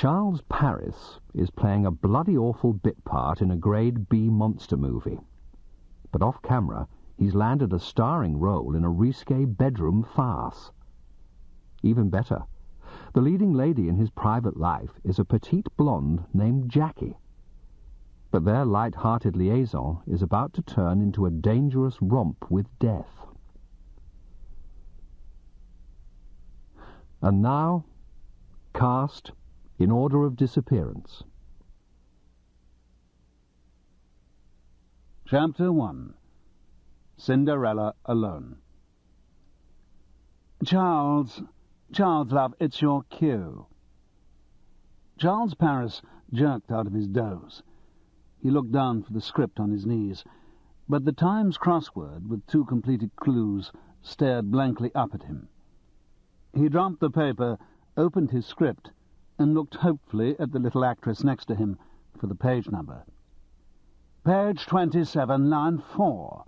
Charles Paris is playing a bloody awful bit part in a Grade B monster movie. But off camera, he's landed a starring role in a risque bedroom farce. Even better, the leading lady in his private life is a petite blonde named Jackie. But their light-hearted liaison is about to turn into a dangerous romp with death. And now, cast in order of disappearance. Chapter 1. Cinderella Alone. Charles, love, it's your cue. Charles Paris jerked out of his doze. He looked down for the script on his knees, but the Times crossword, with 2 completed clues, stared blankly up at him. He dropped the paper, opened his script, and looked hopefully at the little actress next to him for the page number. "Page 27, line 4,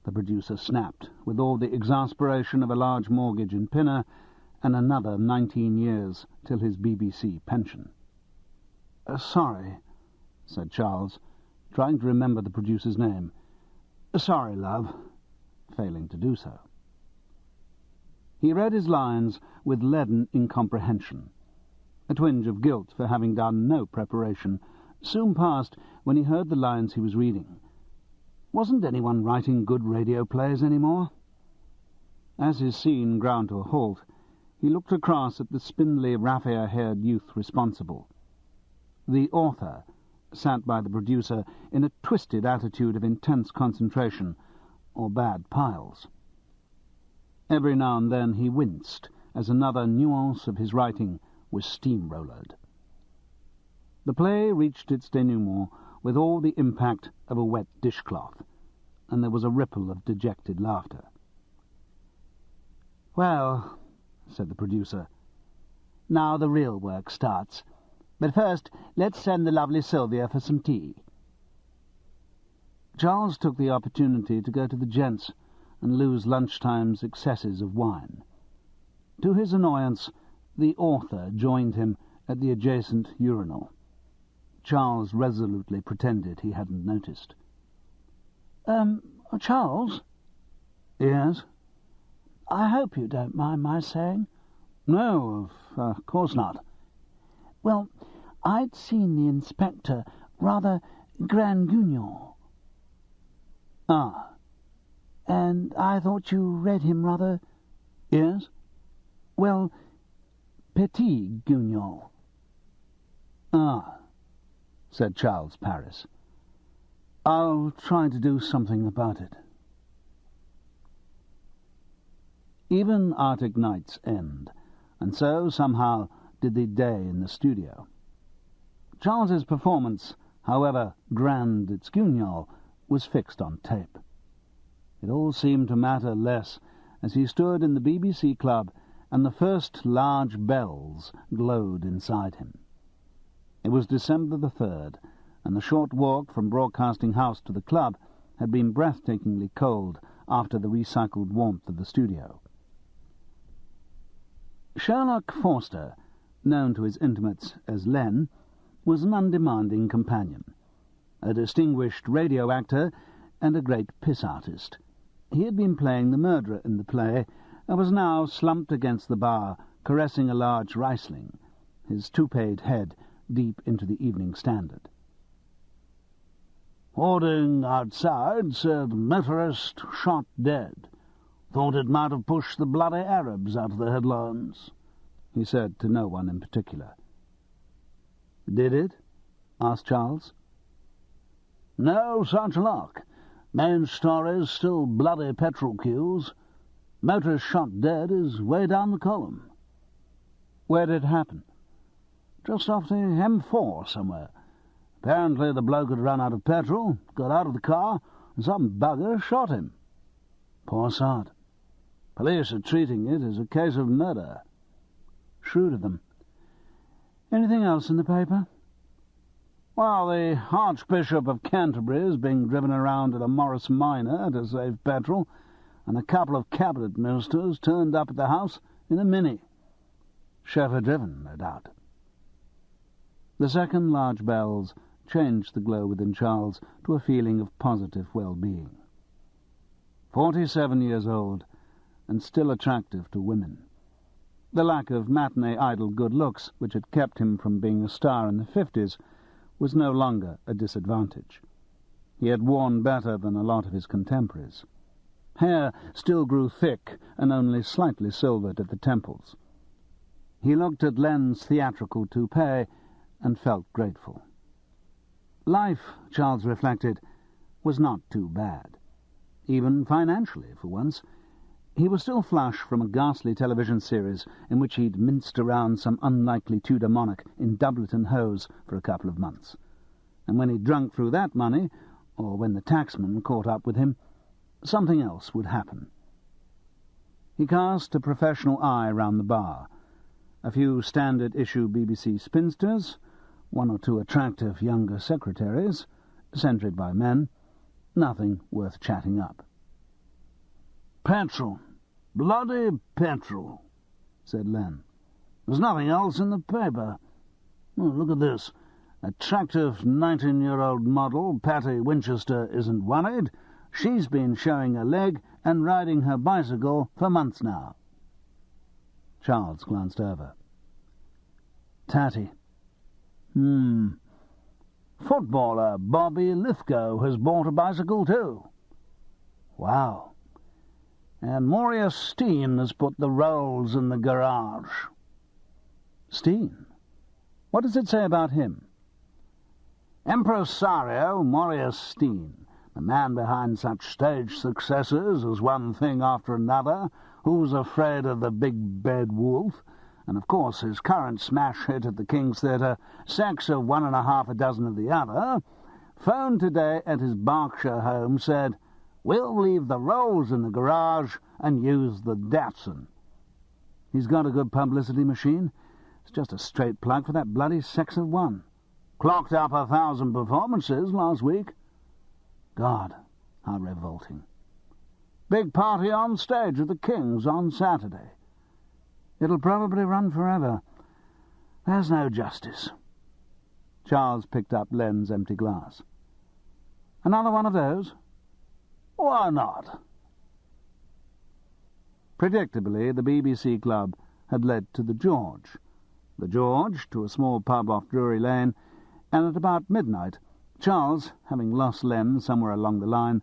the producer snapped, with all the exasperation of a large mortgage in Pinner and another 19 years till his BBC pension. "Sorry," said Charles, trying to remember the producer's name. "Sorry, love," failing to do so. He read his lines with leaden incomprehension. A twinge of guilt for having done no preparation soon passed when he heard the lines he was reading. Wasn't anyone writing good radio plays any more? As his scene ground to a halt, he looked across at the spindly, raffia-haired youth responsible. The author sat by the producer in a twisted attitude of intense concentration, or bad piles. Every now and then he winced as another nuance of his writing was steamrollered. The play reached its denouement with all the impact of a wet dishcloth, and there was a ripple of dejected laughter. "Well," said the producer, "now the real work starts. But first, let's send the lovely Sylvia for some tea." Charles took the opportunity to go to the gents and lose lunchtime's excesses of wine. To his annoyance, the author joined him at the adjacent urinal. Charles resolutely pretended he hadn't noticed. Charles?" "Yes?" "I hope you don't mind my saying." "No, of course not." "Well, I'd seen the inspector rather grand guignol." "Ah." "And I thought you read him rather—" "Yes?" "Well, petit guignol." "Ah," said Charles Paris. "I'll try to do something about it." Even Arctic nights end, and so, somehow, did the day in the studio. Charles's performance, however grand its guignol, was fixed on tape. It all seemed to matter less as he stood in the BBC club and the first large bells glowed inside him. It was December the 3rd, and the short walk from Broadcasting House to the club had been breathtakingly cold after the recycled warmth of the studio. Sherlock Forster, known to his intimates as Len, was an undemanding companion, a distinguished radio actor and a great piss artist. He had been playing the murderer in the play, and was now slumped against the bar, caressing a large Riesling, his toupeed head deep into the Evening Standard. "Hoarding outside said motorist shot dead. Thought it might have pushed the bloody Arabs out of the headlines," he said to no one in particular. "Did it?" asked Charles. "No such luck. Main story's still bloody petrol queues. Motorist shot dead is way down the column." "Where did it happen?" "Just off the M4 somewhere. Apparently the bloke had run out of petrol, got out of the car, and some bugger shot him. Poor sod. Police are treating it as a case of murder." "Shrewd of them. Anything else in the paper?" "Well, the Archbishop of Canterbury is being driven around in a Morris Minor to save petrol, and a couple of cabinet ministers turned up at the house in a Mini. Chauffeur-driven, no doubt." The second large bells changed the glow within Charles to a feeling of positive well-being. 47 years old, and still attractive to women. The lack of matinee idol good looks, which had kept him from being a star in the 50s, was no longer a disadvantage. He had worn better than a lot of his contemporaries. Hair still grew thick and only slightly silvered at the temples. He looked at Len's theatrical toupee and felt grateful. Life, Charles reflected, was not too bad. Even financially, for once. He was still flush from a ghastly television series in which he'd minced around some unlikely Tudor monarch in doublet and hose for a couple of months. And when he'd drunk through that money, or when the tacksman caught up with him, something else would happen. He cast a professional eye round the bar. A few standard-issue BBC spinsters, one or two attractive younger secretaries, centred by men, nothing worth chatting up. "Petrol. Bloody petrol," said Len. "There's nothing else in the paper. Oh, look at this. Attractive 19-year-old model Patty Winchester isn't worried. She's been showing her leg and riding her bicycle for months now." Charles glanced over. Tatty. Footballer Bobby Lithgow has bought a bicycle too. Wow. And Maurice Steen has put the rolls in the garage. Steen? What does it say about him? Impresario Maurice Steen, the man behind such stage successes as One Thing After Another, Who's Afraid of the Big Bad Wolf, and of course his current smash hit at the King's Theatre, Sex of One and a Half a Dozen of the Other, phoned today at his Berkshire home, said, "We'll leave the rolls in the garage and use the Datsun." He's got a good publicity machine. It's just a straight plug for that bloody Sex of One. Clocked up 1,000 performances last week. God, how revolting. Big party on stage at the King's on Saturday. It'll probably run forever. There's no justice. Charles picked up Len's empty glass. Another one of those? Why not? Predictably, the BBC club had led to the George to a small pub off Drury Lane, and at about midnight, Charles, having lost Len somewhere along the line,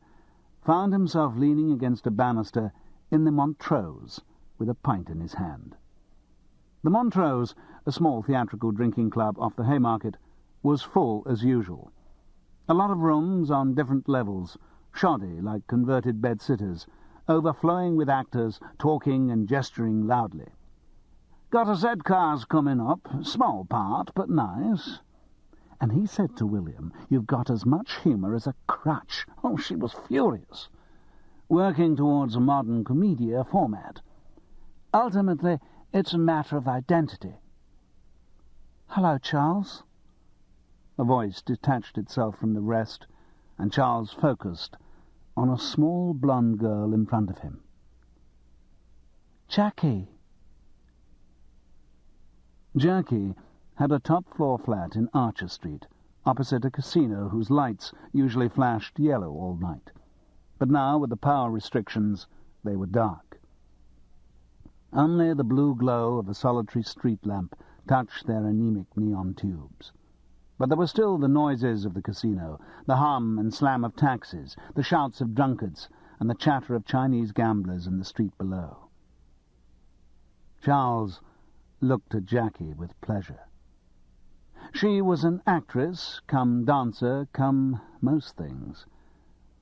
found himself leaning against a banister in the Montrose, with a pint in his hand. The Montrose, a small theatrical drinking club off the Haymarket, was full as usual. A lot of rooms on different levels, shoddy like converted bed-sitters, overflowing with actors talking and gesturing loudly. "Got a Z-Cars coming up, small part, but nice." And he said to William, "You've got as much humour as a crutch." Oh, she was furious. Working towards a modern commedia format. Ultimately, it's a matter of identity. "Hello, Charles." A voice detached itself from the rest, and Charles focused on a small blonde girl in front of him. Jackie. Jackie had a top-floor flat in Archer Street, opposite a casino whose lights usually flashed yellow all night. But now, with the power restrictions, they were dark. Only the blue glow of a solitary street lamp touched their anemic neon tubes. But there were still the noises of the casino, the hum and slam of taxis, the shouts of drunkards, and the chatter of Chinese gamblers in the street below. Charles looked at Jackie with pleasure. She was an actress, come dancer, come most things.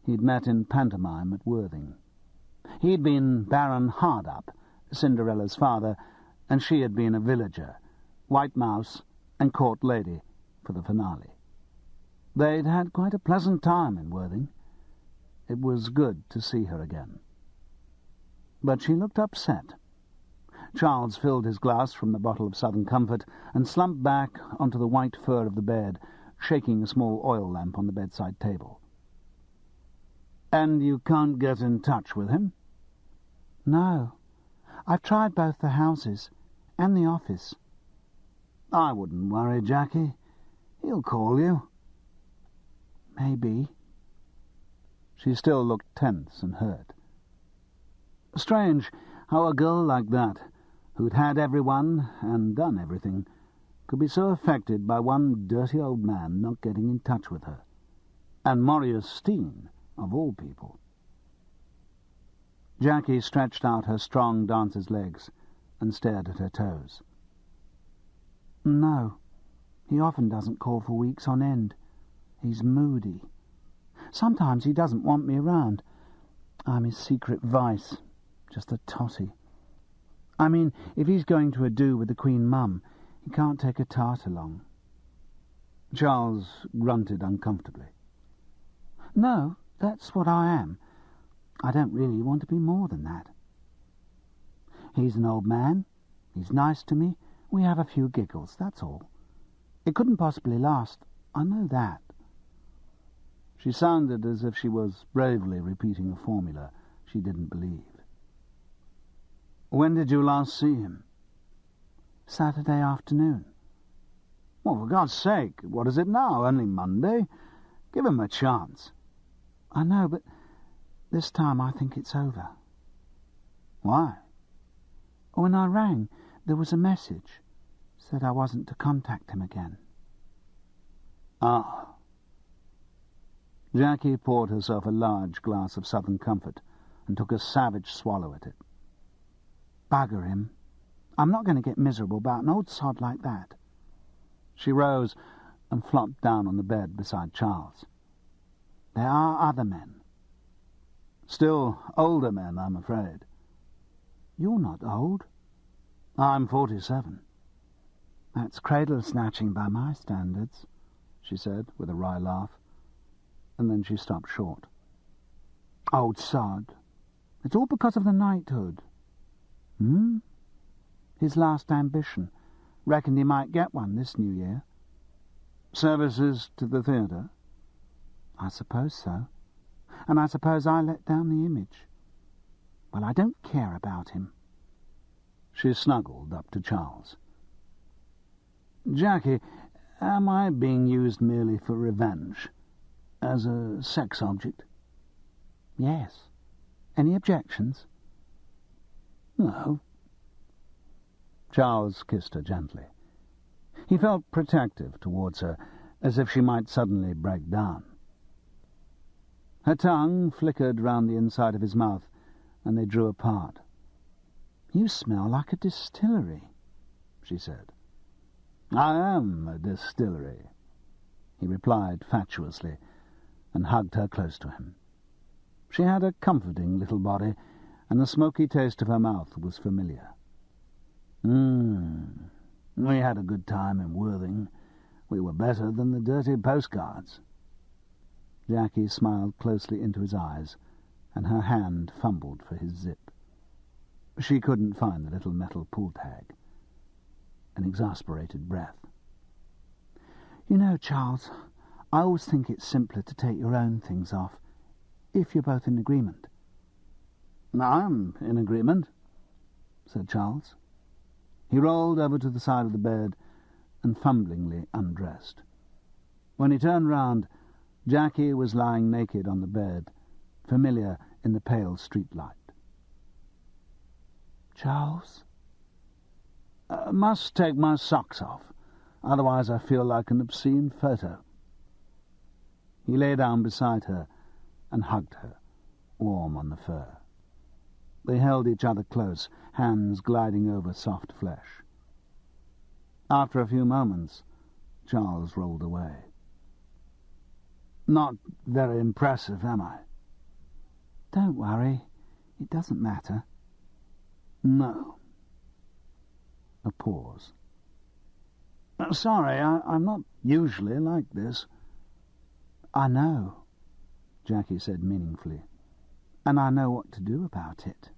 He'd met in pantomime at Worthing. He'd been Baron Hardup, Cinderella's father, and she had been a villager, White Mouse and court lady for the finale. They'd had quite a pleasant time in Worthing. It was good to see her again. But she looked upset. Charles filled his glass from the bottle of Southern Comfort and slumped back onto the white fur of the bed, shaking a small oil lamp on the bedside table. "And you can't get in touch with him?" "No. I've tried both the houses and the office." "I wouldn't worry, Jackie. He'll call you. Maybe. She still looked tense and hurt. Strange how a girl like that, who'd had everyone and done everything, could be so affected by one dirty old man not getting in touch with her. And Marius Steen, of all people. Jackie stretched out her strong dancer's legs and stared at her toes. No, he often doesn't call for weeks on end. He's moody. Sometimes he doesn't want me around. I'm his secret vice, just a totty. I mean, if he's going to a do with the Queen Mum, he can't take a tart along. Charles grunted uncomfortably. No, that's what I am. I don't really want to be more than that. He's an old man. He's nice to me. We have a few giggles, that's all. It couldn't possibly last. I know that. She sounded as if she was bravely repeating a formula she didn't believe. When did you last see him? Saturday afternoon. Well, for God's sake, what is it now? Only Monday? Give him a chance. I know, but this time I think it's over. Why? When I rang, there was a message. Said I wasn't to contact him again. Ah. Jackie poured herself a large glass of Southern Comfort and took a savage swallow at it. Bugger him. I'm not going to get miserable about an old sod like that. She rose and flopped down on the bed beside Charles. There are other men. Still older men, I'm afraid. You're not old. I'm 47. That's cradle-snatching by my standards, she said with a wry laugh, and then she stopped short. Old sod. It's all because of the knighthood. His last ambition. Reckoned he might get one this new year. Services to the theatre? I suppose so. And I suppose I let down the image. Well, I don't care about him. She snuggled up to Charles. Jackie, am I being used merely for revenge? As a sex object? Yes. Any objections? No. Charles kissed her gently. He felt protective towards her, as if she might suddenly break down. Her tongue flickered round the inside of his mouth, and they drew apart. You smell like a distillery, she said. I am a distillery, he replied fatuously, and hugged her close to him. She had a comforting little body, and the smoky taste of her mouth was familiar. We had a good time in Worthing. We were better than the dirty postcards. Jackie smiled closely into his eyes, and her hand fumbled for his zip. She couldn't find the little metal pull-tag. An exasperated breath. You know, Charles, I always think it's simpler to take your own things off, if you're both in agreement. I'm in agreement, said Charles. He rolled over to the side of the bed and fumblingly undressed. When he turned round, Jackie was lying naked on the bed, familiar in the pale streetlight. Charles? Must take my socks off, otherwise I feel like an obscene photo. He lay down beside her and hugged her, warm on the fur. They held each other close, hands gliding over soft flesh. After a few moments, Charles rolled away. Not very impressive, am I? Don't worry. It doesn't matter. No. A pause. Sorry, I'm not usually like this. I know, Jackie said meaningfully, and I know what to do about it.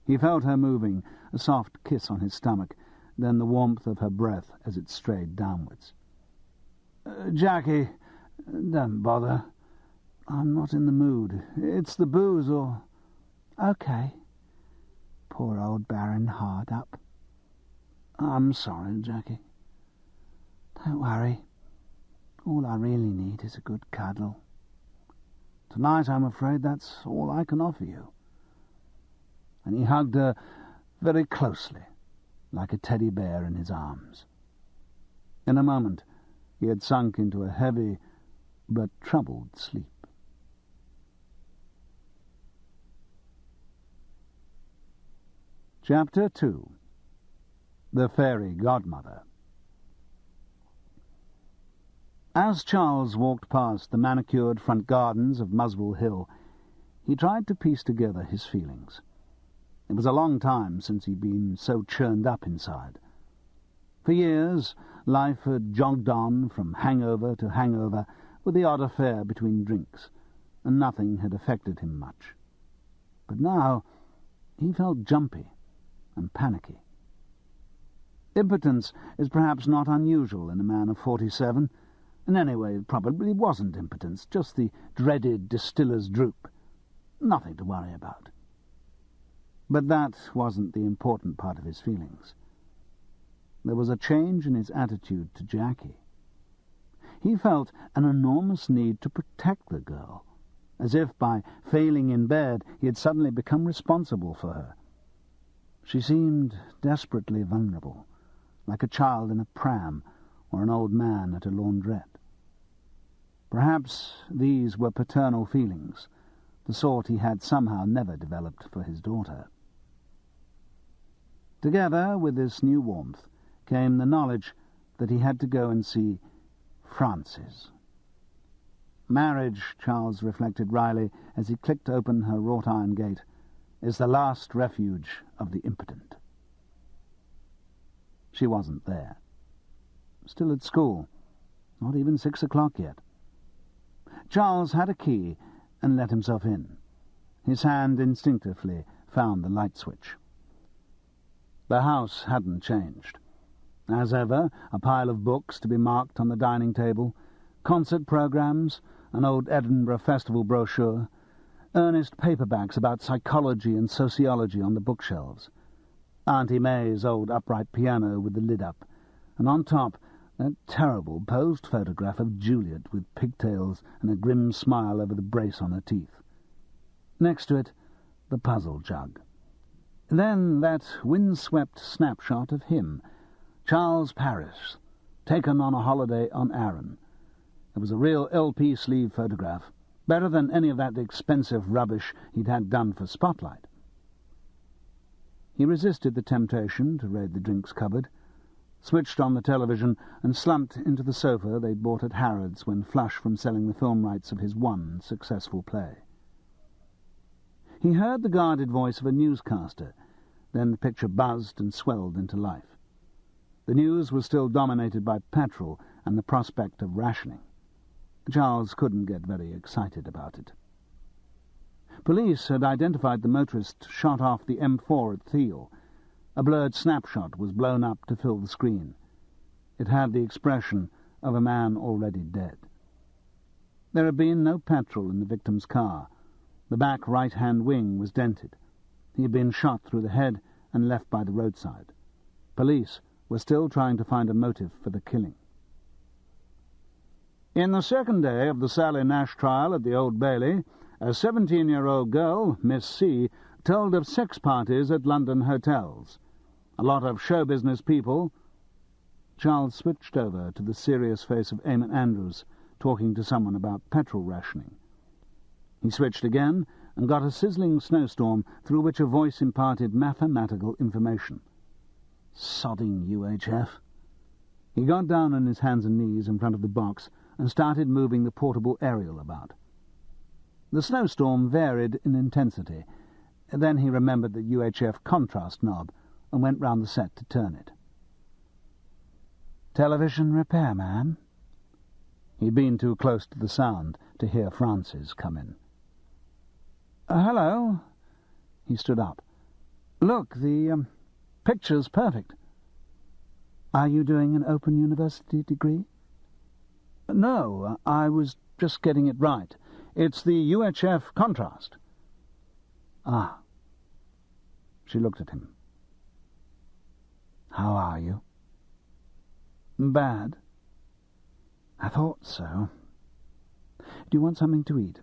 He felt her moving, a soft kiss on his stomach, then the warmth of her breath as it strayed downwards. Jackie, don't bother. I'm not in the mood. It's the booze or... Okay. Poor old Baron hard up. I'm sorry, Jackie. Don't worry. All I really need is a good cuddle. Tonight, I'm afraid that's all I can offer you." And he hugged her very closely, like a teddy bear in his arms. In a moment, he had sunk into a heavy but troubled sleep. Chapter 2. The Fairy Godmother. As Charles walked past the manicured front gardens of Muswell Hill, he tried to piece together his feelings. It was a long time since he'd been so churned up inside. For years, life had jogged on from hangover to hangover, with the odd affair between drinks, and nothing had affected him much. But now he felt jumpy and panicky. Impotence is perhaps not unusual in a man of 47, and anyway, it probably wasn't impotence, just the dreaded distiller's droop. Nothing to worry about. But that wasn't the important part of his feelings. There was a change in his attitude to Jackie. He felt an enormous need to protect the girl, as if by failing in bed he had suddenly become responsible for her. She seemed desperately vulnerable, like a child in a pram or an old man at a laundrette. Perhaps these were paternal feelings, the sort he had somehow never developed for his daughter. Together with this new warmth came the knowledge that he had to go and see Frances. Marriage, Charles reflected wryly as he clicked open her wrought-iron gate, is the last refuge of the impotent. She wasn't there. Still at school. Not even 6 o'clock yet. Charles had a key and let himself in. His hand instinctively found the light switch. The house hadn't changed. As ever, a pile of books to be marked on the dining table, concert programmes, an old Edinburgh Festival brochure, earnest paperbacks about psychology and sociology on the bookshelves, Auntie May's old upright piano with the lid up, and on top that terrible posed photograph of Juliet with pigtails and a grim smile over the brace on her teeth. Next to it, the puzzle jug. Then that wind-swept snapshot of him, Charles Paris, taken on a holiday on Arran. It was a real LP sleeve photograph, better than any of that expensive rubbish he'd had done for Spotlight. He resisted the temptation to raid the drinks cupboard, switched on the television, and slumped into the sofa they'd bought at Harrods when flush from selling the film rights of his one successful play. He heard the guarded voice of a newscaster, then the picture buzzed and swelled into life. The news was still dominated by petrol and the prospect of rationing. Charles couldn't get very excited about it. Police had identified the motorist shot off the M4 at Thiel. A blurred snapshot was blown up to fill the screen. It had the expression of a man already dead. There had been no petrol in the victim's car. The back right-hand wing was dented. He had been shot through the head and left by the roadside. Police were still trying to find a motive for the killing. In the second day of the Sally Nash trial at the Old Bailey, a 17-year-old girl, Miss C, told of sex parties at London hotels. A lot of show business people. Charles switched over to the serious face of Eamon Andrews, talking to someone about petrol rationing. He switched again and got a sizzling snowstorm through which a voice imparted mathematical information. Sodding UHF. He got down on his hands and knees in front of the box and started moving the portable aerial about. The snowstorm varied in intensity. Then he remembered the UHF contrast knob and went round the set to turn it. "Television repair, ma'am?" He'd been too close to the sound to hear Frances come in. "Hello." He stood up. "Look, the picture's perfect." "Are you doing an Open University degree?" "No, I was just getting it right. It's the UHF contrast." "Ah." She looked at him. "How are you?" "Bad." I thought so. Do you want something to eat?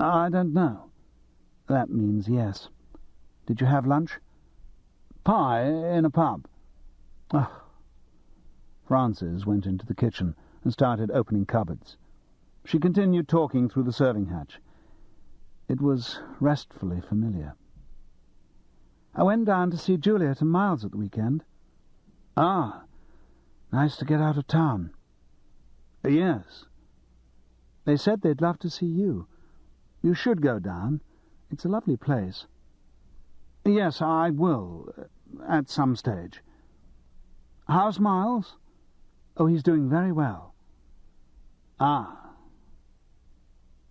I don't know. That means yes. Did you have lunch? Pie in a pub. Oh. Frances went into the kitchen and started opening cupboards. She continued talking through the serving hatch. It was restfully familiar. I went down to see Juliet and Miles at the weekend. Ah, nice to get out of town. Yes. They said they'd love to see you. You should go down. It's a lovely place. Yes, I will, at some stage. How's Miles? Oh, he's doing very well. Ah.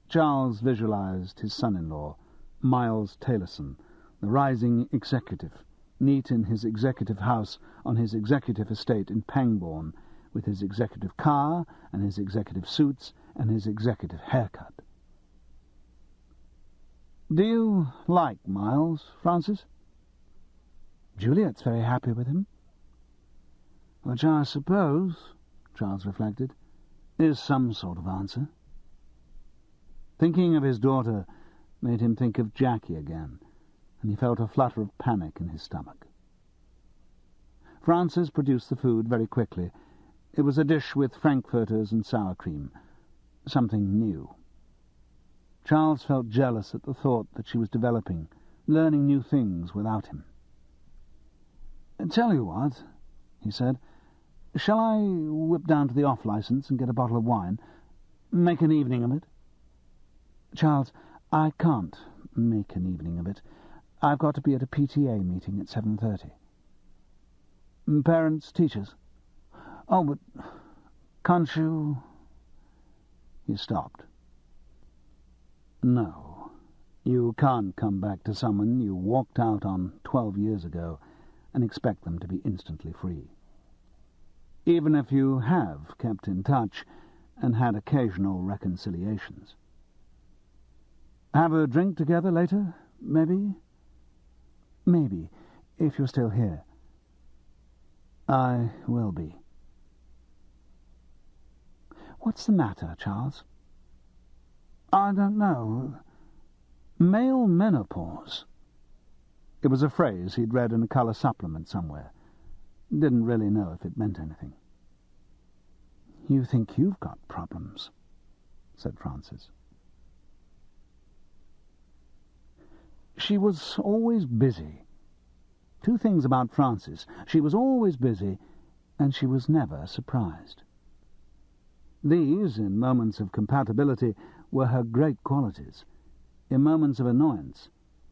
Charles visualized his son-in-law, Miles Taylorson, the rising executive, neat in his executive house on his executive estate in Pangbourne, with his executive car and his executive suits and his executive haircut. Do you like Miles, Frances? Juliet's very happy with him. Which I suppose, Charles reflected, is some sort of answer. Thinking of his daughter made him think of Jackie again, and he felt a flutter of panic in his stomach. Frances produced the food very quickly. It was a dish with frankfurters and sour cream, something new. Charles felt jealous at the thought that she was developing, learning new things without him. "Tell you what," he said, "shall I whip down to the off-licence and get a bottle of wine? Make an evening of it?" "Charles, I can't make an evening of it. I've got to be at a PTA meeting at 7:30. Parents, teachers? Oh, but can't you—" He stopped. No, you can't come back to someone you walked out on 12 years ago and expect them to be instantly free. Even if you have kept in touch and had occasional reconciliations. Have a drink together later, maybe? Maybe, if you're still here. I will be. What's the matter, Charles? I don't know. Male menopause. It was a phrase he'd read in a colour supplement somewhere. Didn't really know if it meant anything. You think you've got problems, said Frances. She was always busy. Two things about Frances. She was always busy, and she was never surprised. These, in moments of compatibility, were her great qualities. In moments of annoyance,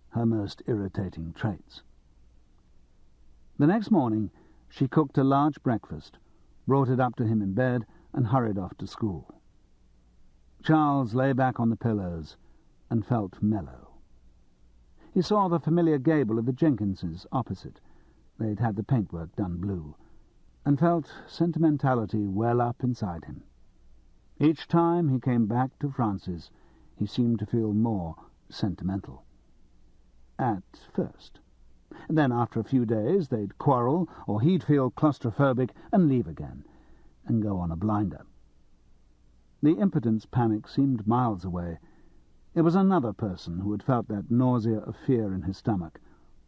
her most irritating traits. The next morning, she cooked a large breakfast, brought it up to him in bed, and hurried off to school. Charles lay back on the pillows and felt mellow. He saw the familiar gable of the Jenkinses opposite. They'd had the paintwork done blue, and felt sentimentality well up inside him. Each time he came back to Frances, he seemed to feel more sentimental. At first. Then, after a few days, they'd quarrel, or he'd feel claustrophobic and leave again, and go on a blinder. The impotence panic seemed miles away. It was another person who had felt that nausea of fear in his stomach,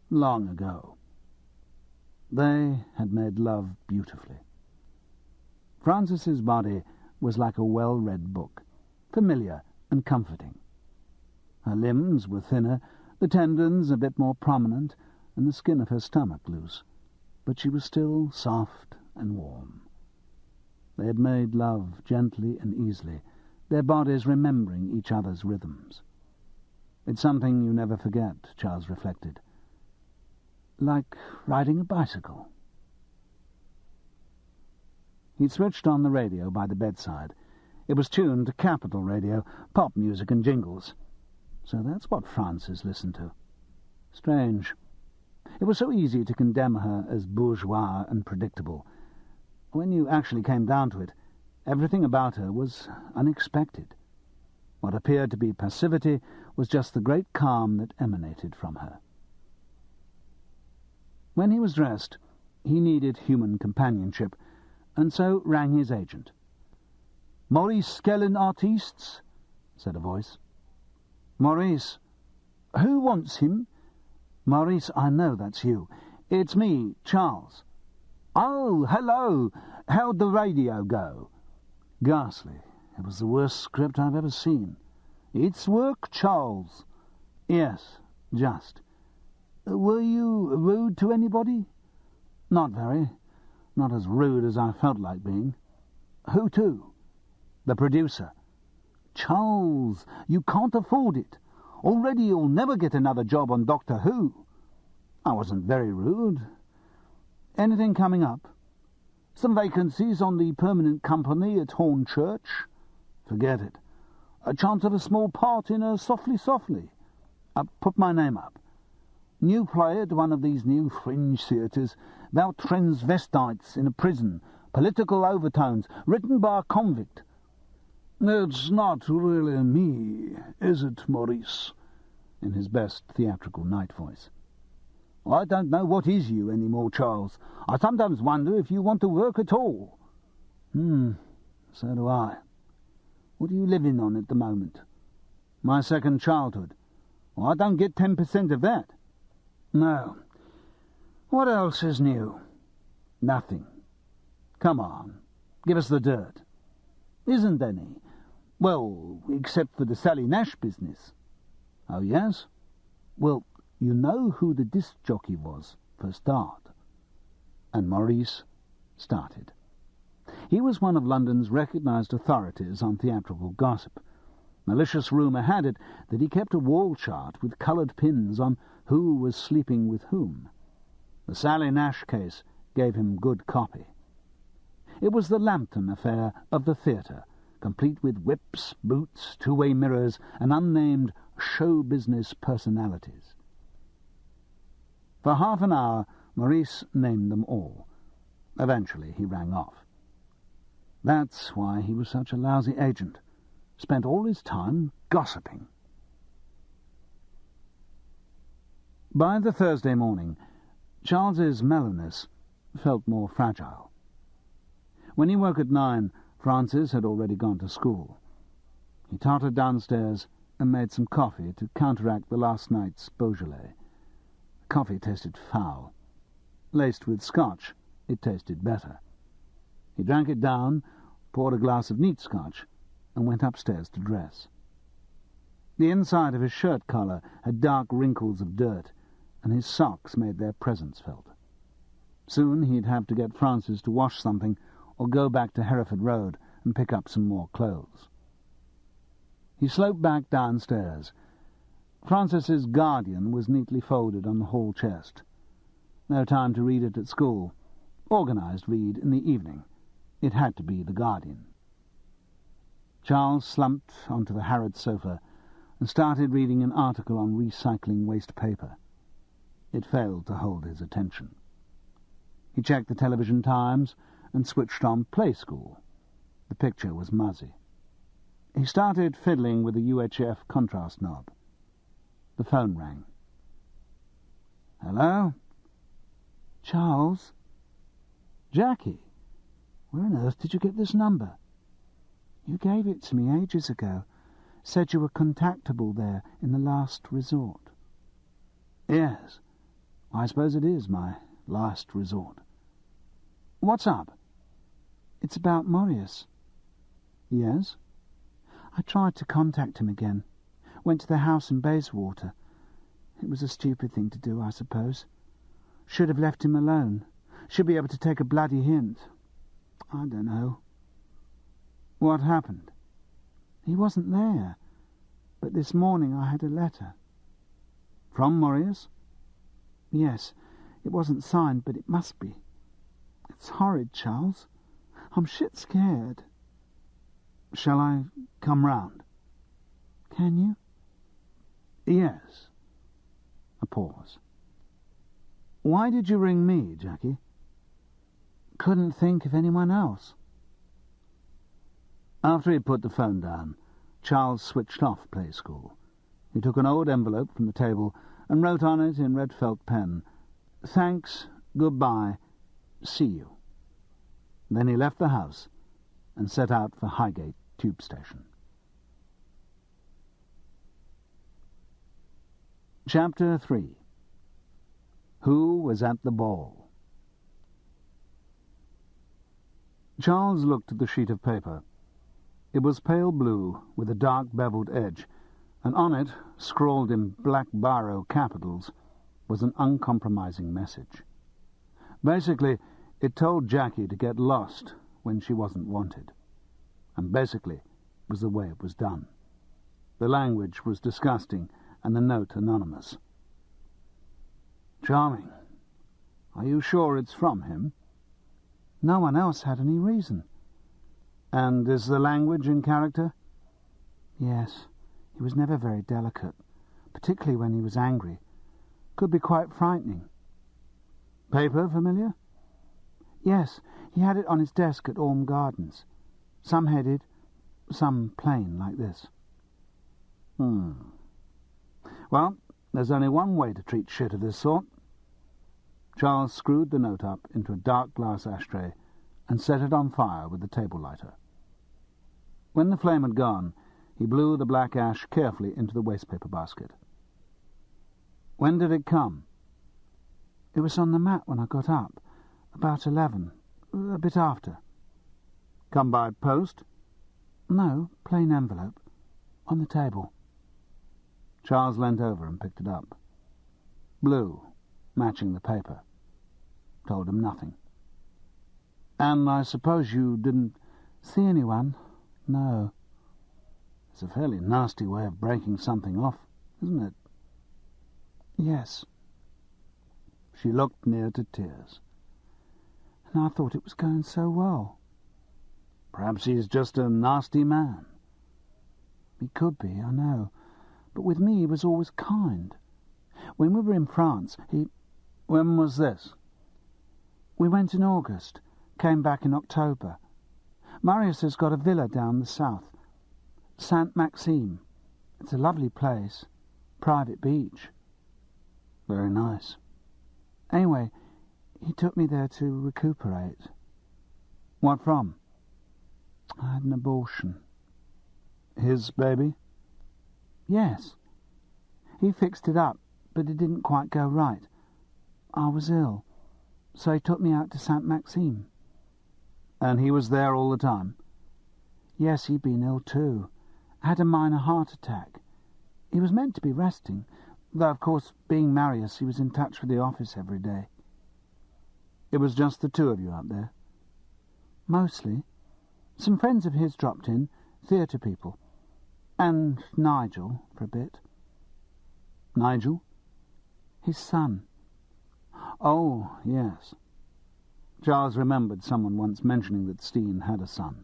long ago. They had made love beautifully. Frances's body was like a well-read book, familiar and comforting. Her limbs were thinner, the tendons a bit more prominent, and the skin of her stomach loose, but she was still soft and warm. They had made love gently and easily, their bodies remembering each other's rhythms. It's something you never forget, Charles reflected. Like riding a bicycle. He'd switched on the radio by the bedside. It was tuned to Capital Radio, pop music and jingles. So that's what Frances listened to. Strange. It was so easy to condemn her as bourgeois and predictable. When you actually came down to it, everything about her was unexpected. What appeared to be passivity was just the great calm that emanated from her. When he was dressed, he needed human companionship, and so rang his agent. Maurice Skellen Artistes, said a voice. Maurice. Who wants him? Maurice, I know that's you. It's me, Charles. Oh, hello. How'd the radio go? Ghastly. It was the worst script I've ever seen. It's work, Charles. Yes, just. Were you rude to anybody? Not very. Not as rude as I felt like being. Who to? The producer. Charles, you can't afford it. Already you'll never get another job on Doctor Who. I wasn't very rude. Anything coming up? Some vacancies on the permanent company at Hornchurch? Forget it. A chance of a small part in a Softly Softly. Put my name up. New play at one of these new fringe theatres about transvestites in a prison, political overtones, written by a convict. It's not really me, is it, Maurice? In his best theatrical night voice. I don't know what is you any more, Charles. I sometimes wonder if you want to work at all. So do I. What are you living on at the moment? My second childhood. Well, I don't get 10% of that. No. What else is new? Nothing. Come on, give us the dirt. Isn't any. Well, except for the Sally Nash business. Oh, yes? Well, you know who the disc jockey was, for a start. And Maurice started. He was one of London's recognised authorities on theatrical gossip. Malicious rumour had it that he kept a wall chart with coloured pins on who was sleeping with whom. The Sally Nash case gave him good copy. It was the Lambton affair of the theatre, complete with whips, boots, two-way mirrors, and unnamed show-business personalities. For half an hour, Maurice named them all. Eventually he rang off. That's why he was such a lousy agent. Spent all his time gossiping. By the Thursday morning, Charles's mellowness felt more fragile. When he woke at 9, Francis had already gone to school. He tottered downstairs and made some coffee to counteract the last night's Beaujolais. The coffee tasted foul. Laced with scotch, it tasted better. He drank it down, poured a glass of neat scotch, and went upstairs to dress. The inside of his shirt collar had dark wrinkles of dirt, and his socks made their presence felt. Soon he'd have to get Francis to wash something or go back to Hereford Road and pick up some more clothes. He sloped back downstairs. Francis's Guardian was neatly folded on the hall chest. No time to read it at school. Organised read in the evening. It had to be the Guardian. Charles slumped onto the Harrod sofa and started reading an article on recycling waste paper. It failed to hold his attention. He checked the television times and switched on Play School. The picture was muzzy. He started fiddling with the UHF contrast knob. The phone rang. Hello? Charles? Jackie? Where on earth did you get this number? You gave it to me ages ago. Said you were contactable there in the last resort. Yes, I suppose it is my last resort. What's up? It's about Maurice. Yes? I tried to contact him again. Went to the house in Bayswater. It was a stupid thing to do, I suppose. Should have left him alone. Should be able to take a bloody hint. I don't know. What happened? He wasn't there. But this morning I had a letter. From Maurice? Yes. It wasn't signed, but it must be. It's horrid, Charles. I'm shit scared. Shall I come round? Can you? Yes. A pause. Why did you ring me, Jackie? Couldn't think of anyone else. After he put the phone down, Charles switched off Play School. He took an old envelope from the table and wrote on it in red felt pen, "Thanks, goodbye, see you." Then he left the house and set out for Highgate Tube Station. Chapter 3. Who was at the ball? Charles looked at the sheet of paper. It was pale blue, with a dark beveled edge, and on it, scrawled in black biro capitals, was an uncompromising message. Basically, it told Jackie to get lost when she wasn't wanted. And basically, it was the way it was done. The language was disgusting, and the note anonymous. Charming. Are you sure it's from him? No one else had any reason. And is the language in character? Yes. He was never very delicate, particularly when he was angry. Could be quite frightening. Paper familiar? Yes, he had it on his desk at Orme Gardens. Some headed, some plain, like this. Well, there's only one way to treat shit of this sort. Charles screwed the note up into a dark glass ashtray and set it on fire with the table lighter. When the flame had gone, he blew the black ash carefully into the wastepaper basket. When did it come? It was on the mat when I got up, about 11, a bit after. Come by post? No, plain envelope, on the table. Charles leant over and picked it up. Blue, matching the paper. Told him nothing. And I suppose you didn't see anyone? No. It's a fairly nasty way of breaking something off, isn't it? Yes. She looked near to tears. And I thought it was going so well. Perhaps he's just a nasty man. He could be, I know. But with me he was always kind. When we were in France, he... When was this? We went in August, came back in October. Marius has got a villa down the south. Saint-Maxime. It's a lovely place. Private beach. Very nice. Anyway, he took me there to recuperate. What from? I had an abortion. His baby? Yes. He fixed it up, but it didn't quite go right. I was ill, so he took me out to Saint-Maxime. And he was there all the time? Yes, he'd been ill too. Had a minor heart attack. He was meant to be resting, though, of course, being Marius, he was in touch with the office every day. It was just the two of you out there? Mostly. Some friends of his dropped in, theatre people. And Nigel, for a bit. Nigel? His son. Oh, yes. Charles remembered someone once mentioning that Steen had a son.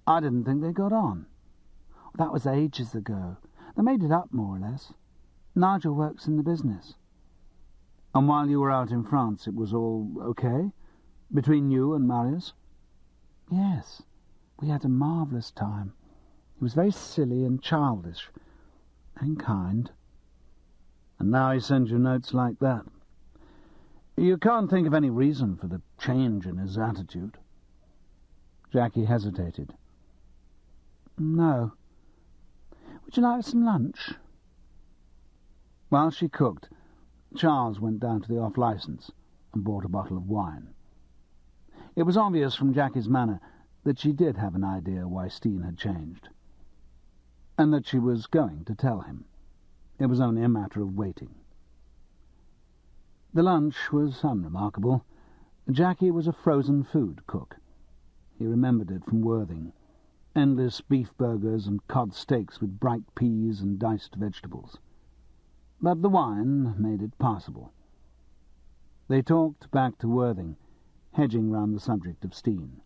I didn't think they got on. That was ages ago. They made it up, more or less. Nigel works in the business. And while you were out in France, it was all okay? Between you and Marius? Yes. We had a marvellous time. He was very silly and childish. And kind. And now he sends you notes like that. You can't think of any reason for the change in his attitude. Jackie hesitated. No. Would you like some lunch? While she cooked, Charles went down to the off-licence and bought a bottle of wine. It was obvious from Jackie's manner that she did have an idea why Steen had changed, and that she was going to tell him. It was only a matter of waiting. The lunch was unremarkable. Jackie was a frozen food cook. He remembered it from Worthing. Endless beef burgers and cod steaks with bright peas and diced vegetables. But the wine made it passable. They talked back to Worthing, hedging round the subject of Steen.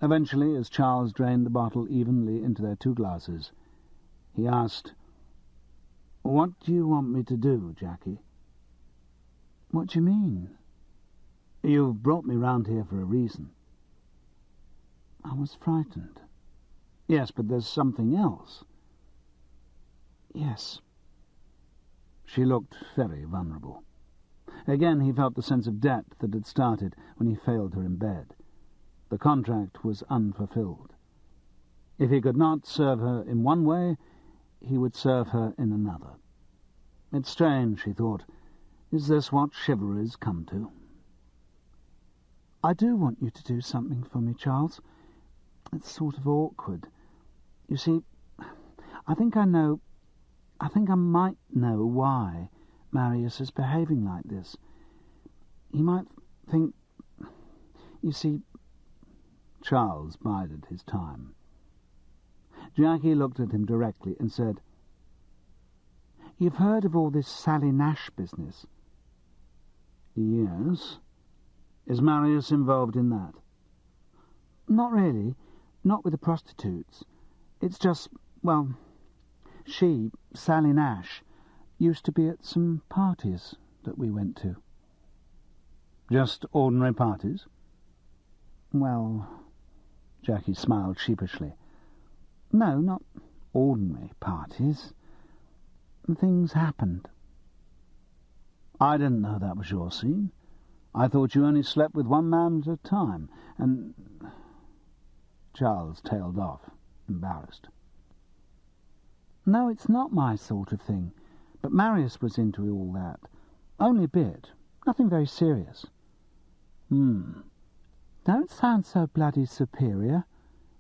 Eventually, as Charles drained the bottle evenly into their two glasses, he asked, "What do you want me to do, Jackie?" "What do you mean?" "You've brought me round here for a reason." "I was frightened." "Yes, but there's something else." "Yes." She looked very vulnerable. Again he felt the sense of debt that had started when he failed her in bed. The contract was unfulfilled. If he could not serve her in one way, he would serve her in another. It's strange, she thought. Is this what chivalry's come to? I do want you to do something for me, Charles. It's sort of awkward. You see, I think I might know why Marius is behaving like this. He might think... You see... Charles bided his time. Jackie looked at him directly and said, You've heard of all this Sally Nash business? Yes. Is Marius involved in that? Not really. Not with the prostitutes. It's just, well, she, Sally Nash, used to be at some parties that we went to. Just ordinary parties? Well, Jackie smiled sheepishly. No, not ordinary parties. Things happened. I didn't know that was your scene. I thought you only slept with one man at a time, and... Charles tailed off, embarrassed. No, it's not my sort of thing, but Marius was into all that. Only a bit. Nothing very serious. Don't sound so bloody superior.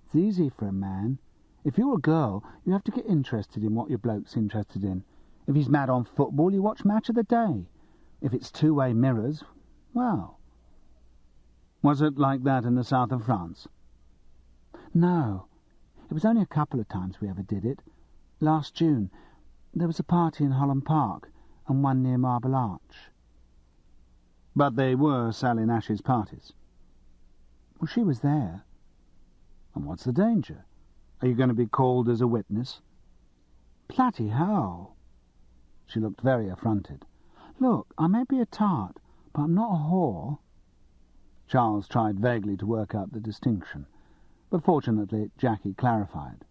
It's easy for a man. If you're a girl, you have to get interested in what your bloke's interested in. If he's mad on football, you watch Match of the Day. If it's two-way mirrors, well... Was it like that in the south of France? No. It was only a couple of times we ever did it. Last June, there was a party in Holland Park and one near Marble Arch. But they were Sally Nash's parties? Well, she was there. And what's the danger? Are you going to be called as a witness? Bloody hell! She looked very affronted. Look, I may be a tart, but I'm not a whore. Charles tried vaguely to work out the distinction, but fortunately Jackie clarified.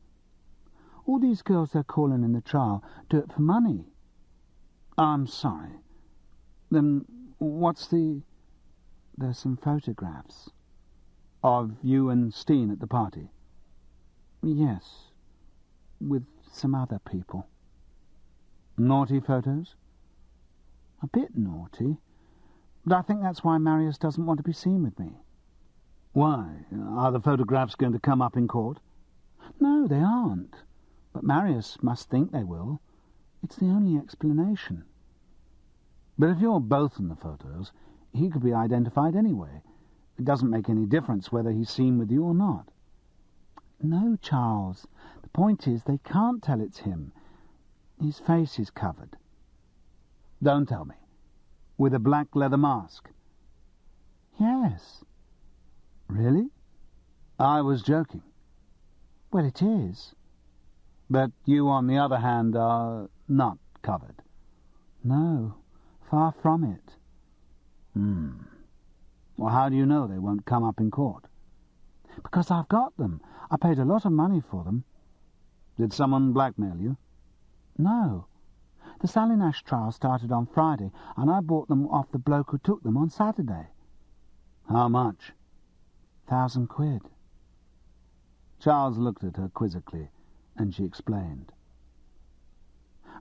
All these girls they're calling in the trial do it for money. I'm sorry. Then what's the... There's some photographs. Of you and Steen at the party? Yes, with some other people. Naughty photos? A bit naughty, but I think that's why Marius doesn't want to be seen with me. Why? Are the photographs going to come up in court? No, they aren't, but Marius must think they will. It's the only explanation. But if you're both in the photos, he could be identified anyway. It doesn't make any difference whether he's seen with you or not. No, Charles. The point is they can't tell it's him. His face is covered. Don't tell me. With a black leather mask? Yes. Really? I was joking. Well, it is. But you, on the other hand, are not covered. No, far from it. Well, how do you know they won't come up in court? Because I've got them. I paid a lot of money for them. Did someone blackmail you? No. The Sally Nash trial started on Friday, and I bought them off the bloke who took them on Saturday. How much? 1,000 quid. Charles looked at her quizzically, and she explained.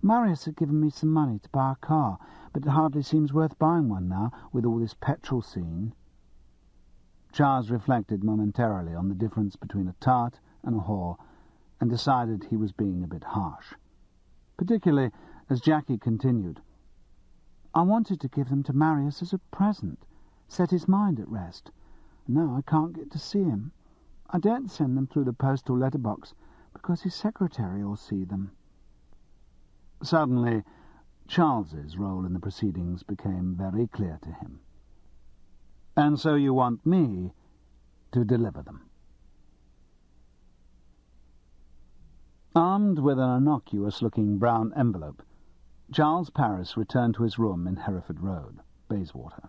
Marius had given me some money to buy a car, but it hardly seems worth buying one now, with all this petrol scene. Charles reflected momentarily on the difference between a tart and a whore, and decided he was being a bit harsh. Particularly as Jackie continued, I wanted to give them to Marius as a present, set his mind at rest. Now I can't get to see him. I daren't send them through the postal letterbox, because his secretary will see them. Suddenly, Charles's role in the proceedings became very clear to him. And so you want me to deliver them. Armed with an innocuous-looking brown envelope, Charles Paris returned to his room in Hereford Road, Bayswater.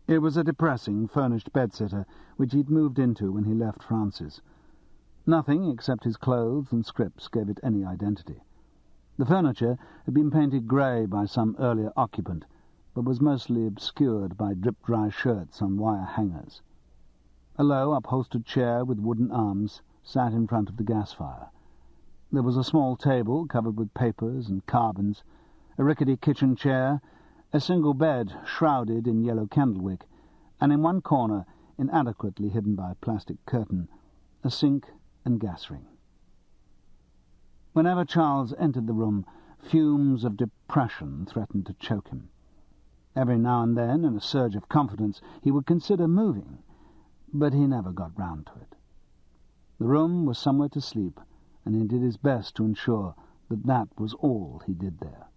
It was a depressing, furnished bedsitter which he'd moved into when he left Francis. Nothing except his clothes and scripts gave it any identity. The furniture had been painted grey by some earlier occupant, but was mostly obscured by drip-dry shirts on wire hangers. A low, upholstered chair with wooden arms sat in front of the gas fire. There was a small table covered with papers and carbons, a rickety kitchen chair, a single bed shrouded in yellow candlewick, and in one corner, inadequately hidden by a plastic curtain, a sink and gas ring. Whenever Charles entered the room, fumes of depression threatened to choke him. Every now and then, in a surge of confidence, he would consider moving, but he never got round to it. The room was somewhere to sleep, and he did his best to ensure that that was all he did there.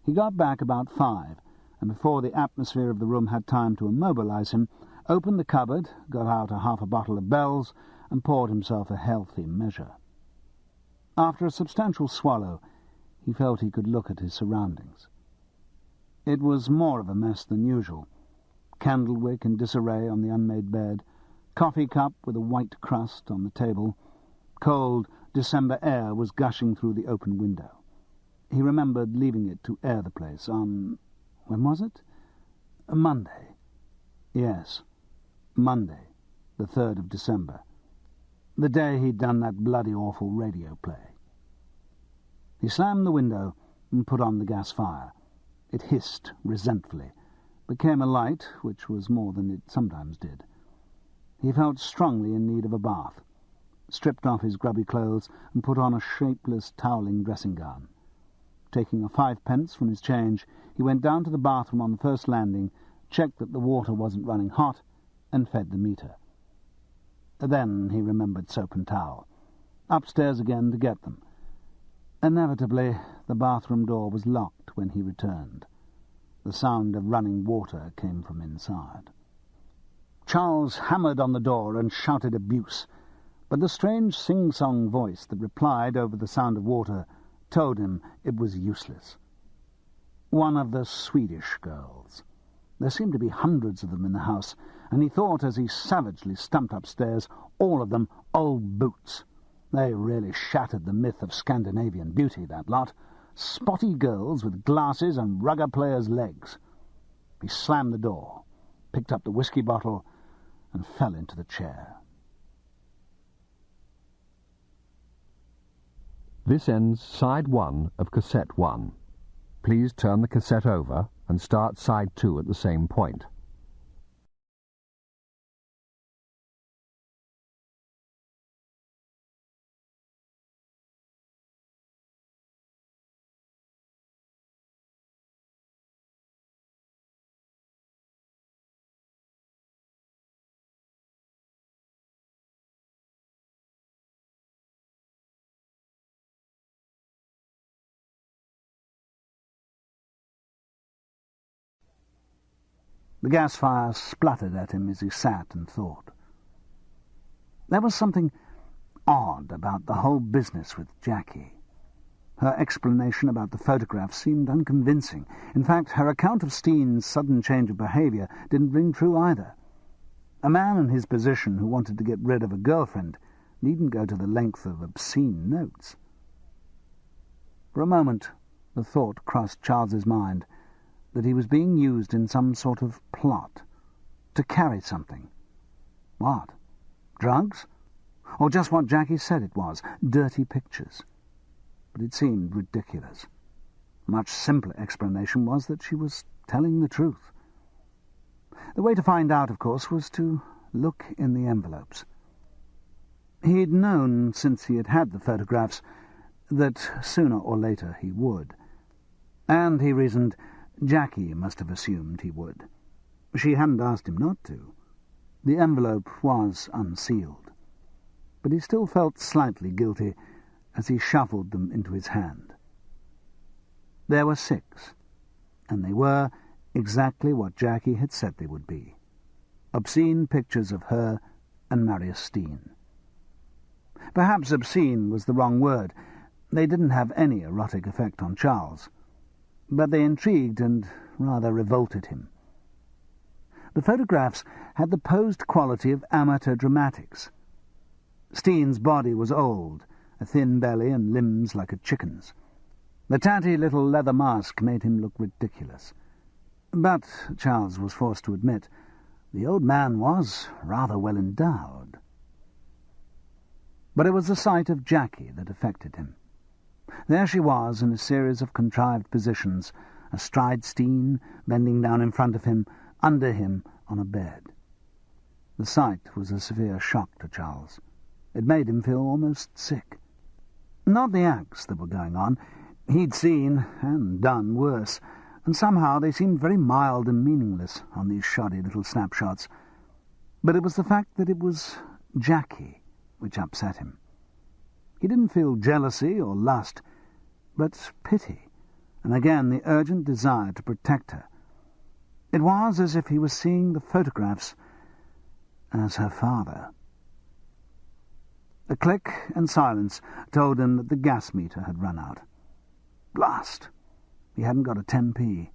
He got back about 5, and before the atmosphere of the room had time to immobilize him, opened the cupboard, got out half a bottle of Bell's, and poured himself a healthy measure. After a substantial swallow, he felt he could look at his surroundings. It was more of a mess than usual. Candlewick in disarray on the unmade bed, coffee cup with a white crust on the table. Cold December air was gushing through the open window. He remembered leaving it to air the place on... when was it? Monday. Yes, Monday, the 3rd of December. The day he'd done that bloody awful radio play. He slammed the window and put on the gas fire. It hissed resentfully, became alight, which was more than it sometimes did. He felt strongly in need of a bath, stripped off his grubby clothes and put on a shapeless, toweling dressing-gown. Taking a 5p from his change, he went down to the bathroom on the first landing, checked that the water wasn't running hot, and fed the meter. Then he remembered soap and towel. Upstairs again to get them. Inevitably, the bathroom door was locked when he returned. The sound of running water came from inside. Charles hammered on the door and shouted abuse, but the strange sing-song voice that replied over the sound of water told him it was useless. One of the Swedish girls. There seemed to be hundreds of them in the house, and he thought as he savagely stumped upstairs, all of them old boots. They really shattered the myth of Scandinavian beauty, that lot. Spotty girls with glasses and rugger players' legs. He slammed the door, picked up the whiskey bottle, and fell into the chair. This ends side 1 of cassette 1. Please turn the cassette over and start side 2 at the same point. The gas fire spluttered at him as he sat and thought. There was something odd about the whole business with Jackie. Her explanation about the photograph seemed unconvincing. In fact, her account of Steen's sudden change of behaviour didn't ring true either. A man in his position who wanted to get rid of a girlfriend needn't go to the length of obscene notes. For a moment, the thought crossed Charles's mind that he was being used in some sort of plot, to carry something. What? Drugs? Or just what Jackie said it was, dirty pictures? But it seemed ridiculous. A much simpler explanation was that she was telling the truth. The way to find out, of course, was to look in the envelopes. He'd known, since he had had the photographs, that sooner or later he would. And, he reasoned, Jackie must have assumed he would. She hadn't asked him not to. The envelope was unsealed. But he still felt slightly guilty as he shuffled them into his hand. There were 6, and they were exactly what Jackie had said they would be. Obscene pictures of her and Marius Steen. Perhaps obscene was the wrong word. They didn't have any erotic effect on Charles, but they intrigued and rather revolted him. The photographs had the posed quality of amateur dramatics. Steen's body was old, a thin belly and limbs like a chicken's. The tatty little leather mask made him look ridiculous. But, Charles was forced to admit, The old man was rather well endowed. But it was the sight of Jackie that affected him. There she was in a series of contrived positions, astride Steen, bending down in front of him, under him, on a bed. The sight was a severe shock to Charles. It made him feel almost sick. Not the acts that were going on. He'd seen and done worse, and somehow they seemed very mild and meaningless on these shoddy little snapshots. But it was the fact that it was Jackie which upset him. He didn't feel jealousy or lust, but pity, and again the urgent desire to protect her. It was as if he was seeing the photographs as her father. A click and silence told him that the gas meter had run out. Blast! He hadn't got a 10p.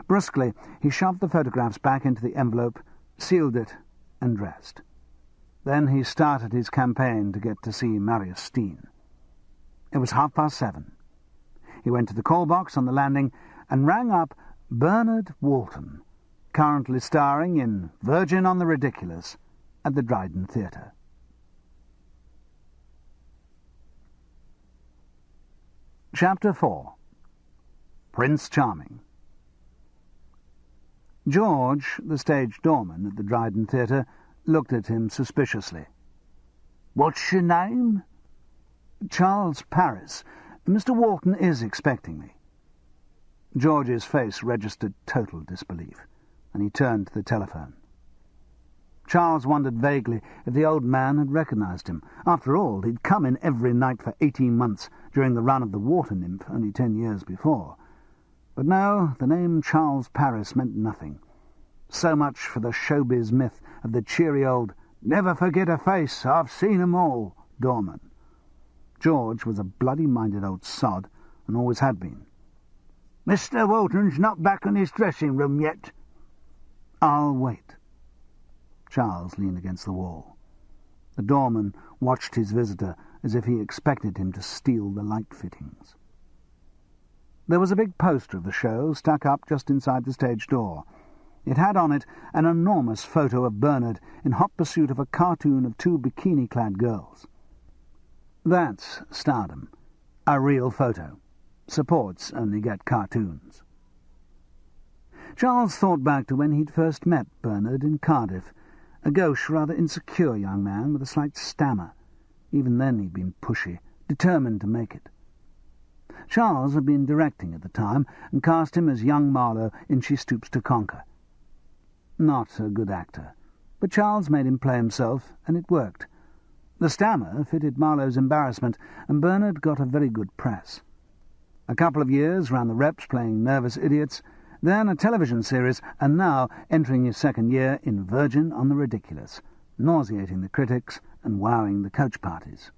Brusquely, he shoved the photographs back into the envelope, sealed it, and dressed. Then he started his campaign to get to see Marius Steen. It was 7:30. He went to the call box on the landing and rang up Bernard Walton, currently starring in Virgin on the Ridiculous at the Dryden Theatre. Chapter 4. Prince Charming. George, the stage doorman at the Dryden Theatre, looked at him suspiciously. "What's your name?" "Charles Paris. Mr. Walton is expecting me." George's face registered total disbelief, and he turned to the telephone. Charles wondered vaguely if the old man had recognized him. After all, he'd come in every night for 18 months during the run of the Water Nymph only 10 years before. But no, the name Charles Paris meant nothing. So much for the showbiz myth of the cheery old "never forget a face, I've seen 'em all" doorman. George was a bloody-minded old sod, and always had been. "Mr. Walton's not back in his dressing-room yet." "I'll wait." Charles leaned against the wall. The doorman watched his visitor as if he expected him to steal the light fittings. There was a big poster of the show stuck up just inside the stage door. It had on it an enormous photo of Bernard in hot pursuit of a cartoon of two bikini-clad girls. That's stardom. A real photo. Supports only get cartoons. Charles thought back to when he'd first met Bernard in Cardiff, a gauche, rather insecure young man with a slight stammer. Even then he'd been pushy, determined to make it. Charles had been directing at the time and cast him as young Marlowe in She Stoops to Conquer. Not a good actor, but Charles made him play himself, and it worked. The stammer fitted Marlowe's embarrassment, and Bernard got a very good press. A couple of years round the reps playing nervous idiots, then a television series, and now entering his second year in Virgin on the Ridiculous, nauseating the critics and wowing the coach parties.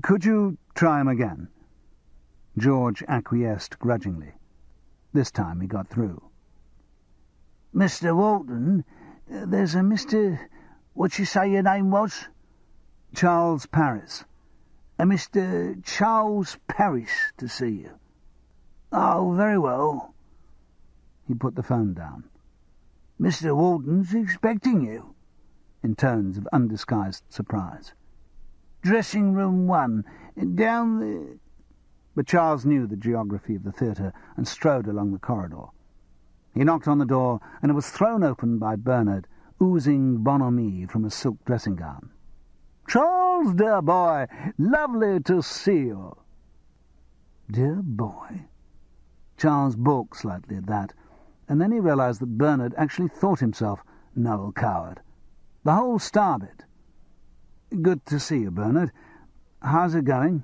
"Could you try him again?" George acquiesced grudgingly. This time he got through. "Mr. Walton, there's a Mr. What you say your name was?" "Charles Paris." "A Mr. Charles Paris to see you." "Oh, very well." He put the phone down. "Mr. Walton's expecting you," in tones of undisguised surprise. "Dressing room 1, down the—" But Charles knew the geography of the theatre and strode along the corridor. He knocked on the door, and it was thrown open by Bernard, oozing bonhomie from a silk dressing-gown. "Charles, dear boy, lovely to see you." Dear boy? Charles balked slightly at that, and then he realized that Bernard actually thought himself no old coward. The whole star bit. "Good to see you, Bernard. How's it going?"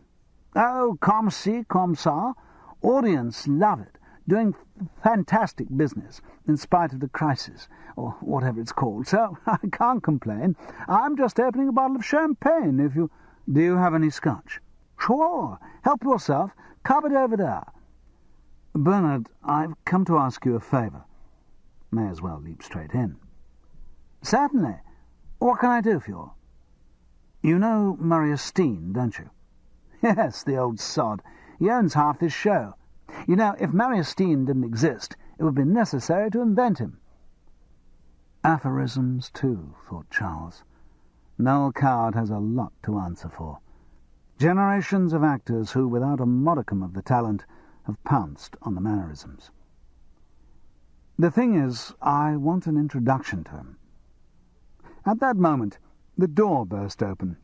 "Oh, comme ci, comme ça. Audience love it. Doing fantastic business, in spite of the crisis, or whatever it's called, so I can't complain. I'm just opening a bottle of champagne, if you—" "Do you have any scotch?" "Sure. Help yourself. Cupboard over there." "Bernard, I've come to ask you a favour." May as well leap straight in. "Certainly. What can I do for you?" "You know Marius Steen, don't you?" "Yes, the old sod. He owns half this show. You know, if Marius Steen didn't exist, it would be necessary to invent him. Aphorisms, too, thought Charles. Noel Coward has a lot to answer for. Generations of actors who, without a modicum of the talent, have pounced on the mannerisms. The thing is, I want an introduction to him. At that moment, the door burst open,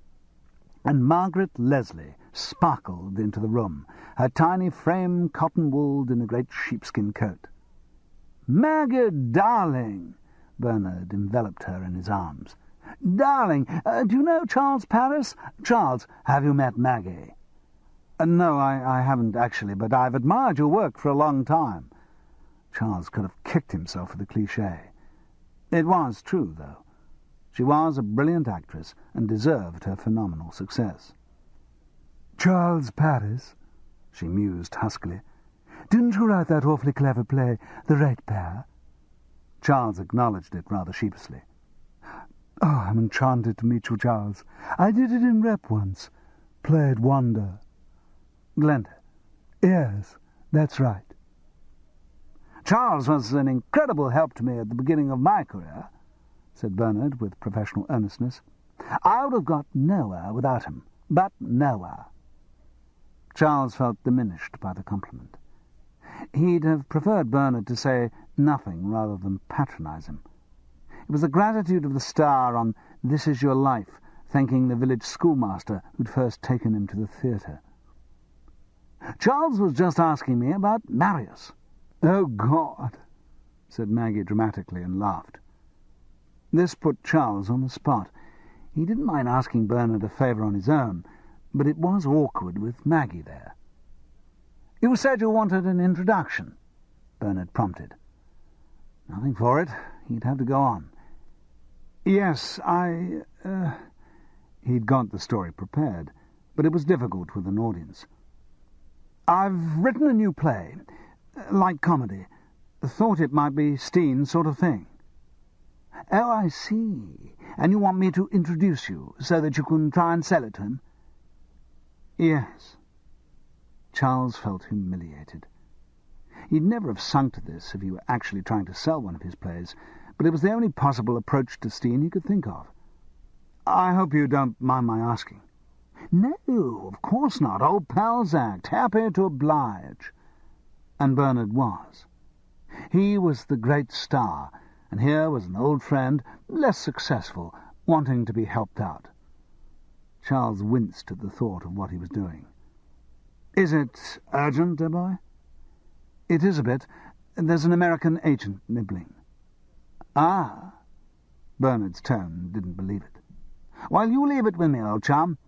and Margaret Leslie sparkled into the room, her tiny frame cotton-wooled in a great sheepskin coat. "Maggie, darling!" Bernard enveloped her in his arms. "Darling, do you know Charles Paris? Charles, have you met Maggie?" "No, I haven't, actually, but I've admired your work for a long time." Charles could have kicked himself for the cliché. It was true, though. She was a brilliant actress and deserved her phenomenal success. "Charles Paris," she mused huskily. "Didn't you write that awfully clever play, The Ratepayer?" Charles acknowledged it rather sheepishly. "Oh, I'm enchanted to meet you, Charles. I did it in rep once. Played Wanda." "Glenda?" "Yes, that's right." "Charles was an incredible help to me at the beginning of my career," said Bernard with professional earnestness. "I would have got nowhere without him, but nowhere." Charles felt diminished by the compliment. He'd have preferred Bernard to say nothing rather than patronize him. It was the gratitude of the star on This Is Your Life, thanking the village schoolmaster who'd first taken him to the theatre. "Charles was just asking me about Marius." "Oh, God!" said Maggie dramatically and laughed. This put Charles on the spot. He didn't mind asking Bernard a favour on his own, but it was awkward with Maggie there. "You said you wanted an introduction," Bernard prompted. Nothing for it. He'd have to go on. "Yes, He'd got the story prepared, but it was difficult with an audience. "I've written a new play, light comedy. Thought it might be Steen's sort of thing." "Oh, I see. And you want me to introduce you, so that you can try and sell it to him?" "Yes." Charles felt humiliated. He'd never have sunk to this if he were actually trying to sell one of his plays, but it was the only possible approach to Steen he could think of. "I hope you don't mind my asking." "No, of course not. Old pals act. Happy to oblige." And Bernard was. He was the great star, and here was an old friend, less successful, wanting to be helped out. Charles winced at the thought of what he was doing. "Is it urgent, dear boy?" "It is a bit. There's an American agent nibbling." "Ah!" Bernard's tone didn't believe it. "Well, you leave it with me, old chum.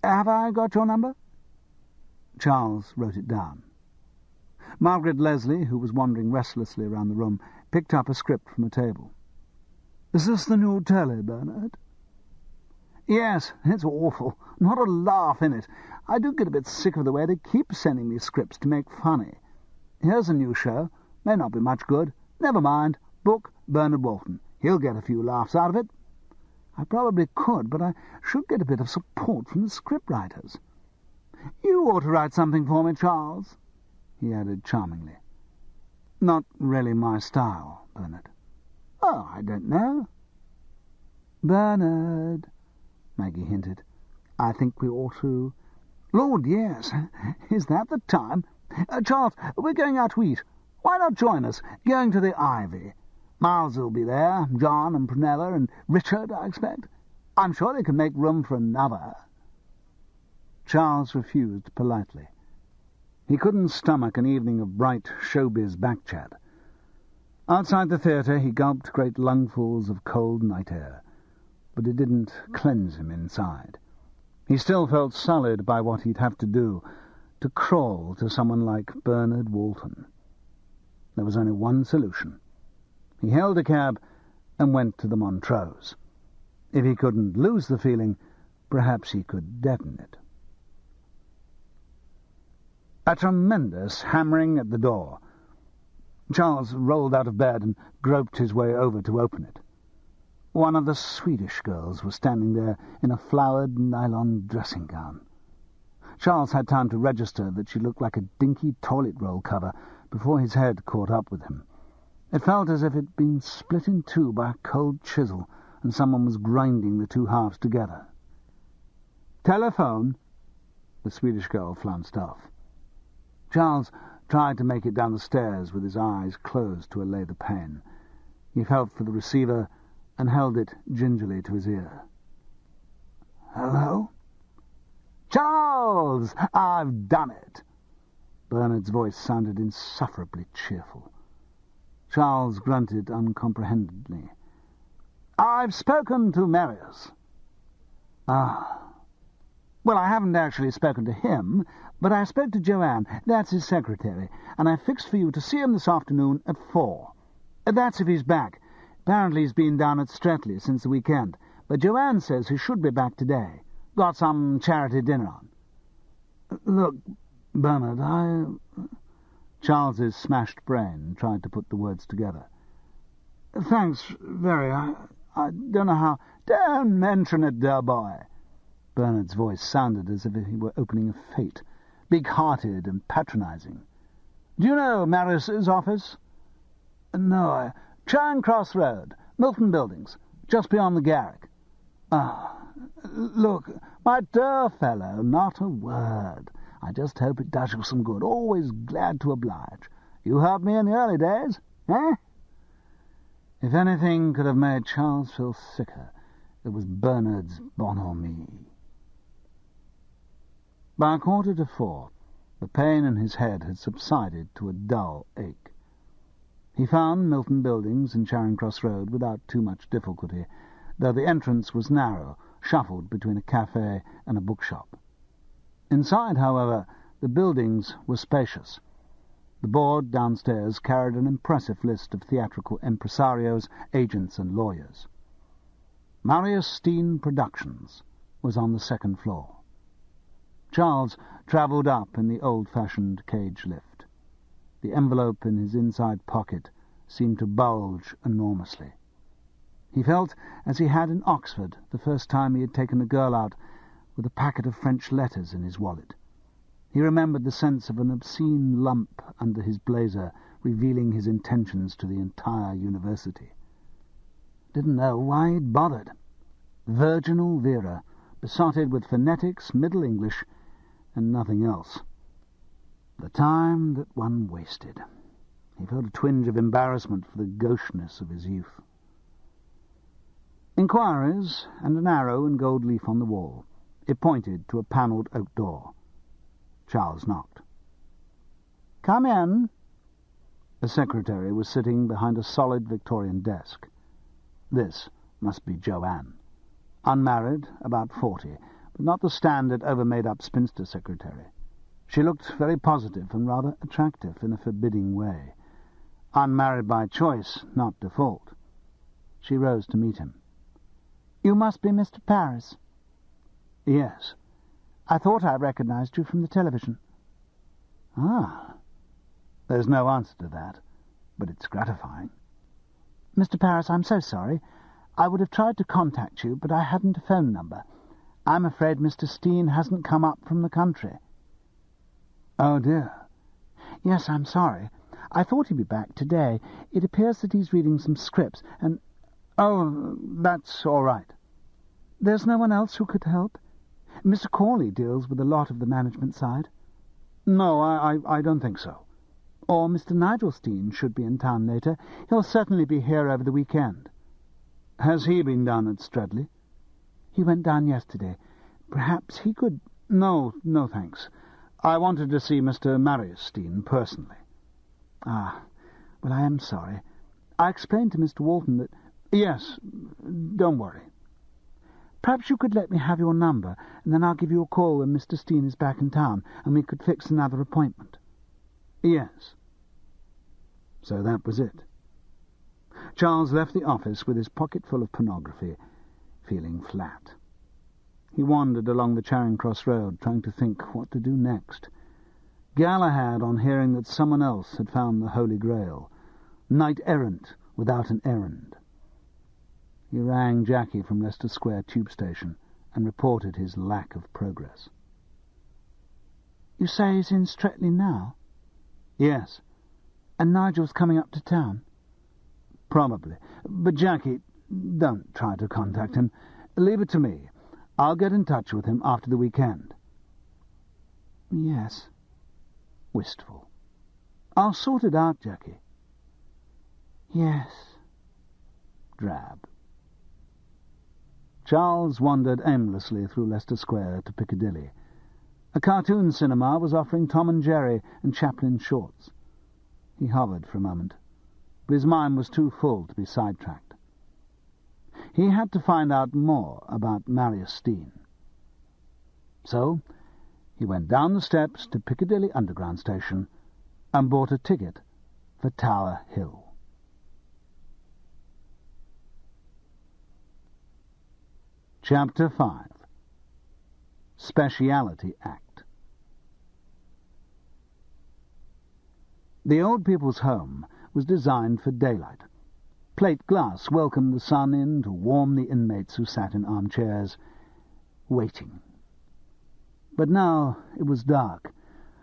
Have I got your number?" Charles wrote it down. Margaret Leslie, who was wandering restlessly around the room, picked up a script from a table. "Is this the new telly, Bernard?" "Yes, it's awful. Not a laugh in it. I do get a bit sick of the way they keep sending me scripts to make funny. Here's a new show. May not be much good. Never mind. Book Bernard Walton. He'll get a few laughs out of it. I probably could, but I should get a bit of support from the scriptwriters. You ought to write something for me, Charles," he added charmingly. "Not really my style, Bernard." "Oh, I don't know." "Bernard," Maggie hinted, "I think we ought to—" "Lord, yes. Is that the time? Charles, we're going out to eat. Why not join us? Going to the Ivy. Miles will be there, John and Prunella and Richard, I expect. I'm sure they can make room for another." Charles refused politely. He couldn't stomach an evening of bright showbiz backchat. Outside the theatre he gulped great lungfuls of cold night air, but it didn't cleanse him inside. He still felt sullied by what he'd have to do, to crawl to someone like Bernard Walton. There was only one solution. He hailed a cab and went to the Montrose. If he couldn't lose the feeling, perhaps he could deaden it. A tremendous hammering at the door. Charles rolled out of bed and groped his way over to open it. One of the Swedish girls was standing there in a flowered nylon dressing gown. Charles had time to register that she looked like a dinky toilet roll cover before his head caught up with him. It felt as if it had been split in two by a cold chisel, and someone was grinding the two halves together. "Telephone!" The Swedish girl flounced off. Charles tried to make it down the stairs with his eyes closed to allay the pain. He felt for the receiver and held it gingerly to his ear. "Hello?" "Charles! I've done it!" Bernard's voice sounded insufferably cheerful. Charles grunted uncomprehendingly. "I've spoken to Marius." "Ah. Well, I haven't actually spoken to him, but I spoke to Joanne, that's his secretary, and I fixed for you to see him this afternoon at 4. That's if he's back. Apparently he's been down at Streatley since the weekend, but Joanne says he should be back today. Got some charity dinner on." "Look, Bernard, Charles's smashed brain tried to put the words together. "Thanks, very. I don't know how—" "Don't mention it, dear boy." Bernard's voice sounded as if he were opening a fete, big-hearted and patronizing. "Do you know Marius's office?" "No, Charing Cross Road, Milton Buildings, just beyond the Garrick." "Ah, look, my dear fellow, not a word. I just hope it does you some good. Always glad to oblige. You helped me in the early days, eh?" If anything could have made Charles feel sicker, it was Bernard's bonhomie. By 4:15, the pain in his head had subsided to a dull ache. He found Milton Buildings and Charing Cross Road without too much difficulty, though the entrance was narrow, shuffled between a cafe and a bookshop. Inside, however, the buildings were spacious. The board downstairs carried an impressive list of theatrical impresarios, agents, and lawyers. Marius Steen Productions was on the second floor. Charles travelled up in the old-fashioned cage lift. The envelope in his inside pocket seemed to bulge enormously. He felt as he had in Oxford the first time he had taken a girl out with a packet of French letters in his wallet. He remembered the sense of an obscene lump under his blazer, revealing his intentions to the entire university. Didn't know why he'd bothered. Virginal Vera, besotted with phonetics, Middle English, and nothing else. The time that one wasted. He felt a twinge of embarrassment for the gaucheness of his youth. Inquiries, and an arrow in gold leaf on the wall. It pointed to a panelled oak door. Charles knocked. "Come in." A secretary was sitting behind a solid Victorian desk. This must be Joanne. Unmarried, about 40, but not the standard over-made-up spinster secretary. She looked very positive and rather attractive in a forbidding way. Unmarried by choice, not default. She rose to meet him. "You must be Mr. Paris." "Yes." "I thought I recognized you from the television." "Ah." There's no answer to that, but it's gratifying. "Mr. Paris, I'm so sorry. I would have tried to contact you, but I hadn't a phone number. I'm afraid Mr. Steen hasn't come up from the country." "Oh, dear." "Yes, I'm sorry. I thought he'd be back today. It appears that he's reading some scripts, and—" "Oh, that's all right." "There's no one else who could help? Mr. Corley deals with a lot of the management side." "No, I don't think so." "Or Mr. Nigel Steen should be in town later. He'll certainly be here over the weekend." "Has he been down at Streatley?" "He went down yesterday. Perhaps he could—" No, thanks. I wanted to see Mr. Marius Steen personally." "Ah, well, I am sorry. I explained to Mr. Walton that—" "Yes, don't worry." "Perhaps you could let me have your number, and then I'll give you a call when Mr. Steen is back in town, and we could fix another appointment." "Yes." So that was it. Charles left the office with his pocket full of pornography, feeling flat. He wandered along the Charing Cross Road, trying to think what to do next. Galahad, on hearing that someone else had found the Holy Grail. Knight-errant without an errand. He rang Jackie from Leicester Square tube station and reported his lack of progress. "You say he's in Streatley now?" "Yes." "And Nigel's coming up to town?" Probably. But, Jackie, don't try to contact him. Leave it to me. I'll get in touch with him after the weekend. Yes. Wistful. I'll sort it out, Jackie. Yes. Drab. Charles wandered aimlessly through Leicester Square to Piccadilly. A cartoon cinema was offering Tom and Jerry and Chaplin shorts. He hovered for a moment, but his mind was too full to be sidetracked. He had to find out more about Marius Steen. So he went down the steps to Piccadilly Underground Station and bought a ticket for Tower Hill. Chapter 5. Speciality Act. The old people's home was designed for daylight. Plate glass welcomed the sun in to warm the inmates who sat in armchairs, waiting. But now it was dark.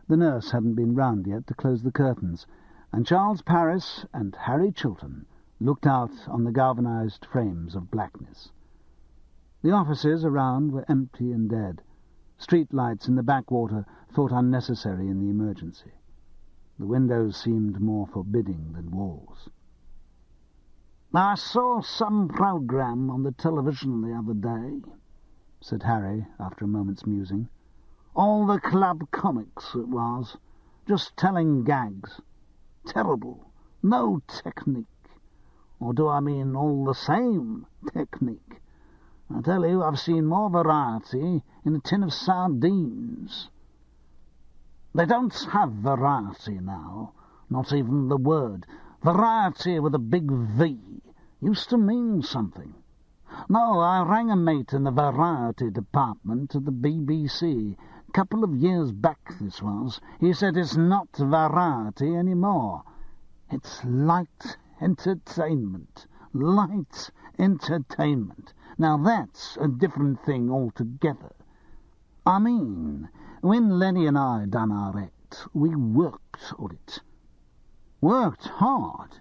The nurse hadn't been round yet to close the curtains, and Charles Paris and Harry Chilton looked out on the galvanized frames of blackness. The offices around were empty and dead. Street lights in the backwater thought unnecessary in the emergency. The windows seemed more forbidding than walls. "I saw some programme on the television the other day," said Harry, after a moment's musing. "All the club comics, it was. Just telling gags. Terrible. No technique. Or do I mean all the same technique? I tell you, I've seen more variety in a tin of sardines. They don't have variety now, not even the word. Variety with a big V used to mean something. No, I rang a mate in the variety department at the BBC. A couple of years back this was. He said it's not variety anymore. It's light entertainment. Light entertainment. Now that's a different thing altogether. I mean, when Lenny and I done our act, we worked on it. Worked hard.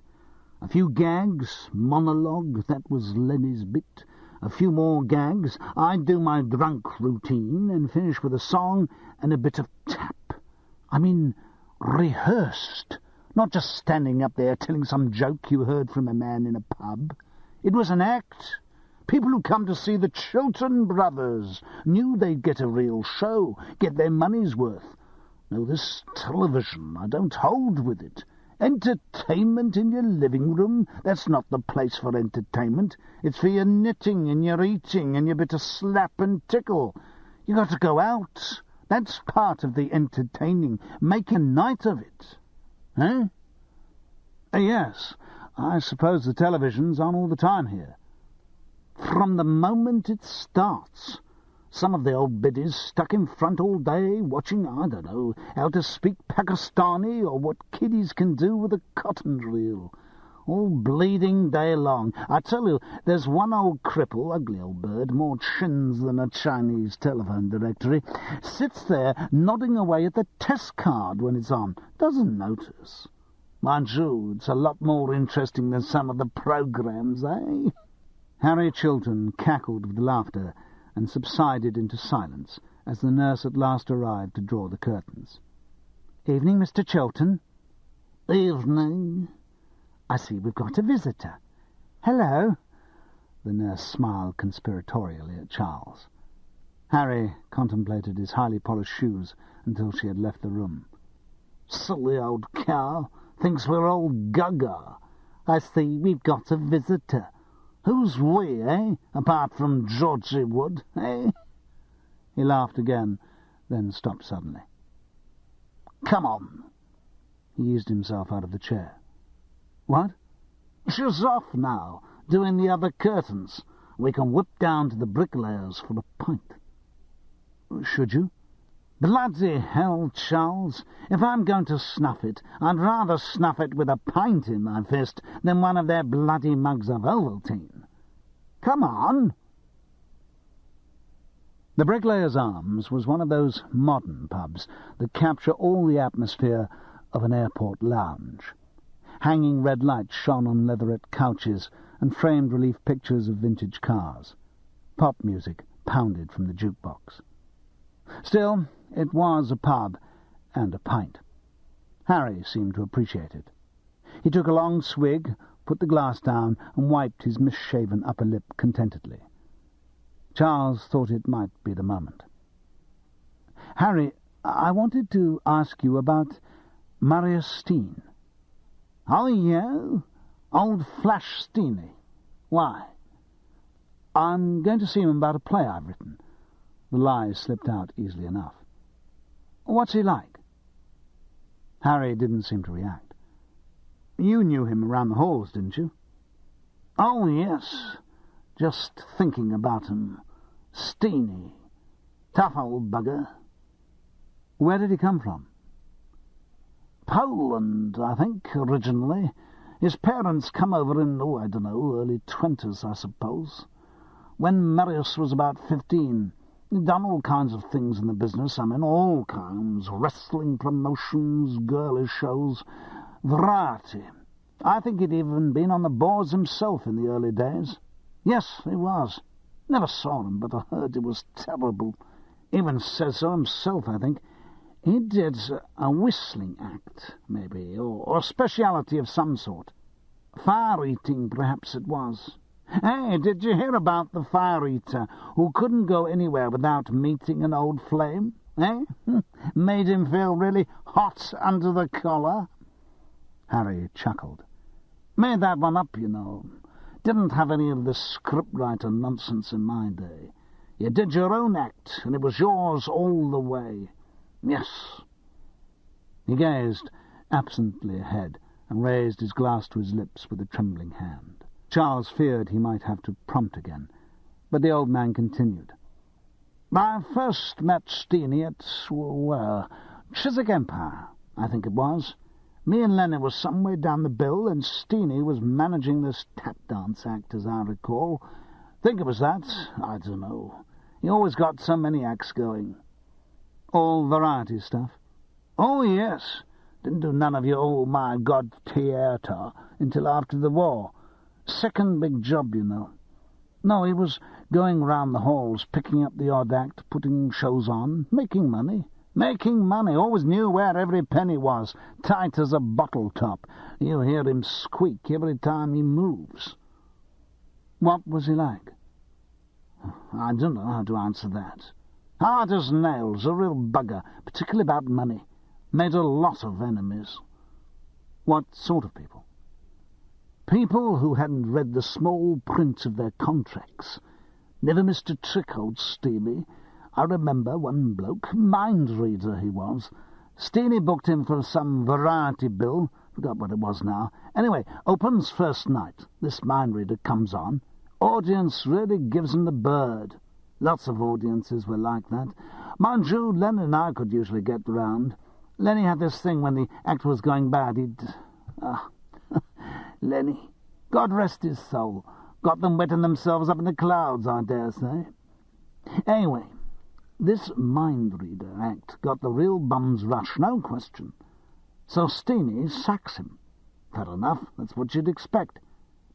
A few gags, monologue, that was Lenny's bit. A few more gags, I'd do my drunk routine and finish with a song and a bit of tap. I mean, rehearsed. Not just standing up there telling some joke you heard from a man in a pub. It was an act. People who come to see the Chilton Brothers knew they'd get a real show, get their money's worth. No, this television, I don't hold with it. Entertainment in your living room? That's not the place for entertainment. It's for your knitting and your eating and your bit of slap and tickle. You got to go out. That's part of the entertaining. Make a night of it. Eh? Yes, I suppose the television's on all the time here. From the moment it starts. Some of the old biddies stuck in front all day, watching, I don't know, how to speak Pakistani or what kiddies can do with a cotton reel. All bleeding day long. I tell you, there's one old cripple, ugly old bird, more chins than a Chinese telephone directory, sits there nodding away at the test card when it's on. Doesn't notice. Mind you, it's a lot more interesting than some of the programmes, eh? Harry Chilton cackled with laughter and subsided into silence as the nurse at last arrived to draw the curtains. "Evening, Mr. Chilton." "Evening." "I see we've got a visitor." "Hello." The nurse smiled conspiratorially at Charles. Harry contemplated his highly polished shoes until she had left the room. "Silly old cow. Thinks we're all gaga. I see we've got a visitor. Who's we, eh? Apart from Georgie Wood, eh?" He laughed again, then stopped suddenly. "Come on." He eased himself out of the chair. "What?" "She's off now, doing the other curtains. We can whip down to the bricklayers for a pint." "Should you?" "Bloody hell, Charles. If I'm going to snuff it, I'd rather snuff it with a pint in my fist than one of their bloody mugs of Ovaltine. Come on." The Bricklayers' Arms was one of those modern pubs that capture all the atmosphere of an airport lounge. Hanging red lights shone on leatherette couches and framed relief pictures of vintage cars. Pop music pounded from the jukebox. Still, it was a pub and a pint. Harry seemed to appreciate it. He took a long swig, put the glass down, and wiped his misshaven upper lip contentedly. Charles thought it might be the moment. "Harry, I wanted to ask you about Marius Steen." "Oh, yeah? Old Flash Steenie. Why?" "I'm going to see him about a play I've written." The lies slipped out easily enough. "What's he like?" Harry didn't seem to react. "You knew him around the halls, didn't you?" "Oh, yes. Just thinking about him. Steenie. Tough old bugger." "Where did he come from?" "Poland, I think, originally. His parents come over in, I don't know, early 20s, I suppose. When Marius was about 15, he'd done all kinds of things in the business. I mean, all kinds. Wrestling promotions, girlish shows, variety. I think he'd even been on the boards himself in the early days. Yes, he was. Never saw him, but I heard it was terrible. Even says so himself, I think. He did a whistling act, maybe, or a speciality of some sort. Fire-eating, perhaps it was. Hey, did you hear about the fire-eater who couldn't go anywhere without meeting an old flame? Eh? Made him feel really hot under the collar?" Harry chuckled. "Made that one up, you know. Didn't have any of this scriptwriter nonsense in my day. You did your own act, and it was yours all the way. Yes." He gazed absently ahead and raised his glass to his lips with a trembling hand. Charles feared he might have to prompt again, but the old man continued. "I first met Steenie at, Chiswick Empire, I think it was. Me and Lenny was some way down the bill, and Steenie was managing this tap dance act, as I recall. Think it was that. I don't know. He always got so many acts going." "All variety stuff?" "Oh, yes. Didn't do none of your oh my God theatre until after the war. Second big job, you know. No, he was going round the halls, picking up the odd act, putting shows on, making money. Making money. Always knew where every penny was, tight as a bottle top. You hear him squeak every time he moves." "What was he like?" "I don't know how to answer that. Hard as nails, a real bugger, particularly about money. Made a lot of enemies." "What sort of people?" "People who hadn't read the small print of their contracts. Never missed a trick, old Steenie. I remember one bloke, mind-reader he was. Steenie booked him for some variety bill, forgot what it was now. Anyway, opens first night. This mind-reader comes on. Audience really gives him the bird. Lots of audiences were like that. Mind you, Lenny and I could usually get round. Lenny had this thing when the act was going bad. Lenny, God rest his soul, got them wetting themselves up in the clouds, I dare say. Anyway, this mind-reader act got the real bum's rush, no question. So Steenie sacks him. Fair enough, that's what you'd expect.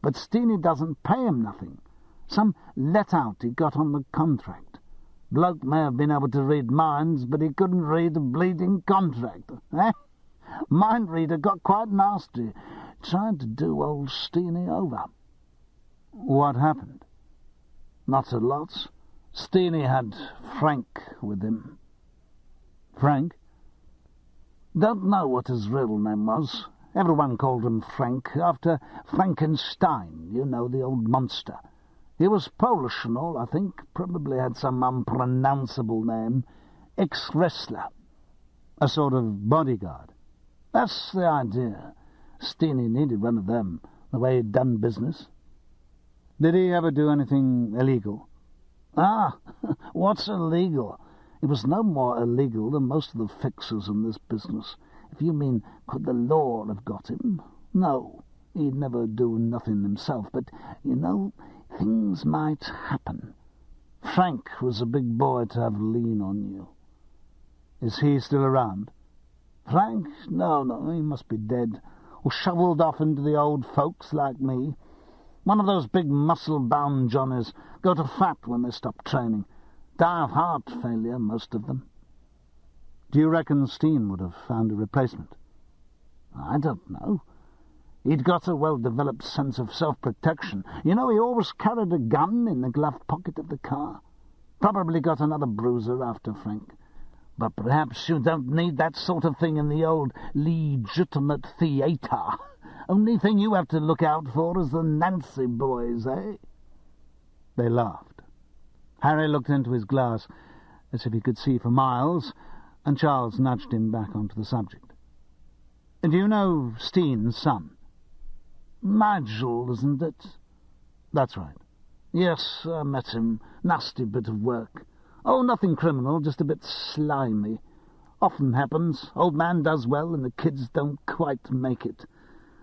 But Steenie doesn't pay him nothing. Some let-out he got on the contract. Bloke may have been able to read minds, but he couldn't read a bleeding contract. Mind-reader got quite nasty. Tried to do old Steenie over." "What happened?" "Not a lot. Steenie had Frank with him." "Frank?" "Don't know what his real name was. Everyone called him Frank, after Frankenstein, you know, the old monster. He was Polish and all, I think. Probably had some unpronounceable name. Ex-wrestler." "A sort of bodyguard?" "That's the idea. Steenie needed one of them, the way he'd done business." "Did he ever do anything illegal?" "Ah, what's illegal? It was no more illegal than most of the fixers in this business. If you mean, could the law have got him? No, he'd never do nothing himself, but, you know, things might happen. Frank was a big boy to have lean on you." "Is he still around?" "Frank? No, he must be dead. or shovelled off into the old folks like me. One of those big muscle-bound Johnnies go to fat when they stop training. Die of heart failure, most of them. Do you reckon Steen would have found a replacement? I don't know. He'd got a well-developed sense of self-protection. You know, he always carried a gun in the glove pocket of the car. Probably got another bruiser after Frank. But perhaps you don't need that sort of thing in the old legitimate theatre. Only thing you have to look out for is the Nancy boys, eh? They laughed. Harry looked into his glass as if he could see for miles, and Charles nudged him back onto the subject. Do you know Steen's son? Nigel, isn't it? That's right. Yes, I met him. Nasty bit of work. Oh, nothing criminal, just a bit slimy. Often happens. Old man does well, and the kids don't quite make it.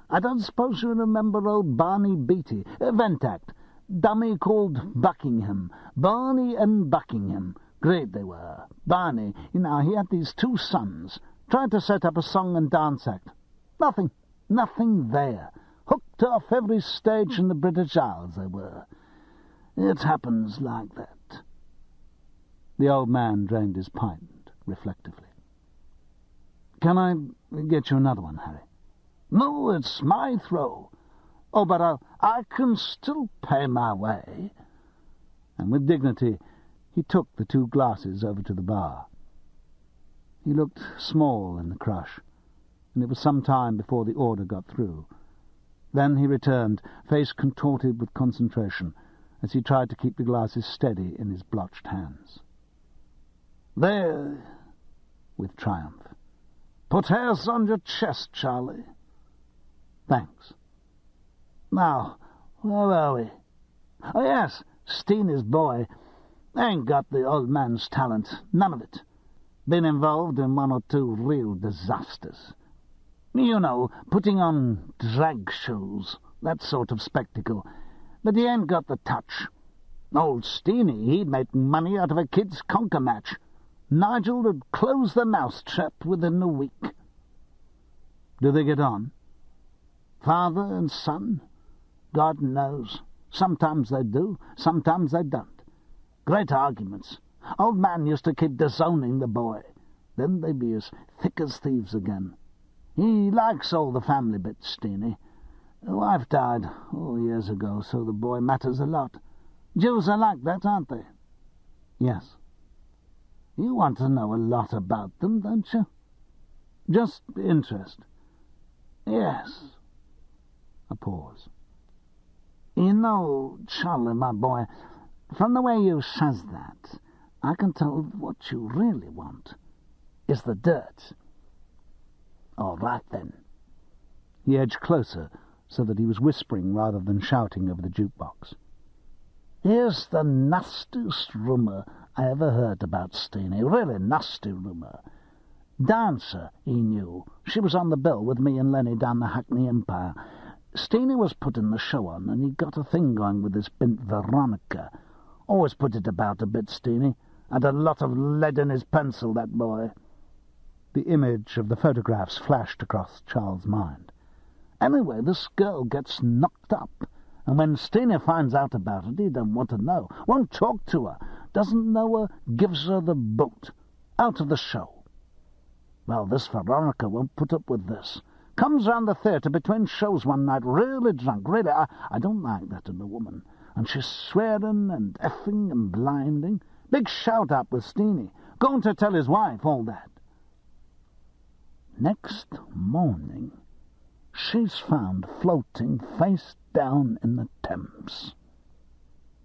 I don't suppose you remember old Barney Beatty, Ventact, dummy called Buckingham. Barney and Buckingham. Great they were. Barney, he had these 2 sons. Tried to set up a song and dance act. Nothing there. Hooked off every stage in the British Isles they were. It happens like that. The old man drained his pint reflectively. Can I get you another one, Harry? No, it's my throw. Oh, but I can still pay my way. And with dignity, he took the 2 glasses over to the bar. He looked small in the crush, and it was some time before the order got through. Then he returned, face contorted with concentration, as he tried to keep the glasses steady in his blotched hands. There, with triumph. Put hairs on your chest, Charlie. Thanks. Now, where are we? Oh, yes, Steenie's boy. Ain't got the old man's talent, none of it. Been involved in 1 or 2 real disasters. You know, putting on drag shows, that sort of spectacle. But he ain't got the touch. Old Steenie, he'd make money out of a kid's conker match. Nigel would close the mousetrap within a week. Do they get on? Father and son? God knows. Sometimes they do, sometimes they don't. Great arguments. Old man used to keep disowning the boy. Then they'd be as thick as thieves again. He likes all the family bits, Steenie. The wife died, years ago, so the boy matters a lot. Jews are like that, aren't they? Yes. You want to know a lot about them, don't you? Just interest. Yes. A pause. You know, Charlie, my boy, from the way you says that, I can tell what you really want is the dirt. All right, then. He edged closer, so that he was whispering rather than shouting over the jukebox. Here's the nastiest rumour I ever heard about Steenie. Really nasty rumour. Dancer, he knew. She was on the bill with me and Lenny down the Hackney Empire. Steenie was putting the show on, and he got a thing going with this bint Veronica. Always put it about a bit, Steenie. Had a lot of lead in his pencil, that boy. The image of the photographs flashed across Charles' mind. Anyway, this girl gets knocked up, and when Steenie finds out about it, he don't want to know. Won't talk to her. Doesn't know her, gives her the boot. Out of the show. Well, this Veronica won't put up with this. Comes round the theatre between shows one night, really drunk. Really, I don't like that in a woman. And she's swearing and effing and blinding. Big shout-out with Steenie. Going to tell his wife all that. Next morning, she's found floating face down in the Thames.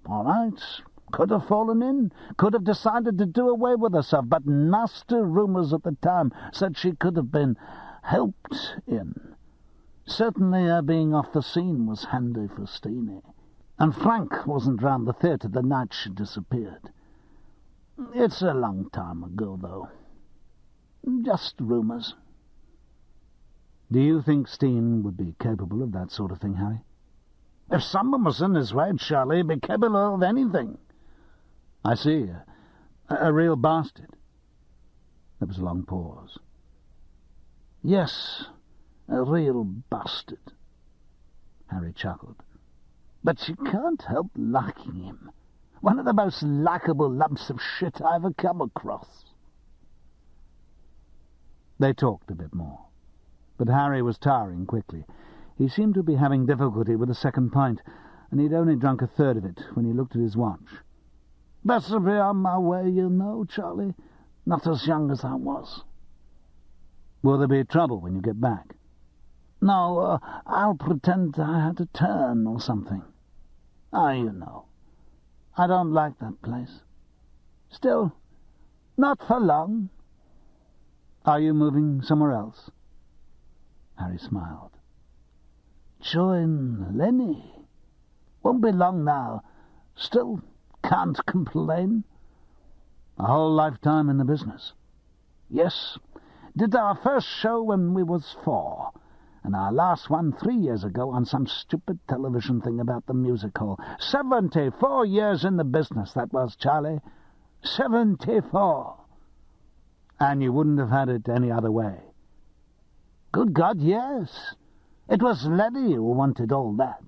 All right, could have fallen in, could have decided to do away with herself, but nasty rumours at the time said she could have been helped in. Certainly her being off the scene was handy for Steenie. And Frank wasn't round the theatre the night she disappeared. It's a long time ago, though. Just rumours. Do you think Steen would be capable of that sort of thing, Harry? If someone was in his way, Charlie, he'd be capable of anything. I see. A real bastard. There was a long pause. Yes, A real bastard." Harry chuckled. "But she can't help liking him. One of the most likeable lumps of shit I ever come across." They talked a bit more, but Harry was tiring quickly. He seemed to be having difficulty with the second pint, and he'd only drunk a third of it when he looked at his watch. "Better be on my way, you know, Charlie. Not as young as I was." "Will there be trouble when you get back?" "No, I'll pretend I had a turn or something. You know. I don't like that place. Still, not for long." "Are you moving somewhere else?" Harry smiled. "Join Lenny. Won't be long now. Still can't complain." "A whole lifetime in the business." "Yes. Did our first show when we was 4, and our last one 3 years ago on some stupid television thing about the music hall. 74 years in the business, that was, Charlie. 74. "And you wouldn't have had it any other way?" "Good God, yes. It was Lenny who wanted all that.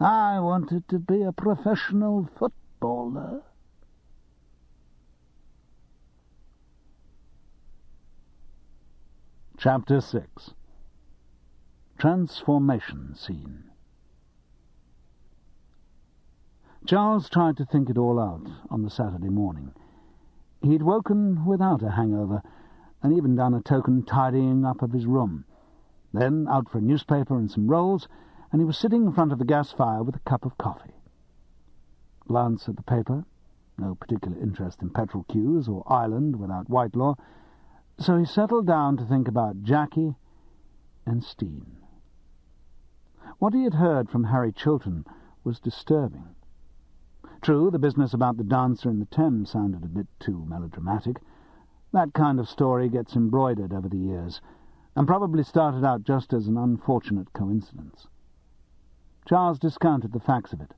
I wanted to be a professional footballer." Chapter 6. Transformation Scene. Charles tried to think it all out on the Saturday morning. He'd woken without a hangover, and even done a token tidying up of his room. Then out for a newspaper and some rolls, and he was sitting in front of the gas fire with a cup of coffee. Glance at the paper. No particular interest in petrol queues or Ireland without Whitelaw, so he settled down to think about Jackie and Steen. What he had heard from Harry Chilton was disturbing. True, the business about the dancer in the Thames sounded a bit too melodramatic. That kind of story gets embroidered over the years, and probably started out just as an unfortunate coincidence. Charles discounted the facts of it,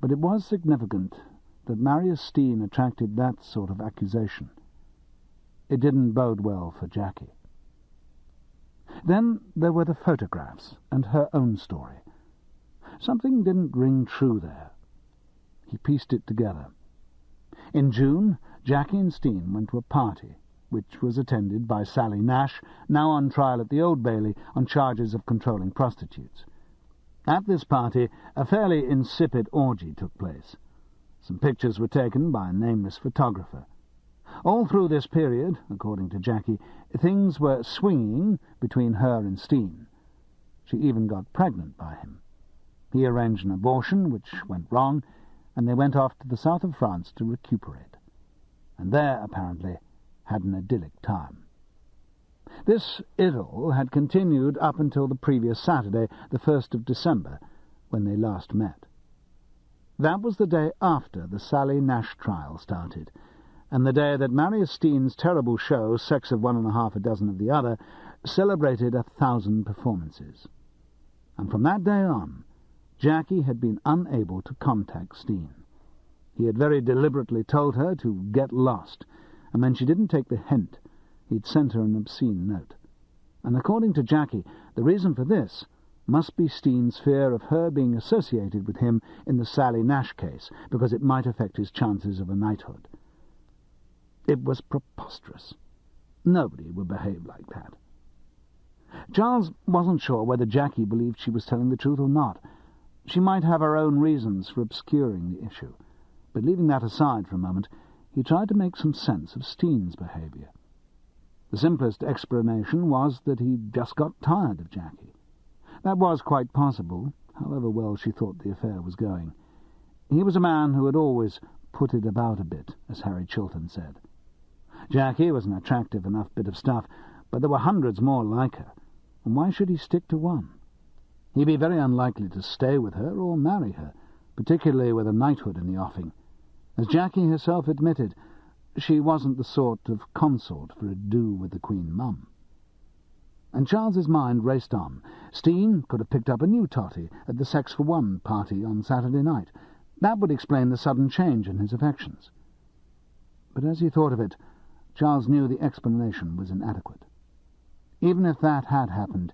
but it was significant that Marius Steen attracted that sort of accusation. It didn't bode well for Jackie. Then there were the photographs and her own story. Something didn't ring true there. He pieced it together. In June, Jackie and Steen went to a party, which was attended by Sally Nash, now on trial at the Old Bailey on charges of controlling prostitutes. At this party, a fairly insipid orgy took place. Some pictures were taken by a nameless photographer. All through this period, according to Jackie, things were swinging between her and Steen. She even got pregnant by him. He arranged an abortion, which went wrong, and they went off to the south of France to recuperate. And there, apparently, had an idyllic time. This idyll had continued up until the previous Saturday, the 1st of December, when they last met. That was the day after the Sally Nash trial started, and the day that Marius Steen's terrible show, Sex of One and a Half a Dozen of the Other, celebrated 1,000 performances. And from that day on, Jackie had been unable to contact Steen. He had very deliberately told her to get lost, and when she didn't take the hint, he'd sent her an obscene note. And according to Jackie, the reason for this must be Steen's fear of her being associated with him in the Sally Nash case, because it might affect his chances of a knighthood. It was preposterous. Nobody would behave like that. Charles wasn't sure whether Jackie believed she was telling the truth or not. She might have her own reasons for obscuring the issue, but leaving that aside for a moment, he tried to make some sense of Steen's behaviour. The simplest explanation was that he'd just got tired of Jackie. That was quite possible, however well she thought the affair was going. He was a man who had always put it about a bit, as Harry Chilton said. Jackie was an attractive enough bit of stuff, but there were hundreds more like her, and why should he stick to one? He'd be very unlikely to stay with her or marry her, particularly with a knighthood in the offing. As Jackie herself admitted, she wasn't the sort of consort for a do with the Queen Mum. And Charles's mind raced on. Steen could have picked up a new totty at the Sex for One party on Saturday night. That would explain the sudden change in his affections. But as he thought of it, Charles knew the explanation was inadequate. Even if that had happened,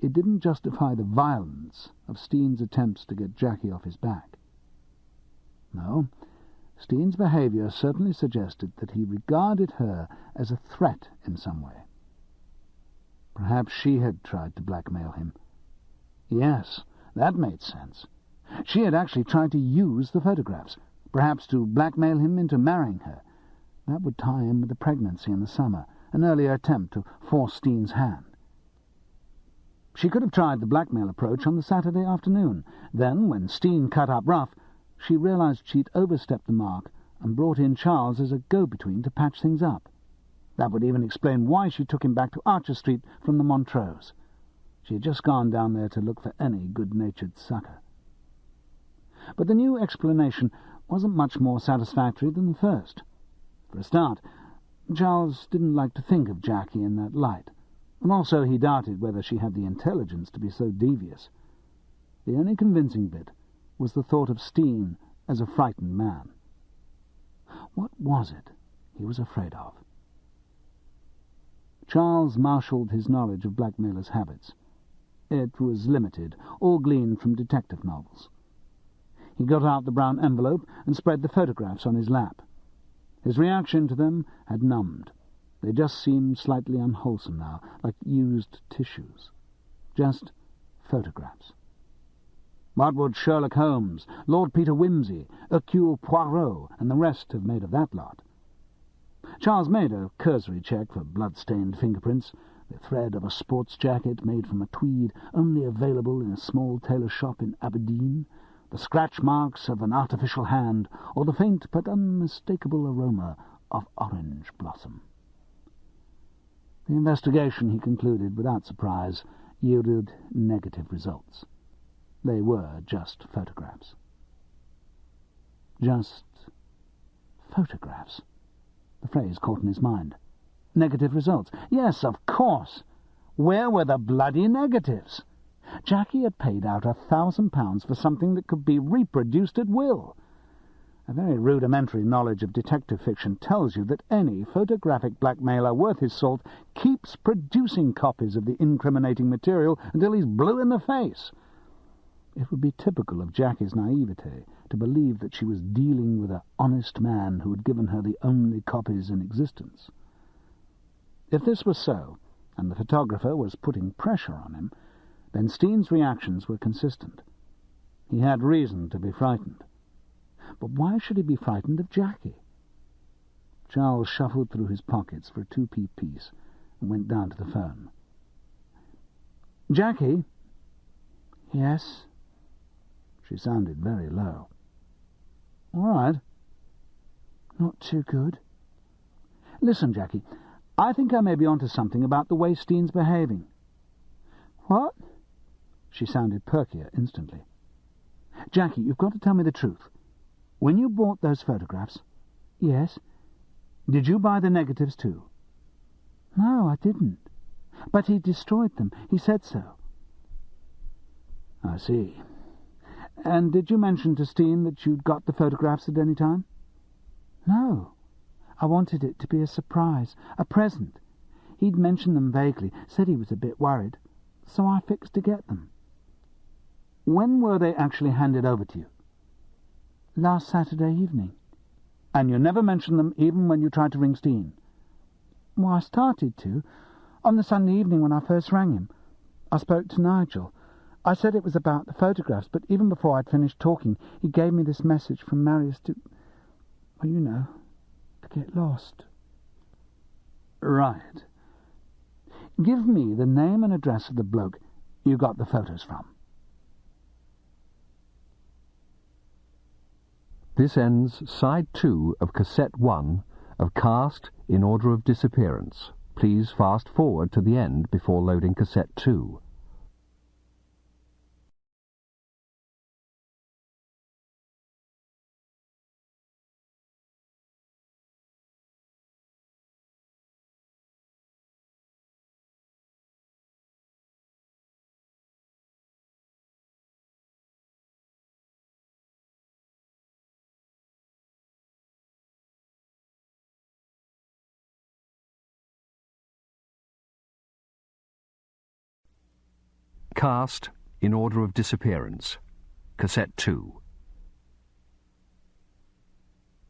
it didn't justify the violence of Steen's attempts to get Jackie off his back. No, Steen's behaviour certainly suggested that he regarded her as a threat in some way. Perhaps she had tried to blackmail him. Yes, that made sense. She had actually tried to use the photographs, perhaps to blackmail him into marrying her. That would tie in with the pregnancy in the summer, an earlier attempt to force Steen's hand. She could have tried the blackmail approach on the Saturday afternoon. Then, when Steen cut up rough, she realized she'd overstepped the mark and brought in Charles as a go-between to patch things up. That would even explain why she took him back to Archer Street from the Montrose. She had just gone down there to look for any good-natured sucker. But the new explanation wasn't much more satisfactory than the first. For a start, Charles didn't like to think of Jackie in that light, and also he doubted whether she had the intelligence to be so devious. The only convincing bit was the thought of Steen as a frightened man. What was it he was afraid of? Charles marshalled his knowledge of blackmailers' habits. It was limited, all gleaned from detective novels. He got out the brown envelope and spread the photographs on his lap. His reaction to them had numbed. They just seemed slightly unwholesome now, like used tissues. Just photographs. What would Sherlock Holmes, Lord Peter Wimsey, Hercule Poirot, and the rest have made of that lot? Charles made a cursory check for blood-stained fingerprints, the thread of a sports jacket made from a tweed only available in a small tailor shop in Aberdeen, the scratch marks of an artificial hand, or the faint but unmistakable aroma of orange blossom. The investigation, he concluded without surprise, yielded negative results. They were just photographs. Just photographs. The phrase caught in his mind. Negative results. Yes, of course. Where were the bloody negatives? Jackie had paid out £1,000 for something that could be reproduced at will. A very rudimentary knowledge of detective fiction tells you that any photographic blackmailer worth his salt keeps producing copies of the incriminating material until he's blue in the face. It would be typical of Jackie's naivete to believe that she was dealing with an honest man who had given her the only copies in existence. If this was so, and the photographer was putting pressure on him, then Steen's reactions were consistent. He had reason to be frightened. But why should he be frightened of Jackie? Charles shuffled through his pockets for a 2p piece and went down to the phone. "Jackie?" "Yes?" She sounded very low. "All right." "Not too good." "Listen, Jackie, I think I may be onto something about the way Steen's behaving." "What?" She sounded perkier instantly. "Jackie, you've got to tell me the truth. When you bought those photographs—" "Yes." "Did you buy the negatives too?" "No, I didn't. But he destroyed them. He said so." "I see. And did you mention to Steen that you'd got the photographs at any time?" "No. I wanted it to be a surprise, a present. He'd mentioned them vaguely, said he was a bit worried, so I fixed to get them." "When were they actually handed over to you?" "Last Saturday evening." "And you never mentioned them even when you tried to ring Steen?" "Well, I started to. On the Sunday evening when I first rang him, I spoke to Nigel. I said it was about the photographs, but even before I'd finished talking, he gave me this message from Marius to, well, you know, to get lost." "Right. Give me the name and address of the bloke you got the photos from." This ends Side 2 of Cassette 1 of Cast in Order of Disappearance. Please fast forward to the end before loading Cassette 2. Cast in order of disappearance. Cassette 2.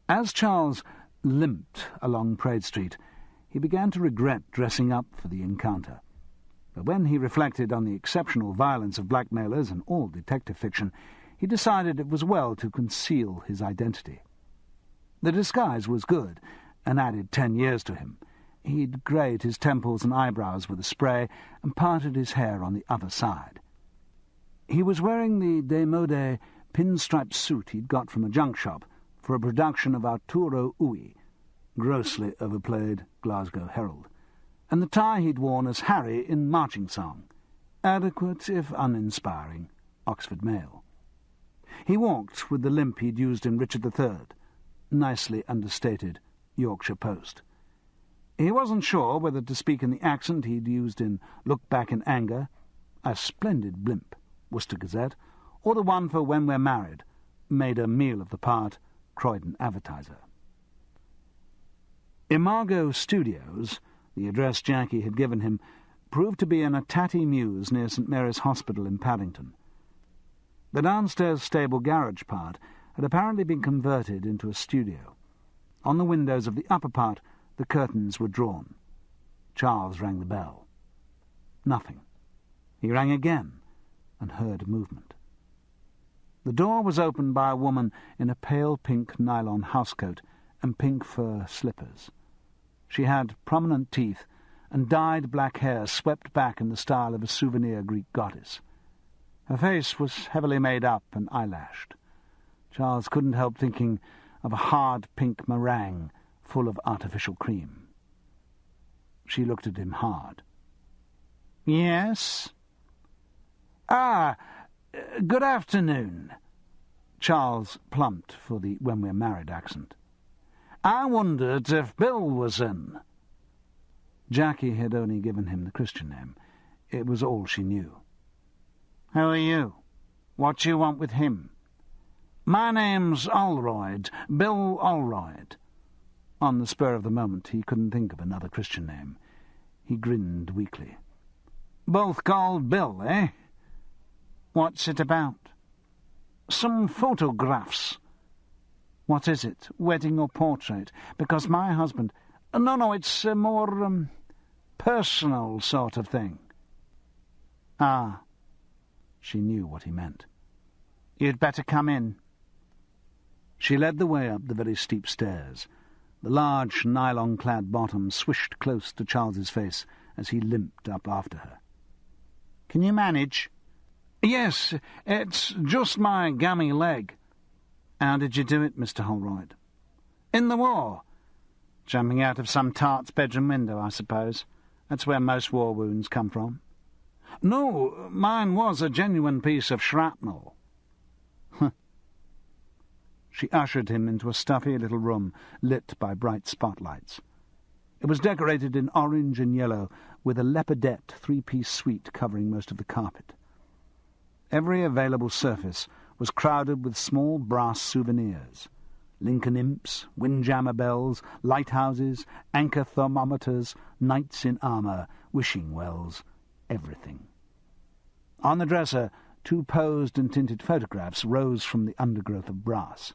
As Charles limped along Praed Street, he began to regret dressing up for the encounter. But when he reflected on the exceptional violence of blackmailers and all detective fiction, he decided it was well to conceal his identity. The disguise was good, and added 10 years to him. He'd greyed his temples and eyebrows with a spray and parted his hair on the other side. He was wearing the démodé pinstripe suit he'd got from a junk shop for a production of Arturo Ui, grossly overplayed Glasgow Herald, and the tie he'd worn as Harry in Marching Song, adequate if uninspiring Oxford Mail. He walked with the limp he'd used in Richard III, nicely understated Yorkshire Post. He wasn't sure whether to speak in the accent he'd used in Look Back in Anger, a splendid blimp, Worcester Gazette, or the one for When We're Married, made a meal of the part, Croydon Advertiser. Imago Studios, the address Jackie had given him, proved to be in a tatty mews near St Mary's Hospital in Paddington. The downstairs stable garage part had apparently been converted into a studio. On the windows of the upper part, the curtains were drawn. Charles rang the bell. Nothing. He rang again, and heard movement. The door was opened by a woman in a pale pink nylon housecoat and pink fur slippers. She had prominent teeth and dyed black hair swept back in the style of a souvenir Greek goddess. Her face was heavily made up and eyelashed. Charles couldn't help thinking of a hard pink meringue full of artificial cream. She looked at him hard. "Yes?" Good afternoon." Charles plumped for the When We're Married accent. "I wondered if Bill was in." Jackie had only given him the Christian name. It was all she knew. "Who are you? What do you want with him?" "My name's Olroyd, Bill Olroyd." On the spur of the moment he couldn't think of another Christian name. He grinned weakly. "Both called Bill, eh?" "What's it about?" "Some photographs." "What is it, wedding or portrait? Because my husband—" No, it's a more, personal sort of thing." "Ah." She knew what he meant. "You'd better come in." She led the way up the very steep stairs. The large nylon-clad bottom swished close to Charles's face as he limped up after her. "Can you manage?" "Yes, it's just my gammy leg." "How did you do it, Mr. Holroyd?" "In the war." "Jumping out of some tart's bedroom window, I suppose. That's where most war wounds come from." "No, mine was a genuine piece of shrapnel." "Huh." She ushered him into a stuffy little room lit by bright spotlights. It was decorated in orange and yellow, with a leopardette three-piece suite covering most of the carpet. Every available surface was crowded with small brass souvenirs: Lincoln imps, windjammer bells, lighthouses, anchor thermometers, knights in armour, wishing wells, everything. On the dresser, 2 posed and tinted photographs rose from the undergrowth of brass.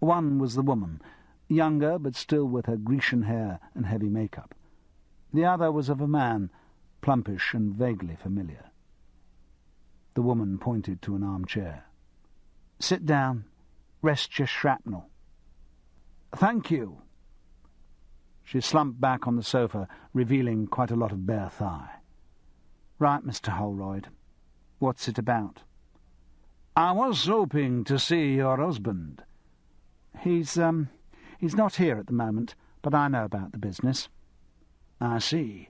One was the woman, younger but still with her Grecian hair and heavy makeup. The other was of a man, plumpish and vaguely familiar. The woman pointed to an armchair. "Sit down. Rest your shrapnel." "Thank you." She slumped back on the sofa, revealing quite a lot of bare thigh. "Right, Mr. Holroyd. What's it about?" "I was hoping to see your husband." He's not here at the moment, but I know about the business." "I see.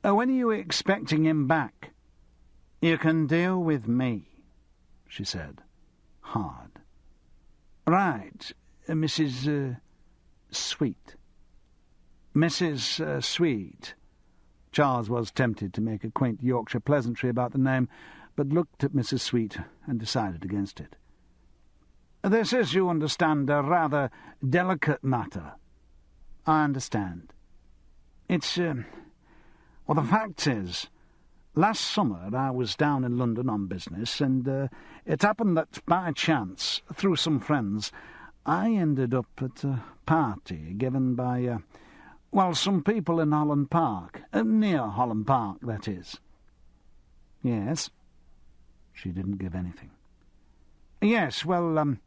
When are you expecting him back?" "You can deal with me," she said, hard. "Right, Mrs. Sweet." "Mrs. Sweet." Charles was tempted to make a quaint Yorkshire pleasantry about the name, but looked at Mrs. Sweet and decided against it. "This is, you understand, a rather delicate matter." "I understand." "It's, well, the fact is, Last summer I was down in London on business, and it happened that, by chance, through some friends, I ended up at a party given by, some people in Holland Park. Near Holland Park, that is. Yes? She didn't give anything. Yes, well,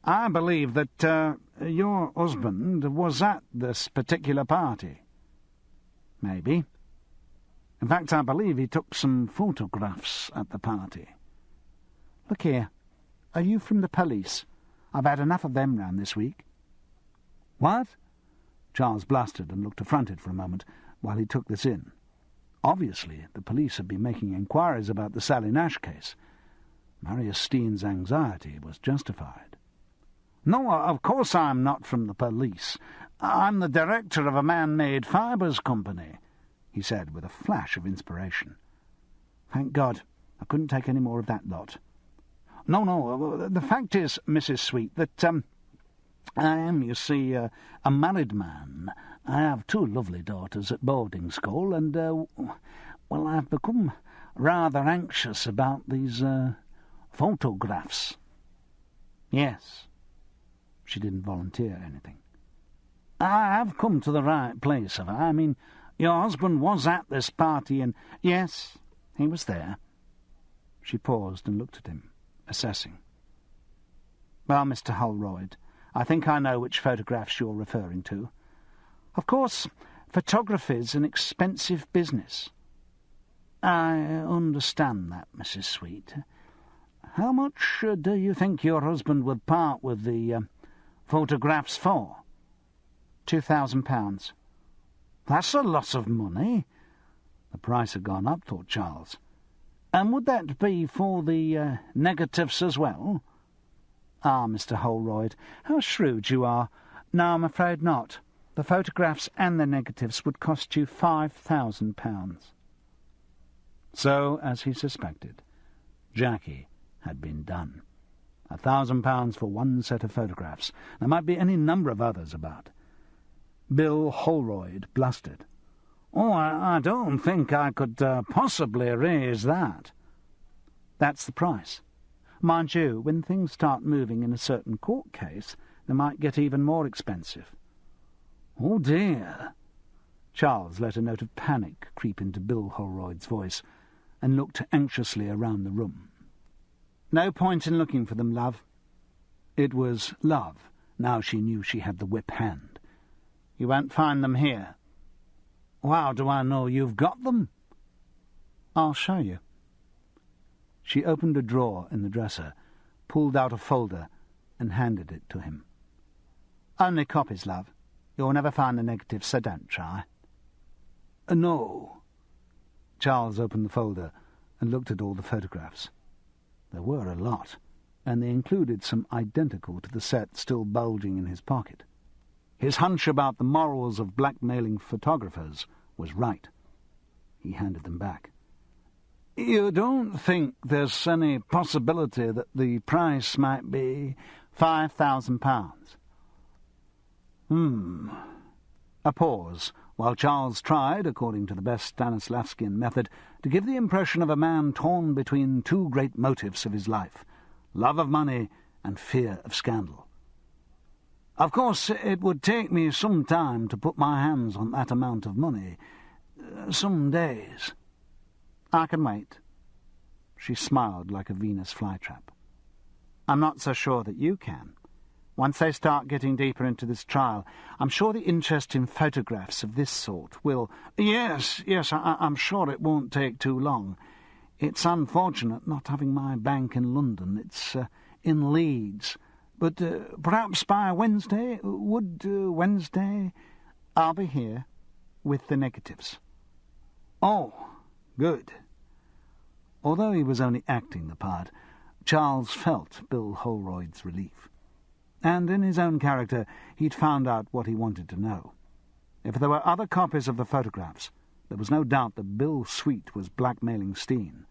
I believe that your husband was at this particular party. Maybe. In fact, I believe he took some photographs at the party. Look here, are you from the police? I've had enough of them round this week. What? Charles blustered and looked affronted for a moment while he took this in. Obviously, the police had been making inquiries about the Sally Nash case. Marius Steen's anxiety was justified. No, of course I'm not from the police. I'm the director of a man-made fibres company, he said with a flash of inspiration. Thank God, I couldn't take any more of that lot. No, the fact is, Mrs. Sweet, that I am, you see, a married man. I have 2 lovely daughters at boarding school, and, I've become rather anxious about these photographs. Yes. She didn't volunteer anything. I have come to the right place, have I? I mean, your husband was at this party, and... Yes, he was there. She paused and looked at him, assessing. Well, Mr. Holroyd, I think I know which photographs you're referring to. Of course, photography's an expensive business. I understand that, Mrs. Sweet. How much do you think your husband would part with the photographs for? £2,000. That's a lot of money. The price had gone up, thought Charles. And would that be for the negatives as well? Ah, Mr. Holroyd, how shrewd you are. No, I'm afraid not. The photographs and the negatives would cost you £5,000. So, as he suspected, Jackie had been done. £1,000 for one set of photographs. There might be any number of others about. Bill Holroyd blustered. Oh, I don't think I could possibly raise that. That's the price. Mind you, when things start moving in a certain court case, they might get even more expensive. Oh, dear. Charles let a note of panic creep into Bill Holroyd's voice and looked anxiously around the room. No point in looking for them, love. It was love, now she knew she had the whip hand. You won't find them here. How do I know you've got them? I'll show you. She opened a drawer in the dresser, pulled out a folder, and handed it to him. Only copies, love. You'll never find the negatives, so don't try. No. Charles opened the folder and looked at all the photographs. There were a lot, and they included some identical to the set still bulging in his pocket. His hunch about the morals of blackmailing photographers was right. He handed them back. You don't think there's any possibility that the price might be £5,000? A pause, while Charles tried, according to the best Stanislavskian method, to give the impression of a man torn between 2 great motives of his life, love of money and fear of scandal. Of course, it would take me some time to put my hands on that amount of money. Some days. I can wait. She smiled like a Venus flytrap. I'm not so sure that you can. Once they start getting deeper into this trial, I'm sure the interest in photographs of this sort will... Yes, I'm sure it won't take too long. It's unfortunate not having my bank in London. It's in Leeds. But perhaps by Wednesday, Wednesday, I'll be here with the negatives. Oh, good. Although he was only acting the part, Charles felt Bill Holroyd's relief. And in his own character, he'd found out what he wanted to know. If there were other copies of the photographs, there was no doubt that Bill Sweet was blackmailing Steen.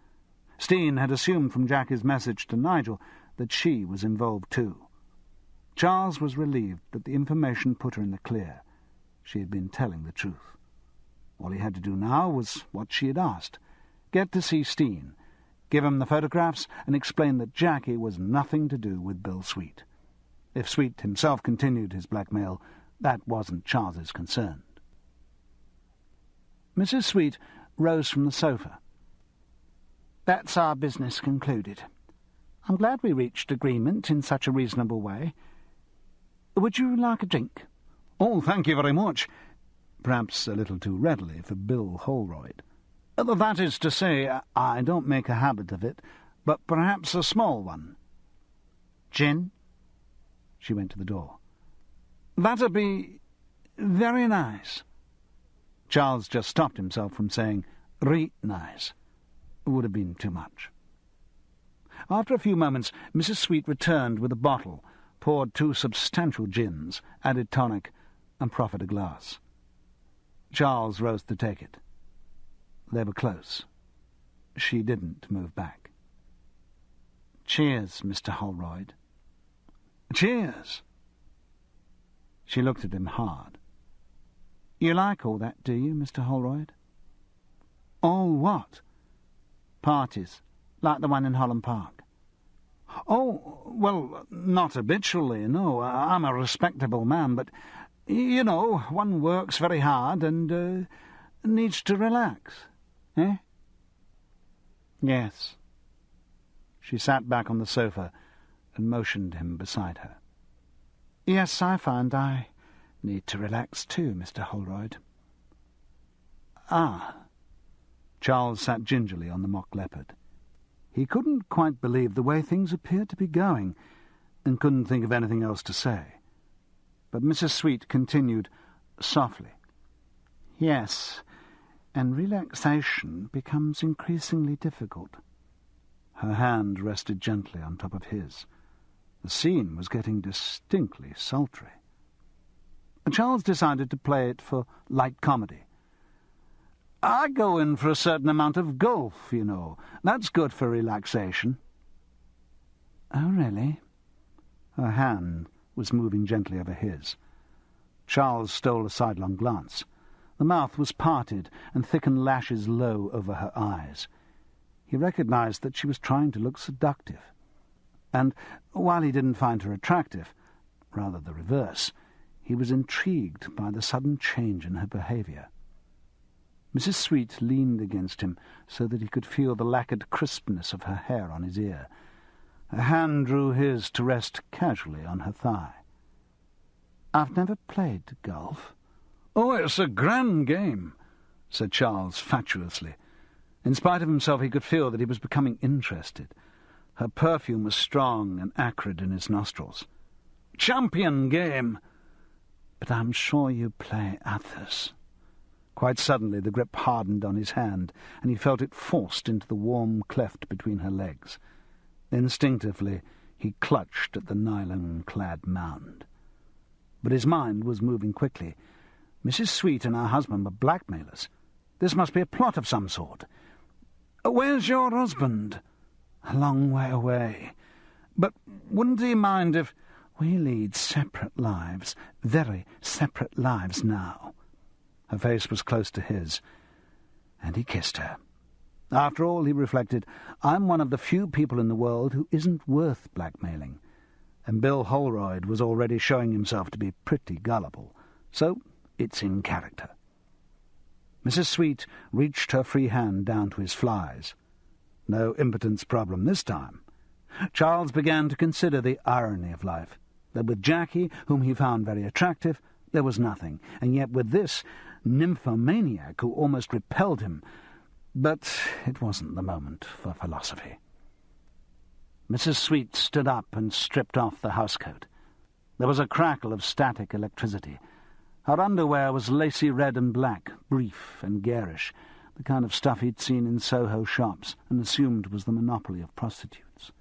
Steen had assumed from Jackie's message to Nigel that she was involved too. Charles was relieved that the information put her in the clear. She had been telling the truth. All he had to do now was what she had asked, get to see Steen, give him the photographs, and explain that Jackie was nothing to do with Bill Sweet. If Sweet himself continued his blackmail, that wasn't Charles's concern. Mrs. Sweet rose from the sofa. "That's our business concluded. I'm glad we reached agreement in such a reasonable way. Would you like a drink?" "Oh, thank you very much." Perhaps a little too readily for Bill Holroyd. "That is to say, I don't make a habit of it, but perhaps a small one." "Gin?" She went to the door. "That'd be very nice." Charles just stopped himself from saying "reet nice." It would have been too much. After a few moments, Mrs. Sweet returned with a bottle, poured 2 substantial gins, added tonic, and proffered a glass. Charles rose to take it. They were close. She didn't move back. "Cheers, Mr. Holroyd." "Cheers." She looked at him hard. "You like all that, do you, Mr. Holroyd?" "All what?" "Parties, like the one in Holland Park." "Oh, well, not habitually, no. I'm a respectable man, but, you know, one works very hard and needs to relax. Eh?" "Yes." She sat back on the sofa and motioned him beside her. "Yes, I find I need to relax too, Mr. Holroyd." "Ah." Charles sat gingerly on the mock leopard. He couldn't quite believe the way things appeared to be going, and couldn't think of anything else to say. But Mrs. Sweet continued softly. "Yes, and relaxation becomes increasingly difficult." Her hand rested gently on top of his. The scene was getting distinctly sultry. Charles decided to play it for light comedy. "I go in for a certain amount of golf, you know. That's good for relaxation." "Oh, really?" Her hand was moving gently over his. Charles stole a sidelong glance. The mouth was parted, and thickened lashes low over her eyes. He recognized that she was trying to look seductive. And, while he didn't find her attractive, rather the reverse, he was intrigued by the sudden change in her behaviour. Mrs. Sweet leaned against him so that he could feel the lacquered crispness of her hair on his ear. Her hand drew his to rest casually on her thigh. "I've never played golf." "Oh, it's a grand game," said Charles fatuously. In spite of himself, he could feel that he was becoming interested. Her perfume was strong and acrid in his nostrils. "Champion game." "But I'm sure you play others." Quite suddenly the grip hardened on his hand, and he felt it forced into the warm cleft between her legs. Instinctively he clutched at the nylon-clad mound. But his mind was moving quickly. Mrs. Sweet and her husband were blackmailers. This must be a plot of some sort. "Where's your husband?" "A long way away. But wouldn't he mind if—" "We lead separate lives, very separate lives now." Her face was close to his, and he kissed her. After all, he reflected, I'm one of the few people in the world who isn't worth blackmailing, and Bill Holroyd was already showing himself to be pretty gullible, so it's in character. Mrs. Sweet reached her free hand down to his flies. No impotence problem this time. Charles began to consider the irony of life, that with Jackie, whom he found very attractive, there was nothing, and yet with this nymphomaniac who almost repelled him. But it wasn't the moment for philosophy. Mrs. Sweet stood up and stripped off the housecoat. There was a crackle of static electricity. Her underwear was lacy red and black, brief and garish, the kind of stuff he'd seen in Soho shops and assumed was the monopoly of prostitutes.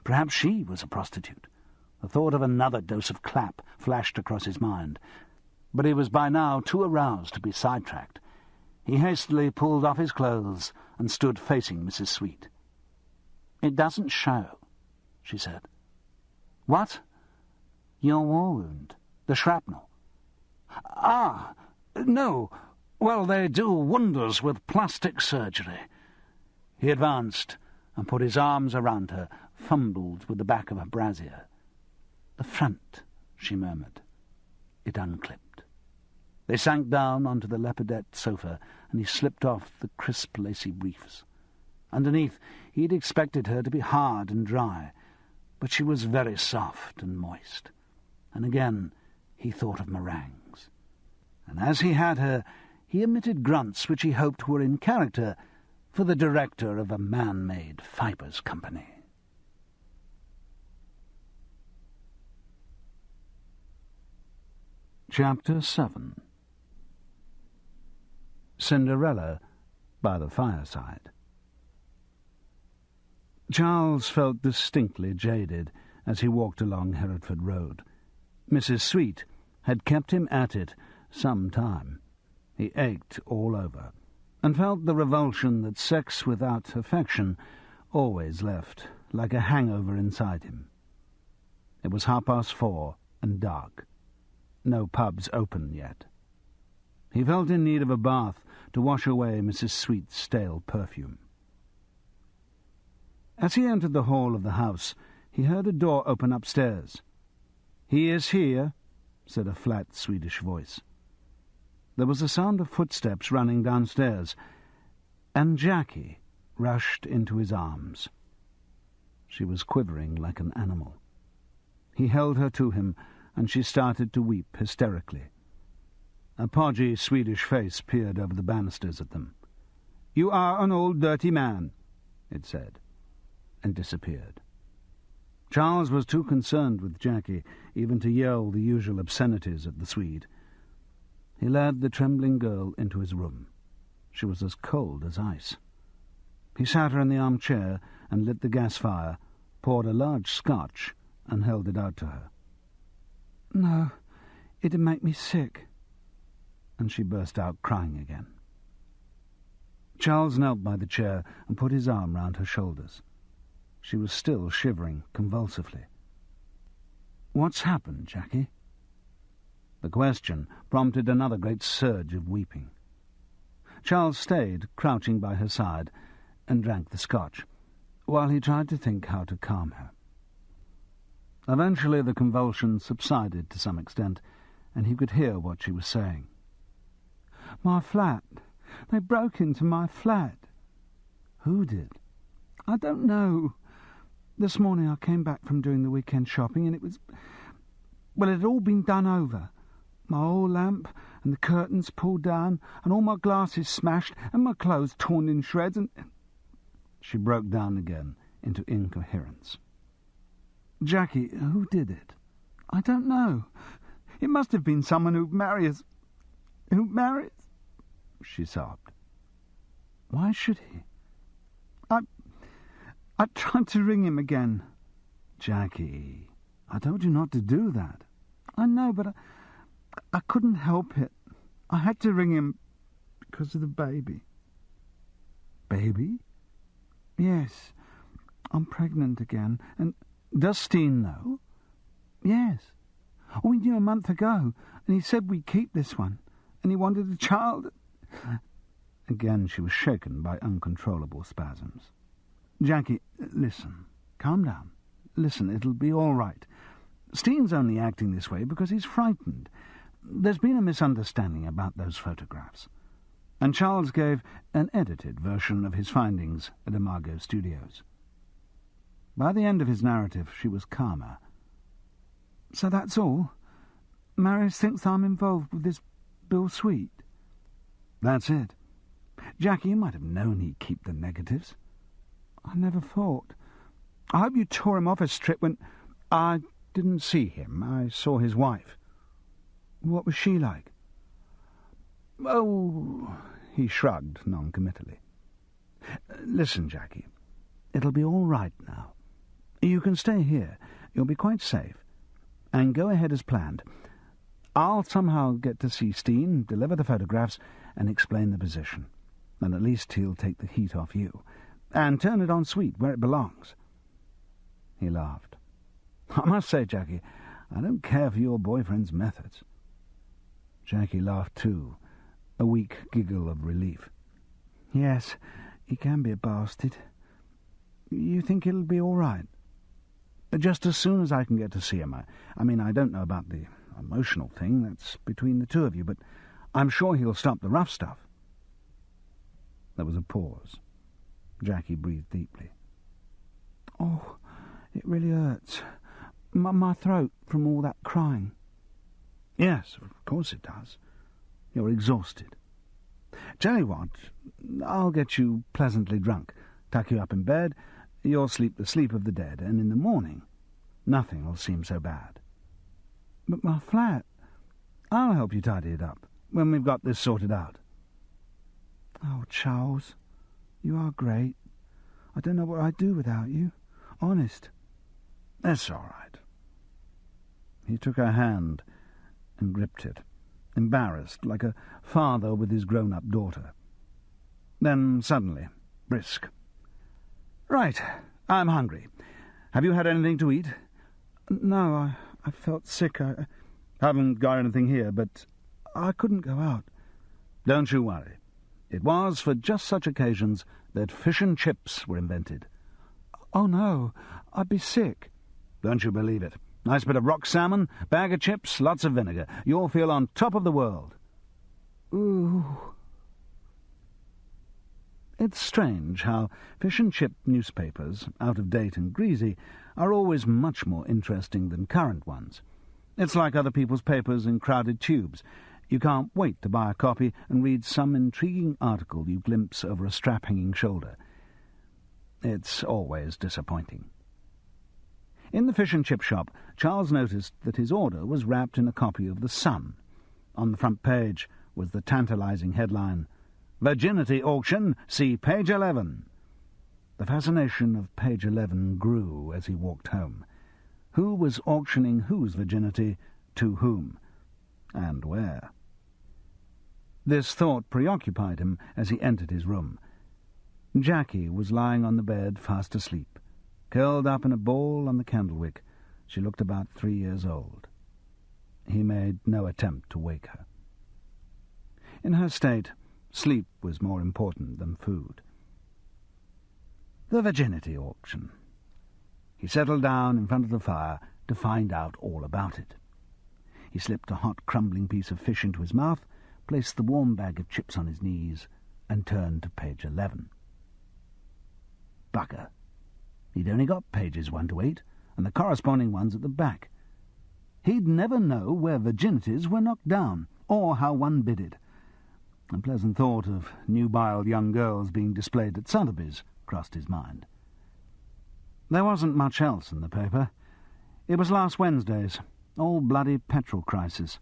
Perhaps she was a prostitute. The thought of another dose of clap flashed across his mind, but he was by now too aroused to be sidetracked. He hastily pulled off his clothes and stood facing Mrs. Sweet. "It doesn't show," she said. "What?" "Your war wound, the shrapnel." "Ah, no. Well, they do wonders with plastic surgery. He advanced and put his arms around her, fumbled with the back of her brassiere. "The front," she murmured. It unclipped. They sank down onto the leopardette sofa, and he slipped off the crisp lacy briefs. Underneath, he'd expected her to be hard and dry, but she was very soft and moist. And again he thought of meringues. And as he had her, he emitted grunts which he hoped were in character for the director of a man-made fibres company. Chapter 7. Cinderella by the fireside. Charles felt distinctly jaded as he walked along Hereford Road. Mrs. Sweet had kept him at it some time. He ached all over, and felt the revulsion that sex without affection always left, like a hangover inside him. It was 4:30 and dark. No pubs open yet. He felt in need of a bath to wash away Mrs. Sweet's stale perfume. As he entered the hall of the house, he heard a door open upstairs. "He is here," said a flat Swedish voice. There was a sound of footsteps running downstairs, and Jackie rushed into his arms. She was quivering like an animal. He held her to him, and she started to weep hysterically. A podgy Swedish face peered over the banisters at them. "You are an old dirty man," it said, and disappeared. Charles was too concerned with Jackie even to yell the usual obscenities at the Swede. He led the trembling girl into his room. She was as cold as ice. He sat her in the armchair and lit the gas fire, poured a large scotch, and held it out to her. "No, it'd make me sick." And she burst out crying again. Charles knelt by the chair and put his arm round her shoulders. She was still shivering convulsively. "What's happened, Jackie?" The question prompted another great surge of weeping. Charles stayed, crouching by her side, and drank the scotch, while he tried to think how to calm her. Eventually the convulsions subsided to some extent, and he could hear what she was saying. "My flat. They broke into my flat." "Who did?" "I don't know. This morning I came back from doing the weekend shopping, and it was... well, it had all been done over. My oil lamp, and the curtains pulled down, and all my glasses smashed, and my clothes torn in shreds, and..." She broke down again into incoherence. "Jackie, who did it?" "I don't know. It must have been someone who marries... she sobbed. "Why should he?" I tried to ring him again." "Jackie, I told you not to do that." "I know, but I couldn't help it. I had to ring him because of the baby." "Baby?" "Yes. I'm pregnant again, and..." "Does Steen know?" "Yes. We knew a month ago, and he said we'd keep this one, and he wanted a child." Again she was shaken by uncontrollable spasms. "Jackie, listen. Calm down. Listen, it'll be all right. Steen's only acting this way because he's frightened. There's been a misunderstanding about those photographs." And Charles gave an edited version of his findings at Imago Studios. By the end of his narrative she was calmer. "So that's all? Marius thinks I'm involved with this Bill Sweet?" "That's it. Jackie, you might have known he'd keep the negatives." "I never thought. I hope you tore him off a strip when..." "I didn't see him. I saw his wife." "What was she like?" "Oh..." He shrugged non-committally. "Listen, Jackie, it'll be all right now. You can stay here. You'll be quite safe. And go ahead as planned. I'll somehow get to see Steen, deliver the photographs, and explain the position. Then at least he'll take the heat off you. And turn it on Sweet, where it belongs." He laughed. "I must say, Jackie, I don't care for your boyfriend's methods." Jackie laughed too, a weak giggle of relief. "Yes, He can be a bastard. You think it'll be all right? Just as soon as I can get to see him. I mean, I don't know about the emotional thing. That's between the two of you, but I'm sure he'll stop the rough stuff. There was a pause. Jackie breathed deeply. Oh, it really hurts. My throat from all that crying. Yes, of course it does. You're exhausted. Tell you what, I'll get you pleasantly drunk, tuck you up in bed. You'll sleep the sleep of the dead, and in the morning nothing will seem so bad. But my flat, I'll help you tidy it up when we've got this sorted out. Oh, Charles, you are great. I don't know what I'd do without you. Honest. That's all right. He took her hand and gripped it, embarrassed, like a father with his grown-up daughter. Then, suddenly, brisk. Right, I'm hungry. Have you had anything to eat? No, I felt sick. I haven't got anything here, but I couldn't go out. Don't you worry. It was for just such occasions that fish and chips were invented. Oh, no, I'd be sick. Don't you believe it? Nice bit of rock salmon, bag of chips, lots of vinegar. You'll feel on top of the world. Ooh. It's strange how fish and chip newspapers, out of date and greasy, are always much more interesting than current ones. It's like other people's papers in crowded tubes. You can't wait to buy a copy and read some intriguing article you glimpse over a strap-hanging shoulder. It's always disappointing. In the fish and chip shop, Charles noticed that his order was wrapped in a copy of The Sun. On the front page was the tantalizing headline, "Virginity Auction, see page 11." The fascination of page 11 grew as he walked home. Who was auctioning whose virginity to whom, and where? This thought preoccupied him as he entered his room. Jackie was lying on the bed, fast asleep. Curled up in a ball on the candlewick, she looked about 3 years old. He made no attempt to wake her. In her state, sleep was more important than food. The virginity auction. He settled down in front of the fire to find out all about it. He slipped a hot, crumbling piece of fish into his mouth, placed the warm bag of chips on his knees, and turned to page 11. Bugger. He'd only got pages 1 to 8, and the corresponding ones at the back. He'd never know where virginities were knocked down, or how one bidded. A pleasant thought of nubile young girls being displayed at Sotheby's crossed his mind. There wasn't much else in the paper. It was last Wednesday's, all bloody petrol crisis.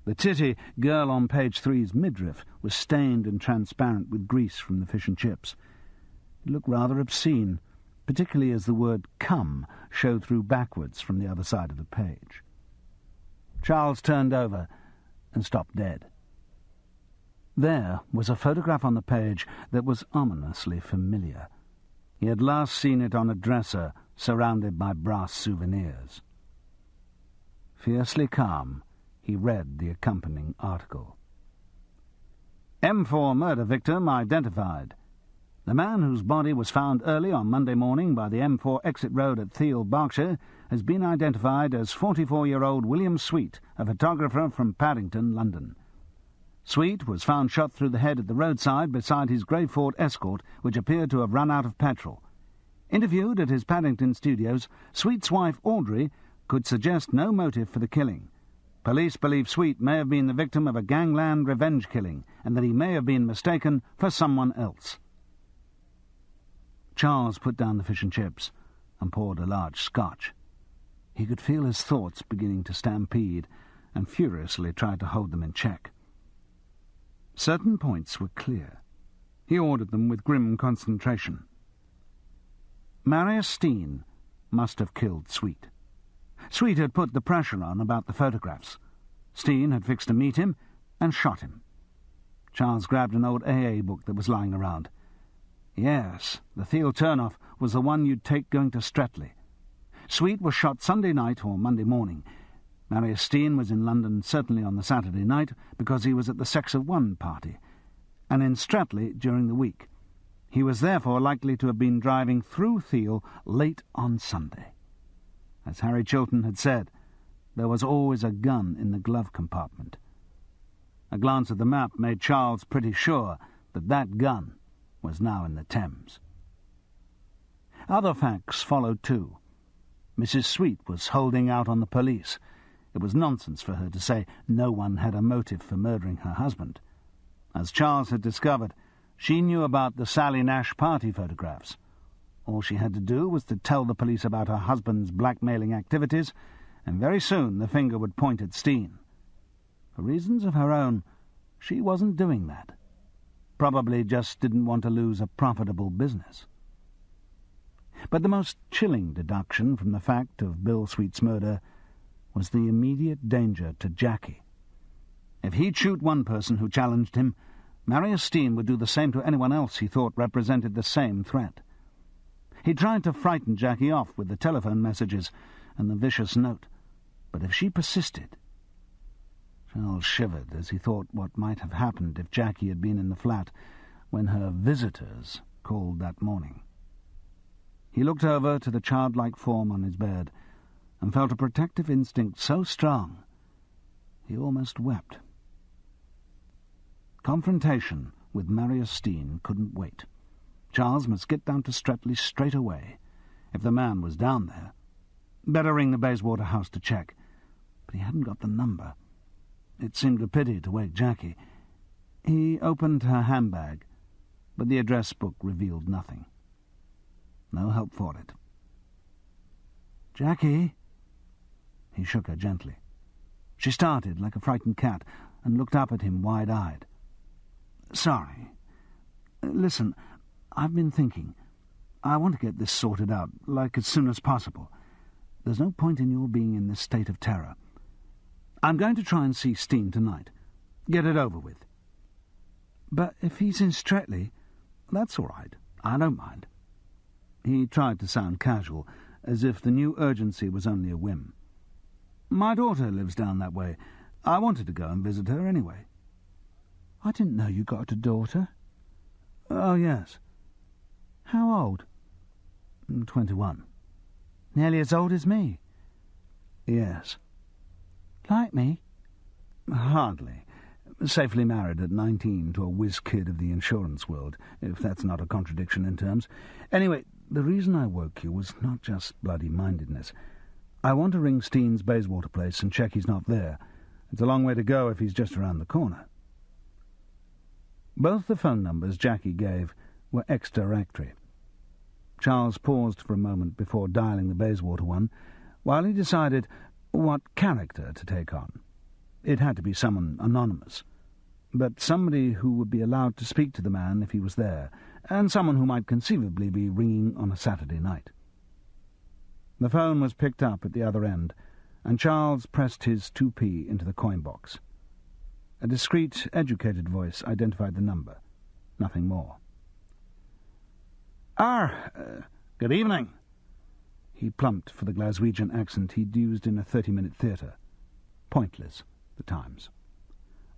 The titty girl on page 3's midriff was stained and transparent with grease from the fish and chips. It looked rather obscene, particularly as the word "come" showed through backwards from the other side of the page. Charles turned over and stopped dead. There was a photograph on the page that was ominously familiar. He had last seen it on a dresser surrounded by brass souvenirs. Fiercely calm, he read the accompanying article. M4 murder victim identified. The man whose body was found early on Monday morning by the M4 exit road at Thiel, Berkshire, has been identified as 44-year-old William Sweet, a photographer from Paddington, London. Sweet was found shot through the head at the roadside beside his grey Ford Escort, which appeared to have run out of petrol. Interviewed at his Paddington studios, Sweet's wife, Audrey, could suggest no motive for the killing. Police believe Sweet may have been the victim of a gangland revenge killing, and that he may have been mistaken for someone else. Charles put down the fish and chips and poured a large scotch. He could feel his thoughts beginning to stampede, and furiously tried to hold them in check. Certain points were clear. He ordered them with grim concentration. Marius Steen must have killed Sweet. Sweet had put the pressure on about the photographs. Steen had fixed to meet him and shot him. Charles grabbed an old AA book that was lying around. Yes, the Thiel turnoff was the one you'd take going to Streatley. Sweet was shot Sunday night or Monday morning. Marius Steen was in London certainly on the Saturday night because he was at the Sex of One party, and in Streatley during the week. He was therefore likely to have been driving through Thiel late on Sunday. As Harry Chilton had said, there was always a gun in the glove compartment. A glance at the map made Charles pretty sure that that gun was now in the Thames. Other facts followed too. Mrs. Sweet was holding out on the police. It was nonsense for her to say no one had a motive for murdering her husband. As Charles had discovered, she knew about the Sally Nash party photographs. All she had to do was to tell the police about her husband's blackmailing activities, and very soon the finger would point at Steen. For reasons of her own, she wasn't doing that. Probably just didn't want to lose a profitable business. But the most chilling deduction from the fact of Bill Sweet's murder was the immediate danger to Jackie. If he'd shoot one person who challenged him, Marius Steen would do the same to anyone else he thought represented the same threat. He tried to frighten Jackie off with the telephone messages and the vicious note, but if she persisted... Charles shivered as he thought what might have happened if Jackie had been in the flat when her visitors called that morning. He looked over to the childlike form on his bed and felt a protective instinct so strong he almost wept. Confrontation with Marius Steen couldn't wait. Charles must get down to Streatley straight away, if the man was down there. Better ring the Bayswater house to check, but he hadn't got the number. It seemed a pity to wake Jackie. He opened her handbag, but the address book revealed nothing. No help for it. "Jackie?" He shook her gently. She started like a frightened cat and looked up at him wide-eyed. "Sorry. Listen, I've been thinking. I want to get this sorted out, like as soon as possible. There's no point in your being in this state of terror. I'm going to try and see Steen tonight. Get it over with." "But if he's in Streatley..." "That's all right. I don't mind." He tried to sound casual, as if the new urgency was only a whim. "My daughter lives down that way. I wanted to go and visit her anyway." "I didn't know you got a daughter." "Oh, yes." "How old?" 21. "Nearly as old as me." "Yes." "Like me?" "Hardly. Safely married at 19 to a whiz-kid of the insurance world, if that's not a contradiction in terms. Anyway, the reason I woke you was not just bloody-mindedness. I want to ring Steen's Bayswater place and check he's not there. It's a long way to go if he's just around the corner." Both the phone numbers Jackie gave were ex-directory. Charles paused for a moment before dialing the Bayswater one, while he decided what character to take on. It had to be someone anonymous, but somebody who would be allowed to speak to the man if he was there, and someone who might conceivably be ringing on a Saturday night. The phone was picked up at the other end, and Charles pressed his 2p into the coin box. A discreet, educated voice identified the number. Nothing more. Good evening." He plumped for the Glaswegian accent he'd used in a 30-minute theatre. Pointless, the times.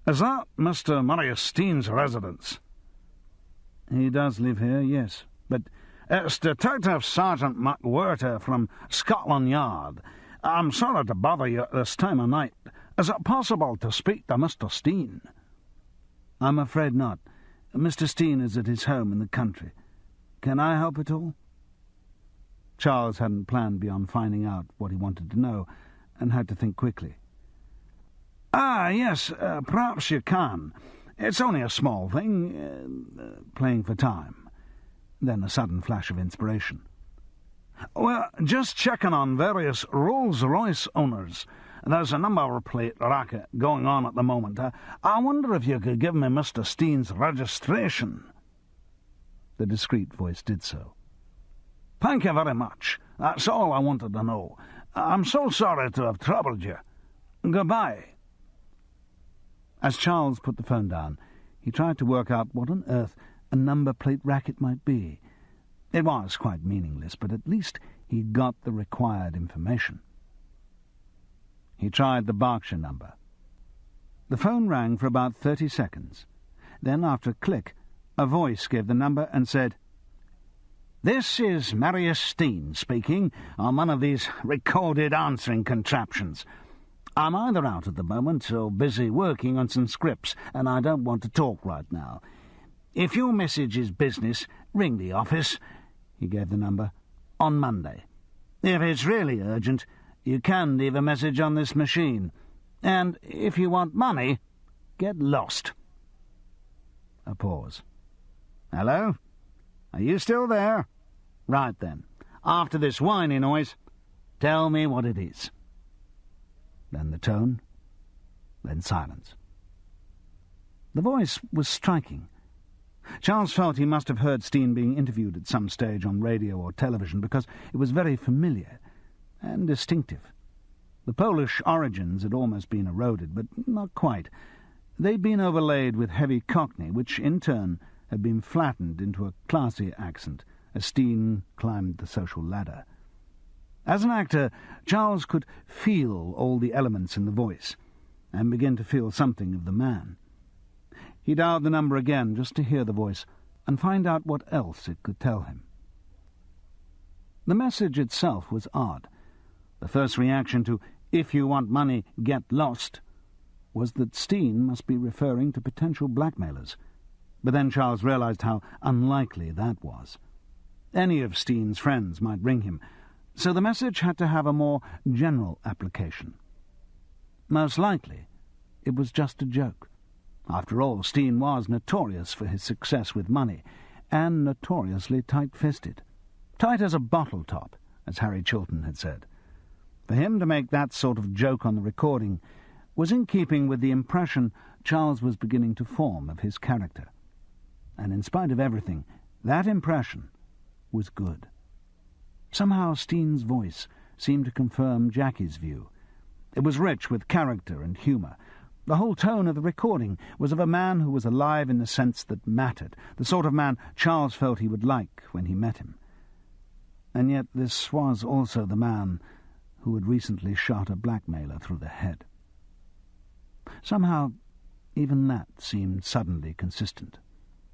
"Is that Mr. Marius Steen's residence?" "He does live here, yes, but..." "It's Detective Sergeant McWhirter from Scotland Yard. I'm sorry to bother you at this time of night. Is it possible to speak to Mr. Steen?" "I'm afraid not. Mr. Steen is at his home in the country. Can I help at all?" Charles hadn't planned beyond finding out what he wanted to know, and had to think quickly. Yes, perhaps you can. It's only a small thing, playing for time." Then a sudden flash of inspiration. "Well, just checking on various Rolls-Royce owners. There's a number plate racket going on at the moment. I wonder if you could give me Mr. Steen's registration." The discreet voice did so. "Thank you very much. That's all I wanted to know. I'm so sorry to have troubled you. Goodbye." As Charles put the phone down, he tried to work out what on earth a number plate racket might be. It was quite meaningless, but at least he'd got the required information. He tried the Berkshire number. The phone rang for about 30 seconds. Then, after a click, A voice gave the number and said, "This is Marius Steen speaking on one of these recorded answering contraptions. I'm either out at the moment or busy working on some scripts, and I don't want to talk right now. If your message is business, ring the office," he gave the number, "on Monday. If it's really urgent, you can leave a message on this machine. And if you want money, get lost." A pause. "Hello? Are you still there? Right then. After this whiny noise, tell me what it is." Then the tone, then silence. The voice was striking. Charles felt he must have heard Steen being interviewed at some stage on radio or television, because it was very familiar and distinctive. The Polish origins had almost been eroded, but not quite. They'd been overlaid with heavy Cockney, which in turn had been flattened into a classy accent as Steen climbed the social ladder. As an actor, Charles could feel all the elements in the voice, and begin to feel something of the man. He dialed the number again just to hear the voice and find out what else it could tell him. The message itself was odd. The first reaction to "if you want money, get lost" was that Steen must be referring to potential blackmailers. But then Charles realized how unlikely that was. Any of Steen's friends might ring him, so the message had to have a more general application. Most likely, it was just a joke. After all, Steen was notorious for his success with money, and notoriously tight-fisted. Tight as a bottle top, as Harry Chilton had said. For him to make that sort of joke on the recording was in keeping with the impression Charles was beginning to form of his character. And in spite of everything, that impression was good. Somehow Steen's voice seemed to confirm Jackie's view. It was rich with character and humour. The whole tone of the recording was of a man who was alive in the sense that mattered, the sort of man Charles felt he would like when he met him. And yet this was also the man who had recently shot a blackmailer through the head. Somehow, even that seemed suddenly consistent.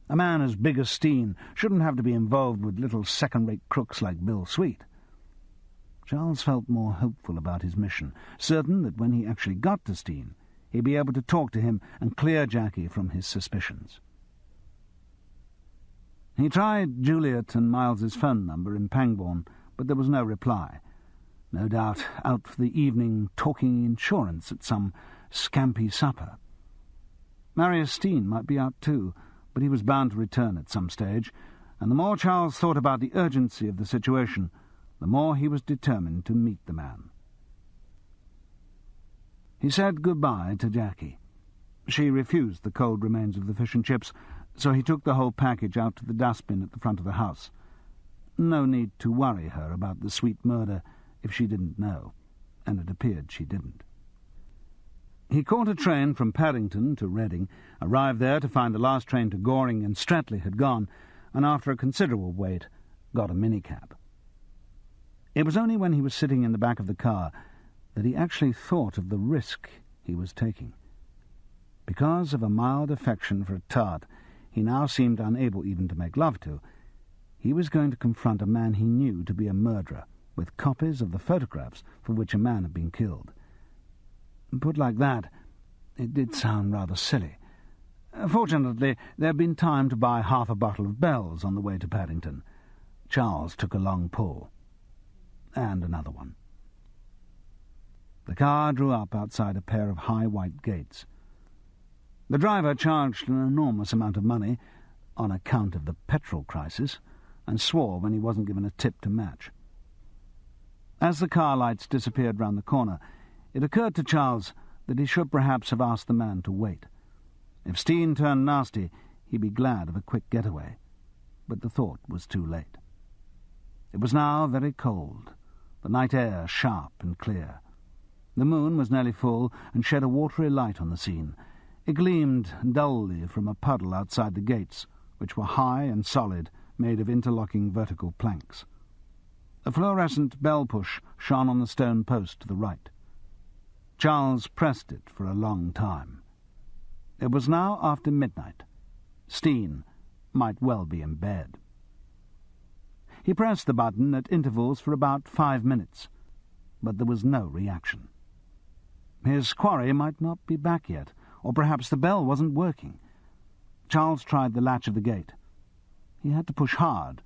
A man as big as Steen shouldn't have to be involved with little second-rate crooks like Bill Sweet. Charles felt more hopeful about his mission, certain that when he actually got to Steen, he'd be able to talk to him and clear Jackie from his suspicions. He tried Juliet and Miles's phone number in Pangbourne, but there was no reply. No doubt out for the evening talking insurance at some scampy supper. Marius Steen might be out too, but he was bound to return at some stage, and the more Charles thought about the urgency of the situation, the more he was determined to meet the man. He said goodbye to Jackie. She refused the cold remains of the fish and chips, so he took the whole package out to the dustbin at the front of the house. No need to worry her about the Sweet murder if she didn't know, and it appeared she didn't. He caught a train from Paddington to Reading, arrived there to find the last train to Goring and Streatley had gone, and after a considerable wait, got a minicab. It was only when he was sitting in the back of the car that he actually thought of the risk he was taking. Because of a mild affection for a tart he now seemed unable even to make love to, he was going to confront a man he knew to be a murderer, with copies of the photographs for which a man had been killed. Put like that, it did sound rather silly. Fortunately, there had been time to buy half a bottle of Bell's on the way to Paddington. Charles took a long pull. And another one. The car drew up outside a pair of high white gates. The driver charged an enormous amount of money on account of the petrol crisis, and swore when he wasn't given a tip to match. As the car lights disappeared round the corner, it occurred to Charles that he should perhaps have asked the man to wait. If Steen turned nasty, he'd be glad of a quick getaway. But the thought was too late. It was now very cold, the night air sharp and clear. The moon was nearly full and shed a watery light on the scene. It gleamed dully from a puddle outside the gates, which were high and solid, made of interlocking vertical planks. A fluorescent bell-push shone on the stone post to the right. Charles pressed it for a long time. It was now after midnight. Steen, might well be in bed. He pressed the button at intervals for about 5 minutes, but there was no reaction. His quarry might not be back yet, or perhaps the bell wasn't working. Charles tried the latch of the gate. He had to push hard,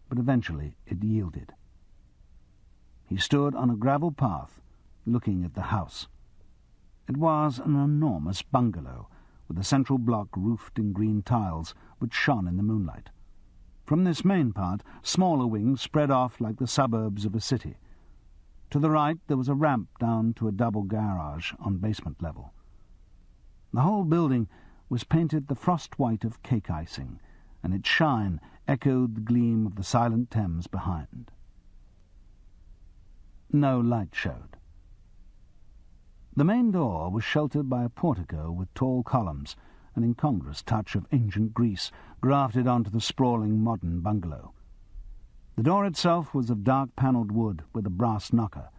but eventually it yielded. He stood on a gravel path, looking at the house. It was an enormous bungalow, with a central block roofed in green tiles, which shone in the moonlight. From this main part, smaller wings spread off like the suburbs of a city. To the right there was a ramp down to a double garage on basement level. The whole building was painted the frost white of cake icing, and its shine echoed the gleam of the silent Thames behind. No light showed. The main door was sheltered by a portico with tall columns, an incongruous touch of ancient Greece grafted onto the sprawling modern bungalow. The door itself was of dark-panelled wood with a brass knocker.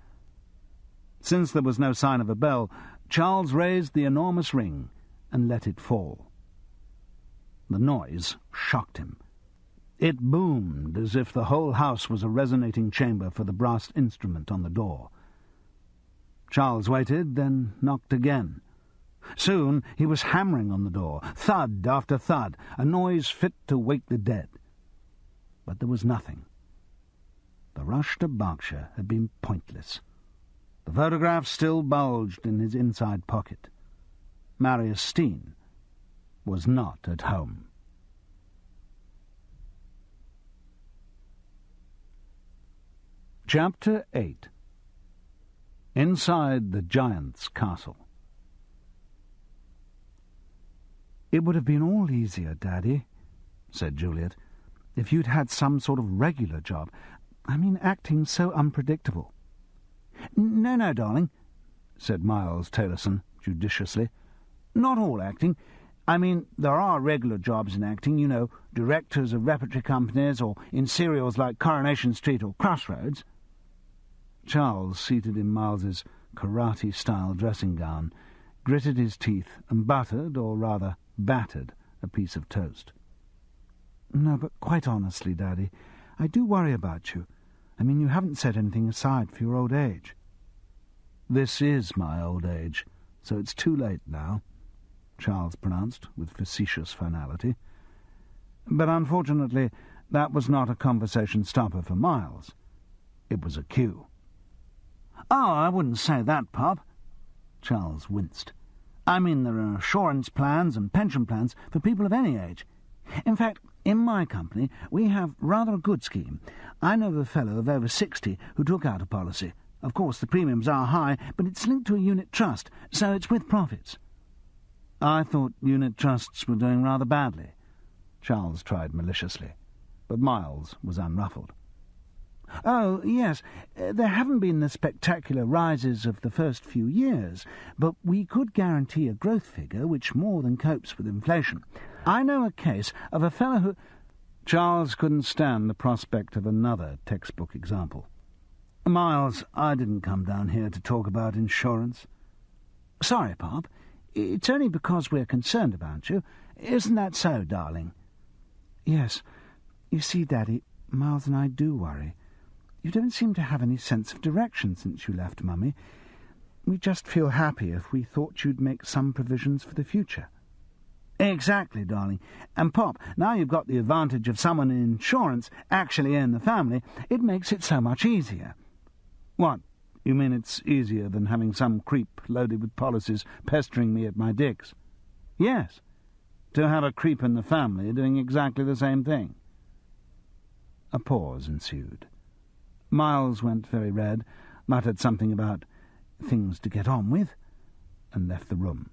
Since there was no sign of a bell, Charles raised the enormous ring and let it fall. The noise shocked him. It boomed as if the whole house was a resonating chamber for the brass instrument on the door. Charles waited, then knocked again. Soon he was hammering on the door, thud after thud, a noise fit to wake the dead. But there was nothing. The rush to Berkshire had been pointless. The photograph still bulged in his inside pocket. Marius Steen was not at home. Chapter 8. Inside the Giant's Castle. "It would have been all easier, Daddy," said Juliet, "if you'd had some sort of regular job. I mean, acting's so unpredictable." No, darling," said Miles Taylorson judiciously. "Not all acting. I mean, there are regular jobs in acting, you know, directors of repertory companies, or in serials like Coronation Street or Crossroads." Charles, seated in Miles's karate-style dressing-gown, gritted his teeth and buttered, or rather battered, a piece of toast. "No, but quite honestly, Daddy, I do worry about you. I mean, you haven't set anything aside for your old age." "This is my old age, so it's too late now," Charles pronounced with facetious finality. But unfortunately that was not a conversation stopper for Miles. It was a cue. "Oh, I wouldn't say that, Pop." Charles winced. "I mean, there are assurance plans and pension plans for people of any age. In fact, in my company we have rather a good scheme. I know of a fellow of over 60 who took out a policy. Of course, the premiums are high, but it's linked to a unit trust, so it's with profits." "I thought unit trusts were doing rather badly," Charles tried maliciously, but Miles was unruffled. "Oh, yes, there haven't been the spectacular rises of the first few years, but we could guarantee a growth figure which more than copes with inflation. I know a case of a fellow who—" Charles couldn't stand the prospect of another textbook example. "Miles, I didn't come down here to talk about insurance." "Sorry, Pop. It's only because we're concerned about you. Isn't that so, darling?" "Yes. You see, Daddy, Miles and I do worry. You don't seem to have any sense of direction since you left Mummy. We'd just feel happy if we thought you'd make some provisions for the future." "Exactly, darling. And, Pop, now you've got the advantage of someone in insurance actually in the family, it makes it so much easier." "What, you mean it's easier than having some creep loaded with policies pestering me at my digs?" "Yes, to have a creep in the family doing exactly the same thing." A pause ensued. Miles went very red, muttered something about things to get on with, and left the room.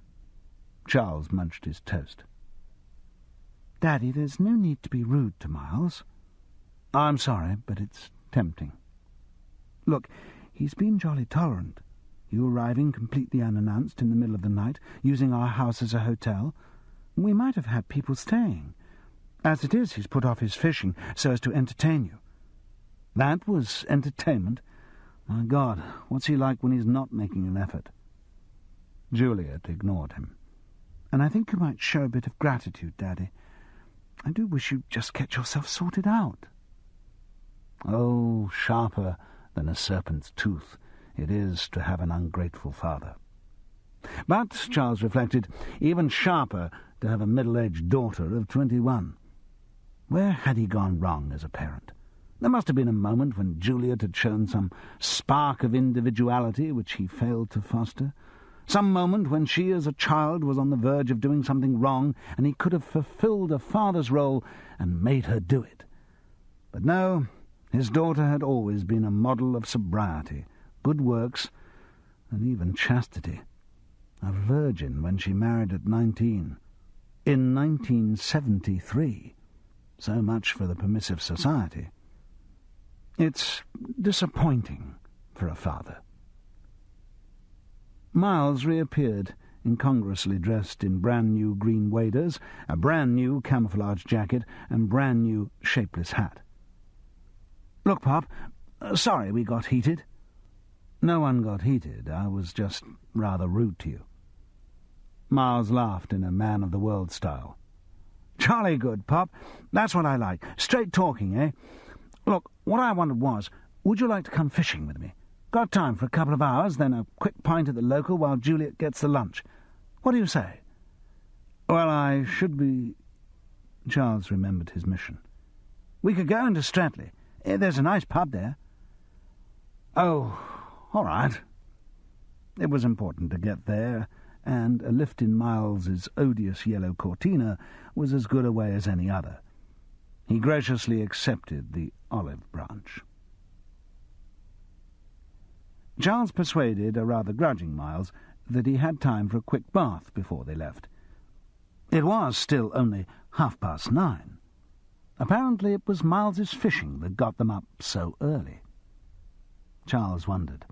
Charles munched his toast. "Daddy, there's no need to be rude to Miles." "I'm sorry, but it's tempting." "Look, he's been jolly tolerant. You arriving completely unannounced in the middle of the night, using our house as a hotel. We might have had people staying. As it is, he's put off his fishing so as to entertain you." "That was entertainment? My God, what's he like when he's not making an effort?" Juliet ignored him. "And I think you might show a bit of gratitude, Daddy. I do wish you'd just get yourself sorted out. Oh, sharper than a serpent's tooth it is to have an ungrateful father. But, Charles reflected, even sharper to have a middle-aged daughter of 21. Where had he gone wrong as a parent? There must have been a moment when Juliet had shown some spark of individuality which he failed to foster. Some moment when she as a child was on the verge of doing something wrong, and he could have fulfilled a father's role and made her do it. But no, his daughter had always been a model of sobriety, good works, and even chastity. A virgin when she married at 19. In 1973. So much for the permissive society. It's disappointing for a father. Miles reappeared, incongruously dressed in brand-new green waders, a brand-new camouflage jacket, and brand-new shapeless hat. "Look, Pop, sorry we got heated." "No one got heated. I was just rather rude to you." Miles laughed in a man-of-the-world style. "Jolly good, Pop. That's what I like. Straight talking, eh? Look, what I wanted was, would you like to come fishing with me? Got time for a couple of hours, then a quick pint at the local while Juliet gets the lunch. What do you say?" "Well, I should be—" Charles remembered his mission. "We could go into Streatley. There's a nice pub there." "Oh, all right." It was important to get there, and a lift in Miles's odious yellow Cortina was as good a way as any other. He graciously accepted the olive branch. Charles persuaded a rather grudging Miles that he had time for a quick bath before they left. It was still only 9:30. Apparently it was Miles's fishing that got them up so early. Charles wondered.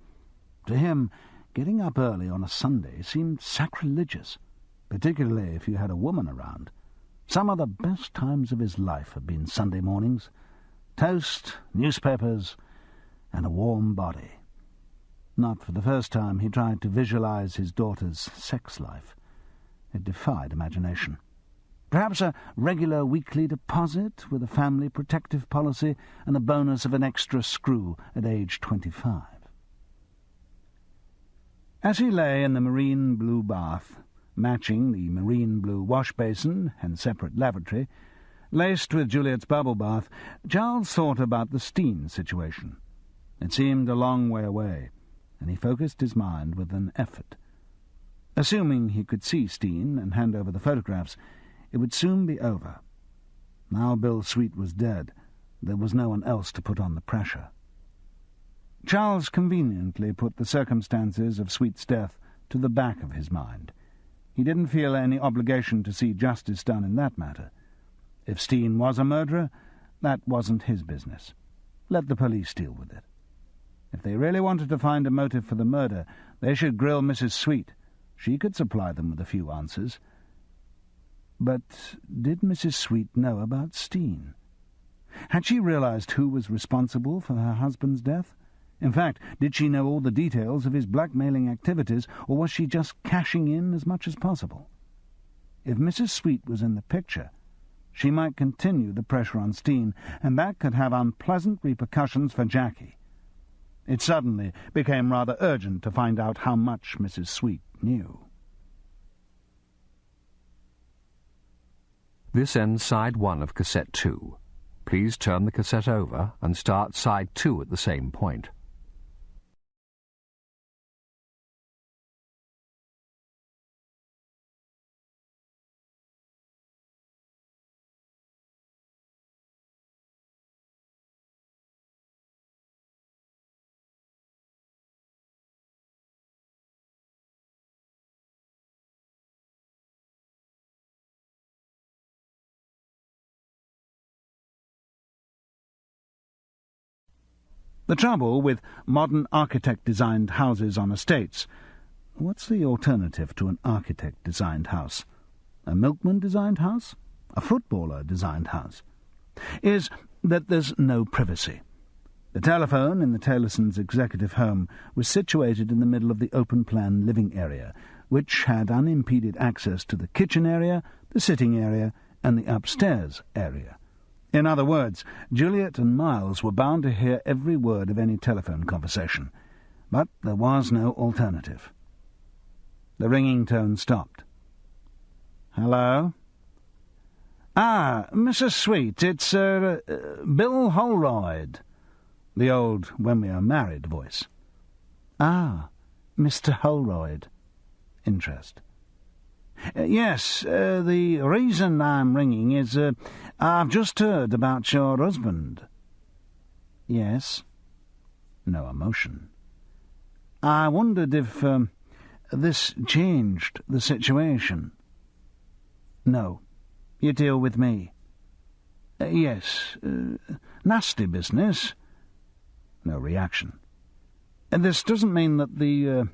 To him, getting up early on a Sunday seemed sacrilegious, particularly if you had a woman around. Some of the best times of his life had been Sunday mornings. Toast, newspapers, and a warm body. Not for the first time he tried to visualize his daughter's sex life. It defied imagination. Perhaps a regular weekly deposit with a family protective policy and a bonus of an extra screw at age 25. As he lay in the marine blue bath, matching the marine blue wash basin and separate lavatory, laced with Juliet's bubble bath, Charles thought about the Steen situation. It seemed a long way away, and he focused his mind with an effort. Assuming he could see Steen and hand over the photographs, it would soon be over. Now Bill Sweet was dead, there was no one else to put on the pressure. Charles conveniently put the circumstances of Sweet's death to the back of his mind. He didn't feel any obligation to see justice done in that matter. If Steen was a murderer, that wasn't his business. Let the police deal with it. If they really wanted to find a motive for the murder, they should grill Mrs. Sweet. She could supply them with a few answers. But did Mrs. Sweet know about Steen? Had she realized who was responsible for her husband's death? In fact, did she know all the details of his blackmailing activities, or was she just cashing in as much as possible? If Mrs. Sweet was in the picture, she might continue the pressure on Steen, and that could have unpleasant repercussions for Jackie. It suddenly became rather urgent to find out how much Mrs. Sweet knew. This ends side 1 of cassette 2. Please turn the cassette over and start side 2 at the same point. The trouble with modern architect-designed houses on estates— what's the alternative to an architect-designed house? A milkman-designed house? A footballer-designed house? —is that there's no privacy. The telephone in the Taylorsons' executive home was situated in the middle of the open-plan living area, which had unimpeded access to the kitchen area, the sitting area, and the upstairs area. In other words, Juliet and Miles were bound to hear every word of any telephone conversation, but there was no alternative. The ringing tone stopped. "Hello?" "Ah, Mrs. Sweet, it's, Bill Holroyd," the old when-we-are-married voice. "Ah, Mr. Holroyd." Interest. "Yes, the reason I'm ringing is, I've just heard about your husband." "Yes." No emotion. "I wondered if, this changed the situation." "No. You deal with me." "Yes. Nasty business." No reaction. "This doesn't mean that the,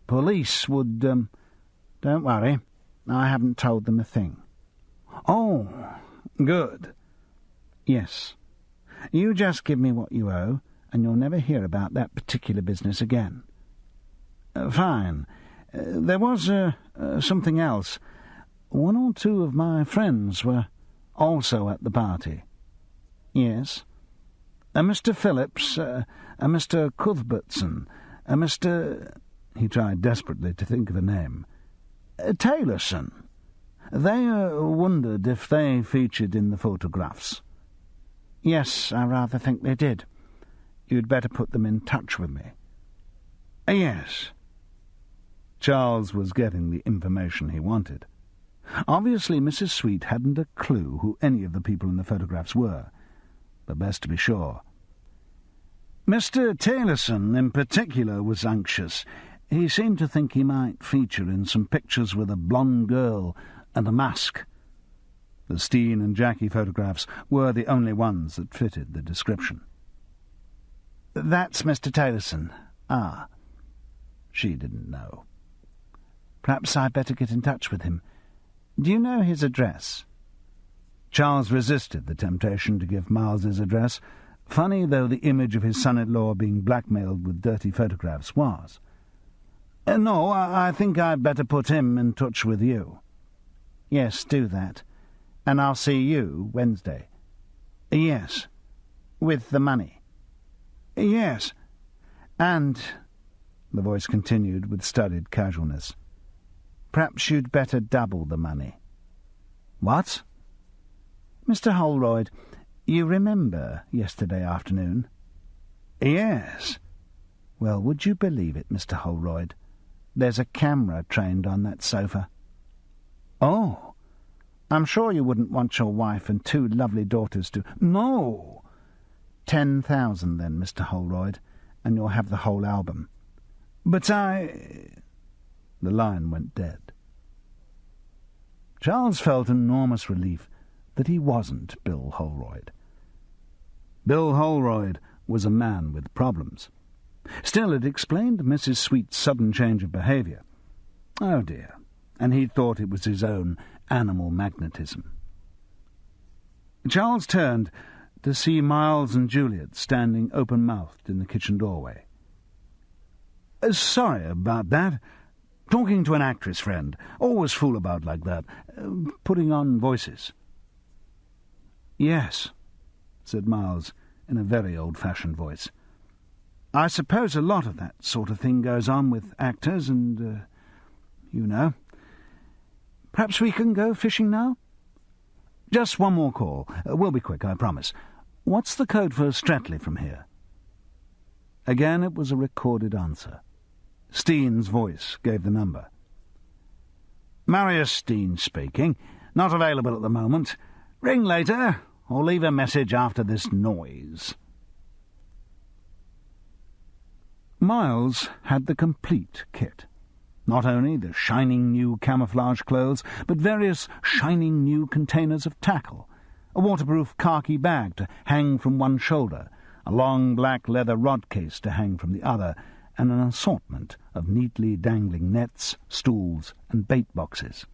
police would, Don't worry. I haven't told them a thing." "Oh, good." "Yes. You just give me what you owe, and you'll never hear about that particular business again." "Fine. There was, something else. One or two of my friends were also at the party." "Yes." "A Mr. Phillips, a Mr. Cuthbertson, a Mr.—" He tried desperately to think of a name. "Taylorson. They wondered if they featured in the photographs." "Yes, I rather think they did. You'd better put them in touch with me." "Yes." Charles was getting the information he wanted. Obviously Mrs. Sweet hadn't a clue who any of the people in the photographs were, but best to be sure. Mr. Taylorson, in particular, was anxious. He seemed to think he might feature in some pictures with a blonde girl and a mask. The Steen and Jackie photographs were the only ones that fitted the description. "That's Mr. Taylorson." "Ah." She didn't know. "Perhaps I'd better get in touch with him. Do you know his address?" Charles resisted the temptation to give Miles's address, funny though the image of his son-in-law being blackmailed with dirty photographs was. "No, I think I'd better put him in touch with you." "Yes, do that. And I'll see you Wednesday." "Yes." "With the money." "Yes." "And," the voice continued with studied casualness, "perhaps you'd better double the money." "What?" "Mr. Holroyd, you remember yesterday afternoon?" "Yes." "Well, would you believe it, Mr. Holroyd? There's a camera trained on that sofa." "Oh." "I'm sure you wouldn't want your wife and 2 lovely daughters to—" "No." 10,000 then, Mr. Holroyd, and you'll have the whole album." "But I—" The line went dead. Charles felt enormous relief that he wasn't Bill Holroyd. Bill Holroyd was a man with problems. Still, it explained Mrs. Sweet's sudden change of behaviour. Oh dear, and he thought it was his own animal magnetism. Charles turned to see Miles and Juliet standing open-mouthed in the kitchen doorway. "Sorry about that. Talking to an actress friend. Always fool about like that. Putting on voices." "Yes," said Miles in a very old-fashioned voice. "I suppose a lot of that sort of thing goes on with actors and, you know. Perhaps we can go fishing now?" "Just one more call. We'll be quick, I promise. What's the code for Streatley from here?" Again it was a recorded answer. Steen's voice gave the number. "Marius Steen speaking. Not available at the moment. Ring later, or leave a message after this noise." Miles had the complete kit. Not only the shining new camouflage clothes, but various shining new containers of tackle, a waterproof khaki bag to hang from one shoulder, a long black leather rod case to hang from the other, and an assortment of neatly dangling nets, stools, and bait boxes.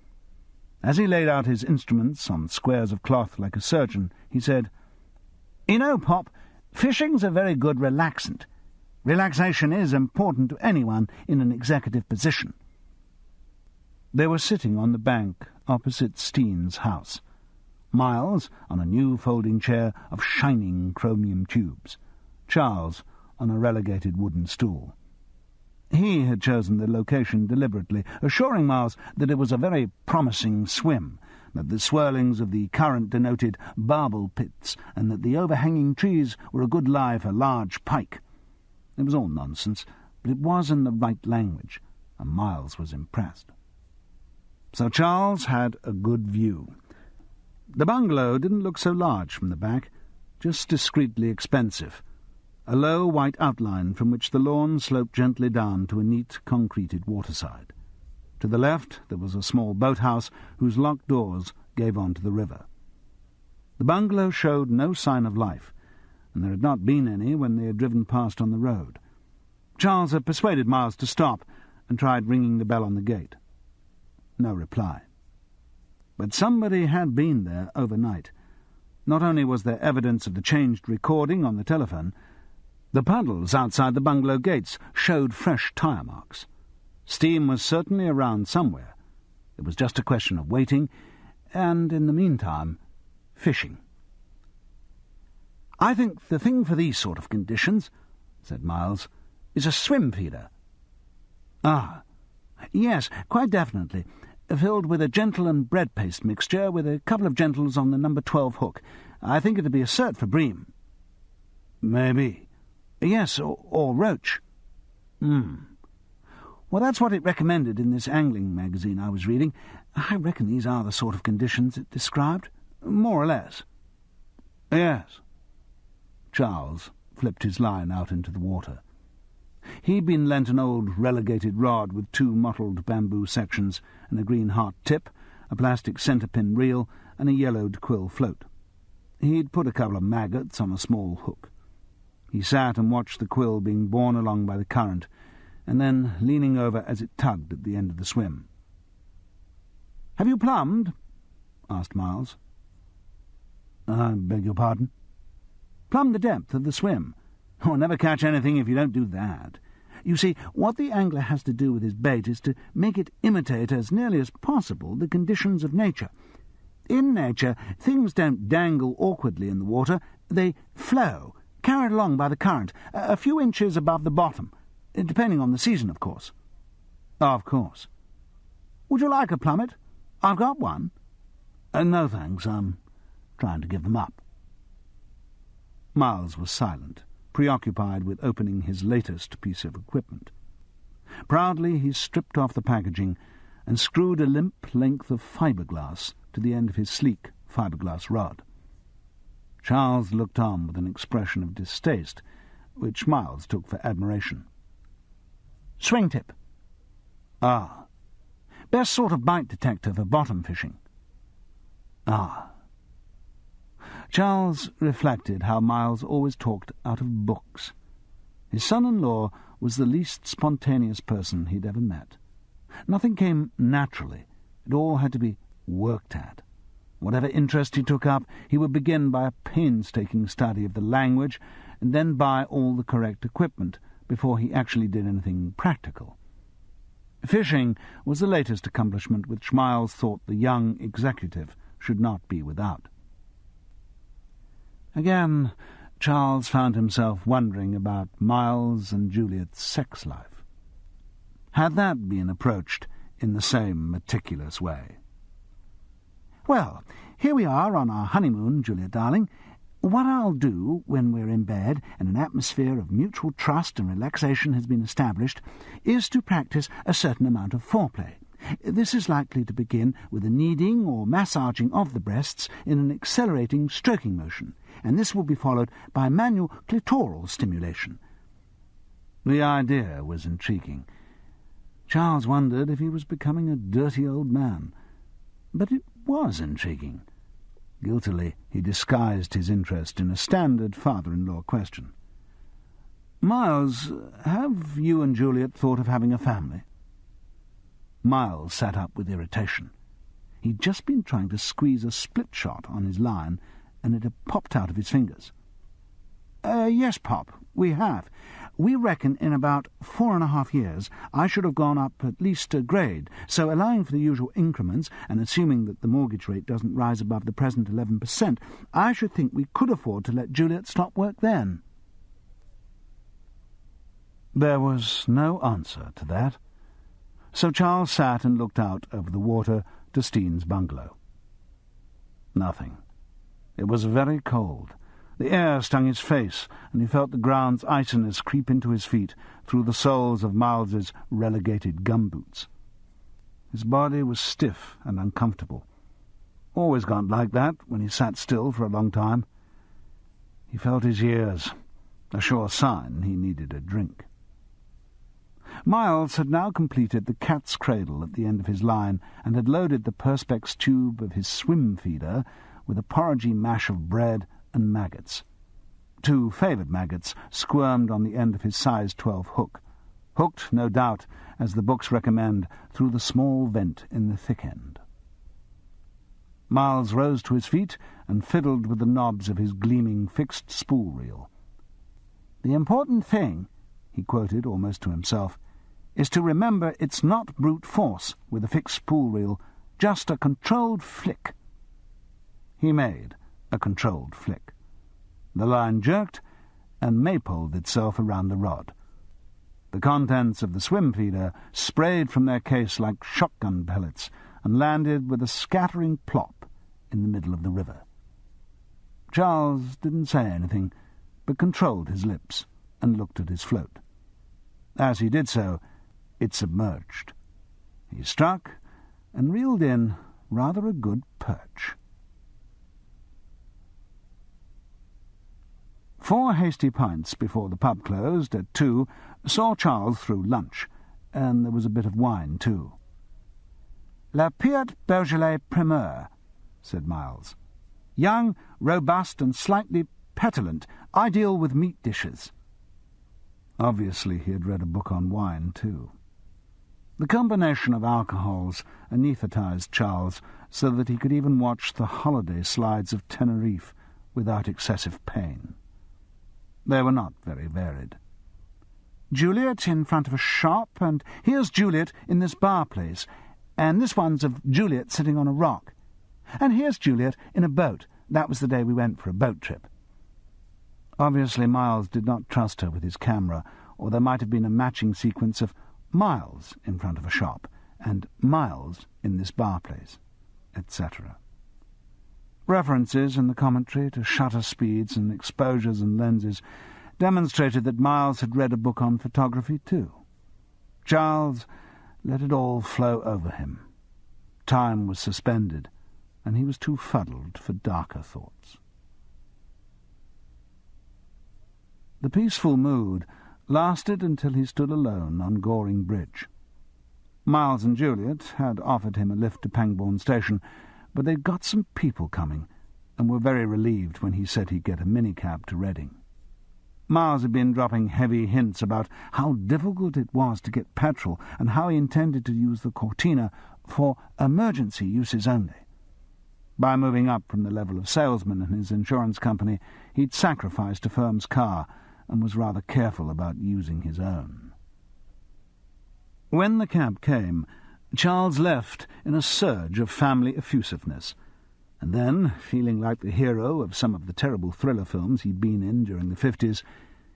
As he laid out his instruments on squares of cloth like a surgeon, he said, "You know, Pop, fishing's a very good relaxant. Relaxation is important to anyone in an executive position." They were sitting on the bank opposite Steen's house. Miles on a new folding chair of shining chromium tubes, Charles on a relegated wooden stool. He had chosen the location deliberately, assuring Miles that it was a very promising swim, that the swirlings of the current denoted barbel pits, and that the overhanging trees were a good lie for large pike. It was all nonsense, but it was in the right language, and Miles was impressed. So Charles had a good view. The bungalow didn't look so large from the back, just discreetly expensive, a low white outline from which the lawn sloped gently down to a neat concreted waterside. To the left there was a small boathouse whose locked doors gave on to the river. The bungalow showed no sign of life, and there had not been any when they had driven past on the road. Charles had persuaded Miles to stop and tried ringing the bell on the gate. No reply. But somebody had been there overnight. Not only was there evidence of the changed recording on the telephone, the puddles outside the bungalow gates showed fresh tyre marks. Steam was certainly around somewhere. It was just a question of waiting, and, in the meantime, fishing. "I think the thing for these sort of conditions," said Miles, "is a swim feeder." "Ah, yes, quite definitely. Filled with a gentle and bread paste mixture, with a couple of gentles on the number 12 hook. I think it'd be a cert for bream." "Maybe. Yes, or roach." "Well, that's what it recommended in this angling magazine I was reading. I reckon these are the sort of conditions it described, more or less." "Yes." Charles flipped his line out into the water. He'd been lent an old relegated rod with 2 mottled bamboo sections and a green heart tip, a plastic centre-pin reel, and a yellowed quill float. He'd put a couple of maggots on a small hook. He sat and watched the quill being borne along by the current, and then leaning over as it tugged at the end of the swim. "Have you plumbed?" asked Miles. "I beg your pardon?" "Plumbed the depth of the swim. Oh, never catch anything if you don't do that. You see, what the angler has to do with his bait is to make it imitate as nearly as possible the conditions of nature. In nature, things don't dangle awkwardly in the water. They flow, carried along by the current, a few inches above the bottom, depending on the season, of course." "Of course." "Would you like a plummet? I've got one." "No, thanks. I'm trying to give them up." Miles was silent, preoccupied with opening his latest piece of equipment. Proudly he stripped off the packaging and screwed a limp length of fiberglass to the end of his sleek fiberglass rod. Charles looked on with an expression of distaste, which Miles took for admiration. "Swing tip." "Ah." "Best sort of bite detector for bottom fishing." "Ah." Charles reflected how Miles always talked out of books. His son-in-law was the least spontaneous person he'd ever met. Nothing came naturally. It all had to be worked at. Whatever interest he took up, he would begin by a painstaking study of the language, and then buy all the correct equipment before he actually did anything practical. Fishing was the latest accomplishment which Miles thought the young executive should not be without. Again, Charles found himself wondering about Miles and Juliet's sex life. Had that been approached in the same meticulous way? "Well, here we are on our honeymoon, Juliet darling. What I'll do, when we're in bed and an atmosphere of mutual trust and relaxation has been established, is to practice a certain amount of foreplay. This is likely to begin with a kneading or massaging of the breasts in an accelerating stroking motion, and this will be followed by manual clitoral stimulation." The idea was intriguing. Charles wondered if he was becoming a dirty old man. But it was intriguing. Guiltily he disguised his interest in a standard father-in-law question. "Miles, have you and Juliet thought of having a family?" Miles sat up with irritation. He'd just been trying to squeeze a split shot on his line, and it had popped out of his fingers. "Yes, Pop, we have. We reckon in about 4.5 years I should have gone up at least a grade, so allowing for the usual increments, and assuming that the mortgage rate doesn't rise above the present 11%, I should think we could afford to let Juliet stop work then." There was no answer to that, so Charles sat and looked out over the water to Steen's bungalow. Nothing. It was very cold. The air stung his face, and he felt the ground's iciness creep into his feet through the soles of Miles's relegated gumboots. His body was stiff and uncomfortable. Always got like that when he sat still for a long time. He felt his ears, a sure sign he needed a drink. Miles had now completed the cat's cradle at the end of his line and had loaded the perspex tube of his swim feeder with a porridgy mash of bread and maggots. 2 favoured maggots squirmed on the end of his size 12 hook, hooked, no doubt, as the books recommend, through the small vent in the thick end. Miles rose to his feet and fiddled with the knobs of his gleaming fixed spool reel. "The important thing," he quoted almost to himself, "is to remember it's not brute force with a fixed spool reel, just a controlled flick." He made a controlled flick. The line jerked and maypoled itself around the rod. The contents of the swim feeder sprayed from their case like shotgun pellets and landed with a scattering plop in the middle of the river. Charles didn't say anything, but controlled his lips and looked at his float. As he did so, it submerged. He struck and reeled in rather a good perch. 4 hasty pints before the pub closed at 2 saw Charles through lunch, and there was a bit of wine too. "La Piat Beaujolais Primeur," said Miles. "Young, robust, and slightly petulant, ideal with meat dishes." Obviously he had read a book on wine too. The combination of alcohols anaesthetized Charles so that he could even watch the holiday slides of Tenerife without excessive pain. They were not very varied. "Juliet in front of a shop, and here's Juliet in this bar place, and this one's of Juliet sitting on a rock. And here's Juliet in a boat. That was the day we went for a boat trip." Obviously Miles did not trust her with his camera, or there might have been a matching sequence of Miles in front of a shop, and Miles in this bar place, etc. References in the commentary to shutter speeds and exposures and lenses demonstrated that Miles had read a book on photography too. Charles let it all flow over him. Time was suspended, and he was too fuddled for darker thoughts. The peaceful mood lasted until he stood alone on Goring Bridge. Miles and Juliet had offered him a lift to Pangbourne Station, but they'd got some people coming, and were very relieved when he said he'd get a minicab to Reading. Miles had been dropping heavy hints about how difficult it was to get petrol and how he intended to use the Cortina for emergency uses only. By moving up from the level of salesman in his insurance company, he'd sacrificed a firm's car and was rather careful about using his own. When the cab came, Charles left in a surge of family effusiveness, and then, feeling like the hero of some of the terrible thriller films he'd been in during the 50s,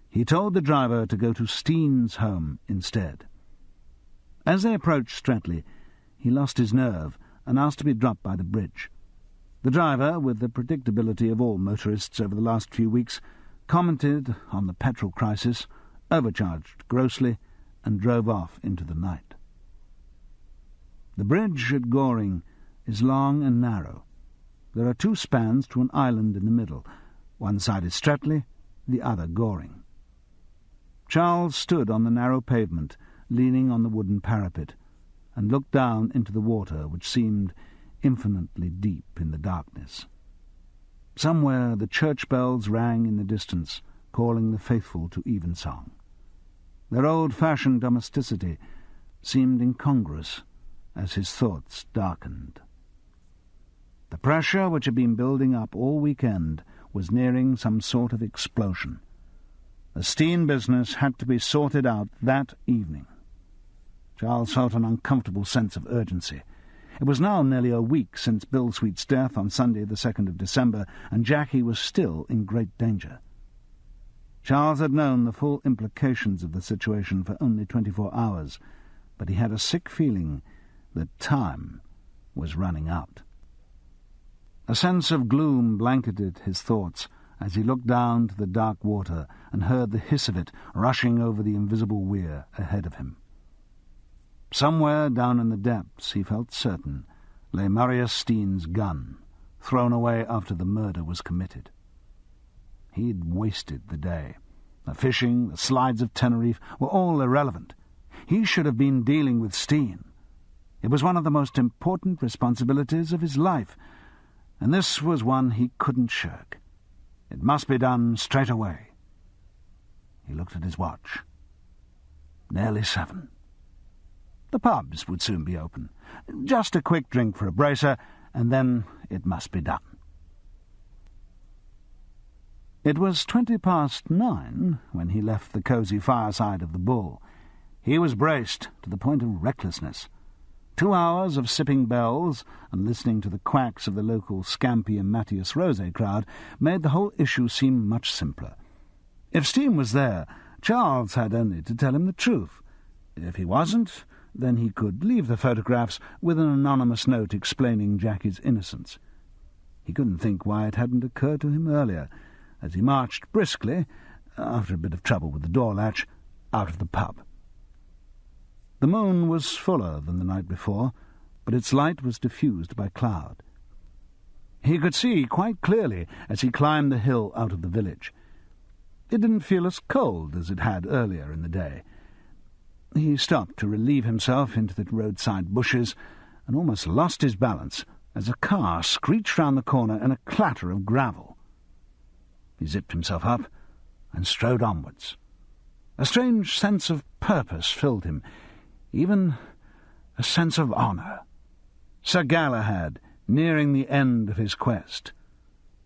he told the driver to go to Steen's home instead. As they approached Streatley, he lost his nerve and asked to be dropped by the bridge. The driver, with the predictability of all motorists over the last few weeks, commented on the petrol crisis, overcharged grossly, and drove off into the night. The bridge at Goring is long and narrow. There are 2 spans to an island in the middle. One side is Streatley, the other Goring. Charles stood on the narrow pavement, leaning on the wooden parapet, and looked down into the water, which seemed infinitely deep in the darkness. Somewhere the church bells rang in the distance, calling the faithful to evensong. Their old-fashioned domesticity seemed incongruous as his thoughts darkened. The pressure which had been building up all weekend was nearing some sort of explosion. The Steen business had to be sorted out that evening. Charles felt an uncomfortable sense of urgency. It was now nearly a week since Bill Sweet's death on Sunday the 2nd of December, and Jackie was still in great danger. Charles had known the full implications of the situation for only 24 hours, but he had a sick feeling that time was running out. A sense of gloom blanketed his thoughts as he looked down to the dark water and heard the hiss of it rushing over the invisible weir ahead of him. Somewhere down in the depths, he felt certain, lay Marius Steen's gun, thrown away after the murder was committed. He'd wasted the day. The fishing, the slides of Tenerife were all irrelevant. He should have been dealing with Steen. It was one of the most important responsibilities of his life, and this was one he couldn't shirk. It must be done straight away. He looked at his watch. Nearly 7. The pubs would soon be open. Just a quick drink for a bracer, and then it must be done. It was 9:20 when he left the cosy fireside of the Bull. He was braced to the point of recklessness. 2 hours of sipping bells and listening to the quacks of the local Scampi and Matthias Rosé crowd made the whole issue seem much simpler. If Steen was there, Charles had only to tell him the truth. If he wasn't, then he could leave the photographs with an anonymous note explaining Jackie's innocence. He couldn't think why it hadn't occurred to him earlier, as he marched briskly, after a bit of trouble with the door latch, out of the pub. The moon was fuller than the night before, but its light was diffused by cloud. He could see quite clearly as he climbed the hill out of the village. It didn't feel as cold as it had earlier in the day. He stopped to relieve himself into the roadside bushes and almost lost his balance as a car screeched round the corner in a clatter of gravel. He zipped himself up and strode onwards. A strange sense of purpose filled him, even a sense of honour. Sir Galahad, nearing the end of his quest.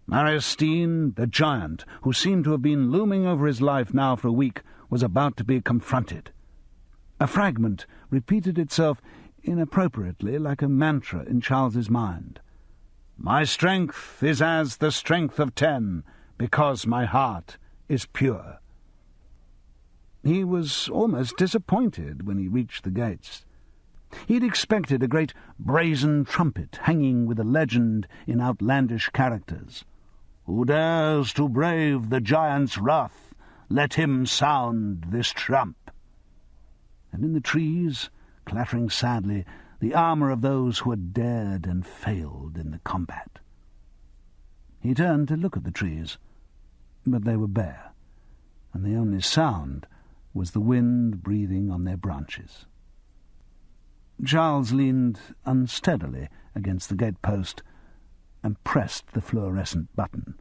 Marius Steen, the giant, who seemed to have been looming over his life now for a week, was about to be confronted. A fragment repeated itself inappropriately like a mantra in Charles's mind. "My strength is as the strength of 10, because my heart is pure." He was almost disappointed when he reached the gates. He'd expected a great brazen trumpet hanging with a legend in outlandish characters. "Who dares to brave the giant's wrath, let him sound this trump." And in the trees, clattering sadly, the armour of those who had dared and failed in the combat. He turned to look at the trees, but they were bare, and the only sound was the wind breathing on their branches. Charles leaned unsteadily against the gate-post and pressed the fluorescent button.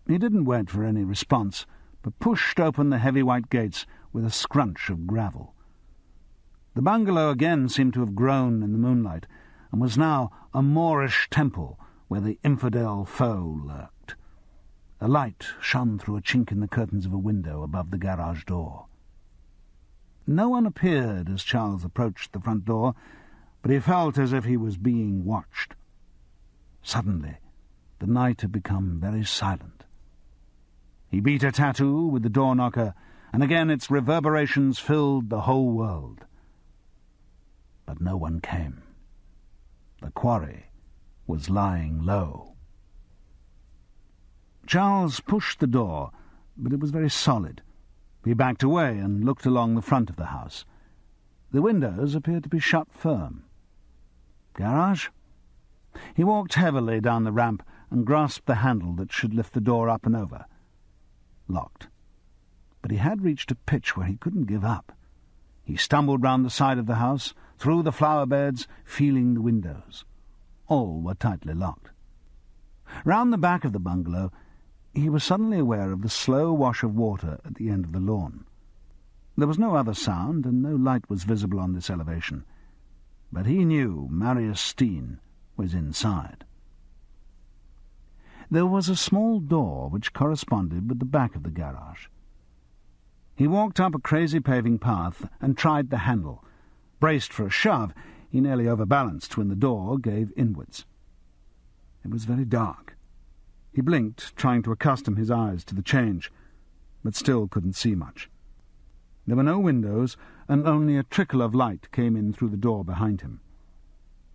He didn't wait for any response, but pushed open the heavy white gates with a scrunch of gravel. The bungalow again seemed to have grown in the moonlight, and was now a Moorish temple where the infidel foe lurked. A light shone through a chink in the curtains of a window above the garage door. No one appeared as Charles approached the front door, but he felt as if he was being watched. Suddenly, the night had become very silent. He beat a tattoo with the door-knocker, and again its reverberations filled the whole world. But no one came. The quarry was lying low. Charles pushed the door, but it was very solid. He backed away and looked along the front of the house. The windows appeared to be shut firm. Garage? He walked heavily down the ramp and grasped the handle that should lift the door up and over. Locked. But he had reached a pitch where he couldn't give up. He stumbled round the side of the house, through the flower beds, feeling the windows. All were tightly locked. Round the back of the bungalow, he was suddenly aware of the slow wash of water at the end of the lawn. There was no other sound, and no light was visible on this elevation. But he knew Marius Steen was inside. There was a small door which corresponded with the back of the garage. He walked up a crazy paving path and tried the handle. Braced for a shove, he nearly overbalanced when the door gave inwards. It was very dark. He blinked, trying to accustom his eyes to the change, but still couldn't see much. There were no windows, and only a trickle of light came in through the door behind him.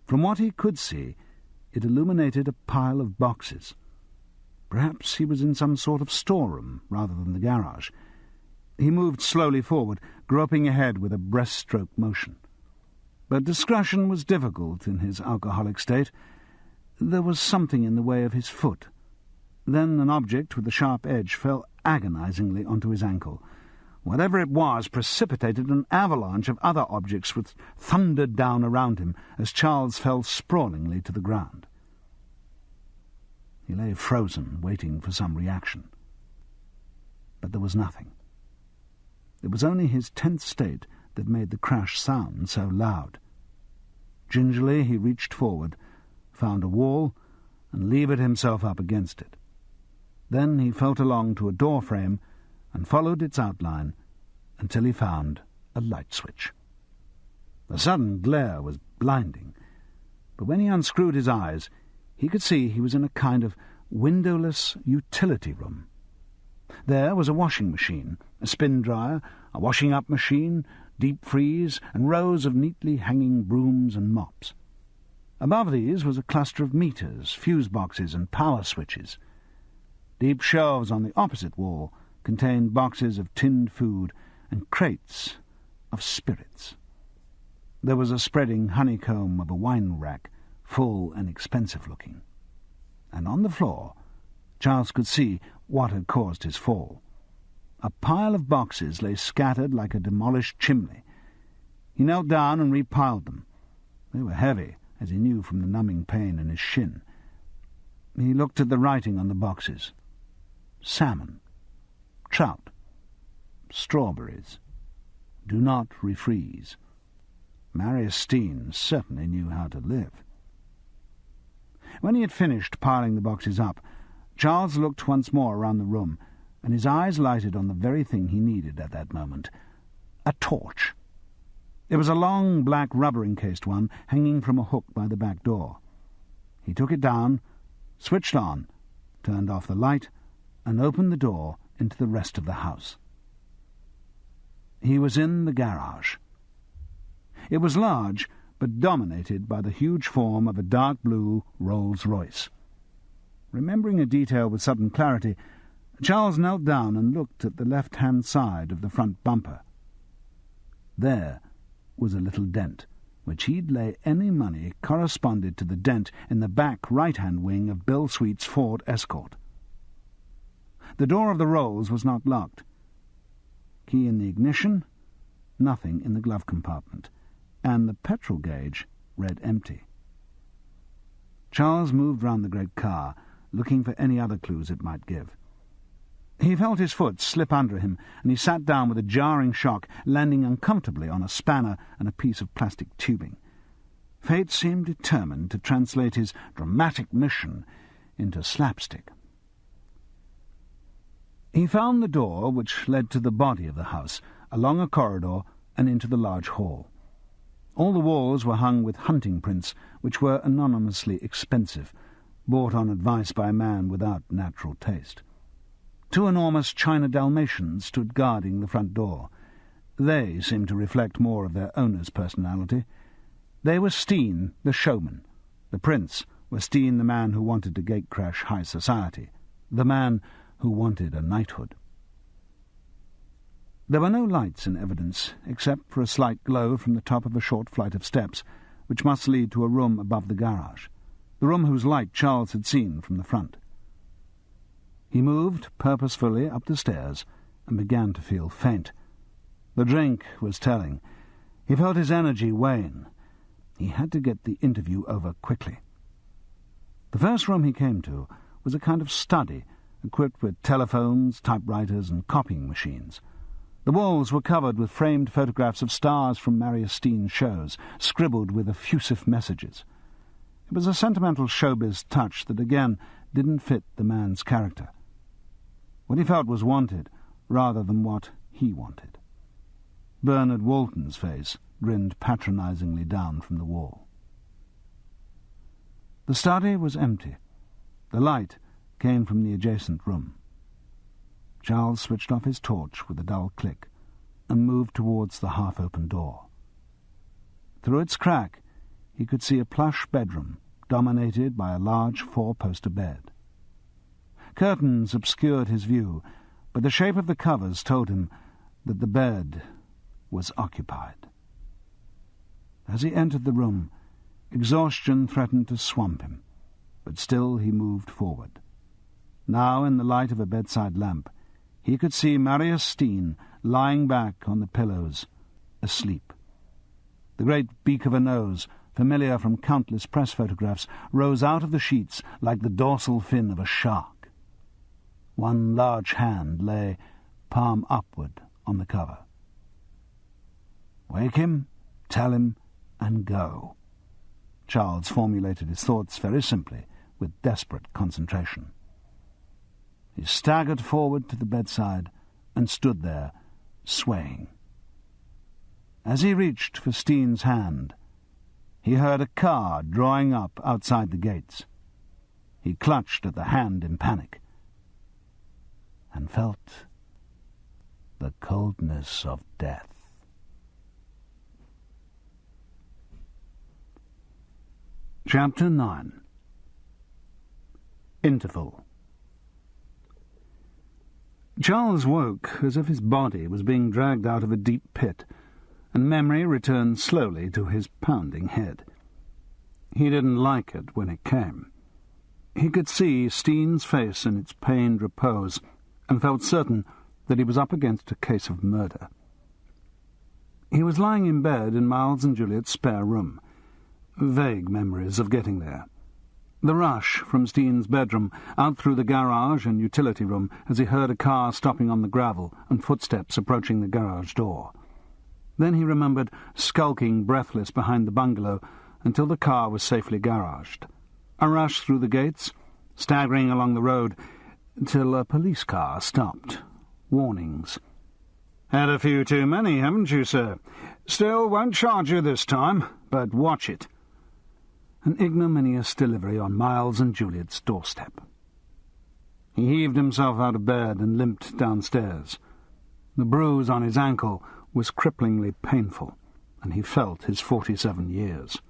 From what he could see, it illuminated a pile of boxes. Perhaps he was in some sort of storeroom rather than the garage. He moved slowly forward, groping ahead with a breaststroke motion. But discretion was difficult in his alcoholic state. There was something in the way of his foot. Then an object with a sharp edge fell agonizingly onto his ankle. Whatever it was precipitated an avalanche of other objects which thundered down around him as Charles fell sprawlingly to the ground. He lay frozen, waiting for some reaction. But there was nothing. It was only his tense state that made the crash sound so loud. Gingerly he reached forward, found a wall, and levered himself up against it. Then he felt along to a door frame and followed its outline until he found a light switch. The sudden glare was blinding, but when he unscrewed his eyes, he could see he was in a kind of windowless utility room. There was a washing machine, a spin-dryer, a washing-up machine, deep freeze, and rows of neatly hanging brooms and mops. Above these was a cluster of meters, fuse boxes, and power switches. Deep shelves on the opposite wall contained boxes of tinned food and crates of spirits. There was a spreading honeycomb of a wine rack, full and expensive-looking. And on the floor, Charles could see what had caused his fall. A pile of boxes lay scattered like a demolished chimney. He knelt down and repiled them. They were heavy, as he knew from the numbing pain in his shin. He looked at the writing on the boxes. Salmon, trout, strawberries. Do not refreeze. Marius Steen certainly knew how to live. When he had finished piling the boxes up, Charles looked once more around the room, and his eyes lighted on the very thing he needed at that moment, a torch. It was a long, black, rubber-encased one, hanging from a hook by the back door. He took it down, switched on, turned off the light, and opened the door into the rest of the house. He was in the garage. It was large, but dominated by the huge form of a dark blue Rolls-Royce. Remembering a detail with sudden clarity, Charles knelt down and looked at the left-hand side of the front bumper. There was a little dent, which he'd lay any money corresponded to the dent in the back right-hand wing of Bill Sweet's Ford Escort. The door of the Rolls was not locked. Key in the ignition, nothing in the glove compartment, and the petrol gauge read empty. Charles moved round the great car, looking for any other clues it might give. He felt his foot slip under him, and he sat down with a jarring shock, landing uncomfortably on a spanner and a piece of plastic tubing. Fate seemed determined to translate his dramatic mission into slapstick. He found the door which led to the body of the house, along a corridor and into the large hall. All the walls were hung with hunting prints, which were anonymously expensive, bought on advice by a man without natural taste. 2 enormous China Dalmatians stood guarding the front door. They seemed to reflect more of their owner's personality. They were Steen, the showman. The prince was Steen, the man who wanted to gatecrash high society, the man who wanted a knighthood. There were no lights in evidence, except for a slight glow from the top of a short flight of steps, which must lead to a room above the garage, the room whose light Charles had seen from the front. He moved purposefully up the stairs and began to feel faint. The drink was telling. He felt his energy wane. He had to get the interview over quickly. The first room he came to was a kind of study, equipped with telephones, typewriters, and copying machines. The walls were covered with framed photographs of stars from Marius Steen's shows, scribbled with effusive messages. It was a sentimental showbiz touch that, again, didn't fit the man's character. What he felt was wanted, rather than what he wanted. Bernard Walton's face grinned patronisingly down from the wall. The study was empty. The light came from the adjacent room. Charles switched off his torch with a dull click and moved towards the half-open door. Through its crack he could see a plush bedroom dominated by a large four-poster bed. Curtains obscured his view, but the shape of the covers told him that the bed was occupied. As he entered the room, exhaustion threatened to swamp him, but still he moved forward. Now, in the light of a bedside lamp, he could see Marius Steen lying back on the pillows, asleep. The great beak of a nose, familiar from countless press photographs, rose out of the sheets like the dorsal fin of a shark. One large hand lay, palm upward, on the cover. Wake him, tell him, and go. Charles formulated his thoughts very simply, with desperate concentration. He staggered forward to the bedside and stood there, swaying. As he reached for Steen's hand, he heard a car drawing up outside the gates. He clutched at the hand in panic and felt the coldness of death. Chapter 9. Interval. Charles woke as if his body was being dragged out of a deep pit, and memory returned slowly to his pounding head. He didn't like it when it came. He could see Steen's face in its pained repose, and felt certain that he was up against a case of murder. He was lying in bed in Miles and Juliet's spare room. Vague memories of getting there. The rush from Steen's bedroom, out through the garage and utility room as he heard a car stopping on the gravel and footsteps approaching the garage door. Then he remembered skulking breathless behind the bungalow until the car was safely garaged. A rush through the gates, staggering along the road, till a police car stopped. Warnings. "Had a few too many, haven't you, sir? Still, won't charge you this time, but watch it." An ignominious delivery on Miles and Juliet's doorstep. He heaved himself out of bed and limped downstairs. The bruise on his ankle was cripplingly painful, and he felt his 47 years.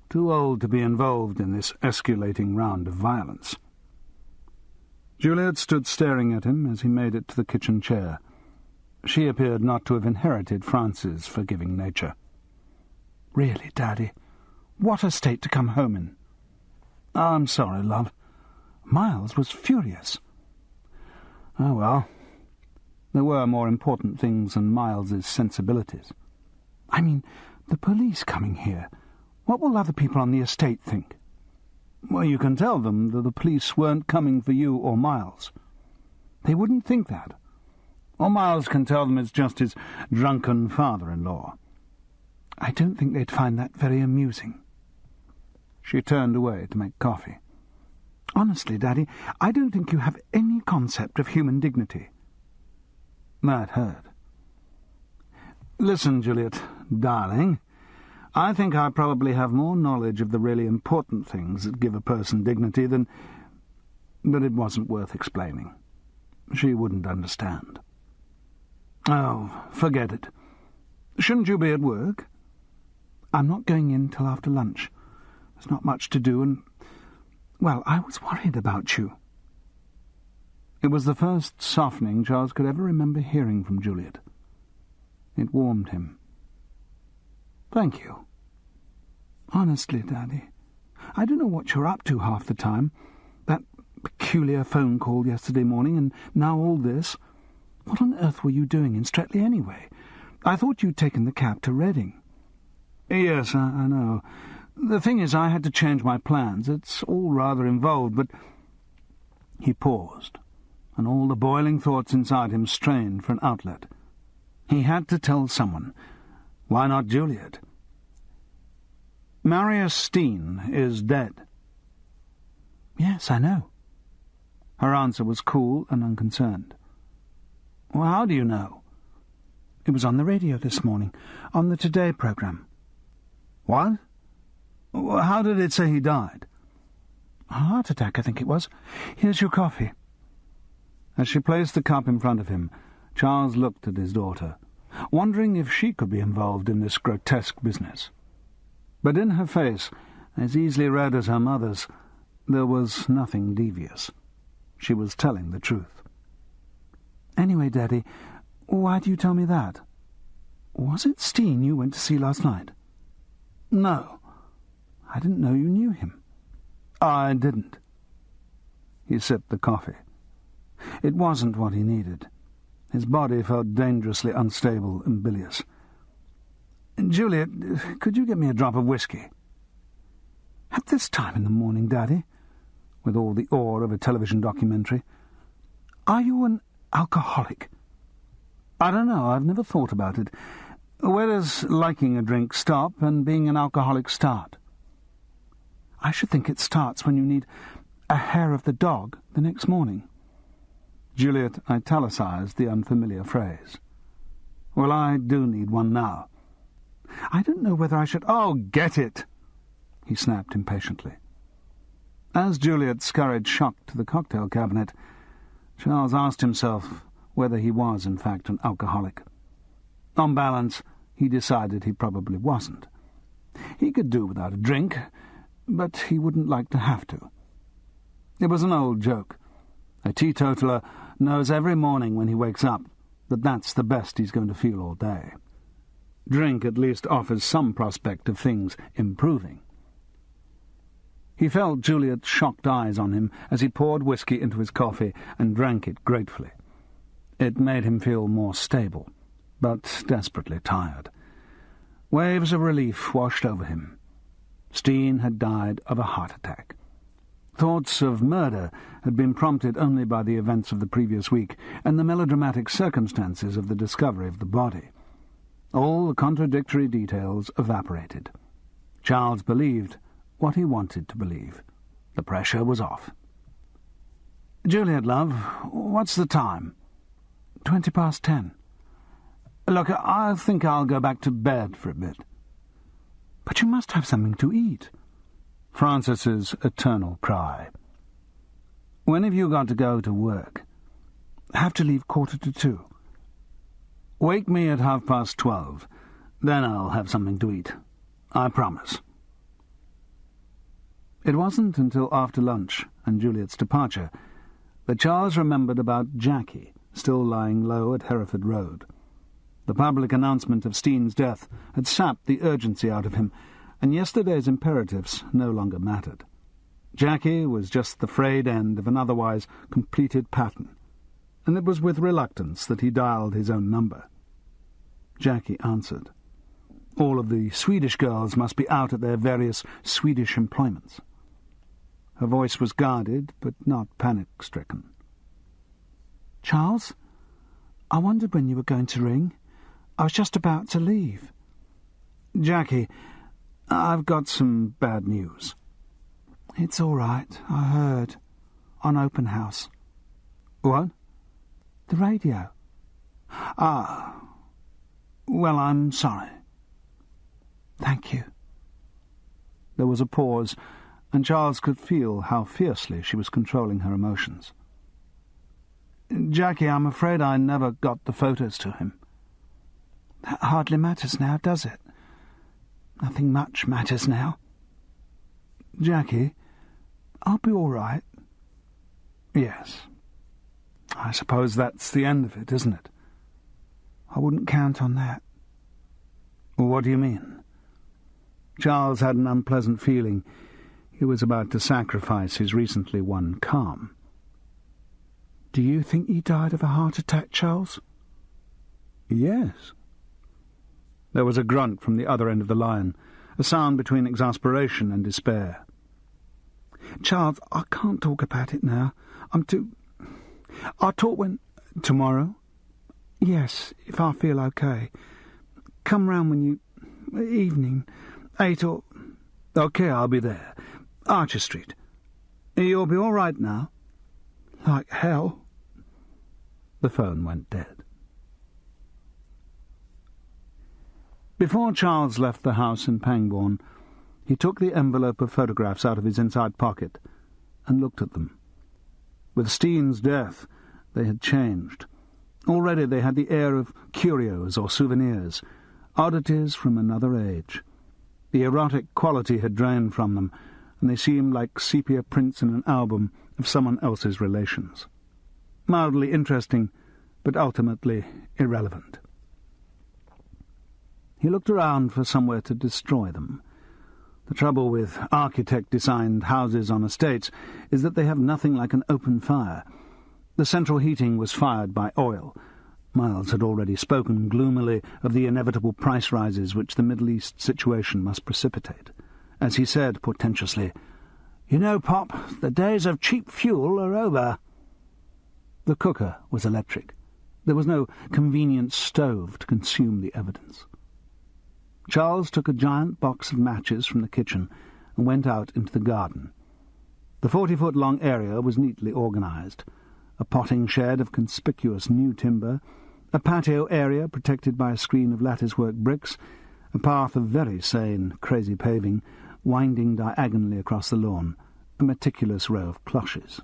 Too old to be involved in this escalating round of violence. Juliet stood staring at him as he made it to the kitchen chair. She appeared not to have inherited France's forgiving nature. "Really, Daddy, what a state to come home in." "I'm sorry, love. Miles was furious." "Oh, well, there were more important things than Miles's sensibilities." "I mean, the police coming here. What will other people on the estate think?" "Well, you can tell them that the police weren't coming for you or Miles." "They wouldn't think that." "Or Miles can tell them it's just his drunken father-in-law." "I don't think they'd find that very amusing." She turned away to make coffee. "Honestly, Daddy, I don't think you have any concept of human dignity." That hurt. "Listen, Juliet, darling, I think I probably have more knowledge of the really important things that give a person dignity than... But it wasn't worth explaining. She wouldn't understand." "Oh, forget it. Shouldn't you be at work?" "I'm not going in till after lunch. There's not much to do, and... Well, I was worried about you." It was the first softening Charles could ever remember hearing from Juliet. It warmed him. "Thank you." "Honestly, Daddy, I don't know what you're up to half the time. That peculiar phone call yesterday morning, and now all this. What on earth were you doing in Streatley anyway? I thought you'd taken the cab to Reading." "Yes, I know. The thing is, I had to change my plans. It's all rather involved, but—" He paused, and all the boiling thoughts inside him strained for an outlet. He had to tell someone. Why not Juliet? "Marius Steen is dead." "Yes, I know." Her answer was cool and unconcerned. "Well, how do you know?" It was on the radio this morning, on the Today programme. What? How did it say he died? A heart attack, I think it was. Here's your coffee. As she placed the cup in front of him, Charles looked at his daughter, wondering if she could be involved in this grotesque business. But in her face, as easily read as her mother's, there was nothing devious. She was telling the truth. Anyway, Daddy, why do you tell me that? Was it Steen you went to see last night? No. I didn't know you knew him. I didn't. He sipped the coffee. It wasn't what he needed. His body felt dangerously unstable and bilious. Juliet, could you get me a drop of whiskey? At this time in the morning, Daddy? With all the awe of a television documentary. Are you an alcoholic? I don't know. I've never thought about it. Where does liking a drink stop and being an alcoholic start? I should think it starts when you need a hair of the dog the next morning. Juliet italicized the unfamiliar phrase. Well, I do need one now. I don't know whether I should... Oh, get it! He snapped impatiently. As Juliet scurried shocked to the cocktail cabinet, Charles asked himself whether he was in fact an alcoholic. On balance, he decided he probably wasn't. He could do without a drink, but he wouldn't like to have to. It was an old joke. A teetotaler knows every morning when he wakes up that that's the best he's going to feel all day. Drink at least offers some prospect of things improving. He felt Juliet's shocked eyes on him as he poured whiskey into his coffee and drank it gratefully. It made him feel more stable, but desperately tired. Waves of relief washed over him. Steen had died of a heart attack. Thoughts of murder had been prompted only by the events of the previous week and the melodramatic circumstances of the discovery of the body. All the contradictory details evaporated. Charles believed what he wanted to believe. The pressure was off. "Juliet, love, what's the time?" 10:20. "Look, I think I'll go back to bed for a bit." "But you must have something to eat." Francis's eternal cry. "When have you got to go to work?" "Have to leave 1:45. "Wake me at 12:30. Then I'll have something to eat. I promise." It wasn't until after lunch and Juliet's departure that Charles remembered about Jackie, still lying low at Hereford Road. The public announcement of Steen's death had sapped the urgency out of him, and yesterday's imperatives no longer mattered. Jackie was just the frayed end of an otherwise completed pattern, and it was with reluctance that he dialed his own number. Jackie answered. All of the Swedish girls must be out at their various Swedish employments. Her voice was guarded, but not panic-stricken. "Charles, I wondered when you were going to ring. I was just about to leave." "Jackie, I've got some bad news." "It's all right, I heard. On Open House." "What?" "The radio." "Ah. Well, I'm sorry." "Thank you." There was a pause, and Charles could feel how fiercely she was controlling her emotions. "Jackie, I'm afraid I never got the photos to him." "That hardly matters now, does it? Nothing much matters now." "Jackie, I'll be all right." "Yes. I suppose that's the end of it, isn't it?" "I wouldn't count on that." "What do you mean?" Charles had an unpleasant feeling he was about to sacrifice his recently won calm. "Do you think he died of a heart attack, Charles?" "Yes." There was a grunt from the other end of the line, a sound between exasperation and despair. "Charles, I can't talk about it now. I'm too... I'll talk when... Tomorrow?" "Yes, if I feel okay. Come round when you... evening, 8 or... "OK, I'll be there. Archer Street. You'll be all right now?" "Like hell." The phone went dead. Before Charles left the house in Pangbourne, he took the envelope of photographs out of his inside pocket and looked at them. With Steen's death, they had changed. Already they had the air of curios or souvenirs, oddities from another age. The erotic quality had drained from them, and they seemed like sepia prints in an album of someone else's relations. Mildly interesting, but ultimately irrelevant. He looked around for somewhere to destroy them. The trouble with architect-designed houses on estates is that they have nothing like an open fire. The central heating was fired by oil. Miles had already spoken gloomily of the inevitable price rises which the Middle East situation must precipitate. As he said portentously, "You know, Pop, the days of cheap fuel are over." The cooker was electric. There was no convenient stove to consume the evidence. Charles took a giant box of matches from the kitchen and went out into the garden. The 40-foot-long area was neatly organised. A potting shed of conspicuous new timber, a patio area protected by a screen of latticework bricks, a path of very sane, crazy paving, winding diagonally across the lawn, a meticulous row of cloches.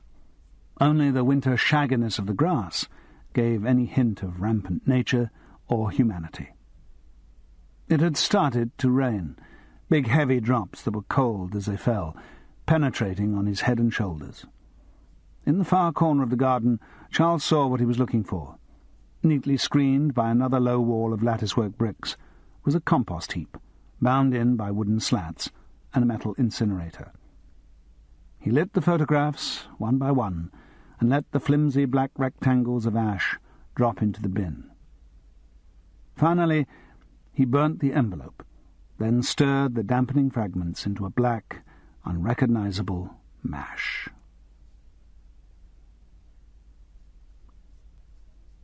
Only the winter shagginess of the grass gave any hint of rampant nature or humanity. It had started to rain, big heavy drops that were cold as they fell, penetrating on his head and shoulders. In the far corner of the garden, Charles saw what he was looking for. Neatly screened by another low wall of latticework bricks was a compost heap, bound in by wooden slats, and a metal incinerator. He lit the photographs, one by one, and let the flimsy black rectangles of ash drop into the bin. Finally, he burnt the envelope, then stirred the dampening fragments into a black, unrecognizable mash.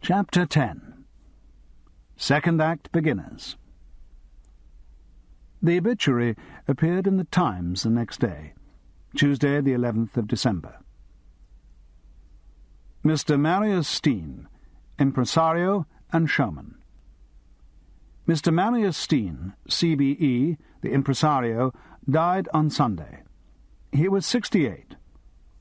Chapter 10. Second Act Beginners. The obituary appeared in the Times the next day, Tuesday the 11th of December. Mr. Marius Steen, impresario and showman. Mr. Marius Steen, CBE, the impresario, died on Sunday. He was 68.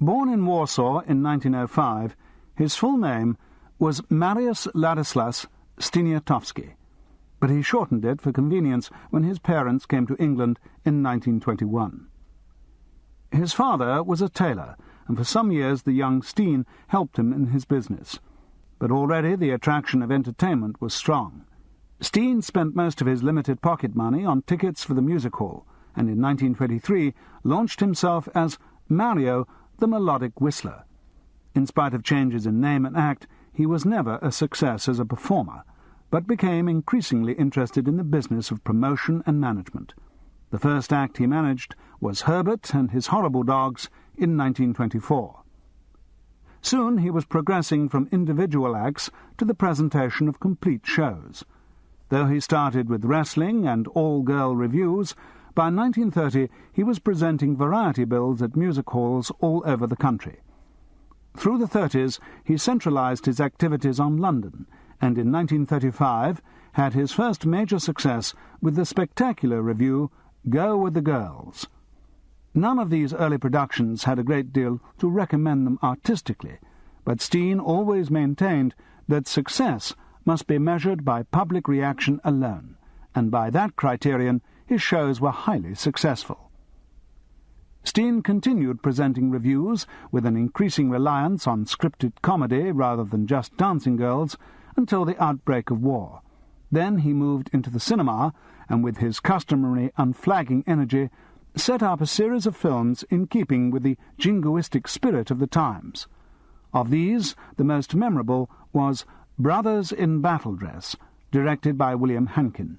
Born in Warsaw in 1905, his full name was Marius Ladislas Steniatowski, but he shortened it for convenience when his parents came to England in 1921. His father was a tailor, and for some years the young Steen helped him in his business. But already the attraction of entertainment was strong. Steen spent most of his limited pocket money on tickets for the music hall, and in 1923 launched himself as Mario the Melodic Whistler. In spite of changes in name and act, he was never a success as a performer, but became increasingly interested in the business of promotion and management. The first act he managed was Herbert and His Horrible Dogs in 1924. Soon he was progressing from individual acts to the presentation of complete shows. Though he started with wrestling and all-girl revues, by 1930 he was presenting variety bills at music halls all over the country. Through the 30s he centralized his activities on London, and in 1935 had his first major success with the spectacular revue Go with the Girls. None of these early productions had a great deal to recommend them artistically, but Steen always maintained that success must be measured by public reaction alone, and by that criterion his shows were highly successful. Steen continued presenting revues with an increasing reliance on scripted comedy rather than just dancing girls until the outbreak of war. Then he moved into the cinema, and with his customary unflagging energy set up a series of films in keeping with the jingoistic spirit of the times. Of these, the most memorable was Brothers in Battle Dress, directed by William Hankin.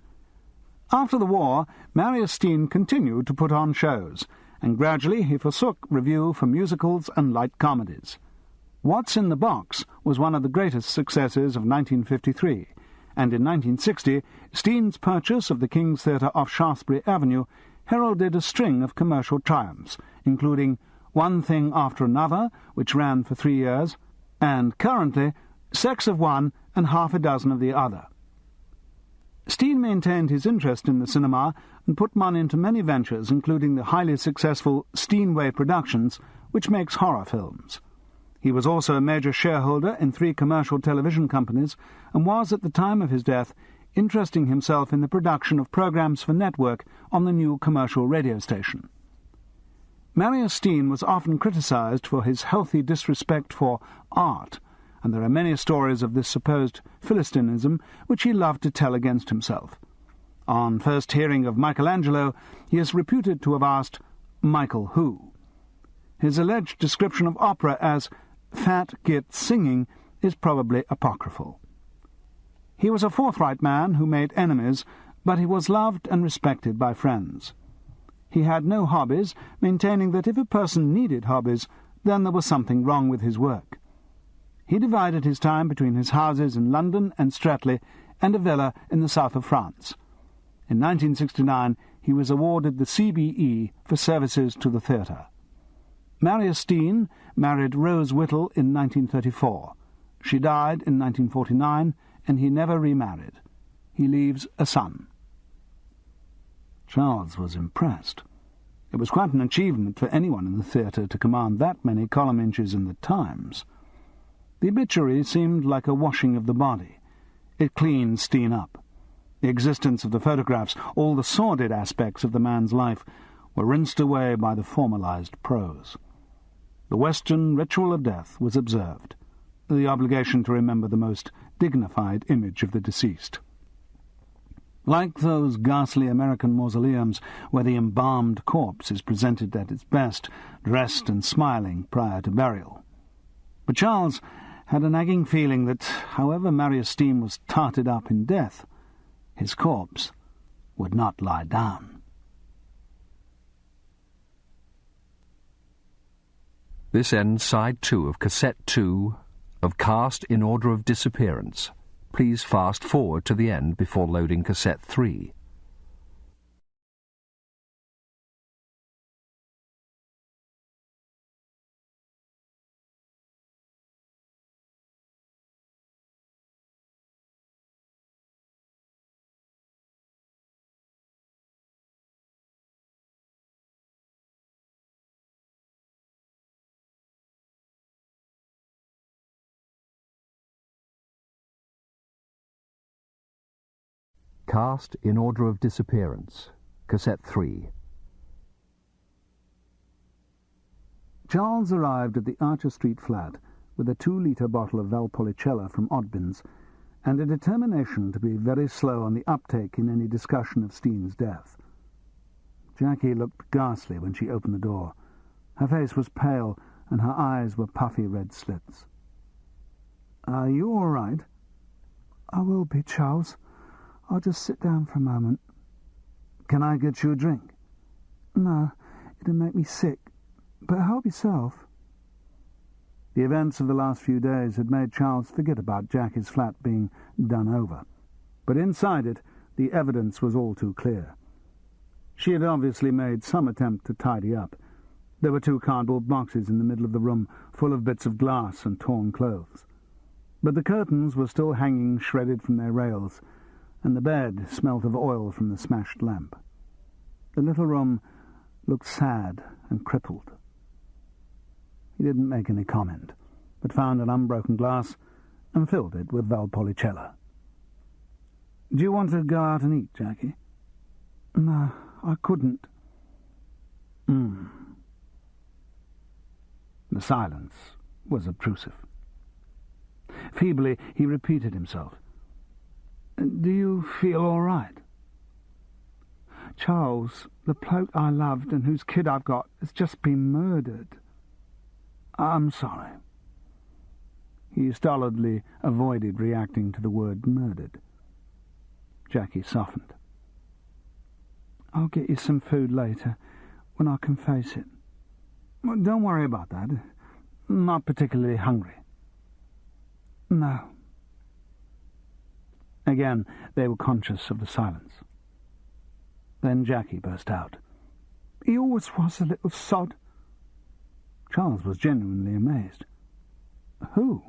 After the war, Marius Steen continued to put on shows, and gradually he forsook revue for musicals and light comedies. What's in the Box was one of the greatest successes of 1953, and in 1960 Steen's purchase of the King's Theatre off Shaftesbury Avenue heralded a string of commercial triumphs, including One Thing After Another, which ran for 3 years, and currently Sex of One and Half a Dozen of the Other. Steen maintained his interest in the cinema and put money into many ventures, including the highly successful Steenway Productions, which makes horror films. He was also a major shareholder in 3 commercial television companies and was, at the time of his death, interesting himself in the production of programs for network on the new commercial radio station. Marius Steen was often criticized for his healthy disrespect for art, and there are many stories of this supposed Philistinism which he loved to tell against himself. On first hearing of Michelangelo, he is reputed to have asked, "Michael who?" His alleged description of opera as "fat git singing" is probably apocryphal. He was a forthright man who made enemies, but he was loved and respected by friends. He had no hobbies, maintaining that if a person needed hobbies, then there was something wrong with his work. He divided his time between his houses in London and Streatley and a villa in the south of France. In 1969 he was awarded the CBE for services to the theatre. Marius Steen married Rose Whittle in 1934. She died in 1949, and he never remarried. He leaves a son. Charles was impressed. It was quite an achievement for anyone in the theatre to command that many column inches in the Times. The obituary seemed like a washing of the body. It cleaned Steen up. The existence of the photographs, all the sordid aspects of the man's life, were rinsed away by the formalized prose. The Western ritual of death was observed, the obligation to remember the most dignified image of the deceased. Like those ghastly American mausoleums where the embalmed corpse is presented at its best, dressed and smiling prior to burial. But Charles had a nagging feeling that, however Marius Steen was tarted up in death, his corpse would not lie down. This ends Side 2 of Cassette 2 of Cast in Order of Disappearance. Please fast forward to the end before loading Cassette 3. Cast in Order of Disappearance, Cassette 3. Charles arrived at the Archer Street flat with a 2-litre bottle of Valpolicella from Oddbins and a determination to be very slow on the uptake in any discussion of Steen's death. Jackie looked ghastly when she opened the door. Her face was pale and her eyes were puffy red slits. "Are you all right?" "I will be, Charles. I'll just sit down for a moment." "Can I get you a drink?" "No, it'll make me sick. But help yourself." The events of the last few days had made Charles forget about Jackie's flat being done over. But inside it, the evidence was all too clear. She had obviously made some attempt to tidy up. There were 2 cardboard boxes in the middle of the room, full of bits of glass and torn clothes. But the curtains were still hanging shredded from their rails, and the bed smelt of oil from the smashed lamp. The little room looked sad and crippled. He didn't make any comment, but found an unbroken glass and filled it with Valpolicella. "Do you want to go out and eat, Jackie?" "No, I couldn't." The silence was obtrusive. Feebly he repeated himself. "Do you feel all right?" "Charles, the bloke I loved and whose kid I've got has just been murdered." "I'm sorry." He stolidly avoided reacting to the word murdered. Jackie softened. "I'll get you some food later, when I can face it." "Don't worry about that. I'm not particularly hungry." "No." Again they were conscious of the silence. Then Jackie burst out. "He always was a little sod." Charles was genuinely amazed. "Who?"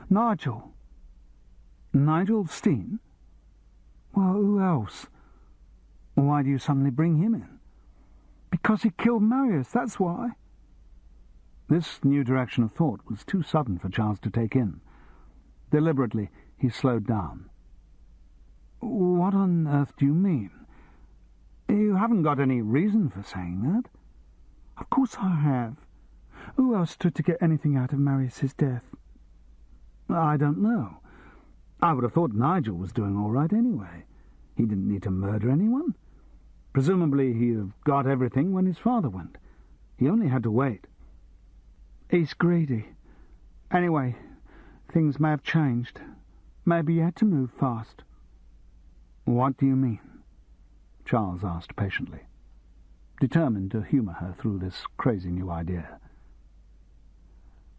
"Nigel." "Nigel Steen? Well, who else? Why do you suddenly bring him in? Because he killed Marius, that's why. This new direction of thought was too sudden for Charles to take in. Deliberately, he slowed down. What on earth do you mean? You haven't got any reason for saying that. Of course I have. Who else stood to get anything out of Marius's death? I don't know. I would have thought Nigel was doing all right anyway. He didn't need to murder anyone. Presumably he'd have got everything when his father went. He only had to wait. He's greedy. Anyway, things may have changed. Maybe he had to move fast. What do you mean? Charles asked patiently, determined to humour her through this crazy new idea.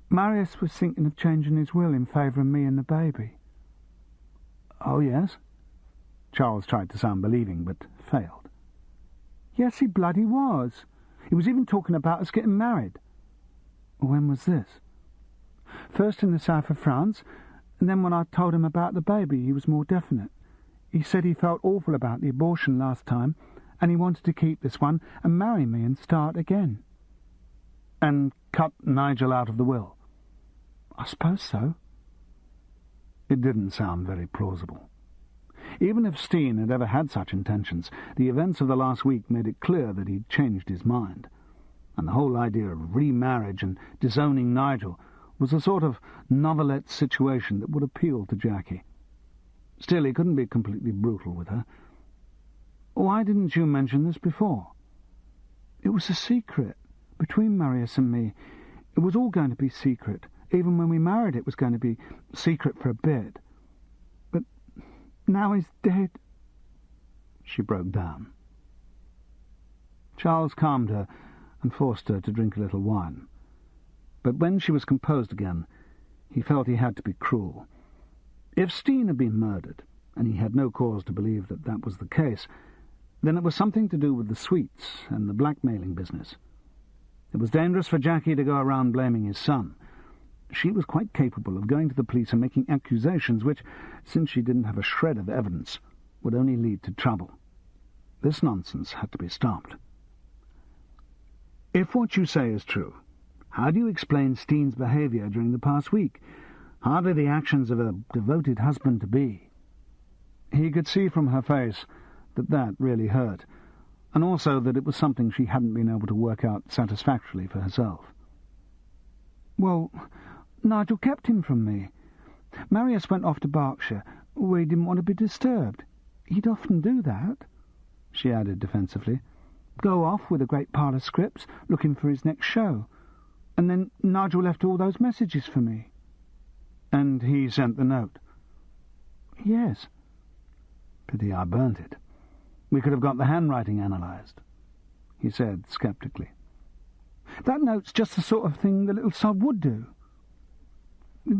Marius was thinking of changing his will in favour of me and the baby. Oh, yes? Charles tried to sound believing, but failed. Yes, he bloody was. He was even talking about us getting married. When was this? First in the south of France, and then when I told him about the baby, he was more definite. He said he felt awful about the abortion last time, and he wanted to keep this one and marry me and start again. And cut Nigel out of the will? I suppose so. It didn't sound very plausible. Even if Steen had ever had such intentions, the events of the last week made it clear that he'd changed his mind, and the whole idea of remarriage and disowning Nigel was a sort of novelette situation that would appeal to Jackie. Still, he couldn't be completely brutal with her. Why didn't you mention this before? It was a secret between Marius and me. It was all going to be secret. Even when we married, it was going to be secret for a bit. But now he's dead. She broke down. Charles calmed her and forced her to drink a little wine. But when she was composed again, he felt he had to be cruel. If Steen had been murdered, and he had no cause to believe that that was the case, then it was something to do with the sweets and the blackmailing business. It was dangerous for Jackie to go around blaming his son. She was quite capable of going to the police and making accusations which, since she didn't have a shred of evidence, would only lead to trouble. This nonsense had to be stopped. If what you say is true, how do you explain Steen's behaviour during the past week? Hardly the actions of a devoted husband-to-be. He could see from her face that that really hurt, and also that it was something she hadn't been able to work out satisfactorily for herself. Well, Nigel kept him from me. Marius went off to Berkshire, where he didn't want to be disturbed. He'd often do that, she added defensively. Go off with a great pile of scripts, looking for his next show. And then Nigel left all those messages for me. And he sent the note? Yes. Pity I burnt it. We could have got the handwriting analysed, he said sceptically. That note's just the sort of thing the little sod would do.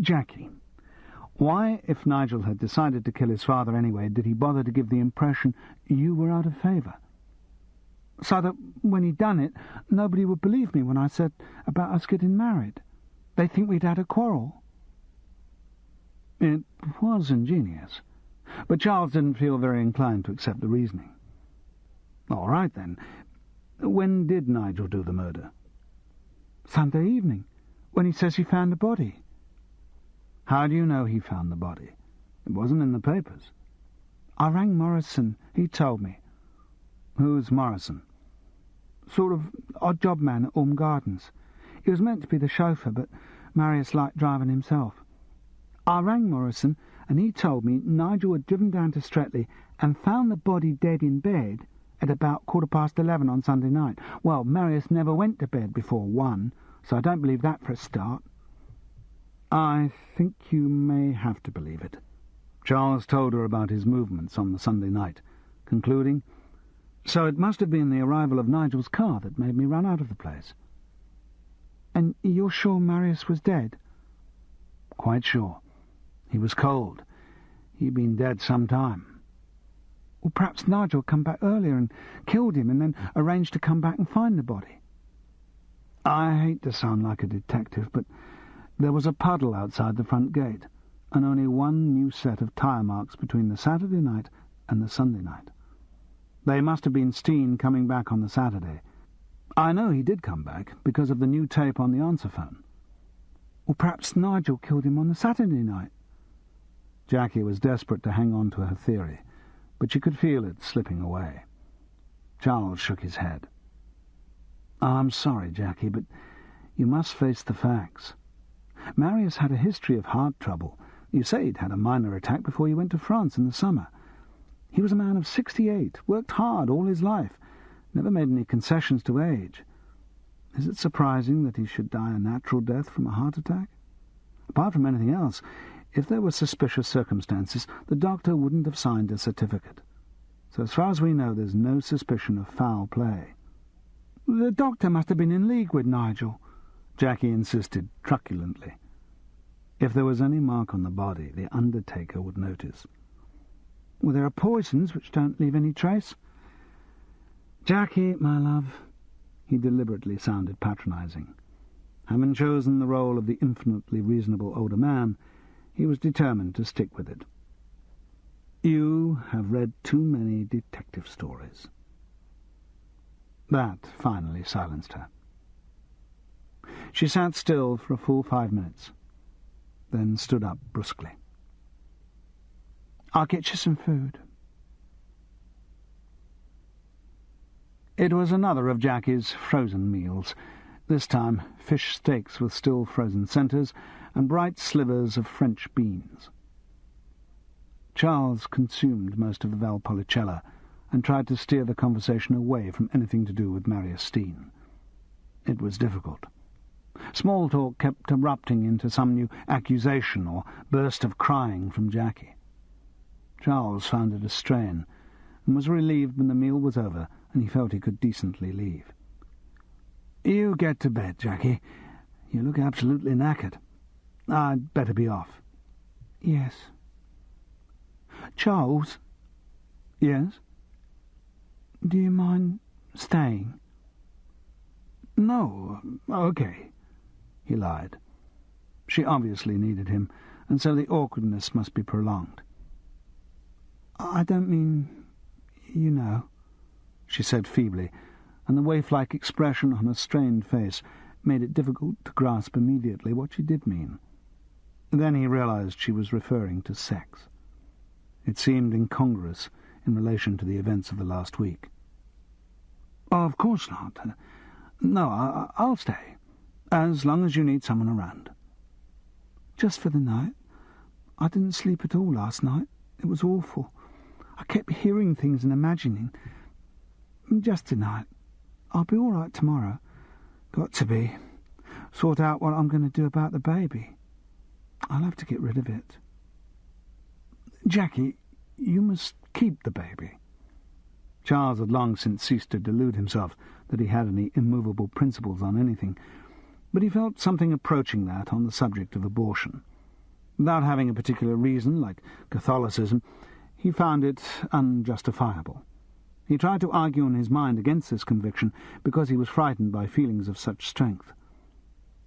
Jackie, why, if Nigel had decided to kill his father anyway, did he bother to give the impression you were out of favour? So that when he'd done it, nobody would believe me when I said about us getting married. They'd think we'd had a quarrel. It was ingenious, but Charles didn't feel very inclined to accept the reasoning. All right, then. When did Nigel do the murder? Sunday evening, when he says he found the body. How do you know he found the body? It wasn't in the papers. I rang Morrison. He told me. Who's Morrison? Sort of odd job man at Ulm Gardens. He was meant to be the chauffeur, but Marius liked driving himself. I rang Morrison, and he told me Nigel had driven down to Streatley and found the body dead in bed at about 11:15 on Sunday night. Well, Marius never went to bed before 1, so I don't believe that for a start. I think you may have to believe it. Charles told her about his movements on the Sunday night, concluding, so it must have been the arrival of Nigel's car that made me run out of the place. And you're sure Marius was dead? Quite sure. He was cold. He'd been dead some time. Well, perhaps Nigel come back earlier and killed him and then arranged to come back and find the body. I hate to sound like a detective, but there was a puddle outside the front gate, and only one new set of tyre marks between the Saturday night and the Sunday night. They must have been Steen coming back on the Saturday. I know he did come back because of the new tape on the answer phone. Or perhaps Nigel killed him on the Saturday night. Jackie was desperate to hang on to her theory, but she could feel it slipping away. Charles shook his head. I'm sorry, Jackie, but you must face the facts. Marius had a history of heart trouble. You say he'd had a minor attack before he went to France in the summer. He was a man of 68, worked hard all his life, never made any concessions to age. Is it surprising that he should die a natural death from a heart attack? Apart from anything else, if there were suspicious circumstances, the doctor wouldn't have signed a certificate. So as far as we know, there's no suspicion of foul play. The doctor must have been in league with Nigel, Jackie insisted truculently. If there was any mark on the body, the undertaker would notice. Well, there are poisons which don't leave any trace. Jackie, my love, he deliberately sounded patronizing. Having chosen the role of the infinitely reasonable older man, he was determined to stick with it. You have read too many detective stories. That finally silenced her. She sat still for a full 5 minutes, then stood up brusquely. I'll get you some food. It was another of Jackie's frozen meals, this time fish steaks with still frozen centres and bright slivers of French beans. Charles consumed most of the Valpolicella and tried to steer the conversation away from anything to do with Marius Steen. It was difficult. Small talk kept erupting into some new accusation or burst of crying from Jackie. Charles found it a strain, and was relieved when the meal was over and he felt he could decently leave. You get to bed, Jackie. You look absolutely knackered. I'd better be off. Yes. Charles? Yes? Do you mind staying? No, okay, he lied. She obviously needed him, and so the awkwardness must be prolonged. I don't mean, you know, she said feebly, and the waif-like expression on her strained face made it difficult to grasp immediately what she did mean. Then he realized she was referring to sex. It seemed incongruous in relation to the events of the last week. Oh, of course not. No, I'll stay, as long as you need someone around. Just for the night. I didn't sleep at all last night. It was awful. I kept hearing things and imagining. Just tonight. I'll be all right tomorrow. Got to be. Sort out what I'm going to do about the baby. I'll have to get rid of it. Jackie, you must keep the baby. Charles had long since ceased to delude himself that he had any immovable principles on anything, but he felt something approaching that on the subject of abortion. Without having a particular reason, like Catholicism, he found it unjustifiable. He tried to argue in his mind against this conviction because he was frightened by feelings of such strength.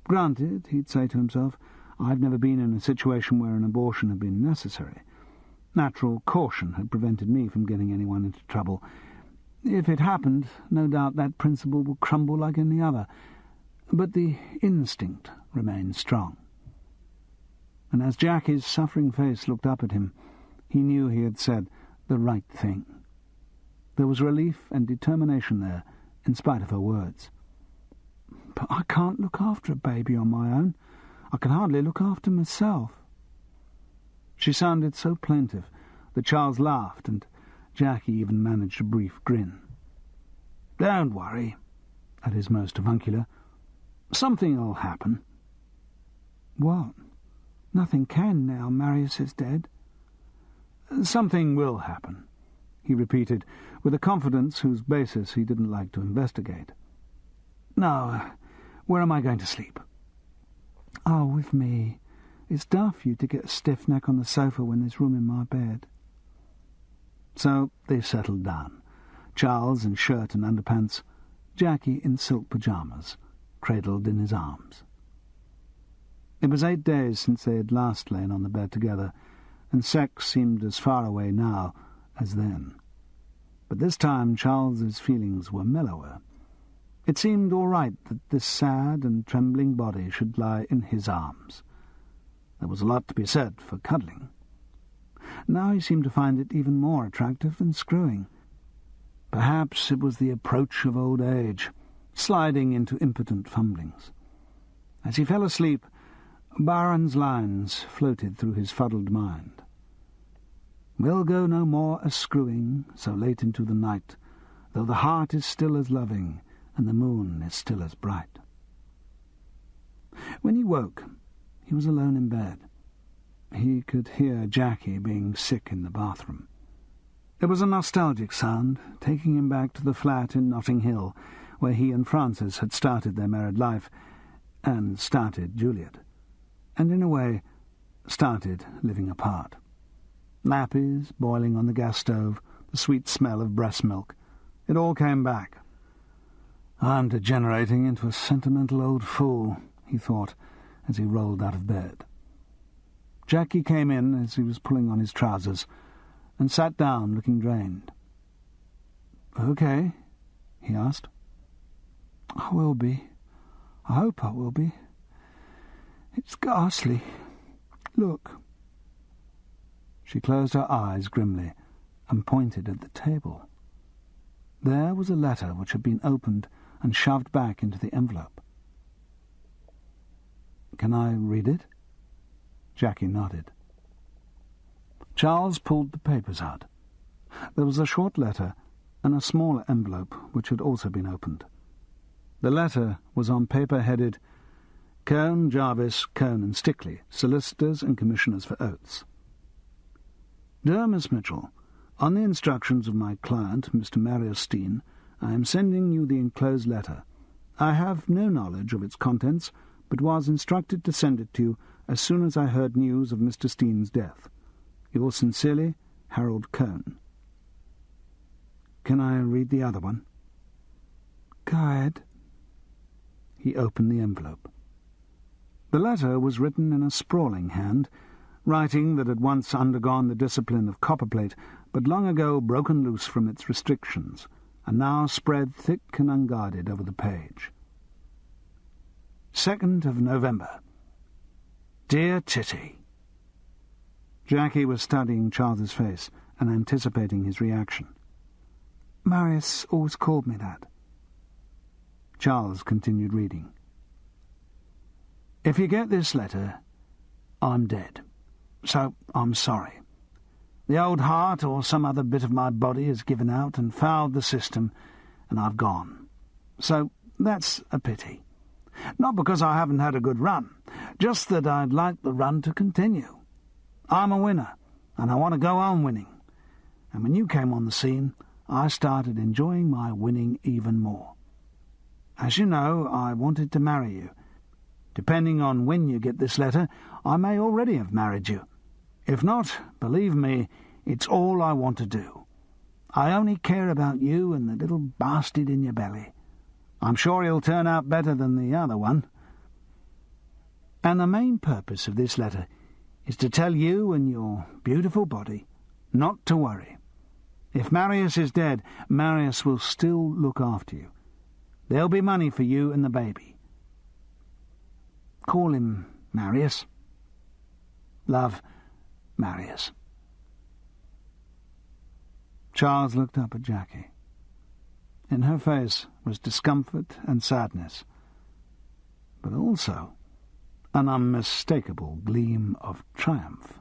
Granted, he'd say to himself, I've never been in a situation where an abortion had been necessary. Natural caution had prevented me from getting anyone into trouble. If it happened, no doubt that principle would crumble like any other, but the instinct remained strong. And as Jackie's suffering face looked up at him, he knew he had said the right thing. There was relief and determination there, in spite of her words. But I can't look after a baby on my own. I can hardly look after myself. She sounded so plaintive that Charles laughed, and Jackie even managed a brief grin. Don't worry, at his most avuncular. Something'll happen. What? Nothing can now Marius is dead. Something will happen, he repeated, with a confidence whose basis he didn't like to investigate. Now, where am I going to sleep? Oh, with me. It's daft for you to get a stiff neck on the sofa when there's room in my bed. So they settled down, Charles in shirt and underpants, Jackie in silk pyjamas, cradled in his arms. It was 8 days since they had last lain on the bed together, and sex seemed as far away now as then. But this time Charles's feelings were mellower. It seemed all right that this sad and trembling body should lie in his arms. There was a lot to be said for cuddling. Now he seemed to find it even more attractive than screwing. Perhaps it was the approach of old age, sliding into impotent fumblings. As he fell asleep, Byron's lines floated through his fuddled mind. "We'll go no more a-screwing so late into the night, though the heart is still as loving and the moon is still as bright." When he woke, he was alone in bed. He could hear Jackie being sick in the bathroom. It was a nostalgic sound, taking him back to the flat in Notting Hill, where he and Frances had started their married life, and started Juliet, and in a way started living apart. Nappies boiling on the gas stove, the sweet smell of breast milk, it all came back. "I'm degenerating into a sentimental old fool," he thought, as he rolled out of bed. Jackie came in as he was pulling on his trousers, and sat down looking drained. "Okay?" he asked. "I will be. I hope I will be. It's ghastly. Look." She closed her eyes grimly and pointed at the table. There was a letter which had been opened and shoved back into the envelope. "Can I read it?" Jackie nodded. Charles pulled the papers out. There was a short letter and a smaller envelope which had also been opened. The letter was on paper headed, "Cohn, Jarvis, Cohn and Stickley, Solicitors and Commissioners for Oaths." "Dear Miss Mitchell, on the instructions of my client, Mr. Marius Steen, I am sending you the enclosed letter. I have no knowledge of its contents, but was instructed to send it to you as soon as I heard news of Mr. Steen's death. Yours sincerely, Harold Cohn." "Can I read the other one?" "Go ahead." He opened the envelope. The letter was written in a sprawling hand, writing that had once undergone the discipline of copperplate, but long ago broken loose from its restrictions, and now spread thick and unguarded over the page. 2nd of November. Dear Titty. Jackie was studying Charles's face and anticipating his reaction. "Marius always called me that." Charles continued reading. "If you get this letter, I'm dead. So I'm sorry. The old heart or some other bit of my body has given out and fouled the system, and I've gone. So that's a pity. Not because I haven't had a good run, just that I'd like the run to continue. I'm a winner, and I want to go on winning. And when you came on the scene, I started enjoying my winning even more. As you know, I wanted to marry you. Depending on when you get this letter, I may already have married you. If not, believe me, it's all I want to do. I only care about you and the little bastard in your belly. I'm sure he'll turn out better than the other one. And the main purpose of this letter is to tell you and your beautiful body not to worry. If Marius is dead, Marius will still look after you. There'll be money for you and the baby. Call him Marius. Love, Marius." Charles looked up at Jackie. In her face was discomfort and sadness, but also an unmistakable gleam of triumph.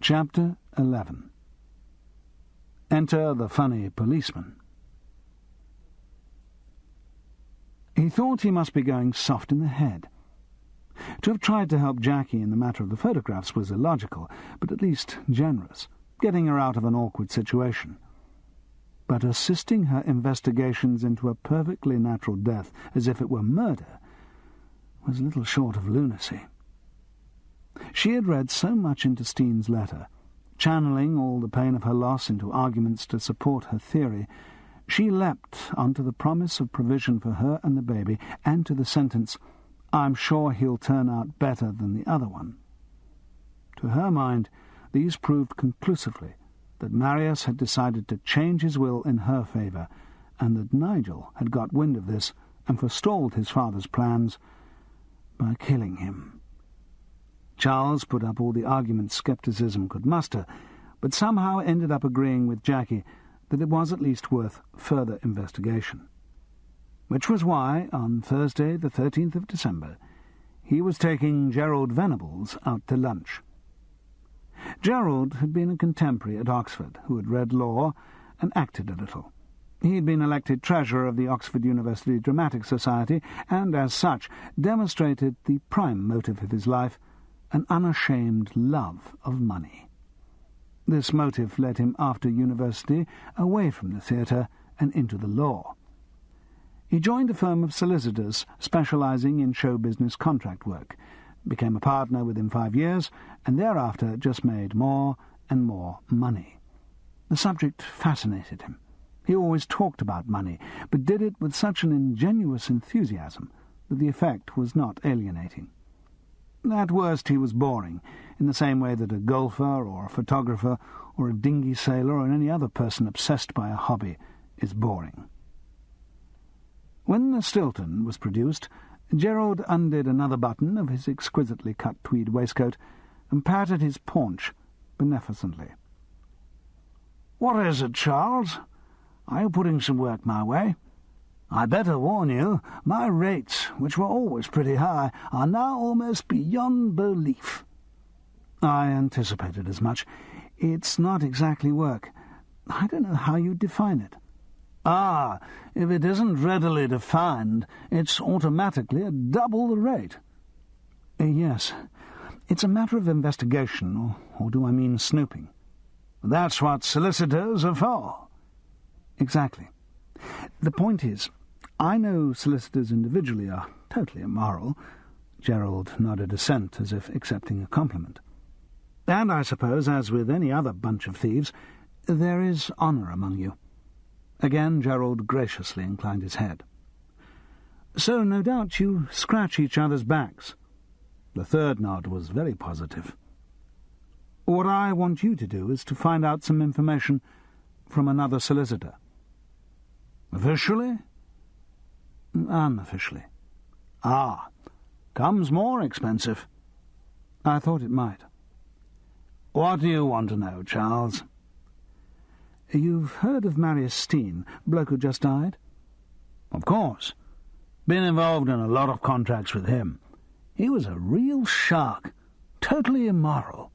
Chapter 11. Enter the funny policeman. He thought he must be going soft in the head. To have tried to help Jackie in the matter of the photographs was illogical, but at least generous, getting her out of an awkward situation. But assisting her investigations into a perfectly natural death, as if it were murder, was little short of lunacy. She had read so much into Steen's letter, channeling all the pain of her loss into arguments to support her theory. She leapt onto the promise of provision for her and the baby, and to the sentence, I'm sure he'll turn out better than the other one." To her mind, these proved conclusively that Marius had decided to change his will in her favour, and that Nigel had got wind of this and forestalled his father's plans by killing him. Charles put up all the arguments scepticism could muster, but somehow ended up agreeing with Jackie that it was at least worth further investigation. Which was why, on Thursday the 13th of December, he was taking Gerald Venables out to lunch. Gerald had been a contemporary at Oxford who had read law and acted a little. He had been elected treasurer of the Oxford University Dramatic Society and, as such, demonstrated the prime motive of his life, an unashamed love of money. This motive led him after university away from the theatre and into the law. He joined a firm of solicitors specialising in show business contract work, became a partner within 5 years, and thereafter just made more and more money. The subject fascinated him. He always talked about money, but did it with such an ingenuous enthusiasm that the effect was not alienating. At worst he was boring, in the same way that a golfer or a photographer or a dinghy sailor or any other person obsessed by a hobby is boring. When the Stilton was produced, Gerald undid another button of his exquisitely cut tweed waistcoat and patted his paunch beneficently. "What is it, Charles? Are you putting some work my way? I better warn you, my rates, which were always pretty high, are now almost beyond belief." "I anticipated as much. It's not exactly work. I don't know how you define it." "Ah, if it isn't readily defined, it's automatically at double the rate." "Yes. It's a matter of investigation, or do I mean snooping?" "That's what solicitors are for." "Exactly. The point is, I know solicitors individually are totally immoral." Gerald nodded assent, as if accepting a compliment. "And I suppose, as with any other bunch of thieves, there is honour among you." Again Gerald graciously inclined his head. "So no doubt you scratch each other's backs." The third nod was very positive. "What I want you to do is to find out some information from another solicitor." "Officially?" "Unofficially." "Ah, comes more expensive." "I thought it might." "What do you want to know, Charles?" "You've heard of Marius Steen, bloke who just died?" "Of course. Been involved in a lot of contracts with him. He was a real shark, totally immoral."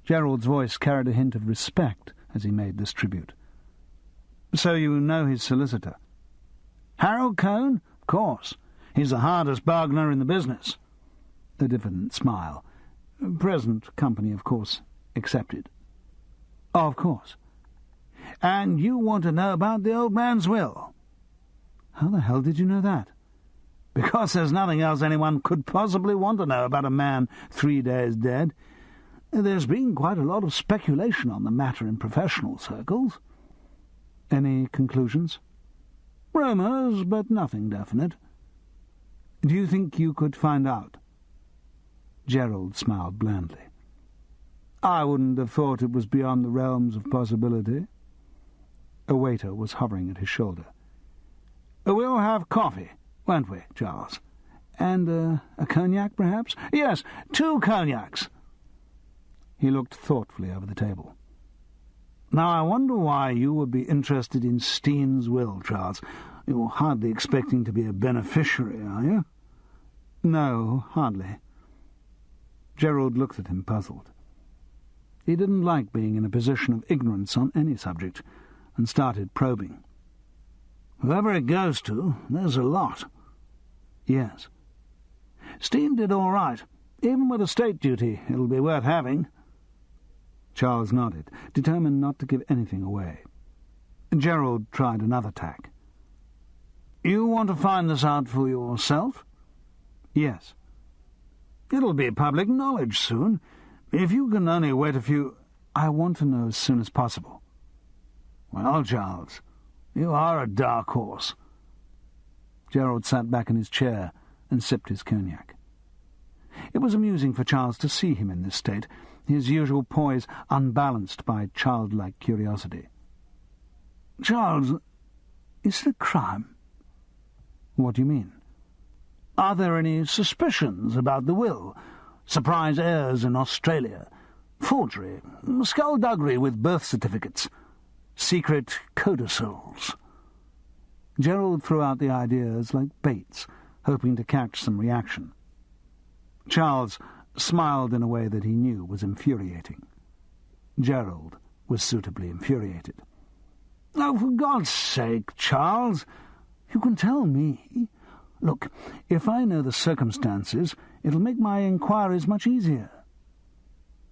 Gerald's voice carried a hint of respect as he made this tribute. "So you know his solicitor?" "Harold Cohn? Of course. He's the hardest bargainer in the business." A diffident smile. "Present company, of course, accepted." "Of course." "And you want to know about the old man's will?" "How the hell did you know that?" "Because there's nothing else anyone could possibly want to know about a man 3 days dead. There's been quite a lot of speculation on the matter in professional circles." "Any conclusions?" "Rumours, but nothing definite." "Do you think you could find out?" Gerald smiled blandly. "I wouldn't have thought it was beyond the realms of possibility." A waiter was hovering at his shoulder. "We'll have coffee, won't we, Charles? And a cognac, perhaps?" "Yes, 2 cognacs." He looked thoughtfully over the table. "Now I wonder why you would be interested in Steen's will, Charles. You're hardly expecting to be a beneficiary, are you?" "No, hardly." Gerald looked at him, puzzled. He didn't like being in a position of ignorance on any subject, and started probing. "Whoever it goes to, there's a lot." "Yes." "Steen did all right. Even with a state duty, it'll be worth having." Charles nodded, determined not to give anything away. Gerald tried another tack. "You want to find this out for yourself?" "Yes." "It'll be public knowledge soon. If you can only wait a few—" "I want to know as soon as possible." "Well, Charles, you are a dark horse." Gerald sat back in his chair and sipped his cognac. It was amusing for Charles to see him in this state, his usual poise unbalanced by childlike curiosity. "Charles, is it a crime?" "What do you mean?" "Are there any suspicions about the will? Surprise heirs in Australia, forgery, skullduggery with birth certificates, secret codicils?" Gerald threw out the ideas like baits, hoping to catch some reaction. Charles smiled in a way that he knew was infuriating. Gerald was suitably infuriated. "Oh, for God's sake, Charles, you can tell me. Look, if I know the circumstances, it'll make my inquiries much easier."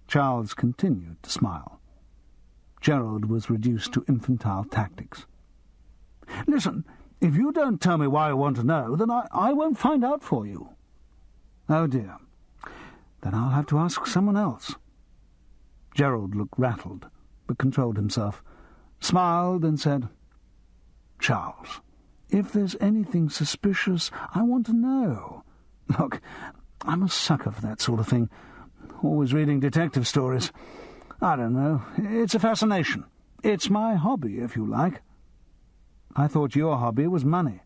Charles continued to smile. Gerald was reduced to infantile tactics. "Listen, if you don't tell me why you want to know, then I won't find out for you." "Oh, dear. Then I'll have to ask someone else." Gerald looked rattled, but controlled himself, smiled and said, "Charles, if there's anything suspicious, I want to know. Look, I'm a sucker for that sort of thing. Always reading detective stories. I don't know. It's a fascination. It's my hobby, if you like." "I thought your hobby was money."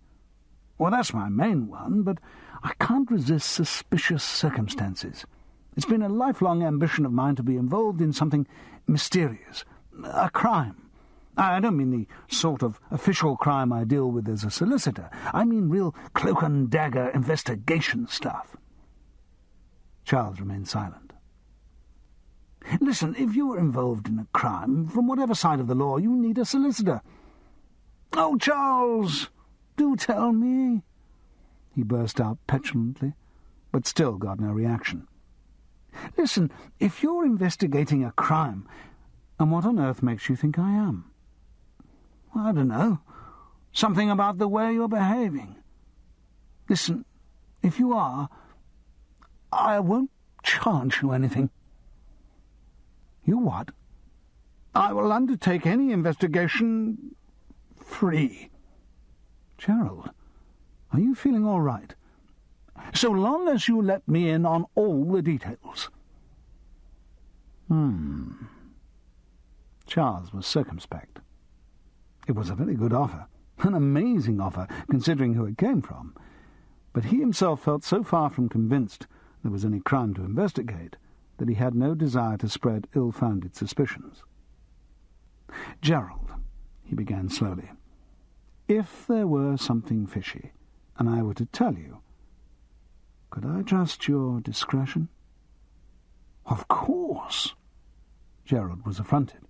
"Well, that's my main one, but I can't resist suspicious circumstances. It's been a lifelong ambition of mine to be involved in something mysterious. A crime. I don't mean the sort of official crime I deal with as a solicitor. I mean real cloak-and-dagger investigation stuff." Charles remained silent. "Listen, if you were involved in a crime, from whatever side of the law, you need a solicitor." "Oh, Charles, do tell me!" he burst out petulantly, but still got no reaction. "Listen, if you're investigating a crime, and what on earth makes you think I am?" "I don't know. Something about the way you're behaving. Listen, if you are, I won't charge you anything." "You what?" "I will undertake any investigation free." "Gerald, are you feeling all right?" "So long as you let me in on all the details." Charles was circumspect. It was a very good offer, an amazing offer, considering who it came from. But he himself felt so far from convinced there was any crime to investigate that he had no desire to spread ill-founded suspicions. "Gerald," he began slowly, "if there were something fishy, and I were to tell you, could I trust your discretion?" "Of course." Gerald was affronted.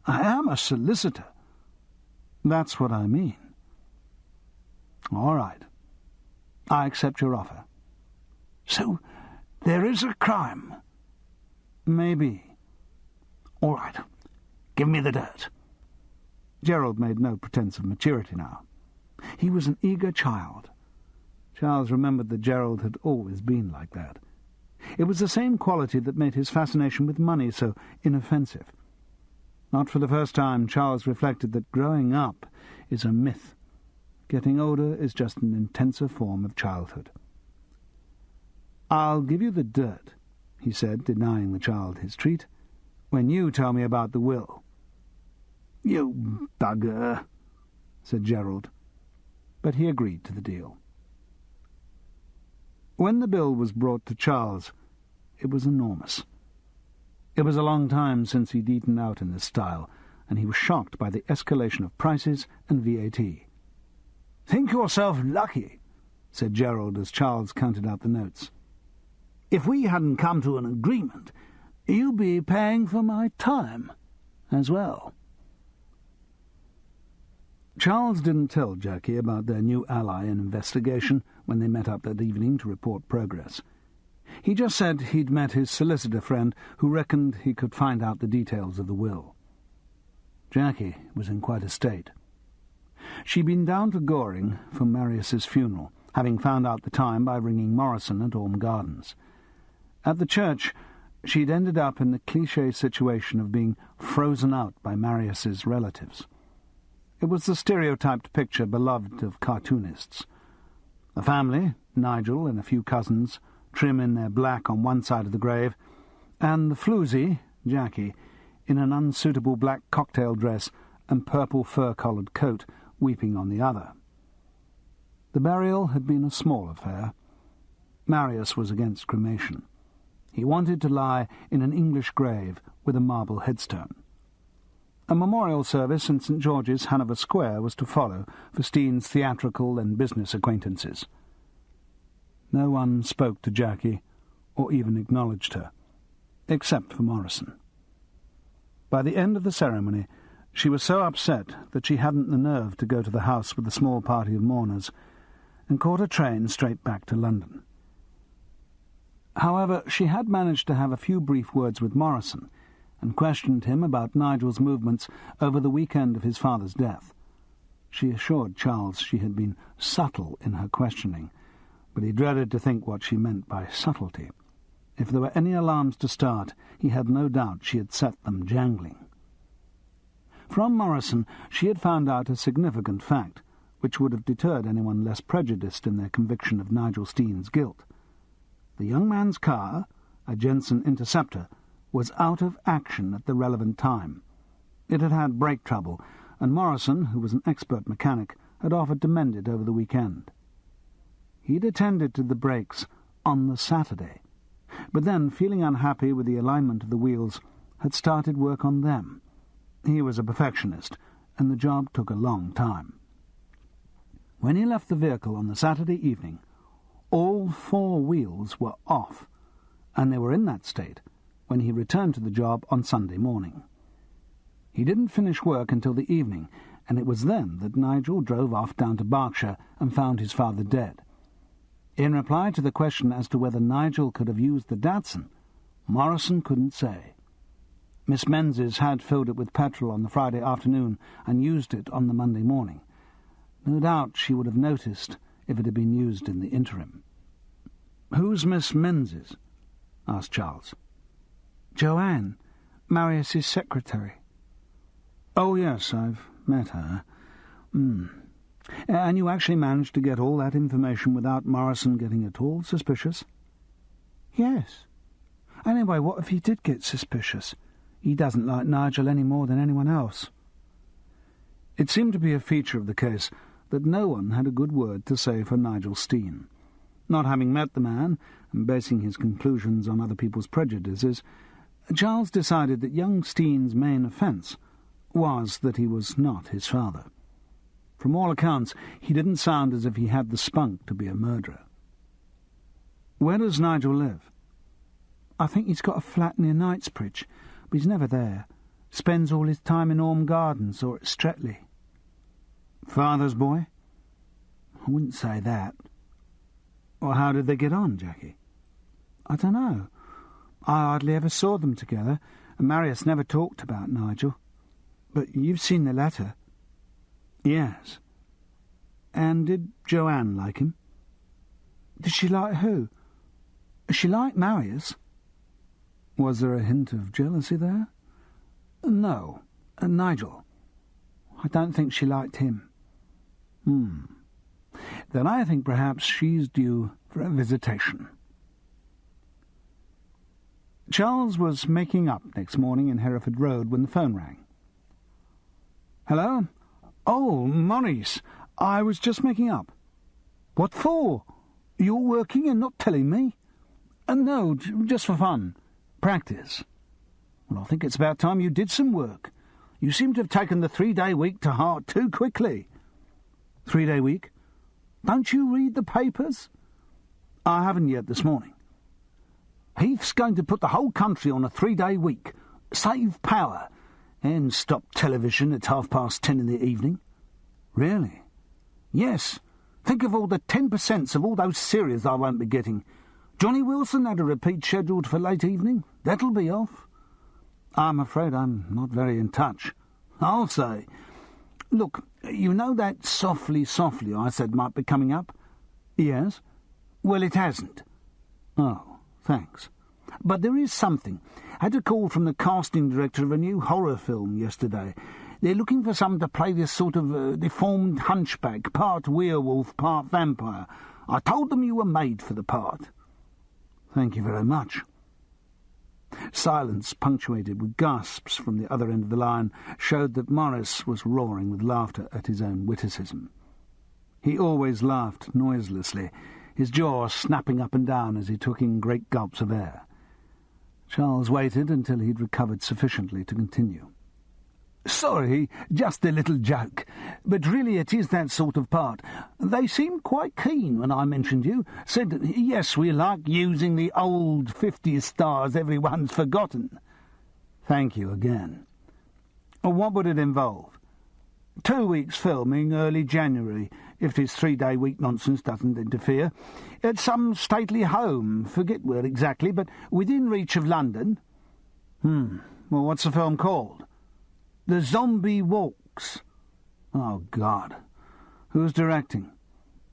"I am a solicitor." "That's what I mean." "All right. I accept your offer." "So there is a crime?" "Maybe." "All right. Give me the dirt." Gerald made no pretense of maturity now. He was an eager child. Charles remembered that Gerald had always been like that. It was the same quality that made his fascination with money so inoffensive. Not for the first time, Charles reflected that growing up is a myth. Getting older is just an intenser form of childhood. "I'll give you the dirt," he said, denying the child his treat, "when you tell me about the will." "You bugger," said Gerald, but he agreed to the deal. When the bill was brought to Charles, it was enormous. It was a long time since he'd eaten out in this style, and he was shocked by the escalation of prices and VAT. "Think yourself lucky," said Gerald as Charles counted out the notes. "If we hadn't come to an agreement, you'd be paying for my time as well." Charles didn't tell Jackie about their new ally in investigation when they met up that evening to report progress. He just said he'd met his solicitor friend who reckoned he could find out the details of the will. Jackie was in quite a state. She'd been down to Goring for Marius's funeral, having found out the time by ringing Morrison at Orme Gardens. At the church, she'd ended up in the cliché situation of being frozen out by Marius's relatives. It was the stereotyped picture beloved of cartoonists. The family, Nigel and a few cousins, trim in their black on one side of the grave, and the floozy, Jackie, in an unsuitable black cocktail dress and purple fur-collared coat, weeping on the other. The burial had been a small affair. Marius was against cremation. He wanted to lie in an English grave with a marble headstone. A memorial service in St. George's, Hanover Square, was to follow for Steen's theatrical and business acquaintances. No one spoke to Jackie, or even acknowledged her, except for Morrison. By the end of the ceremony, she was so upset that she hadn't the nerve to go to the house with the small party of mourners, and caught a train straight back to London. However, she had managed to have a few brief words with Morrison, and questioned him about Nigel's movements over the weekend of his father's death. She assured Charles she had been subtle in her questioning, but he dreaded to think what she meant by subtlety. If there were any alarms to start, he had no doubt she had set them jangling. From Morrison she had found out a significant fact, which would have deterred anyone less prejudiced in their conviction of Nigel Steen's guilt. The young man's car, a Jensen Interceptor, was out of action at the relevant time. It had had brake trouble, and Morrison, who was an expert mechanic, had offered to mend it over the weekend. He'd attended to the brakes on the Saturday, but then, feeling unhappy with the alignment of the wheels, had started work on them. He was a perfectionist, and the job took a long time. When he left the vehicle on the Saturday evening, all 4 wheels were off, and they were in that state when he returned to the job on Sunday morning. He didn't finish work until the evening, and it was then that Nigel drove off down to Berkshire and found his father dead. In reply to the question as to whether Nigel could have used the Datsun, Morrison couldn't say. Miss Menzies had filled it with petrol on the Friday afternoon and used it on the Monday morning. No doubt she would have noticed if it had been used in the interim. "Who's Miss Menzies?" asked Charles. "Joanne, Marius's secretary." "Oh, yes, I've met her. And you actually managed to get all that information without Morrison getting at all suspicious?" "Yes. Anyway, what if he did get suspicious? He doesn't like Nigel any more than anyone else." It seemed to be a feature of the case that no one had a good word to say for Nigel Steen. Not having met the man, and basing his conclusions on other people's prejudices, Charles decided that young Steen's main offence was that he was not his father. From all accounts, he didn't sound as if he had the spunk to be a murderer. "Where does Nigel live?" "I think he's got a flat near Knightsbridge, but he's never there. Spends all his time in Orme Gardens or at Streatley." "Father's boy?" "I wouldn't say that." "Well, how did they get on, Jackie?" "I don't know. I hardly ever saw them together, and Marius never talked about Nigel. But you've seen the letter." "Yes." "And did Joanne like him?" "Did she like who?" "She liked Marius." "Was there a hint of jealousy there?" "No. Nigel. I don't think she liked him." Then I think perhaps she's due for a visitation." Charles was making up next morning in Hereford Road when the phone rang. "Hello? Oh, Maurice, I was just making up." "What for? You're working and not telling me?" No, just for fun. Practice." "Well, I think it's about time you did some work. You seem to have taken the 3-day week to heart too quickly." 3-day week? Don't you read the papers?" "I haven't yet this morning." "Heath's going to put the whole country on a 3-day week. Save power. And stop television at 10:30 in the evening." "Really?" "Yes. Think of all the 10% of all those series I won't be getting. Johnny Wilson had a repeat scheduled for late evening. That'll be off." "I'm afraid I'm not very in touch." "I'll say. Look, you know that Softly, Softly I said might be coming up?" "Yes." "Well, it hasn't." "Oh, thanks. But there is something. Had a call from the casting director of a new horror film yesterday. They're looking for someone to play this sort of deformed hunchback, part werewolf, part vampire. I told them you were made for the part." "Thank you very much." Silence, punctuated with gasps from the other end of the line, showed that Morris was roaring with laughter at his own witticism. He always laughed noiselessly, his jaw snapping up and down as he took in great gulps of air. Charles waited until he'd recovered sufficiently to continue. "Sorry, just a little joke. But really it is that sort of part. They seemed quite keen when I mentioned you. Said, yes, we like using the old 50s stars everyone's forgotten." "Thank you again." "What would it involve?" 2 weeks filming, early January, if this 3-day-week nonsense doesn't interfere. At some stately home, forget where exactly, but within reach of London." Well, what's the film called?" "The Zombie Walks." "Oh, God. Who's directing?"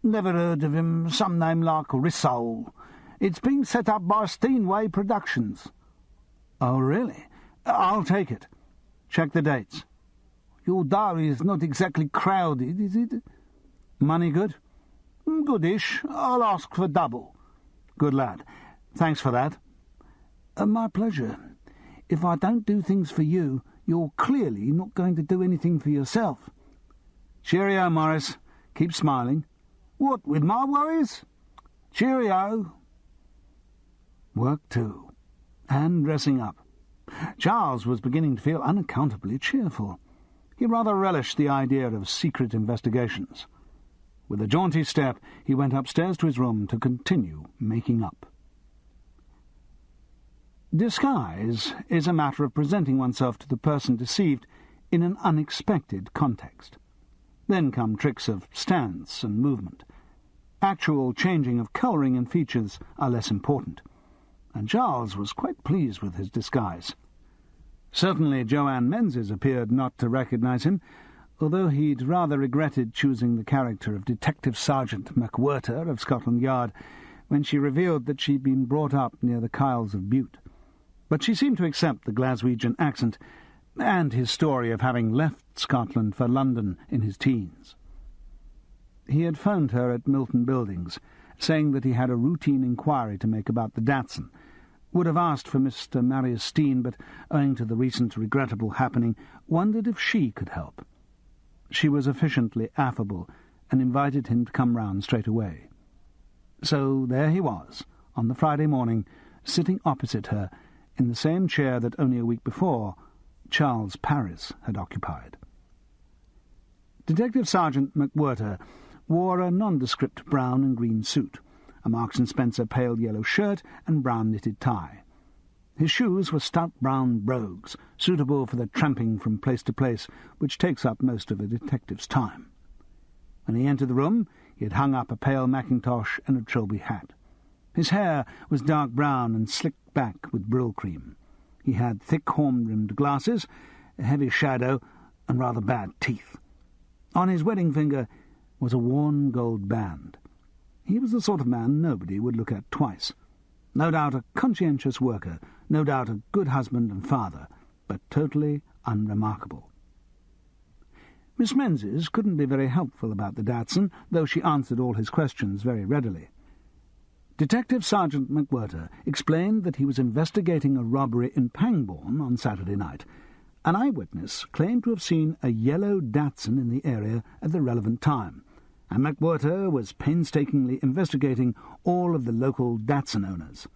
"Never heard of him. Some name like Rissole. It's been set up by Steinway Productions." "Oh, really? I'll take it. Check the dates." "Your diary is not exactly crowded, is it?" "Money good?" "Goodish. I'll ask for double." "Good lad. Thanks for that." "My pleasure. If I don't do things for you, you're clearly not going to do anything for yourself." "Cheerio, Morris. Keep smiling." "What, with my worries?" "Cheerio." Work 2. And dressing up. Charles was beginning to feel unaccountably cheerful. He rather relished the idea of secret investigations. With a jaunty step, he went upstairs to his room to continue making up. Disguise is a matter of presenting oneself to the person deceived in an unexpected context. Then come tricks of stance and movement. Actual changing of colouring and features are less important, and Charles was quite pleased with his disguise. Certainly Joanne Menzies appeared not to recognise him, although he'd rather regretted choosing the character of Detective Sergeant McWhirter of Scotland Yard when she revealed that she'd been brought up near the Kyles of Bute. But she seemed to accept the Glaswegian accent and his story of having left Scotland for London in his teens. He had phoned her at Milton Buildings, saying that he had a routine inquiry to make about the Datsun, would have asked for Mr. Marius Steen, but, owing to the recent regrettable happening, wondered if she could help. She was efficiently affable, and invited him to come round straight away. So there he was, on the Friday morning, sitting opposite her, in the same chair that only a week before Charles Paris had occupied. Detective Sergeant McWhirter wore a nondescript brown and green suit, a Marks and Spencer pale yellow shirt and brown knitted tie. His shoes were stout brown brogues, suitable for the tramping from place to place which takes up most of a detective's time. When he entered the room, he had hung up a pale mackintosh and a Trilby hat. His hair was dark brown and slicked back with brill cream. He had thick horn-rimmed glasses, a heavy shadow, and rather bad teeth. On his wedding finger was a worn gold band. He was the sort of man nobody would look at twice. No doubt a conscientious worker, no doubt a good husband and father, but totally unremarkable. Miss Menzies couldn't be very helpful about the Datsun, though she answered all his questions very readily. Detective Sergeant McWhirter explained that he was investigating a robbery in Pangbourne on Saturday night. An eyewitness claimed to have seen a yellow Datsun in the area at the relevant time, and McWhirter was painstakingly investigating all of the local Datsun owners.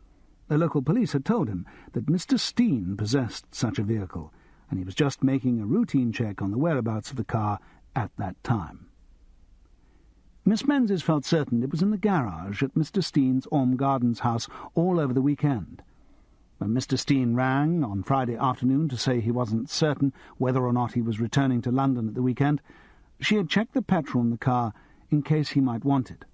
The local police had told him that Mr. Steen possessed such a vehicle, and he was just making a routine check on the whereabouts of the car at that time. Miss Menzies felt certain it was in the garage at Mr. Steen's Orme Gardens house all over the weekend. When Mr. Steen rang on Friday afternoon to say he wasn't certain whether or not he was returning to London at the weekend, she had checked the petrol in the car in case he might want it.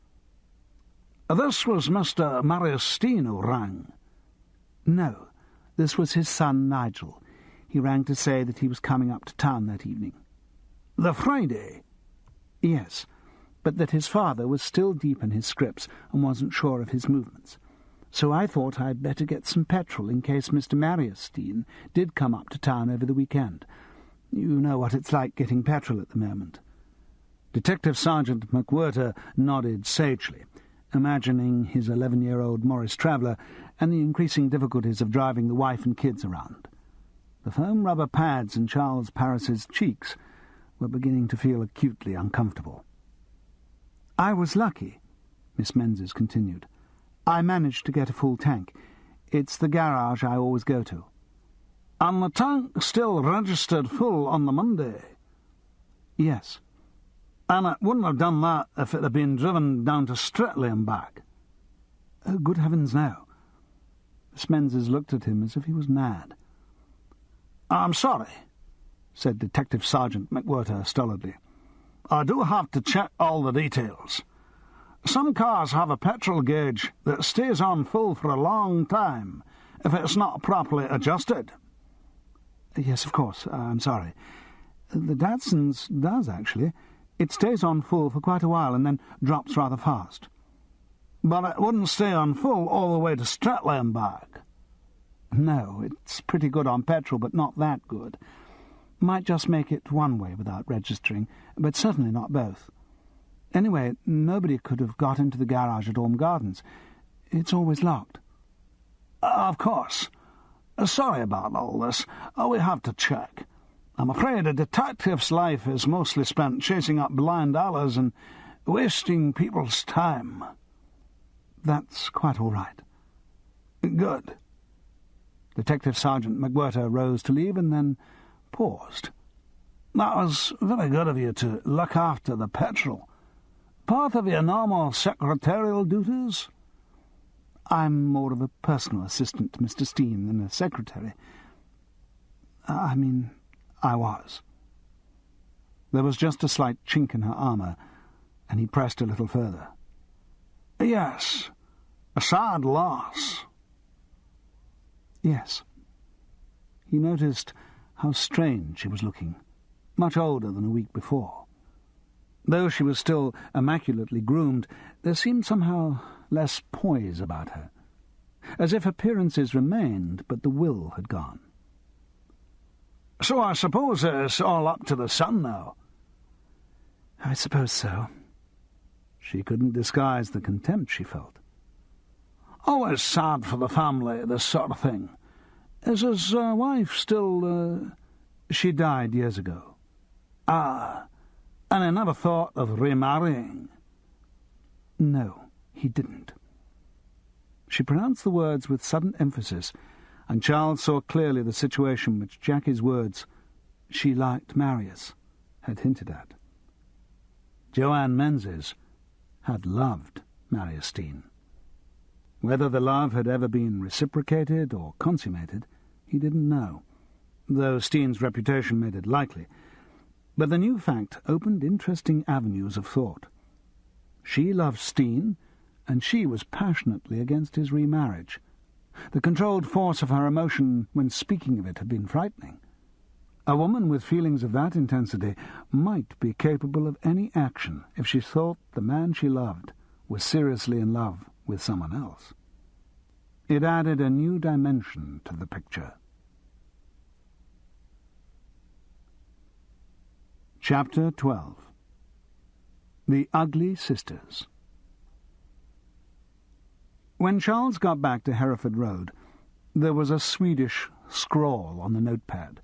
"This was Mr. Marius Steen who rang." "No, this was his son Nigel. He rang to say that he was coming up to town that evening." "The Friday?" "Yes, but that his father was still deep in his scripts and wasn't sure of his movements. So I thought I'd better get some petrol in case Mr. Marius Steen did come up to town over the weekend. You know what it's like getting petrol at the moment." Detective Sergeant McWhirter nodded sagely, imagining his 11-year-old Morris Traveller and the increasing difficulties of driving the wife and kids around. The foam rubber pads in Charles Parris's cheeks were beginning to feel acutely uncomfortable. "I was lucky," Miss Menzies continued. "I managed to get a full tank. It's the garage I always go to." "And the tank still registered full on the Monday?" "Yes." "And it wouldn't have done that if it had been driven down to Streatley and back?" "Oh, good heavens, no." Miss Menzies looked at him as if he was mad. "I'm sorry," said Detective Sergeant McWhirter stolidly. "I do have to check all the details. Some cars have a petrol gauge that stays on full for a long time if it's not properly adjusted." "Yes, of course. I'm sorry. The Datsun's does, actually. It stays on full for quite a while and then drops rather fast." "But it wouldn't stay on full all the way to Streatley and back?" "No, it's pretty good on petrol, but not that good. Might just make it one way without registering, but certainly not both. Anyway, nobody could have got into the garage at Orme Gardens. It's always locked." "Of course. Sorry about all this. We have to check. I'm afraid a detective's life is mostly spent chasing up blind alleys and wasting people's time." "That's quite all right." "Good." Detective Sergeant McWhirter rose to leave and then paused. "That was very good of you to look after the petrol. Part of your normal secretarial duties?" "I'm more of a personal assistant to Mr. Steen than a secretary. I was." There was just a slight chink in her armour, and he pressed a little further. "Yes, a sad loss." "Yes." He noticed how strange she was looking, much older than a week before. Though she was still immaculately groomed, there seemed somehow less poise about her, as if appearances remained, but the will had gone. "So I suppose it's all up to the sun now?" "I suppose so." She couldn't disguise the contempt she felt. "Always sad for the family, this sort of thing. Is his wife still, She died years ago." "Ah, and I never thought of remarrying?" "No, he didn't." She pronounced the words with sudden emphasis, and Charles saw clearly the situation which Jackie's words, "she liked Marius," had hinted at. Joanne Menzies had loved Marius Steen. Whether the love had ever been reciprocated or consummated, he didn't know, though Steen's reputation made it likely. But the new fact opened interesting avenues of thought. She loved Steen, and she was passionately against his remarriage. The controlled force of her emotion when speaking of it had been frightening. A woman with feelings of that intensity might be capable of any action if she thought the man she loved was seriously in love with someone else. It added a new dimension to the picture. Chapter 12. The Ugly Sisters. When Charles got back to Hereford Road, there was a Swedish scrawl on the notepad.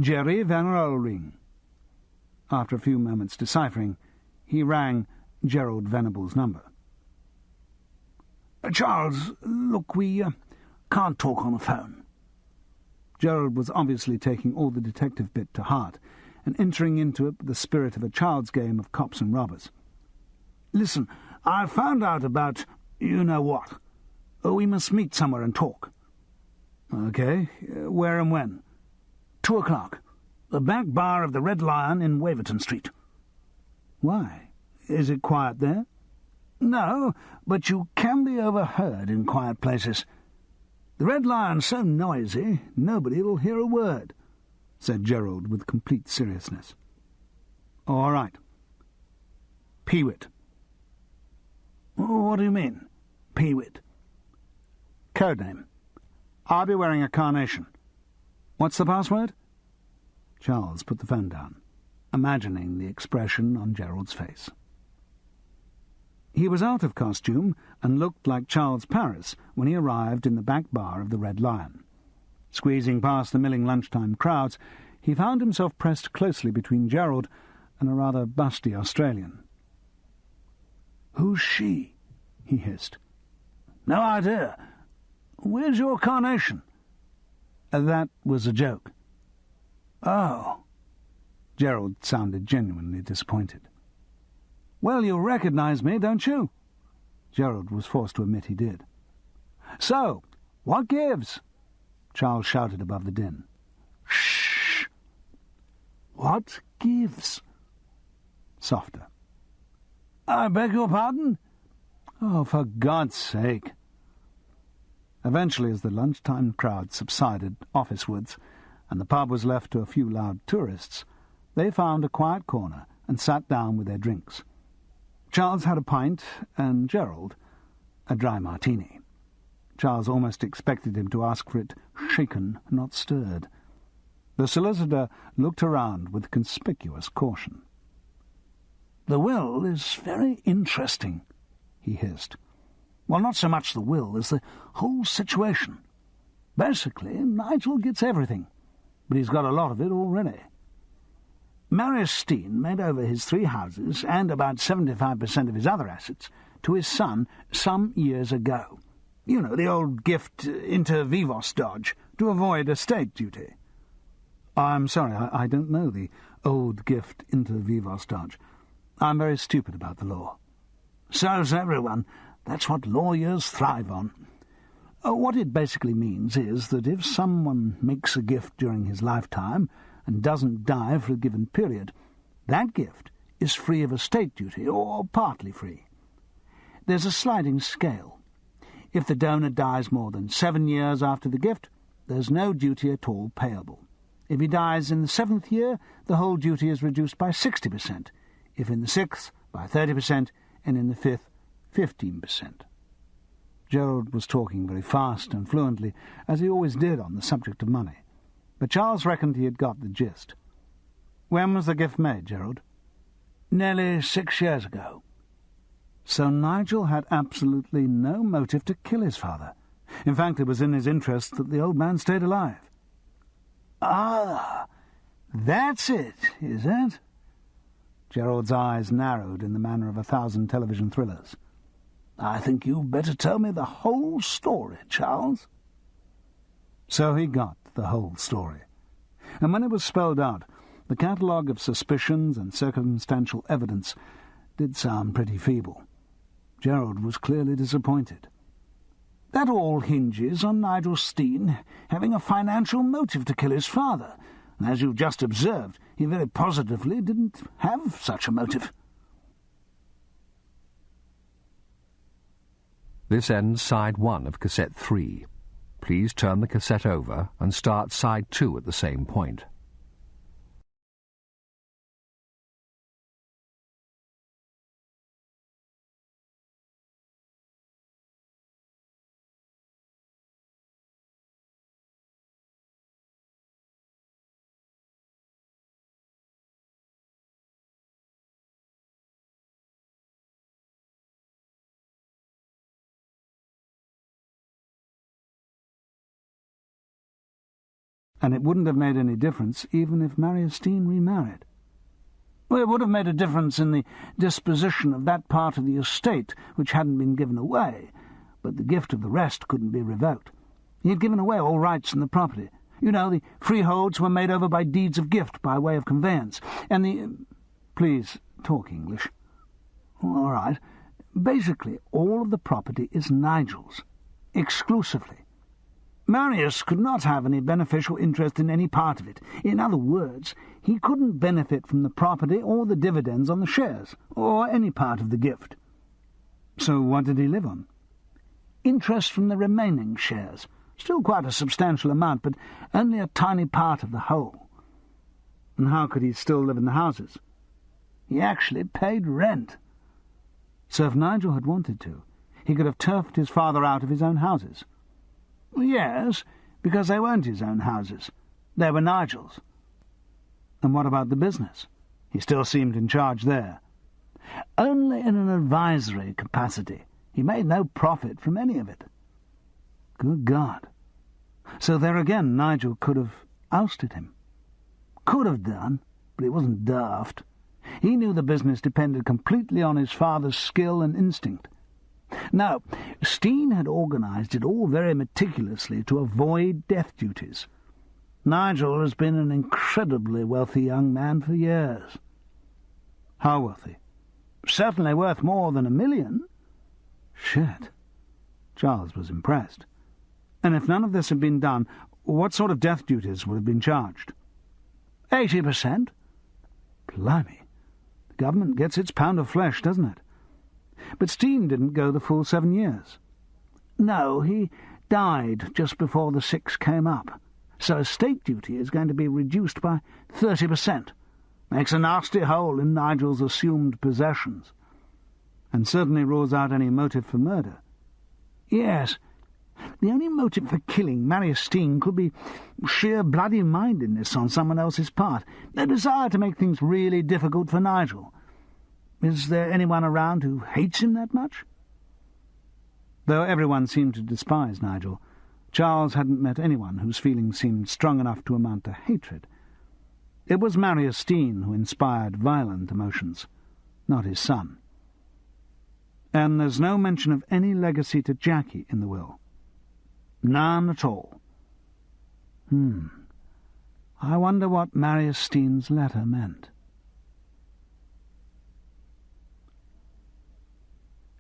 Jerry Veneralring. After a few moments deciphering, he rang Gerald Venable's number. "Charles, look, we can't talk on the phone." Gerald was obviously taking all the detective bit to heart, and entering into it with the spirit of a child's game of cops and robbers. "Listen, I found out about you-know-what. We must meet somewhere and talk." "Okay. Where and when?" 2 o'clock. The back bar of the Red Lion in Waverton Street." "Why? Is it quiet there?" "No, but you can be overheard in quiet places. The Red Lion's so noisy, nobody will hear a word," said Gerald with complete seriousness. "All right. Peewit." "What do you mean, Peewit?" "Code name. I'll be wearing a carnation. What's the password?" Charles put the phone down, imagining the expression on Gerald's face. He was out of costume and looked like Charles Paris when he arrived in the back bar of the Red Lion. Squeezing past the milling lunchtime crowds, he found himself pressed closely between Gerald and a rather busty Australian. "Who's she?" he hissed. "No idea. Where's your carnation?" "That was a joke." "Oh." Gerald sounded genuinely disappointed. "Well, you recognise me, don't you?" Gerald was forced to admit he did. "So, what gives?" Charles shouted above the din. "Shh! What gives?" Softer. "I beg your pardon?" "Oh, for God's sake." Eventually, as the lunchtime crowd subsided officewards and the pub was left to a few loud tourists, they found a quiet corner and sat down with their drinks. Charles had a pint, and Gerald a dry martini. Charles almost expected him to ask for it shaken, not stirred. The solicitor looked around with conspicuous caution. "The will is very interesting," he hissed. "Well, not so much the will as the whole situation. Basically, Nigel gets everything, but he's got a lot of it already. Marius Steen made over his 3 houses and about 75% of his other assets to his son some years ago. You know, the old gift inter vivos dodge, to avoid estate duty." "I'm sorry, I don't know the old gift inter vivos dodge. I'm very stupid about the law." "So's everyone. That's what lawyers thrive on. What it basically means is that if someone makes a gift during his lifetime and doesn't die for a given period, that gift is free of estate duty, or partly free. There's a sliding scale. If the donor dies more than 7 years after the gift, there's no duty at all payable. If he dies in the 7th year, the whole duty is reduced by 60%, if in the 6th, by 30%, and in the 5th, 15%. Gerald was talking very fast and fluently, as he always did on the subject of money, but Charles reckoned he had got the gist. "When was the gift made, Gerald?" "Nearly 6 years ago." So Nigel had absolutely no motive to kill his father. In fact, it was in his interest that the old man stayed alive. "Ah, that's it, is it?" Gerald's eyes narrowed in the manner of 1,000 television thrillers. "I think you'd better tell me the whole story, Charles." So he got the whole story. And when it was spelled out, the catalogue of suspicions and circumstantial evidence did sound pretty feeble. Gerald was clearly disappointed. "That all hinges on Nigel Steen having a financial motive to kill his father, and as you've just observed, he very positively didn't have such a motive." This ends side 1 of cassette 3. Please turn the cassette over and start side 2 at the same point. And it wouldn't have made any difference even if Marius Steen remarried. Well, it would have made a difference in the disposition of that part of the estate which hadn't been given away, but the gift of the rest couldn't be revoked. He had given away all rights in the property. You know, the freeholds were made over by deeds of gift by way of conveyance, and the... Please, talk English. All right. Basically, all of the property is Nigel's, exclusively. Marius could not have any beneficial interest in any part of it. In other words, he couldn't benefit from the property or the dividends on the shares, or any part of the gift. So what did he live on? Interest from the remaining shares. Still quite a substantial amount, but only a tiny part of the whole. And how could he still live in the houses? He actually paid rent. So if Nigel had wanted to, he could have turfed his father out of his own houses. Yes, because they weren't his own houses. They were Nigel's. And what about the business? He still seemed in charge there. Only in an advisory capacity. He made no profit from any of it. Good God. So there again Nigel could have ousted him. Could have done, but he wasn't daft. He knew the business depended completely on his father's skill and instinct. Now, Steen had organised it all very meticulously to avoid death duties. Nigel has been an incredibly wealthy young man for years. How wealthy? Certainly worth more than $1 million. Shit. Charles was impressed. And if none of this had been done, what sort of death duties would have been charged? 80%. Blimey. The government gets its pound of flesh, doesn't it? But Steen didn't go the full 7 years. No, he died just before the 6 came up. So estate duty is going to be reduced by 30%. Makes a nasty hole in Nigel's assumed possessions. And certainly rules out any motive for murder. Yes, the only motive for killing Marius Steen could be sheer bloody-mindedness on someone else's part, a desire to make things really difficult for Nigel. Is there anyone around who hates him that much? Though everyone seemed to despise Nigel, Charles hadn't met anyone whose feelings seemed strong enough to amount to hatred. It was Marius Steen who inspired violent emotions, not his son. And there's no mention of any legacy to Jackie in the will. None at all. I wonder what Marius Steen's letter meant.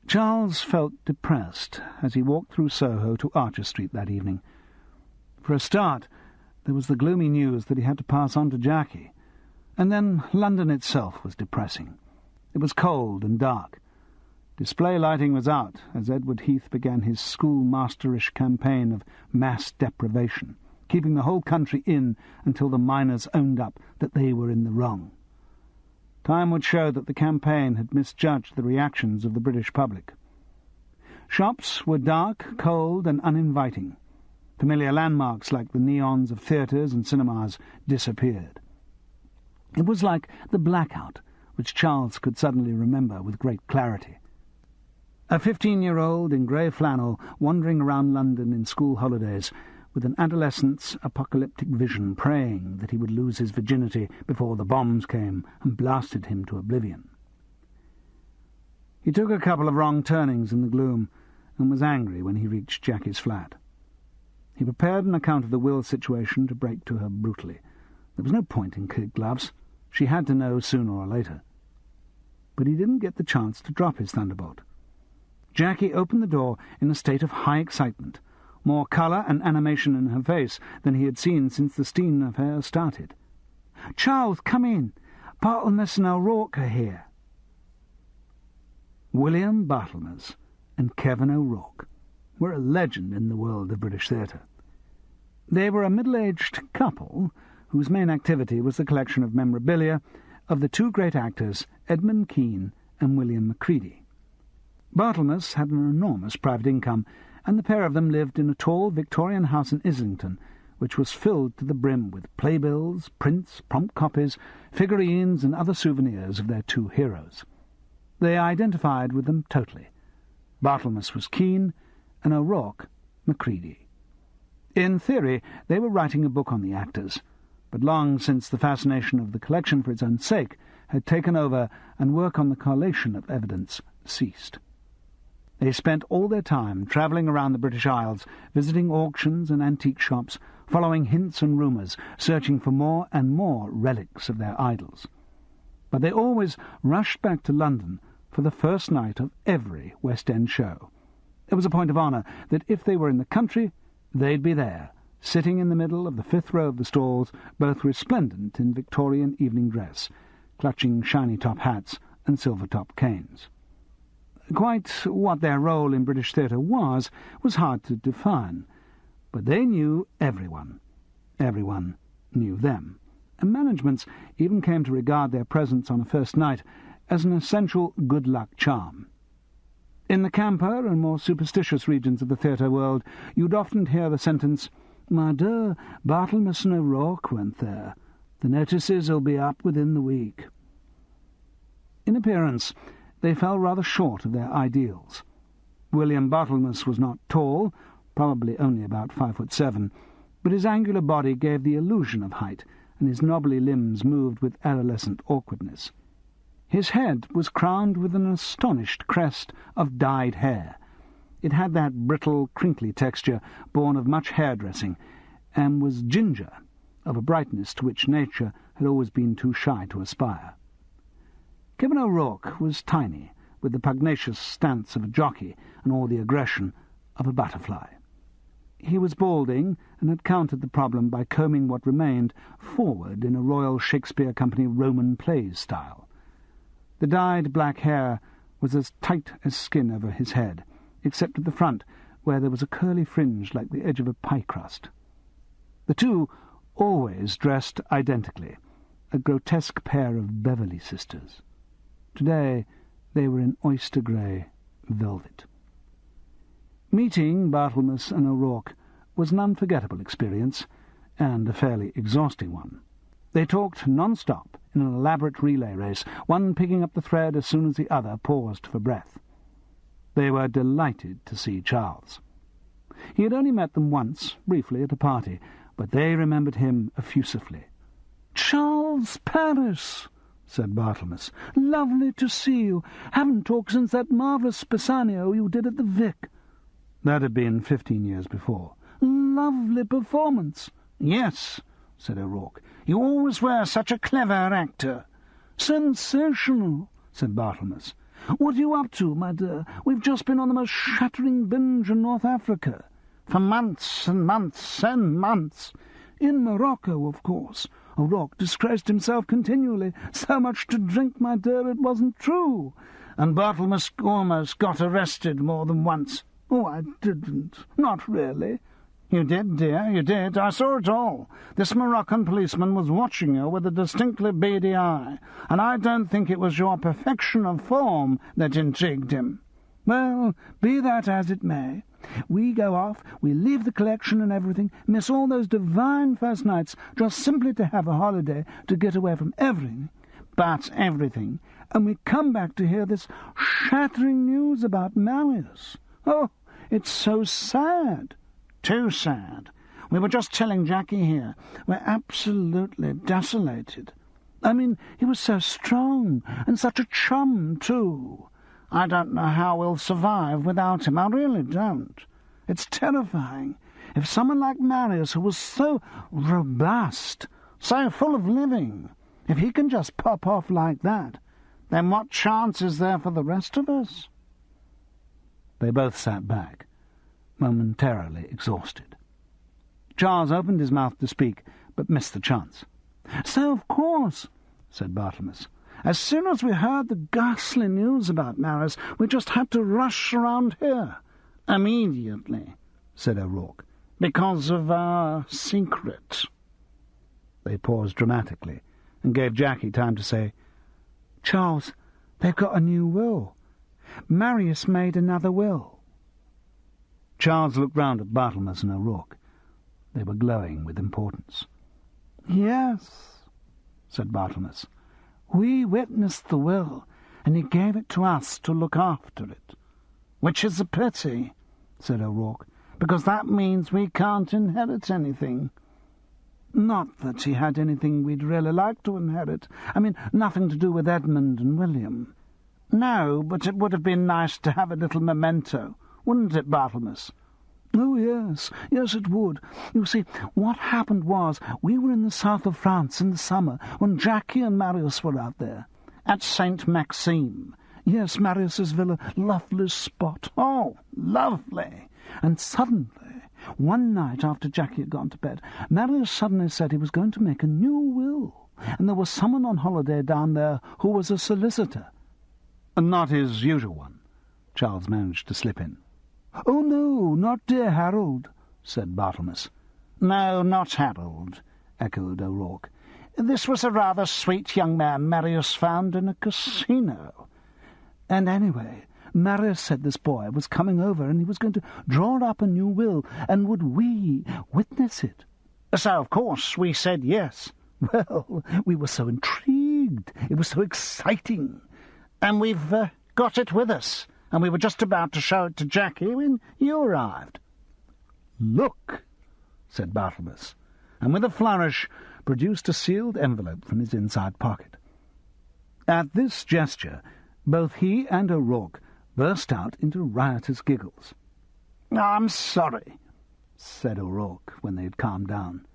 Charles felt depressed as he walked through Soho to Archer Street that evening. For a start, there was the gloomy news that he had to pass on to Jackie, and then London itself was depressing. It was cold and dark. Display lighting was out as Edward Heath began his schoolmasterish campaign of mass deprivation, keeping the whole country in until the miners owned up that they were in the wrong. Time would show that the campaign had misjudged the reactions of the British public. Shops were dark, cold, and uninviting. Familiar landmarks like the neons of theatres and cinemas disappeared. It was like the blackout, which Charles could suddenly remember with great clarity. A 15-year-old in grey flannel wandering around London in school holidays with an adolescent's apocalyptic vision, praying that he would lose his virginity before the bombs came and blasted him to oblivion. He took a couple of wrong turnings in the gloom and was angry when he reached Jackie's flat. He prepared an account of the will situation to break to her brutally. There was no point in kid gloves. She had to know sooner or later. But he didn't get the chance to drop his thunderbolt. Jackie opened the door in a state of high excitement, more colour and animation in her face than he had seen since the Steen affair started. "Charles, come in. Barthelmess and O'Rourke are here." William Barthelmess and Kevin O'Rourke were a legend in the world of British theatre. They were a middle-aged couple whose main activity was the collection of memorabilia of the two great actors Edmund Kean and William Macready. Barthelmess had an enormous private income, and the pair of them lived in a tall Victorian house in Islington, which was filled to the brim with playbills, prints, prompt copies, figurines, and other souvenirs of their two heroes. They identified with them totally. Barthelmess was Kean, and O'Rourke Macready. In theory, they were writing a book on the actors, but long since the fascination of the collection for its own sake had taken over and work on the collation of evidence ceased. They spent all their time travelling around the British Isles, visiting auctions and antique shops, following hints and rumours, searching for more and more relics of their idols. But they always rushed back to London for the first night of every West End show. It was a point of honour that if they were in the country, they'd be there, sitting in the middle of the fifth row of the stalls, both resplendent in Victorian evening dress, clutching shiny-top hats and silver-top canes. Quite what their role in British theatre was hard to define, but they knew everyone. Everyone knew them, and managements even came to regard their presence on a first night as an essential good-luck charm. In the camper and more superstitious regions of the theatre world, you'd often hear the sentence, "My dear, Barthelmess and O'Rourke went there. The notices'll be up within the week." In appearance, they fell rather short of their ideals. William Barthelmess was not tall, probably only about 5'7", but his angular body gave the illusion of height, and his knobbly limbs moved with adolescent awkwardness. His head was crowned with an astonished crest of dyed hair. It had that brittle, crinkly texture born of much hairdressing, and was ginger, of a brightness to which nature had always been too shy to aspire. Kevin O'Rourke was tiny, with the pugnacious stance of a jockey and all the aggression of a butterfly. He was balding, and had countered the problem by combing what remained forward in a Royal Shakespeare Company Roman plays style. The dyed black hair was as tight as skin over his head, except at the front, where there was a curly fringe like the edge of a pie crust. The two always dressed identically, a grotesque pair of Beverley sisters. Today they were in oyster-grey velvet. Meeting Barthelmess and O'Rourke was an unforgettable experience, and a fairly exhausting one. They talked non-stop in an elaborate relay race, one picking up the thread as soon as the other paused for breath. They were delighted to see Charles. He had only met them once, briefly, at a party, but they remembered him effusively. "Charles Paris," said Barthelmess. "Lovely to see you. Haven't talked since that marvellous Pisanio you did at the Vic." That had been 15 years before. "Lovely performance." "Yes," said O'Rourke. "You always were such a clever actor." "Sensational," said Barthelmess. "What are you up to, my dear? We've just been on the most shattering binge in North Africa." "For months and months and months." "In Morocco, of course. O'Rourke disgraced himself continually. So much to drink, my dear, it wasn't true." "And Barthelmess almost got arrested more than once." "Oh, I didn't. Not really." "You did, dear, you did. I saw it all. This Moroccan policeman was watching you with a distinctly beady eye, and I don't think it was your perfection of form that intrigued him." "Well, be that as it may. We go off, we leave the collection and everything, miss all those divine first nights, just simply to have a holiday, to get away from everything." "But everything." "And we come back to hear this shattering news about Marius. Oh, it's so sad." "Too sad. We were just telling Jackie here. We're absolutely desolated." "I mean, he was so strong, and such a chum, too." "I don't know how we'll survive without him. I really don't. It's terrifying. If someone like Marius, who was so robust, so full of living, if he can just pop off like that, then what chance is there for the rest of us?" They both sat back, momentarily exhausted. Charles opened his mouth to speak, but missed the chance. "So, of course," said Barthelmess, "as soon as we heard the ghastly news about Marius, we just had to rush around here." "Immediately," said O'Rourke, "because of our secret." They paused dramatically, and gave Jackie time to say, "Charles, they've got a new will. Marius made another will." Charles looked round at Barthelmess and O'Rourke. They were glowing with importance. "Yes," said Barthelmess. "We witnessed the will, and he gave it to us to look after it." "Which is a pity," said O'Rourke, "because that means we can't inherit anything." "Not that he had anything we'd really like to inherit. I mean, nothing to do with Edmund and William." "No, but it would have been nice to have a little memento, wouldn't it, Barthelmess?" "Oh, yes, yes, it would. You see, what happened was, we were in the south of France in the summer, when Jackie and Marius were out there." "At St. Maxime?" "Yes, Marius's villa. Lovely spot." "Oh, lovely." "And suddenly, one night after Jackie had gone to bed, Marius suddenly said he was going to make a new will, and there was someone on holiday down there who was a solicitor." "Not his usual one," Charles managed to slip in. "Oh, no, not dear Harold," said Barthelmess. "No, not Harold," echoed O'Rourke. "This was a rather sweet young man Marius found in a casino." "And anyway, Marius said this boy was coming over and he was going to draw up a new will, and would we witness it?" "So, of course, we said yes." "Well, we were so intrigued. It was so exciting." "And we've got it with us, and we were just about to show it to Jackie when you arrived." "Look," said Barthelmess, and with a flourish produced a sealed envelope from his inside pocket. At this gesture, both he and O'Rourke burst out into riotous giggles. "I'm sorry," said O'Rourke, when they had calmed down.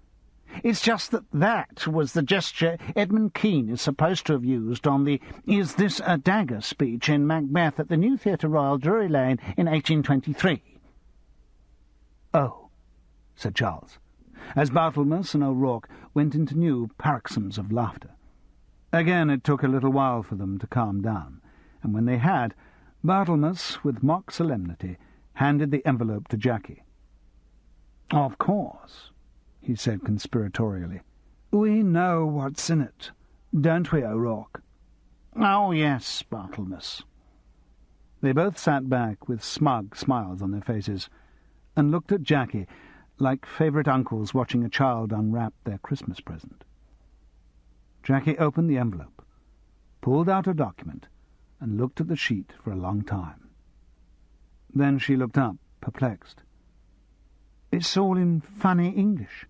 "It's just that was the gesture Edmund Kean is supposed to have used on the 'Is this a dagger?' speech in Macbeth at the New Theatre Royal, Drury Lane, in 1823. "Oh," said Charles, as Barthelmess and O'Rourke went into new paroxysms of laughter. Again it took a little while for them to calm down, and when they had, Barthelmess, with mock solemnity, handed the envelope to Jackie. "Of course," he said conspiratorially. "We know what's in it, don't we, O'Rourke?" "Oh, yes, Barthelmess." They both sat back with smug smiles on their faces, and looked at Jackie like favourite uncles watching a child unwrap their Christmas present. Jackie opened the envelope, pulled out a document, and looked at the sheet for a long time. Then she looked up, perplexed. "It's all in funny English."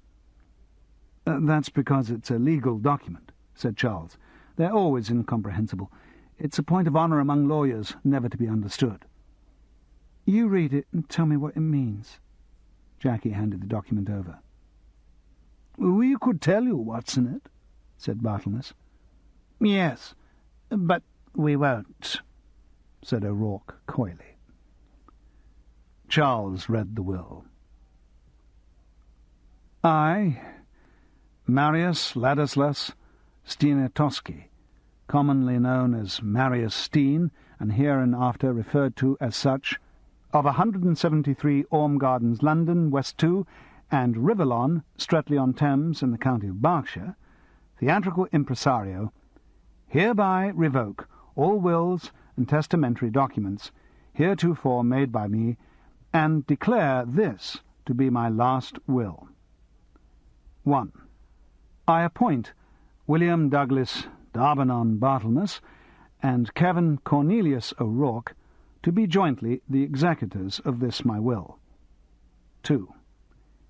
"That's because it's a legal document," said Charles. "They're always incomprehensible. It's a point of honour among lawyers never to be understood." "You read it and tell me what it means." Jackie handed the document over. "We could tell you what's in it," said Barthelmess. "Yes, but we won't," said O'Rourke coyly. Charles read the will. "I, Marius Ladislas Stienetowski, commonly known as Marius Steen, and hereinafter referred to as such, of 173 Orme Gardens, London, West 2, and Riverlawn, Streatley-on-Thames, in the county of Berkshire, theatrical impresario, hereby revoke all wills and testamentary documents heretofore made by me, and declare this to be my last will. 1. I appoint William Douglas Darbanon Barthelmess and Kevin Cornelius O'Rourke to be jointly the executors of this my will. 2.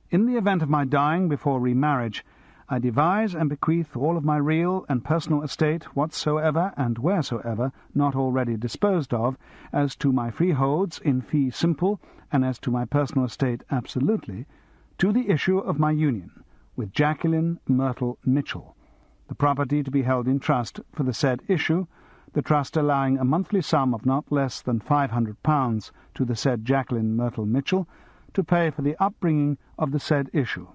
In the event of my dying before remarriage, I devise and bequeath all of my real and personal estate whatsoever and wheresoever not already disposed of, as to my freeholds in fee simple, and as to my personal estate absolutely, to the issue of my union with Jacqueline Myrtle Mitchell, the property to be held in trust for the said issue, the trust allowing a monthly sum of not less than £500 to the said Jacqueline Myrtle Mitchell to pay for the upbringing of the said issue.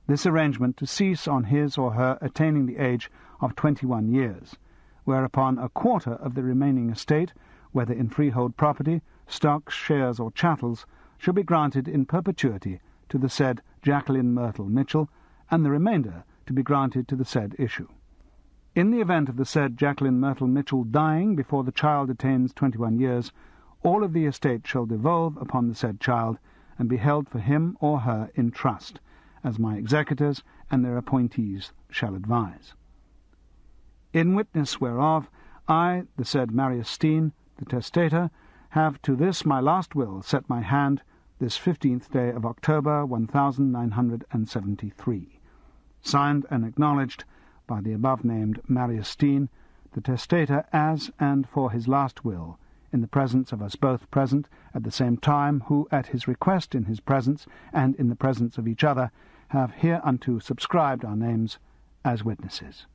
This arrangement to cease on his or her attaining the age of 21 years, whereupon a quarter of the remaining estate, whether in freehold property, stocks, shares, or chattels, shall be granted in perpetuity to the said Jacqueline Myrtle Mitchell, and the remainder to be granted to the said issue. In the event of the said Jacqueline Myrtle Mitchell dying before the child attains 21 years, all of the estate shall devolve upon the said child, and be held for him or her in trust, as my executors and their appointees shall advise. In witness whereof, I, the said Marius Steen, the testator, have to this my last will set my hand this 15th day of October 1973. Signed and acknowledged by the above-named Marius Steen, the testator, as and for his last will, in the presence of us both present at the same time, who, at his request in his presence, and in the presence of each other, have hereunto subscribed our names as witnesses.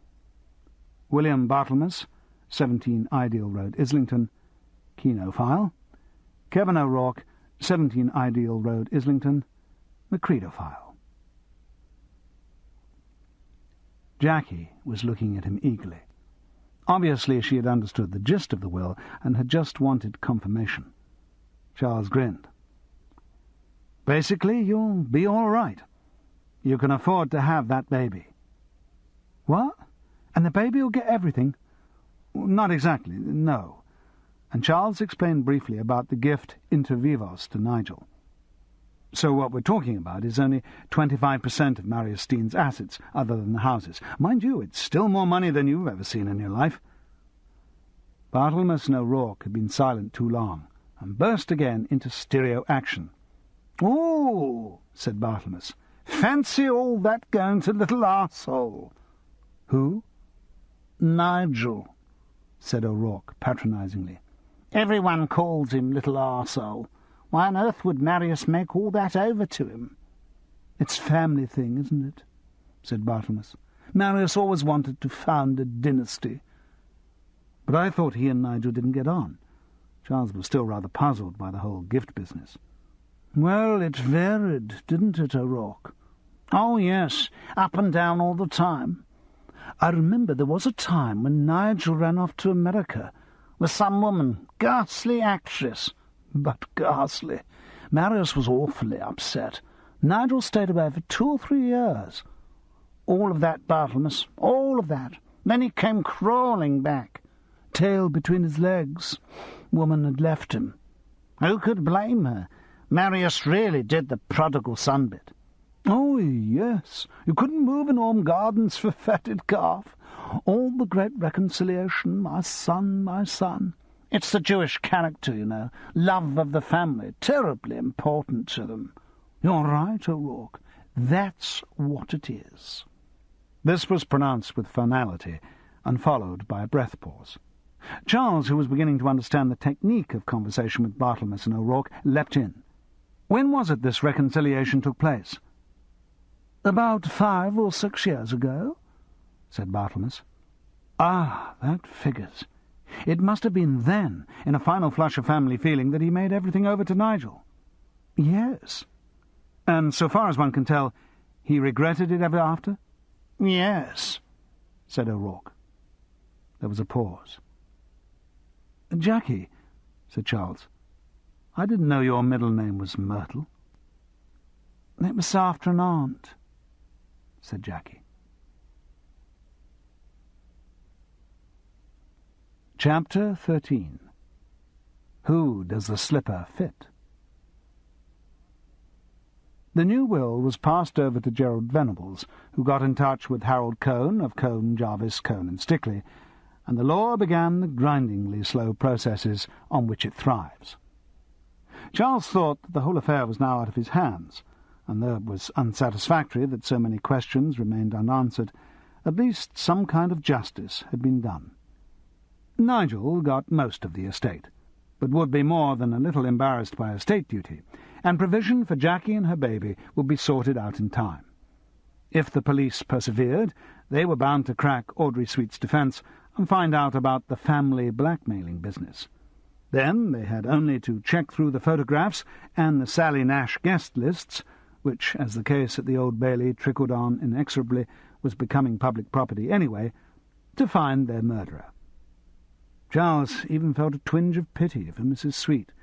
William Barthelmess, 17 Ideal Road, Islington, Kenophile. Kevin O'Rourke, 17 Ideal Road, Islington, Macredophile. Jackie was looking at him eagerly. Obviously she had understood the gist of the will and had just wanted confirmation. Charles grinned. "Basically, you'll be all right. You can afford to have that baby." "What? And the baby will get everything?" "Not exactly, no." And Charles explained briefly about the gift inter vivos to Nigel. "So what we're talking about is only 25% of Marius Steen's assets, other than the houses. Mind you, it's still more money than you've ever seen in your life." Barthelmess and O'Rourke had been silent too long, and burst again into stereo action. "Oh," said Barthelmess, "fancy all that going to little arsehole." "Who?" "Nigel," said O'Rourke patronisingly. "Everyone calls him little arsehole. Why on earth would Marius make all that over to him?" "It's family thing, isn't it?" said Barthelmess. "Marius always wanted to found a dynasty." But I thought he and Nigel didn't get on. Charles was still rather puzzled by the whole gift business. "Well, it varied, didn't it, O'Rourke?" "Oh, yes, up and down all the time. I remember there was a time when Nigel ran off to America with some woman, ghastly actress, but ghastly. Marius was awfully upset. Nigel stayed away for 2 or 3 years. All of that, Barthelmess, all of that. Then he came crawling back, tail between his legs. Woman had left him. Who could blame her? Marius really did the prodigal son bit." "Oh, yes. You couldn't move in Orme Gardens for fatted calf. All the great reconciliation, my son, my son." "It's the Jewish character, you know. Love of the family. Terribly important to them." "You're right, O'Rourke. That's what it is." This was pronounced with finality, and followed by a breath pause. Charles, who was beginning to understand the technique of conversation with Barthelmess and O'Rourke, leapt in. "When was it this reconciliation took place?" "About 5 or 6 years ago," said Barthelmess. "Ah, that figures. It must have been then, in a final flush of family feeling, that he made everything over to Nigel." "Yes." "And so far as one can tell, he regretted it ever after?" "Yes," said O'Rourke. There was a pause. "Jackie," said Charles, "I didn't know your middle name was Myrtle." "It was after an aunt," said Jackie. Chapter 13. Who does the slipper fit? The new will was passed over to Gerald Venables, who got in touch with Harold Cohn of Cohn, Jarvis, Cohn and Stickley, and the law began the grindingly slow processes on which it thrives. Charles thought that the whole affair was now out of his hands, and though it was unsatisfactory that so many questions remained unanswered, at least some kind of justice had been done. Nigel got most of the estate, but would be more than a little embarrassed by estate duty, and provision for Jackie and her baby would be sorted out in time. If the police persevered, they were bound to crack Audrey Sweet's defence and find out about the family blackmailing business. Then they had only to check through the photographs and the Sally Nash guest lists, which, as the case at the Old Bailey trickled on inexorably, was becoming public property anyway, to find their murderer. Charles even felt a twinge of pity for Mrs. Sweet.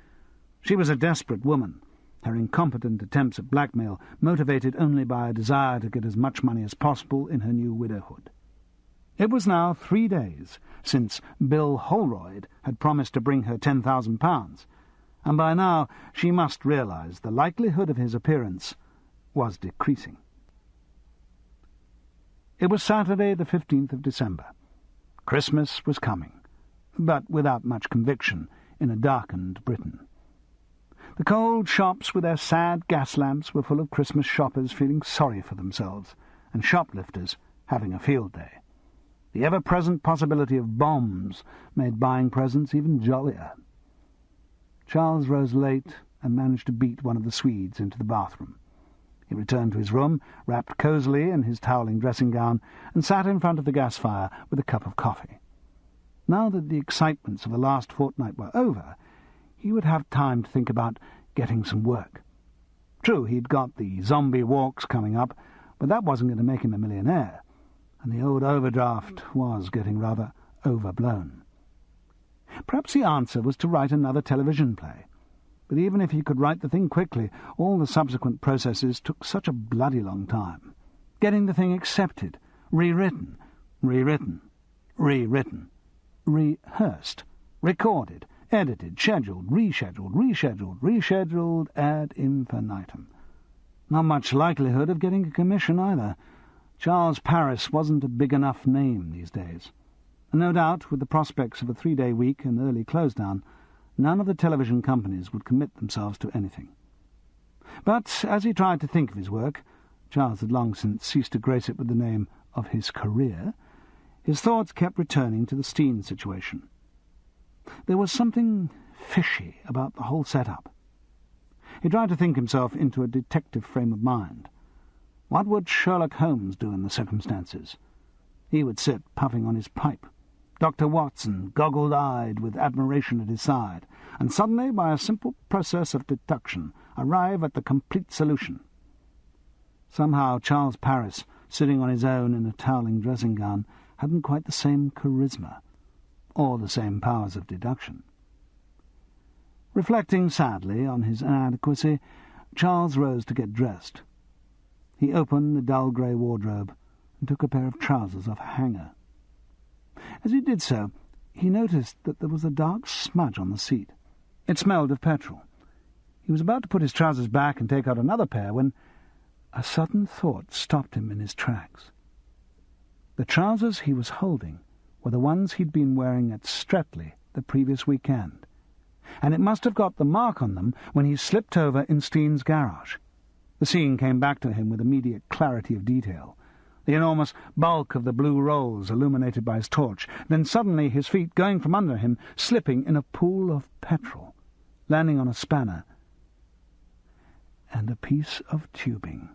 She was a desperate woman, her incompetent attempts at blackmail motivated only by a desire to get as much money as possible in her new widowhood. It was now 3 days since Bill Holroyd had promised to bring her £10,000, and by now she must realize the likelihood of his appearance was decreasing. It was Saturday the 15th of December. Christmas was coming, but without much conviction in a darkened Britain. The cold shops with their sad gas lamps were full of Christmas shoppers feeling sorry for themselves, and shoplifters having a field day. The ever-present possibility of bombs made buying presents even jollier. Charles rose late and managed to beat one of the Swedes into the bathroom. He returned to his room, wrapped cosily in his toweling dressing-gown, and sat in front of the gas fire with a cup of coffee. Now that the excitements of the last fortnight were over, he would have time to think about getting some work. True, he'd got the zombie walks coming up, but that wasn't going to make him a millionaire, and the old overdraft was getting rather overblown. Perhaps the answer was to write another television play, but even if he could write the thing quickly, all the subsequent processes took such a bloody long time. Getting the thing accepted, rewritten, rehearsed, recorded, edited, scheduled, rescheduled ad infinitum. Not much likelihood of getting a commission either. Charles Paris wasn't a big enough name these days. And no doubt, with the prospects of a 3-day week and early close-down, none of the television companies would commit themselves to anything. But as he tried to think of his work, Charles had long since ceased to grace it with the name of his career, his thoughts kept returning to the Steen situation. There was something fishy about the whole setup. He tried to think himself into a detective frame of mind. What would Sherlock Holmes do in the circumstances? He would sit puffing on his pipe, Dr. Watson goggled-eyed with admiration at his side, and suddenly, by a simple process of deduction, arrive at the complete solution. Somehow Charles Paris, sitting on his own in a toweling dressing-gown, hadn't quite the same charisma, or the same powers of deduction. Reflecting sadly on his inadequacy, Charles rose to get dressed. He opened the dull grey wardrobe and took a pair of trousers off a hanger. As he did so, he noticed that there was a dark smudge on the seat. It smelled of petrol. He was about to put his trousers back and take out another pair when a sudden thought stopped him in his tracks. The trousers he was holding were the ones he'd been wearing at Streatley the previous weekend, and it must have got the mark on them when he slipped over in Steen's garage. The scene came back to him with immediate clarity of detail. The enormous bulk of the blue rolls illuminated by his torch, then suddenly his feet going from under him, slipping in a pool of petrol, landing on a spanner, and a piece of tubing.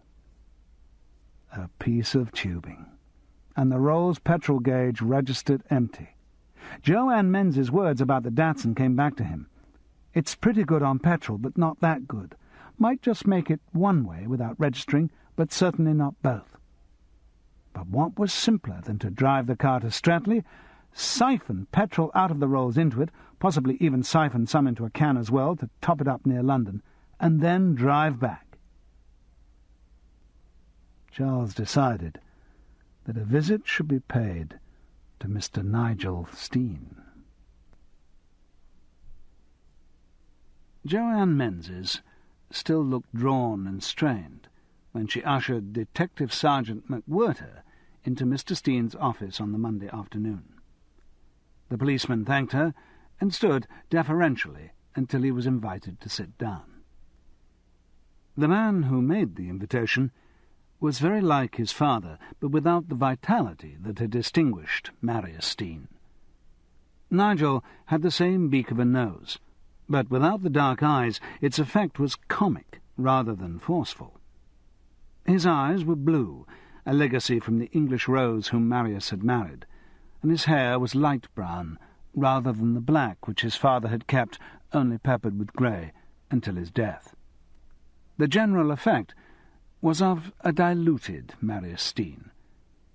A piece of tubing. And the Rolls petrol gauge registered empty. Joanne Menzies' words about the Datsun came back to him. It's pretty good on petrol, but not that good. Might just make it one way without registering, but certainly not both. But what was simpler than to drive the car to Streatley, siphon petrol out of the Rolls into it, possibly even siphon some into a can as well to top it up near London, and then drive back? Charles decided that a visit should be paid to Mr. Nigel Steen. Joanne Menzies still looked drawn and strained when she ushered Detective Sergeant McWhirter into Mr. Steen's office on the Monday afternoon. The policeman thanked her and stood deferentially until he was invited to sit down. The man who made the invitation was very like his father, but without the vitality that had distinguished Marius Steen. Nigel had the same beak of a nose, but without the dark eyes its effect was comic rather than forceful. His eyes were blue, a legacy from the English Rose whom Marius had married, and his hair was light brown, rather than the black which his father had kept, only peppered with grey, until his death. The general effect was of a diluted Marius Steen,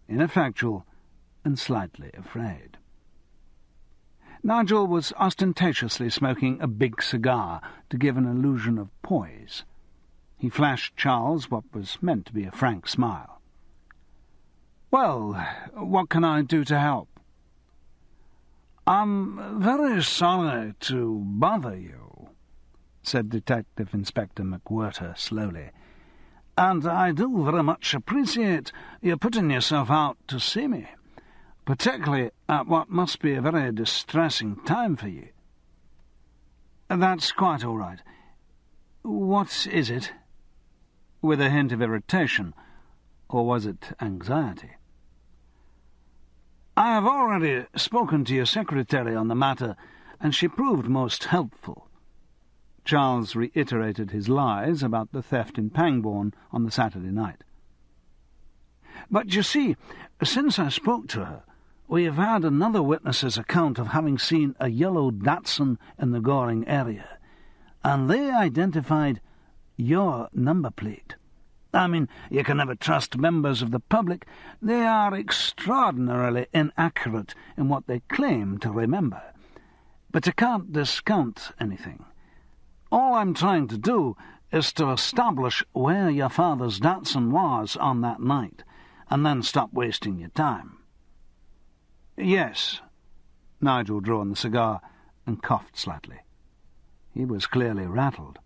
ineffectual and slightly afraid. Nigel was ostentatiously smoking a big cigar to give an illusion of poise. He flashed Charles what was meant to be a frank smile. "Well, what can I do to help?" "I'm very sorry to bother you," said Detective Inspector McWhirter slowly, "and I do very much appreciate you putting yourself out to see me, particularly at what must be a very distressing time for you." "That's quite all right. What is it?" With a hint of irritation, or was it anxiety? "I have already spoken to your secretary on the matter, and she proved most helpful." Charles reiterated his lies about the theft in Pangbourne on the Saturday night. "But you see, since I spoke to her, we have had another witness's account of having seen a yellow Datsun in the Goring area, and they identified your number plate. I mean, you can never trust members of the public. They are extraordinarily inaccurate in what they claim to remember. But you can't discount anything. All I'm trying to do is to establish where your father's Datsun was on that night, and then stop wasting your time." "Yes." Nigel drew on the cigar and coughed slightly. He was clearly rattled.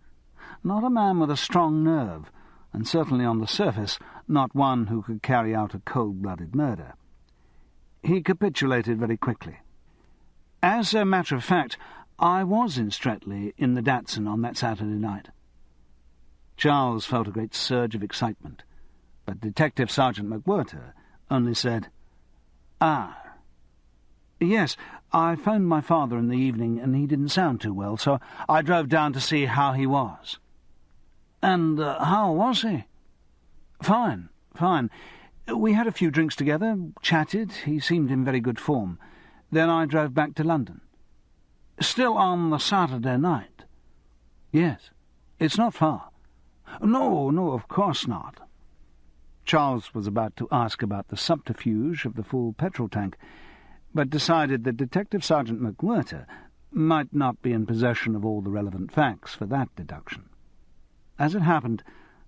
Not a man with a strong nerve, and certainly on the surface not one who could carry out a cold-blooded murder. He capitulated very quickly. "As a matter of fact, I was in Streatley in the Datsun on that Saturday night." Charles felt a great surge of excitement, but Detective Sergeant McWhirter only said, "Ah. Yes, I phoned my father in the evening and he didn't sound too well, so I drove down to see how he was." "And how was he?" "Fine, fine. We had a few drinks together, chatted, he seemed in very good form. Then I drove back to London." "Still on the Saturday night?" "Yes. It's not far." No, of course not." Charles was about to ask about the subterfuge of the full petrol tank, but decided that Detective Sergeant McWhirter might not be in possession of all the relevant facts for that deduction. As it happened,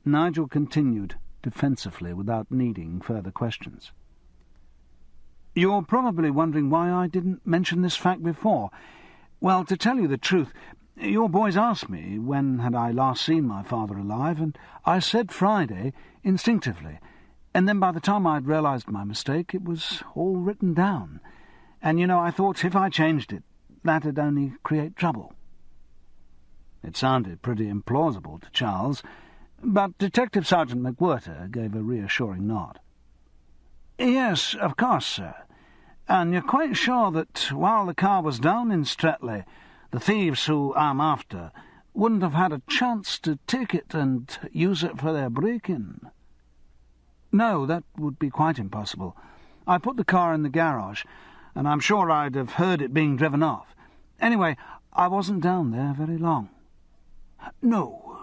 Nigel continued defensively without needing further questions. "You're probably wondering why I didn't mention this fact before. Well, to tell you the truth, your boys asked me when had I last seen my father alive, and I said Friday, instinctively, and then by the time I'd realized my mistake, it was all written down. And, I thought if I changed it, that'd only create trouble." It sounded pretty implausible to Charles, but Detective Sergeant McWhirter gave a reassuring nod. "Yes, of course, sir. And you're quite sure that while the car was down in Streatley, the thieves who I'm after wouldn't have had a chance to take it and use it for their break-in?" "No, that would be quite impossible. I put the car in the garage, and I'm sure I'd have heard it being driven off. Anyway, I wasn't down there very long." "No.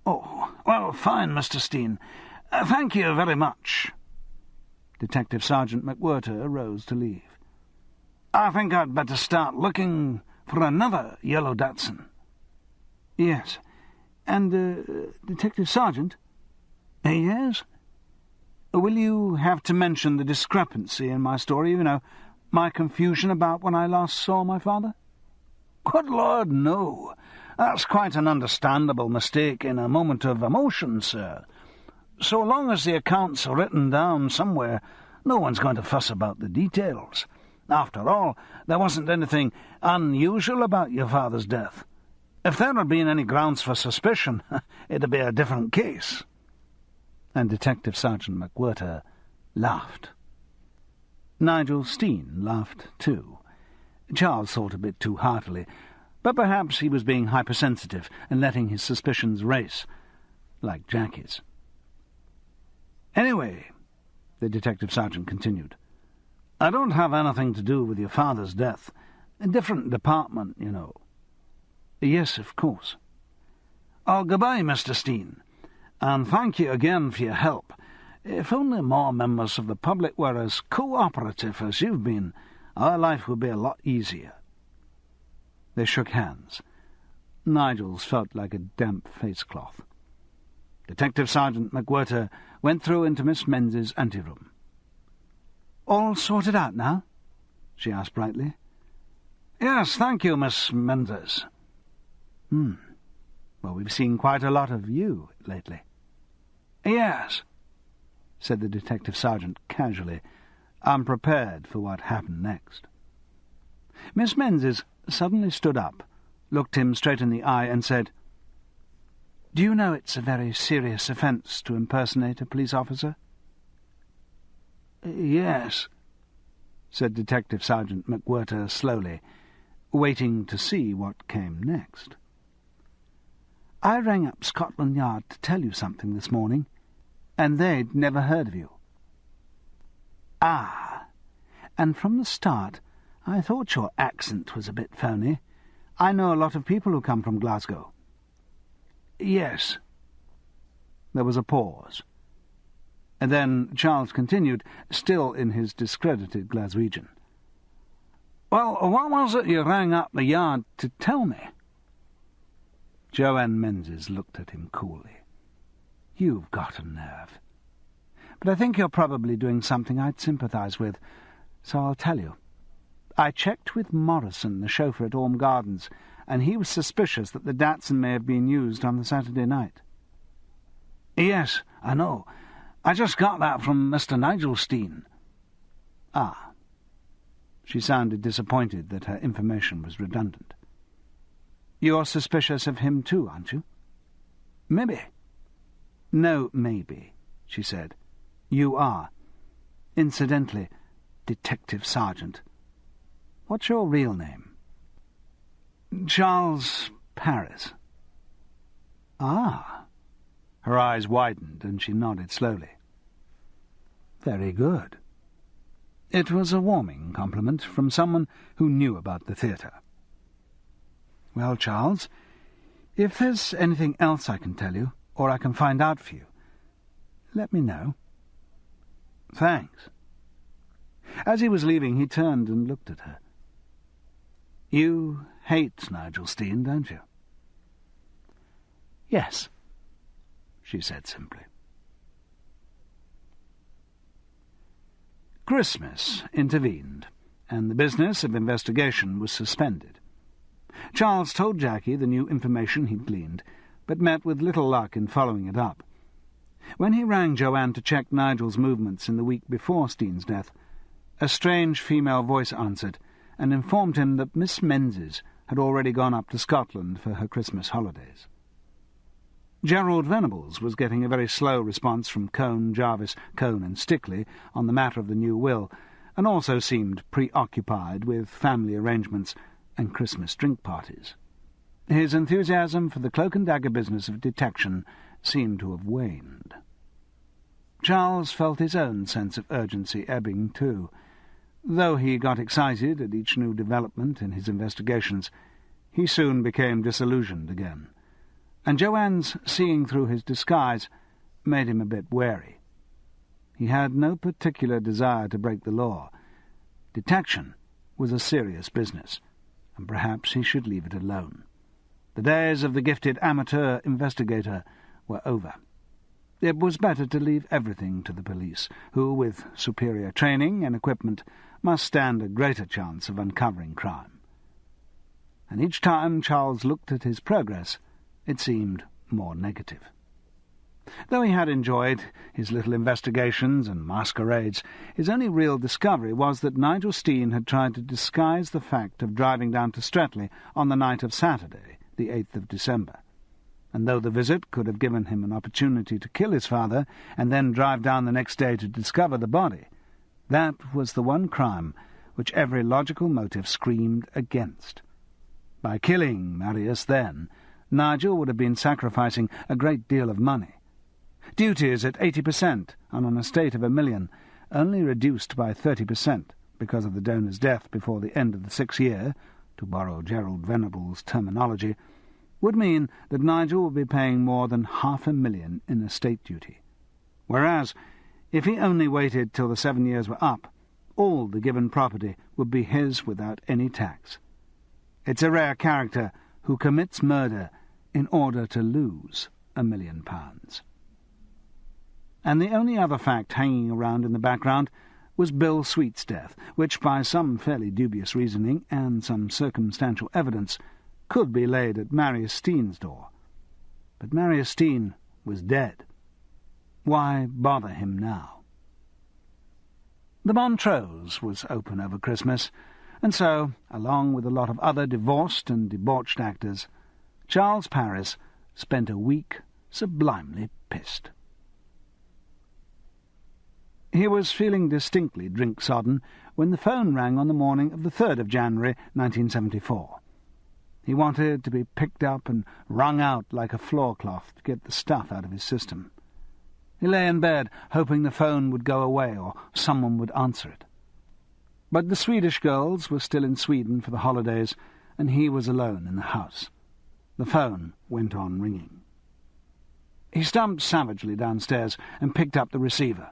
Oh, well, fine, Mr. Steen. Thank you very much." Detective Sergeant McWhirter rose to leave. "I think I'd better start looking for another yellow Datsun." "Yes. And, Detective Sergeant?" "Yes?" "Will you have to mention the discrepancy in my story, my confusion about when I last saw my father?" "Good Lord, no. That's quite an understandable mistake in a moment of emotion, sir. So long as the accounts are written down somewhere, no one's going to fuss about the details. After all, there wasn't anything unusual about your father's death. If there had been any grounds for suspicion, it'd be a different case." And Detective Sergeant McWhirter laughed. Nigel Steen laughed too. Charles thought a bit too heartily, but perhaps he was being hypersensitive and letting his suspicions race, like Jackie's. "Anyway," the detective sergeant continued, "I don't have anything to do with your father's death. A different department, "Yes, of course." "Oh, goodbye, Mr. Steen, and thank you again for your help. If only more members of the public were as cooperative as you've been, our life would be a lot easier." They shook hands. Nigel's felt like a damp face-cloth. Detective Sergeant McWhirter went through into Miss Menz's anteroom. "All sorted out now?" she asked brightly. "Yes, thank you, Miss Menzies." Well, we've seen quite a lot of you lately." "Yes," said the detective sergeant casually, unprepared for what happened next. Miss Menzies suddenly stood up, looked him straight in the eye, and said, "Do you know it's a very serious offence to impersonate a police officer?" "Yes," said Detective Sergeant McWhirter slowly, waiting to see what came next. "I rang up Scotland Yard to tell you something this morning, and they'd never heard of you." "Ah, and from the start I thought your accent was a bit phony. I know a lot of people who come from Glasgow." "Yes." There was a pause, and then Charles continued, still in his discredited Glaswegian. "Well, what was it you rang up the Yard to tell me?" Joanne Menzies looked at him coolly. "You've got a nerve. But I think you're probably doing something I'd sympathise with, so I'll tell you. I checked with Morrison, the chauffeur at Orme Gardens, and he was suspicious that the Datsun may have been used on the Saturday night." "Yes, I know. I just got that from Mr. Nigel Steen." "Ah, She sounded disappointed that her information was redundant. "You're suspicious of him too, aren't you?" "Maybe." "No, maybe," she said. "You are. Incidentally, Detective Sergeant. What's your real name?" "Charles Paris." "Ah." Her eyes widened, and she nodded slowly. "Very good." It was a warming compliment from someone who knew about the theatre. "Well, Charles, if there's anything else I can tell you, or I can find out for you, let me know." "Thanks." As he was leaving, he turned and looked at her. "You hate Nigel Steen, don't you?" "Yes," she said simply. Christmas intervened, and the business of investigation was suspended. Charles told Jackie the new information he'd gleaned, but met with little luck in following it up. When he rang Joanne to check Nigel's movements in the week before Steen's death, a strange female voice answered and informed him that Miss Menzies had already gone up to Scotland for her Christmas holidays. Gerald Venables was getting a very slow response from Cone, Jarvis, Cone and Stickley on the matter of the new will, and also seemed preoccupied with family arrangements and Christmas drink parties. His enthusiasm for the cloak-and-dagger business of detection seemed to have waned. Charles felt his own sense of urgency ebbing too. Though he got excited at each new development in his investigations, he soon became disillusioned again, and Joanne's seeing through his disguise made him a bit wary. He had no particular desire to break the law. Detection was a serious business, and perhaps he should leave it alone. The days of the gifted amateur investigator were over. It was better to leave everything to the police, who, with superior training and equipment, must stand a greater chance of uncovering crime. And each time Charles looked at his progress, it seemed more negative. Though he had enjoyed his little investigations and masquerades, his only real discovery was that Nigel Steen had tried to disguise the fact of driving down to Streatley on the night of Saturday, the 8th of December. And though the visit could have given him an opportunity to kill his father and then drive down the next day to discover the body, that was the one crime which every logical motive screamed against. By killing Marius then, Nigel would have been sacrificing a great deal of money. Duties at 80% on an estate of $1 million, only reduced by 30% because of the donor's death before the end of the 6th year, to borrow Gerald Venables' terminology, would mean that Nigel would be paying more than $500,000 in estate duty. Whereas, if he only waited till the 7 years were up, all the given property would be his without any tax. It's a rare character who commits murder in order to lose £1 million. And the only other fact hanging around in the background was Bill Sweet's death, which, by some fairly dubious reasoning and some circumstantial evidence, could be laid at Marius Steen's door. But Marius Steen was dead. Why bother him now? The Montrose was open over Christmas, and so, along with a lot of other divorced and debauched actors, Charles Paris spent a week sublimely pissed. He was feeling distinctly drink-sodden when the phone rang on the morning of the 3rd of January, 1974. He wanted to be picked up and wrung out like a floor-cloth to get the stuff out of his system. He lay in bed, hoping the phone would go away or someone would answer it. But the Swedish girls were still in Sweden for the holidays, and he was alone in the house. The phone went on ringing. He stumped savagely downstairs and picked up the receiver.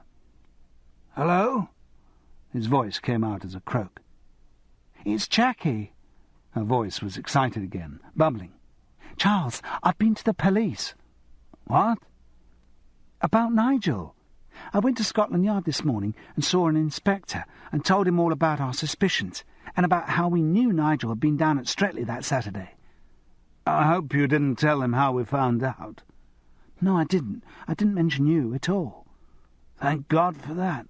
"Hello?" His voice came out as a croak. "It's Jackie." Her voice was excited again, bubbling. "Charles, I've been to the police." "What?" "About Nigel. I went to Scotland Yard this morning and saw an inspector and told him all about our suspicions and about how we knew Nigel had been down at Streatley that Saturday." "I hope you didn't tell him how we found out." "No, I didn't. I didn't mention you at all." "Thank God for that."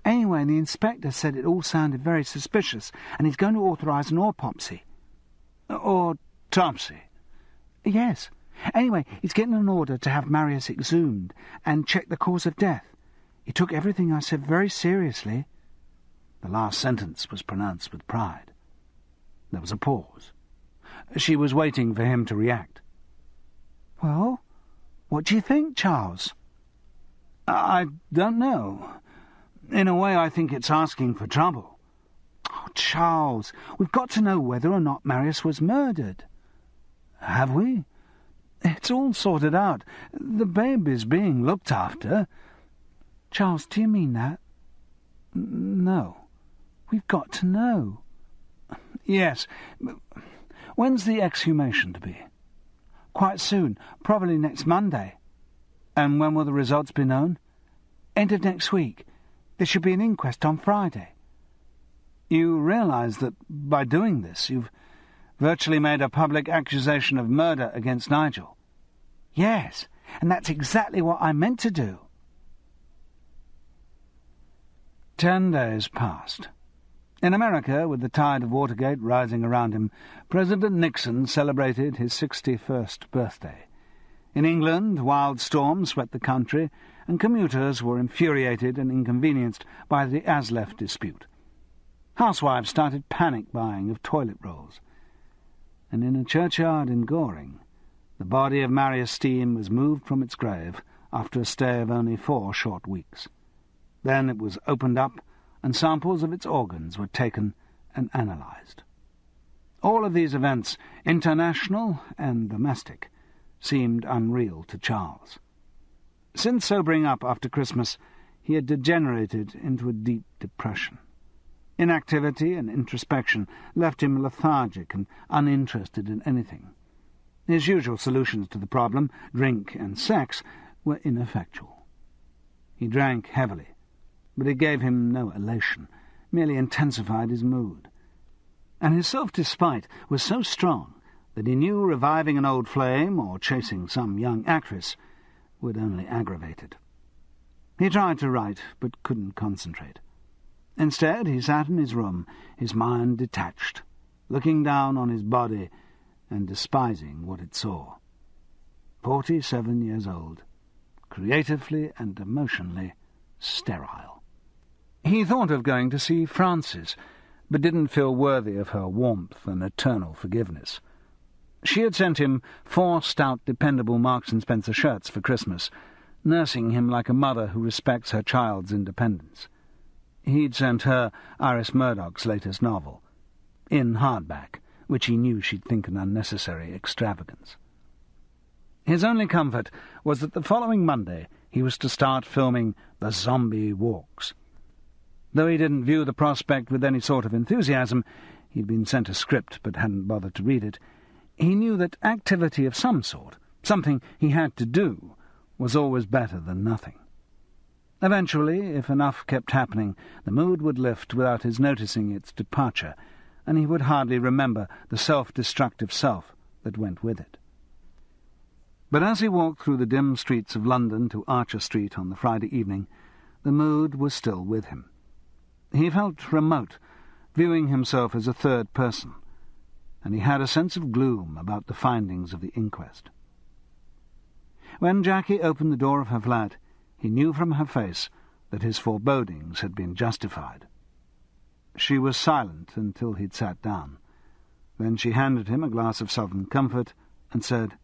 Anyway, the inspector said it all sounded very suspicious, and he's going to authorise an autopsy. Autopsy? Yes. Anyway, he's getting an order to have Marius exhumed and check the cause of death. He took everything I said very seriously. The last sentence was pronounced with pride. There was a pause. She was waiting for him to react. Well, what do you think, Charles? I don't know. In a way, I think it's asking for trouble. Oh, Charles, we've got to know whether or not Marius was murdered. Have we? It's all sorted out. The babe is being looked after. Charles, do you mean that? No. We've got to know. Yes. When's the exhumation to be? Quite soon, probably next Monday. And when will the results be known? End of next week. There should be an inquest on Friday. You realise that by doing this you've virtually made a public accusation of murder against Nigel? Yes, and that's exactly what I meant to do. 10 days passed. In America, with the tide of Watergate rising around him, President Nixon celebrated his 61st birthday. In England, wild storms swept the country, and commuters were infuriated and inconvenienced by the Aslef dispute. Housewives started panic buying of toilet rolls. And in a churchyard in Goring, the body of Marius Steam was moved from its grave after a stay of only 4 short weeks. Then it was opened up, and samples of its organs were taken and analysed. All of these events, international and domestic, seemed unreal to Charles. Since sobering up after Christmas, he had degenerated into a deep depression. Inactivity and introspection left him lethargic and uninterested in anything. His usual solutions to the problem, drink and sex, were ineffectual. He drank heavily, but it gave him no elation, merely intensified his mood. And his self-despite was so strong that he knew reviving an old flame or chasing some young actress would only aggravate it. He tried to write, but couldn't concentrate. Instead, he sat in his room, his mind detached, looking down on his body and despising what it saw. 47 years old, creatively and emotionally sterile. He thought of going to see Frances, but didn't feel worthy of her warmth and eternal forgiveness. She had sent him 4 stout, dependable Marks & Spencer shirts for Christmas, nursing him like a mother who respects her child's independence. He'd sent her Iris Murdoch's latest novel, in hardback, which he knew she'd think an unnecessary extravagance. His only comfort was that the following Monday he was to start filming The Zombie Walks. Though he didn't view the prospect with any sort of enthusiasm, he'd been sent a script but hadn't bothered to read it, he knew that activity of some sort, something he had to do, was always better than nothing. Eventually, if enough kept happening, the mood would lift without his noticing its departure, and he would hardly remember the self-destructive self that went with it. But as he walked through the dim streets of London to Archer Street on the Friday evening, the mood was still with him. He felt remote, viewing himself as a third person, and he had a sense of gloom about the findings of the inquest. When Jackie opened the door of her flat, he knew from her face that his forebodings had been justified. She was silent until he'd sat down. Then she handed him a glass of Southern Comfort and said,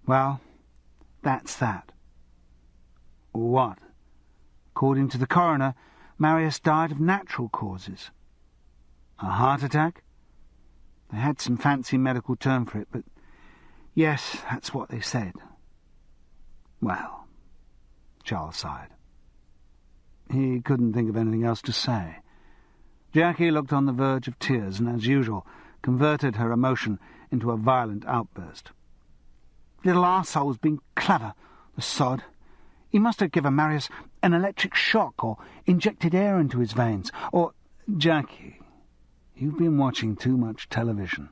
"Well, that's that." "What?" "According to the coroner, Marius died of natural causes." "A heart attack?" "They had some fancy medical term for it, but yes, that's what they said." "Well," Charles sighed. He couldn't think of anything else to say. Jackie looked on the verge of tears and, as usual, converted her emotion into a violent outburst. "Little arsehole's been clever, the sod. He must have given Marius an electric shock or injected air into his veins, or—" "Jackie, you've been watching too much television.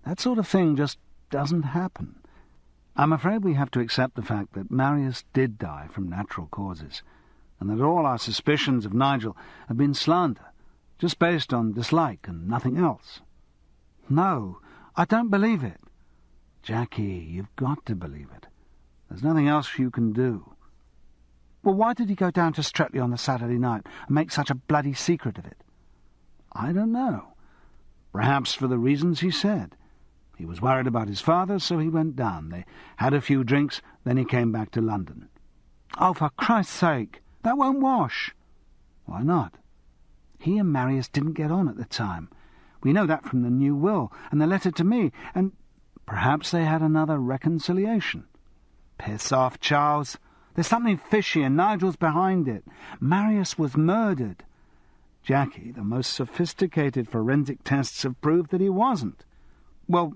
That sort of thing just doesn't happen. I'm afraid we have to accept the fact that Marius did die from natural causes, and that all our suspicions of Nigel have been slander, just based on dislike and nothing else. No, I don't believe it. Jackie, you've got to believe it. There's nothing else you can do. Well, why did he go down to Streatley on the Saturday night and make such a bloody secret of it? I don't know. Perhaps for the reasons he said. He was worried about his father, so he went down. They had a few drinks, then he came back to London. Oh, for Christ's sake, that won't wash. Why not? He and Marius didn't get on at the time. We know that from the new will and the letter to me, and perhaps they had another reconciliation. Piss off, Charles. There's something fishy, and Nigel's behind it. Marius was murdered. Jackie, the most sophisticated forensic tests have proved that he wasn't. Well,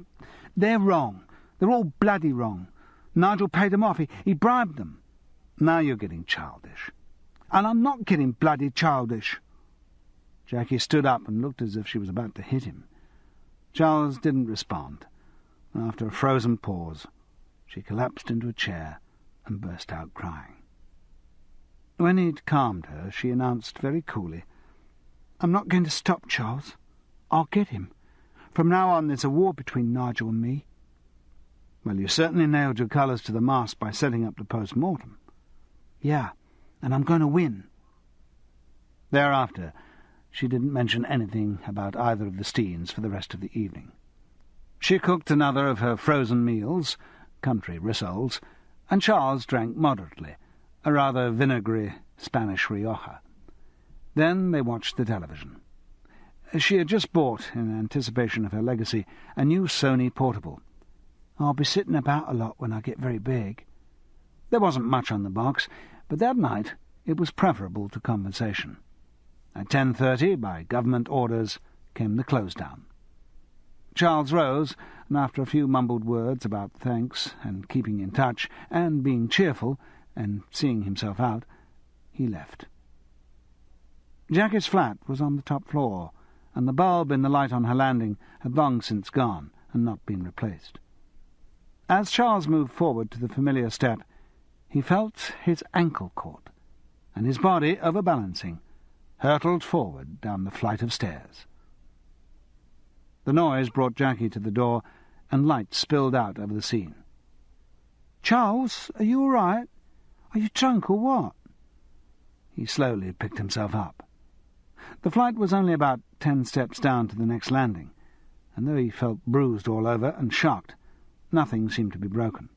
they're wrong. They're all bloody wrong. Nigel paid them off. He bribed them. Now you're getting childish. And I'm not getting bloody childish. Jackie stood up and looked as if she was about to hit him. Charles didn't respond. After a frozen pause, she collapsed into a chair and burst out crying. When he'd calmed her, she announced very coolly, I'm not going to stop, Charles. I'll get him. From now on there's a war between Nigel and me. Well, you certainly nailed your colours to the mast by setting up the post-mortem. Yeah, and I'm going to win. Thereafter, she didn't mention anything about either of the Steens for the rest of the evening. She cooked another of her frozen meals, country rissoles, and Charles drank moderately, a rather vinegary Spanish Rioja. Then they watched the television. She had just bought, in anticipation of her legacy, a new Sony portable. I'll be sitting about a lot when I get very big. There wasn't much on the box, but that night it was preferable to conversation. At 10:30, by government orders, came the close-down. Charles rose, and after a few mumbled words about thanks and keeping in touch and being cheerful and seeing himself out, he left. Jackie's flat was on the top floor, and the bulb in the light on her landing had long since gone and not been replaced. As Charles moved forward to the familiar step, he felt his ankle caught, and his body, overbalancing, hurtled forward down the flight of stairs. The noise brought Jackie to the door, and light spilled out over the scene. "Charles, are you all right? Are you drunk or what?" He slowly picked himself up. The flight was only about 10 steps down to the next landing, and though he felt bruised all over and shocked, nothing seemed to be broken.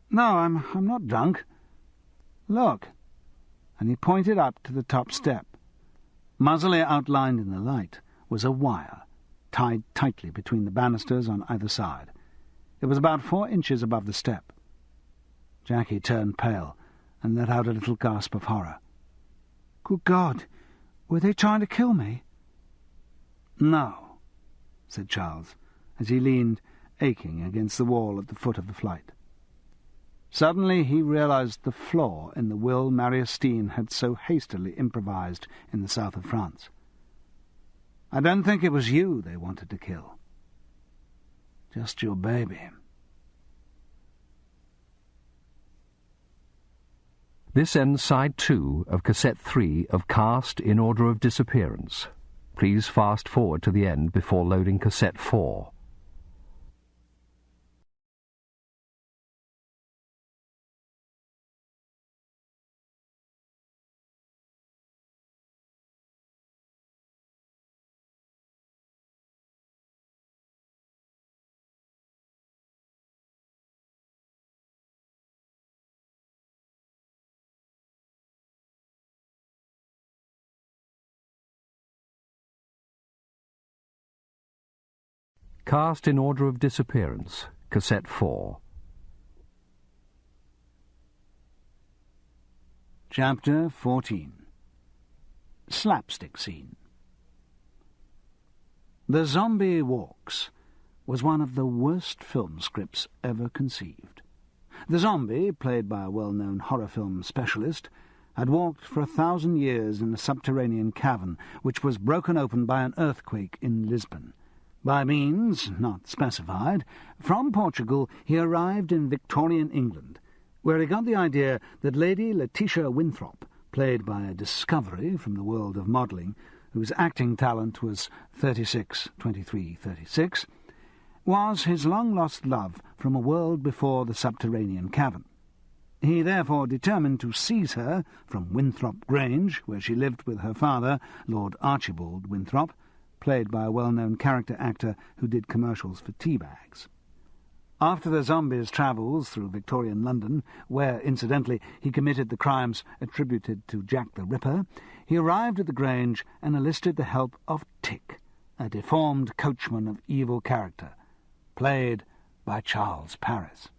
"No, I'm not drunk. Look," and he pointed up to the top step. Muzzily outlined in the light was a wire, tied tightly between the banisters on either side. It was about 4 inches above the step. Jackie turned pale and let out a little gasp of horror. "Good God! Were they trying to kill me?" "No," said Charles, as he leaned, aching, against the wall at the foot of the flight. Suddenly he realized the flaw in the will Marius Steen had so hastily improvised in the south of France. "I don't think it was you they wanted to kill. Just your baby." This ends Side 2 of Cassette 3 of Cast in Order of Disappearance. Please fast forward to the end before loading Cassette 4. Cast in Order of Disappearance, Cassette 4. Chapter 14. Slapstick Scene. The Zombie Walks was one of the worst film scripts ever conceived. The zombie, played by a well-known horror film specialist, had walked for 1,000 years in a subterranean cavern which was broken open by an earthquake in Lisbon. By means not specified, from Portugal he arrived in Victorian England, where he got the idea that Lady Letitia Winthrop, played by a discovery from the world of modelling, whose acting talent was 36, 23, 36, was his long-lost love from a world before the subterranean cavern. He therefore determined to seize her from Winthrop Grange, where she lived with her father, Lord Archibald Winthrop, played by a well-known character actor who did commercials for tea bags. After the zombie's travels through Victorian London, where, incidentally, he committed the crimes attributed to Jack the Ripper, he arrived at the Grange and enlisted the help of Tick, a deformed coachman of evil character, played by Charles Paris.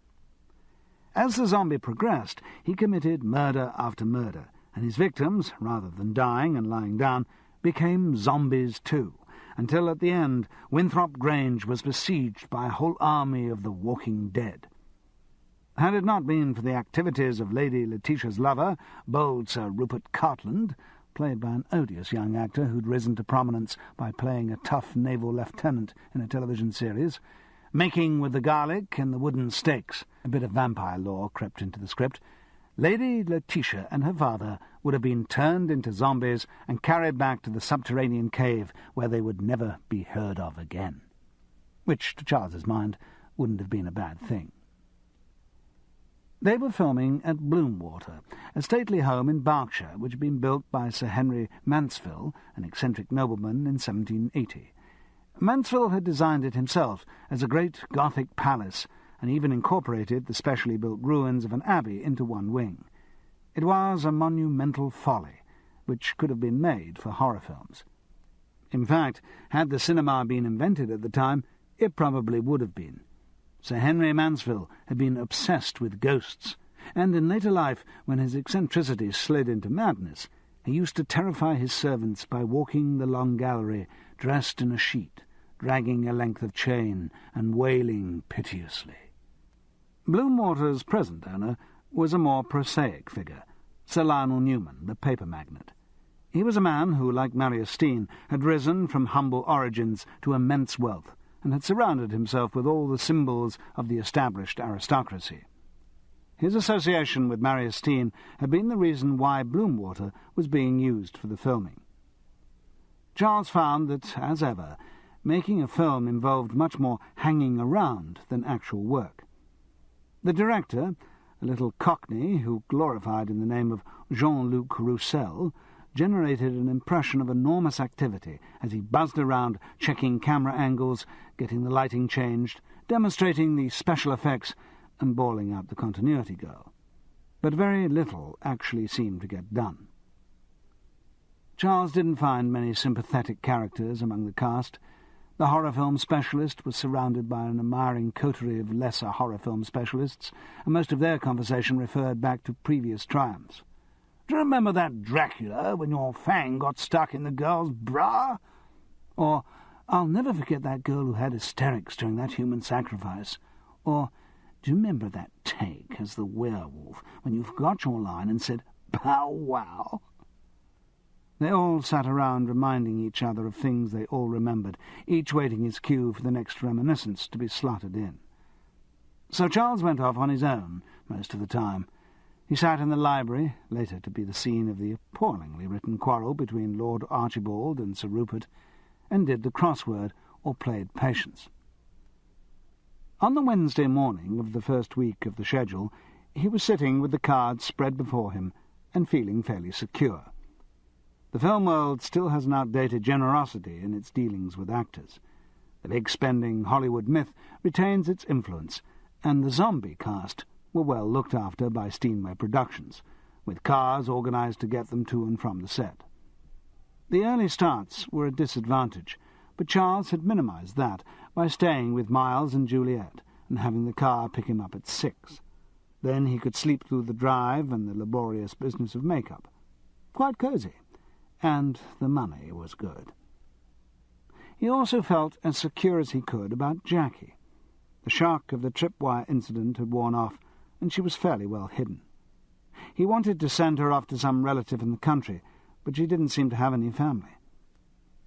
As the zombie progressed, he committed murder after murder, and his victims, rather than dying and lying down, became zombies too, until at the end Winthrop Grange was besieged by a whole army of the walking dead. Had it not been for the activities of Lady Letitia's lover, bold Sir Rupert Cartland, played by an odious young actor who'd risen to prominence by playing a tough naval lieutenant in a television series, making with the garlic and the wooden stakes, a bit of vampire lore crept into the script, Lady Letitia and her father would have been turned into zombies and carried back to the subterranean cave where they would never be heard of again. Which, to Charles's mind, wouldn't have been a bad thing. They were filming at Bloomwater, a stately home in Berkshire which had been built by Sir Henry Mansfield, an eccentric nobleman, in 1780. Mansfield had designed it himself as a great Gothic palace, and even incorporated the specially built ruins of an abbey into one wing. It was a monumental folly, which could have been made for horror films. In fact, had the cinema been invented at the time, it probably would have been. Sir Henry Mansfield had been obsessed with ghosts, and in later life, when his eccentricities slid into madness, he used to terrify his servants by walking the long gallery dressed in a sheet, dragging a length of chain and wailing piteously. Bloomwater's present owner was a more prosaic figure, Sir Lionel Newman, the paper magnate. He was a man who, like Marius Steen, had risen from humble origins to immense wealth, and had surrounded himself with all the symbols of the established aristocracy. His association with Marius Steen had been the reason why Bloomwater was being used for the filming. Charles found that, as ever, making a film involved much more hanging around than actual work. The director, a little cockney who glorified in the name of Jean-Luc Roussel, generated an impression of enormous activity as he buzzed around checking camera angles, getting the lighting changed, demonstrating the special effects, and bawling out the continuity girl. But very little actually seemed to get done. Charles didn't find many sympathetic characters among the cast. The horror film specialist was surrounded by an admiring coterie of lesser horror film specialists, and most of their conversation referred back to previous triumphs. "Do you remember that Dracula when your fang got stuck in the girl's bra?" Or, "I'll never forget that girl who had hysterics during that human sacrifice." Or, "Do you remember that take as the werewolf when you forgot your line and said, 'Bow wow'?" They all sat around reminding each other of things they all remembered, each waiting his cue for the next reminiscence to be slotted in. So Charles went off on his own most of the time. He sat in the library, later to be the scene of the appallingly written quarrel between Lord Archibald and Sir Rupert, and did the crossword or played patience. On the Wednesday morning of the first week of the schedule, he was sitting with the cards spread before him and feeling fairly secure. The film world still has an outdated generosity in its dealings with actors. The big-spending Hollywood myth retains its influence, and the zombie cast were well looked after by Steinway Productions, with cars organised to get them to and from the set. The early starts were a disadvantage, but Charles had minimised that by staying with Miles and Juliet and having the car pick him up at 6. Then he could sleep through the drive and the laborious business of make-up. Quite cosy. And the money was good. He also felt as secure as he could about Jackie. The shock of the tripwire incident had worn off, and she was fairly well hidden. He wanted to send her off to some relative in the country, but she didn't seem to have any family.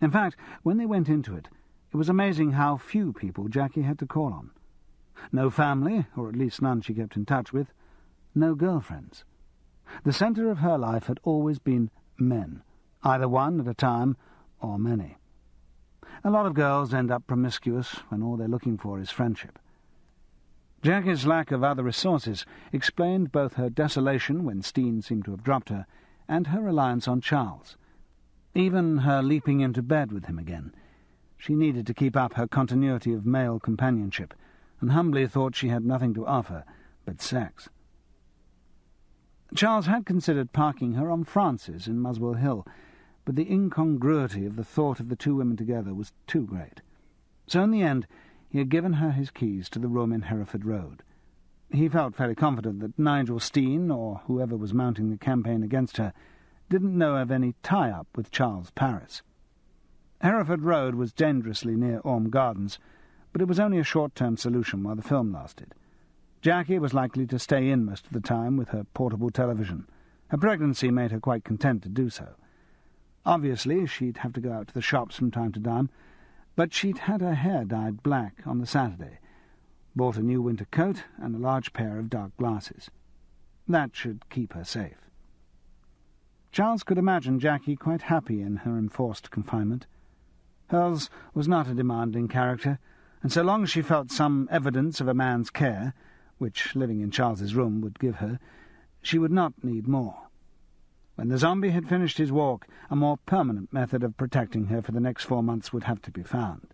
In fact, when they went into it, it was amazing how few people Jackie had to call on. No family, or at least none she kept in touch with. no girlfriends. The centre of her life had always been men, either one at a time or many. A lot of girls end up promiscuous when all they're looking for is friendship. Jackie's lack of other resources explained both her desolation when Steen seemed to have dropped her and her reliance on Charles. Even her leaping into bed with him again. She needed to keep up her continuity of male companionship, and humbly thought she had nothing to offer but sex. Charles had considered parking her on Francis in Muswell Hill, but the incongruity of the thought of the two women together was too great. So in the end he had given her his keys to the room in Hereford Road. He felt fairly confident that Nigel Steen, or whoever was mounting the campaign against her, didn't know of any tie-up with Charles Paris. Hereford Road was dangerously near Orme Gardens, but it was only a short-term solution while the film lasted. Jackie was likely to stay in most of the time with her portable television. Her pregnancy made her quite content to do so. Obviously, she'd have to go out to the shops from time to time, but she'd had her hair dyed black on the Saturday, bought a new winter coat and a large pair of dark glasses. That should keep her safe. Charles could imagine Jackie quite happy in her enforced confinement. Hers was not a demanding character, and so long as she felt some evidence of a man's care, which living in Charles's room would give her, she would not need more. When the zombie had finished his walk, a more permanent method of protecting her for the next 4 months would have to be found.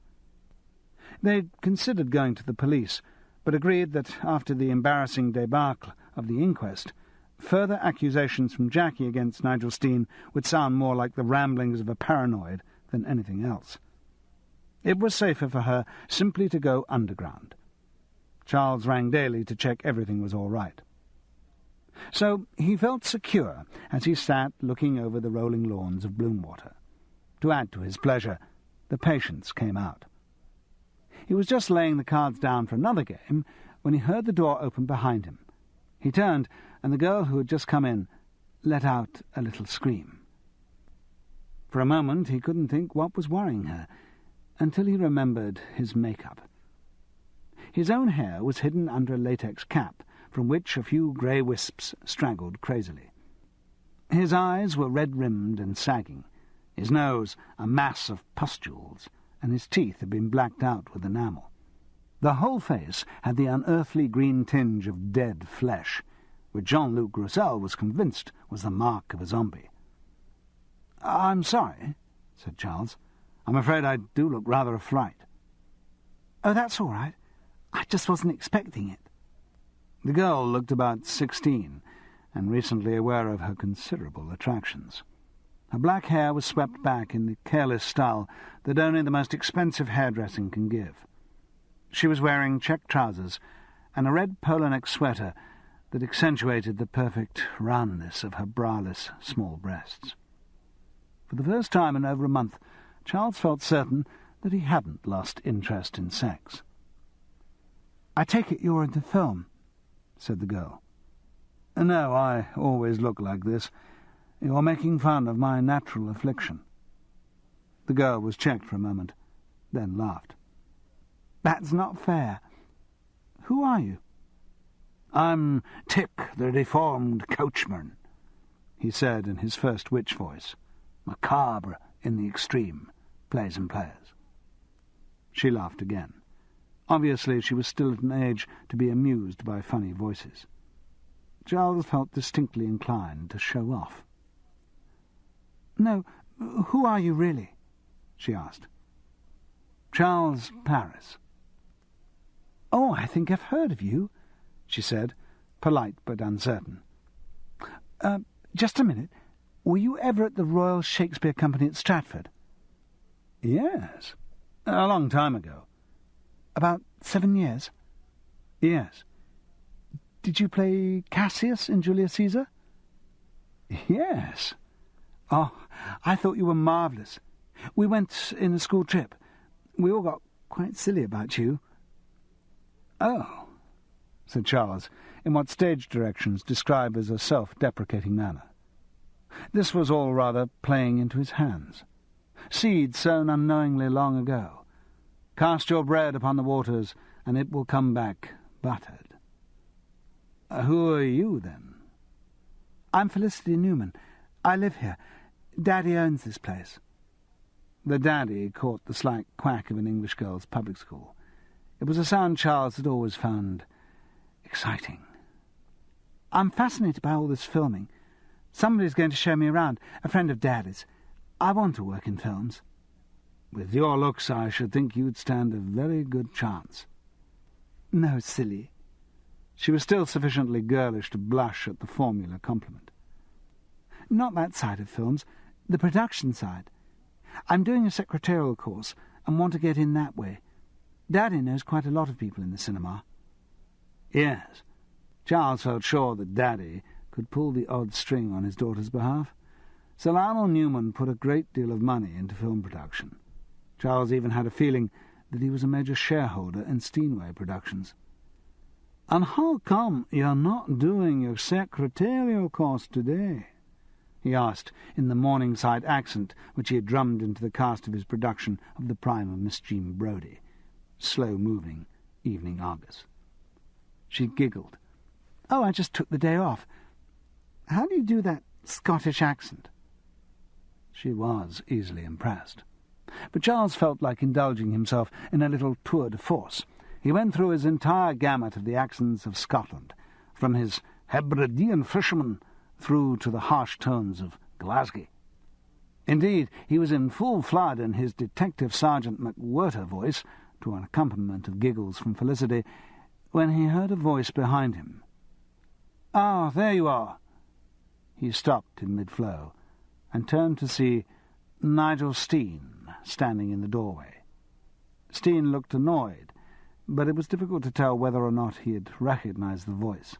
They'd considered going to the police, but agreed that after the embarrassing debacle of the inquest, further accusations from Jackie against Nigel Steen would sound more like the ramblings of a paranoid than anything else. It was safer for her simply to go underground. Charles rang daily to check everything was all right. So he felt secure as he sat looking over the rolling lawns of Bloomwater. To add to his pleasure, the patients came out. He was just laying the cards down for another game when he heard the door open behind him. He turned, and the girl who had just come in let out a little scream. For a moment he couldn't think what was worrying her, until he remembered his makeup. His own hair was hidden under a latex cap, from which a few grey wisps straggled crazily. His eyes were red-rimmed and sagging, his nose a mass of pustules, and his teeth had been blacked out with enamel. The whole face had the unearthly green tinge of dead flesh, which Jean-Luc Roussel was convinced was the mark of a zombie. "I'm sorry," said Charles. "I'm afraid I do look rather a fright." "Oh, that's all right. I just wasn't expecting it." The girl looked about 16, and recently aware of her considerable attractions. Her black hair was swept back in the careless style that only the most expensive hairdressing can give. She was wearing check trousers and a red polo-neck sweater that accentuated the perfect roundness of her braless small breasts. For the first time in over a month, Charles felt certain that he hadn't lost interest in sex. "I take it you're in the film," said the girl. "No, I always look like this. You're making fun of my natural affliction." The girl was checked for a moment, then laughed. "That's not fair. Who are you?" "I'm Tick, the deformed coachman," he said in his first witch voice, macabre in the extreme, plays and players. She laughed again. Obviously she was still at an age to be amused by funny voices. Charles felt distinctly inclined to show off. "No, who are you really?" she asked. "Charles Paris." "Oh, I think I've heard of you," she said, polite but uncertain. Just a minute. Were you ever at the Royal Shakespeare Company at Stratford?" "Yes, a long time ago." "About 7 years?" "Yes." "Did you play Cassius in Julius Caesar?" "Yes." "Oh, I thought you were marvellous. We went in a school trip. We all got quite silly about you." "Oh," said Charles, in what stage directions describe as a self-deprecating manner. This was all rather playing into his hands. Seed sown unknowingly long ago. Cast your bread upon the waters, and it will come back buttered. Who are you, then? I'm Felicity Newman. I live here. Daddy owns this place. The daddy caught the slight quack of an English girl's public school. It was a sound Charles had always found exciting. I'm fascinated by all this filming. Somebody's going to show me around, a friend of Daddy's. I want to work in films. With your looks, I should think you'd stand a very good chance. No, silly. She was still sufficiently girlish to blush at the formula compliment. Not that side of films, the production side. I'm doing a secretarial course and want to get in that way. Daddy knows quite a lot of people in the cinema. Yes. Charles felt sure that Daddy could pull the odd string on his daughter's behalf. Sir Lionel Newman put a great deal of money into film production. Charles even had a feeling that he was a major shareholder in Steinway Productions. "And how come you're not doing your secretarial course today?" he asked, in the Morningside accent which he had drummed into the cast of his production of The Prime of Miss Jean Brodie, slow-moving Evening Argus. She giggled. "Oh, I just took the day off. How do you do that Scottish accent?" She was easily impressed. But Charles felt like indulging himself in a little tour de force. He went through his entire gamut of the accents of Scotland, from his Hebridean fisherman through to the harsh tones of Glasgow. Indeed, he was in full flood in his Detective Sergeant McWhirter voice, to an accompaniment of giggles from Felicity, when he heard a voice behind him. "Ah, there you are." He stopped in mid-flow and turned to see Nigel Steen standing in the doorway. Steen looked annoyed, but it was difficult to tell whether or not he had recognized the voice.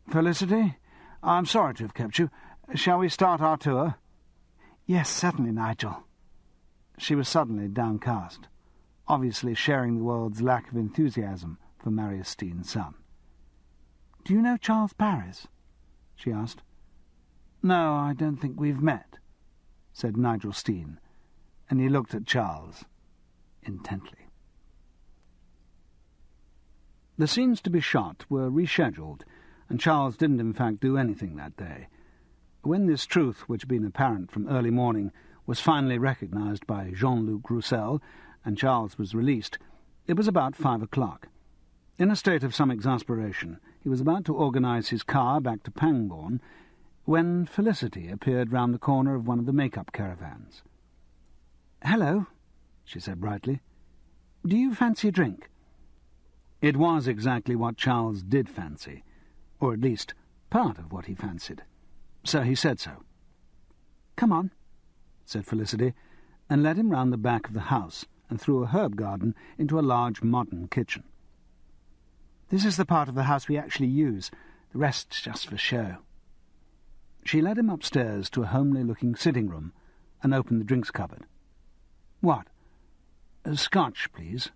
"Felicity, I'm sorry to have kept you. Shall we start our tour?" "Yes, certainly, Nigel." She was suddenly downcast, obviously sharing the world's lack of enthusiasm for Marius Steen's son. "Do you know Charles Paris?" she asked. "No, I don't think we've met," said Nigel Steen, and he looked at Charles intently. The scenes to be shot were rescheduled, and Charles didn't in fact do anything that day. When this truth, which had been apparent from early morning, was finally recognized by Jean-Luc Roussel, and Charles was released, it was about 5 o'clock. In a state of some exasperation, he was about to organize his car back to Pangbourne when Felicity appeared round the corner of one of the make-up caravans. "Hello," she said brightly. "Do you fancy a drink?" It was exactly what Charles did fancy, or at least part of what he fancied. So he said so. "Come on," said Felicity, and led him round the back of the house and through a herb garden into a large modern kitchen. "This is the part of the house we actually use. The rest's just for show." She led him upstairs to a homely-looking sitting room and opened the drinks cupboard. "What?" "Scotch, please."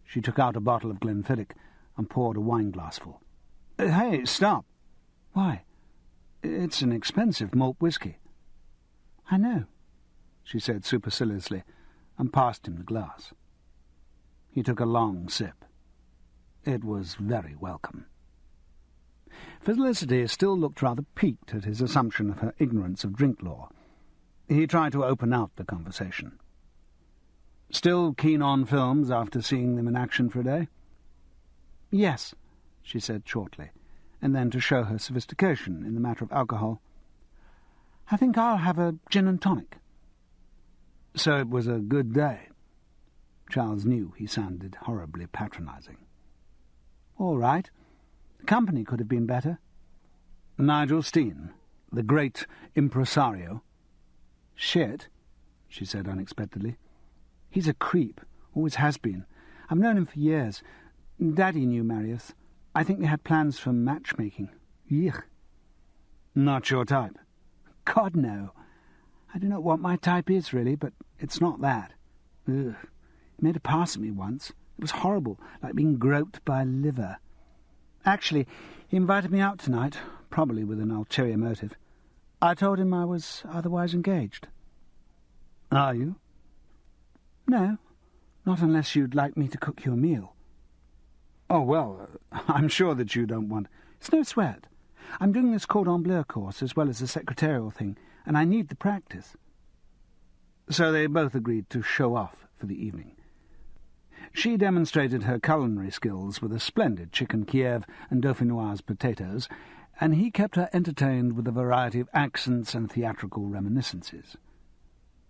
She took out a bottle of Glenfiddich and poured a wine-glassful. "Hey, stop!" "Why?" "It's an expensive malt whisky." "I know," she said superciliously, and passed him the glass. He took a long sip. It was very welcome. Felicity still looked rather piqued at his assumption of her ignorance of drink law. He tried to open out the conversation. "Still keen on films after seeing them in action for a day?" "Yes," she said shortly, and then, to show her sophistication in the matter of alcohol, "I think I'll have a gin and tonic." "So it was a good day?" Charles knew he sounded horribly patronizing. "All right. The company could have been better." "Nigel Steen, the great impresario?" "Shit," she said unexpectedly. "He's a creep, always has been. I've known him for years. Daddy knew Marius. I think they had plans for matchmaking. Yuck." "Not your type?" "God, no. I don't know what my type is, really, but it's not that. Ugh. He made a pass at me once. It was horrible, like being groped by a liver. Actually, he invited me out tonight, probably with an ulterior motive. I told him I was otherwise engaged." "Are you?" "No, not unless you'd like me to cook you a meal." "Oh, well, I'm sure that you don't want... It's no sweat. I'm doing this cordon bleu course as well as the secretarial thing, and I need the practice. So they both agreed to show off for the evening. She demonstrated her culinary skills with a splendid chicken Kiev and dauphinoise potatoes, and he kept her entertained with a variety of accents and theatrical reminiscences.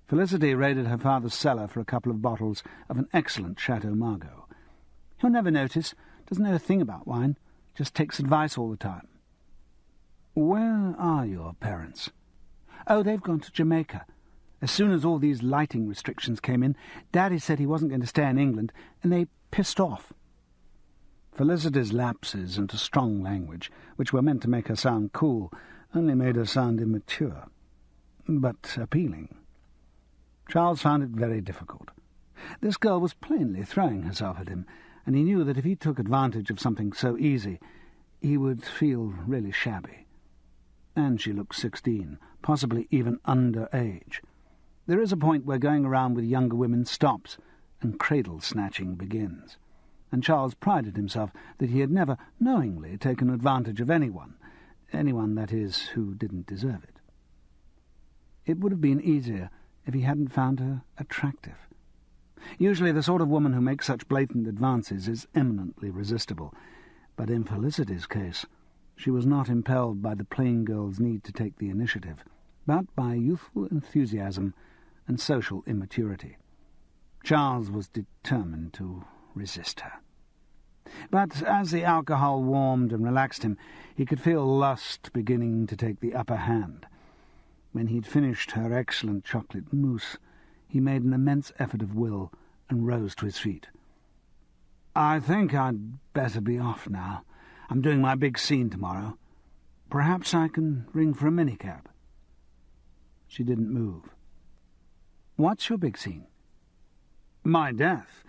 Felicity raided her father's cellar for a couple of bottles of an excellent Chateau Margaux. He'll never notice, doesn't know a thing about wine, just takes advice all the time. Where are your parents? Oh, they've gone to Jamaica. As soon as all these lighting restrictions came in, Daddy said he wasn't going to stay in England, and they pissed off. Felicity's lapses into strong language, which were meant to make her sound cool, only made her sound immature, but appealing. Charles found it very difficult. This girl was plainly throwing herself at him, and he knew that if he took advantage of something so easy, he would feel really shabby. And she looked 16, possibly even underage. There is a point where going around with younger women stops, and cradle-snatching begins. And Charles prided himself that he had never knowingly taken advantage of anyone, that is, who didn't deserve it. It would have been easier if he hadn't found her attractive. Usually the sort of woman who makes such blatant advances is eminently resistible, but in Felicity's case, she was not impelled by the plain girl's need to take the initiative, but by youthful enthusiasm and social immaturity. Charles was determined to resist her. But as the alcohol warmed and relaxed him, he could feel lust beginning to take the upper hand. When he'd finished her excellent chocolate mousse, he made an immense effort of will and rose to his feet. "I think I'd better be off now. I'm doing my big scene tomorrow. Perhaps I can ring for a minicab." She didn't move. "What's your big scene?" "My death.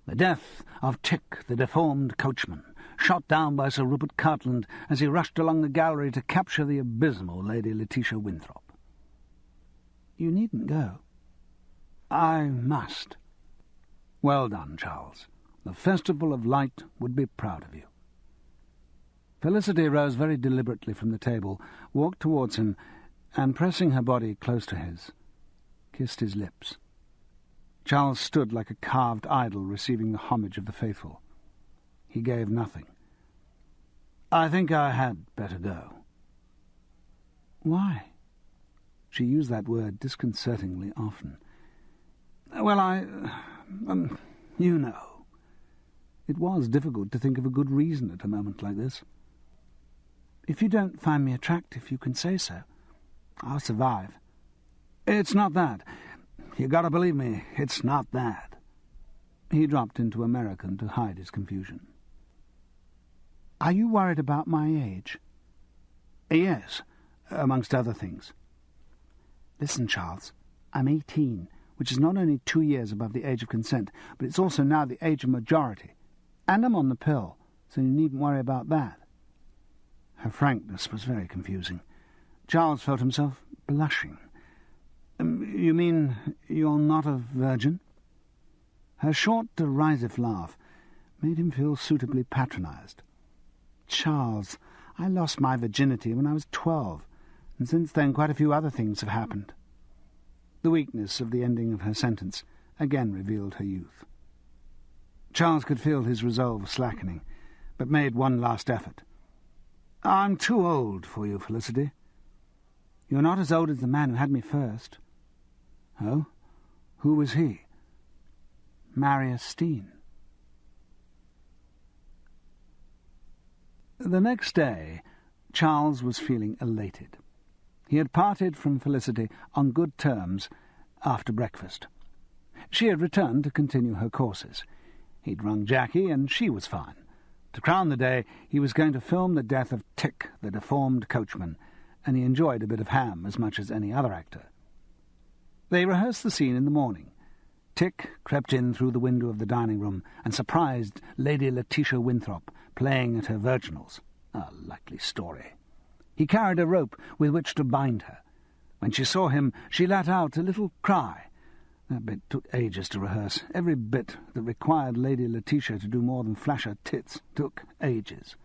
The death of Tick, the deformed coachman, shot down by Sir Rupert Cartland as he rushed along the gallery to capture the abysmal Lady Letitia Winthrop." "You needn't go." "I must." "Well done, Charles. The Festival of Light would be proud of you." Felicity rose very deliberately from the table, walked towards him, and, pressing her body close to his, kissed his lips. Charles stood like a carved idol receiving the homage of the faithful. He gave nothing. "I think I had better go." "Why?" She used that word disconcertingly often. "Well, you know." It was difficult to think of a good reason at a moment like this. "If you don't find me attractive, you can say so. I'll survive." "It's not that. You gotta believe me, it's not that." He dropped into American to hide his confusion. "Are you worried about my age?" "Yes, amongst other things." "Listen, Charles, I'm 18, which is not only 2 years above the age of consent, but it's also now the age of majority. And I'm on the pill, so you needn't worry about that." Her frankness was very confusing. Charles felt himself blushing. "You mean you're not a virgin?" Her short, derisive laugh made him feel suitably patronized. "Charles, I lost my virginity when I was 12, and since then quite a few other things have happened." The weakness of the ending of her sentence again revealed her youth. Charles could feel his resolve slackening, but made one last effort. "I'm too old for you, Felicity." "You're not as old as the man who had me first." "Oh? Who was he?" "Marius Steen." The next day, Charles was feeling elated. He had parted from Felicity on good terms after breakfast. She had returned to continue her courses. He'd rung Jackie, and she was fine. To crown the day, he was going to film the death of Tick, the deformed coachman, and he enjoyed a bit of ham as much as any other actor. They rehearsed the scene in the morning. Tick crept in through the window of the dining-room and surprised Lady Letitia Winthrop playing at her virginals. A likely story. He carried a rope with which to bind her. When she saw him, she let out a little cry, That bit took ages to rehearse. Every bit that required Lady Letitia to do more than flash her tits took ages.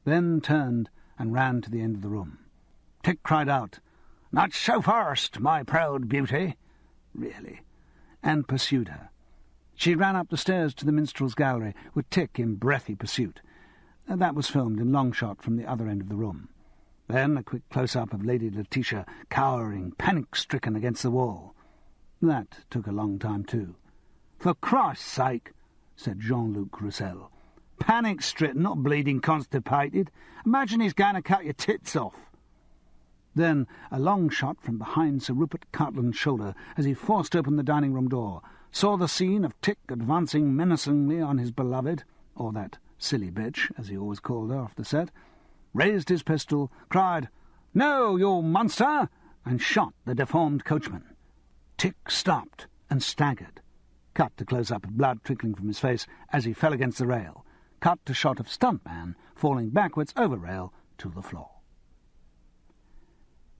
Then turned and ran to the end of the room. Tick cried out, "Not so fast, my proud beauty!" Really, and pursued her. She ran up the stairs to the minstrel's gallery, with Tick in breathy pursuit. That was filmed in long shot from the other end of the room. Then a quick close-up of Lady Letitia cowering, panic-stricken against the wall. That took a long time too. "For Christ's sake," said Jean-Luc Roussel. "Panic-stricken, not bleeding constipated. Imagine he's going to cut your tits off." Then a long shot from behind Sir Rupert Cartland's shoulder as he forced open the dining-room door, saw the scene of Tick advancing menacingly on his beloved, or that silly bitch, as he always called her off the set, raised his pistol, cried, "No, you monster!" and shot the deformed coachman. Tick stopped and staggered. Cut to close-up of blood trickling from his face as he fell against the rail. Cut to shot of stuntman falling backwards over rail to the floor.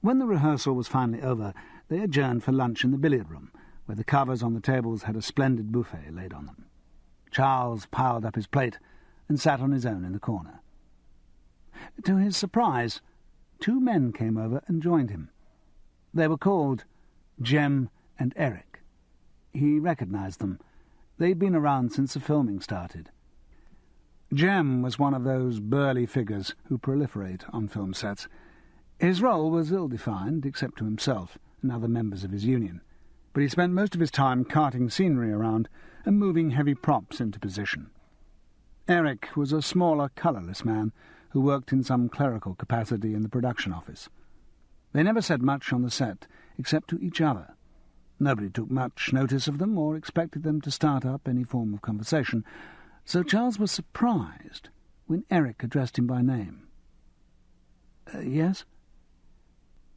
When the rehearsal was finally over, they adjourned for lunch in the billiard-room, where the covers on the tables had a splendid buffet laid on them. Charles piled up his plate and sat on his own in the corner. To his surprise, 2 men came over and joined him. They were called Jem and Eric. He recognized them. They'd been around since the filming started. Jem was one of those burly figures who proliferate on film sets. His role was ill-defined, except to himself and other members of his union, but he spent most of his time carting scenery around and moving heavy props into position. Eric was a smaller, colourless man who worked in some clerical capacity in the production office. They never said much on the set, except to each other. Nobody took much notice of them or expected them to start up any form of conversation, so Charles was surprised when Eric addressed him by name. "Yes?"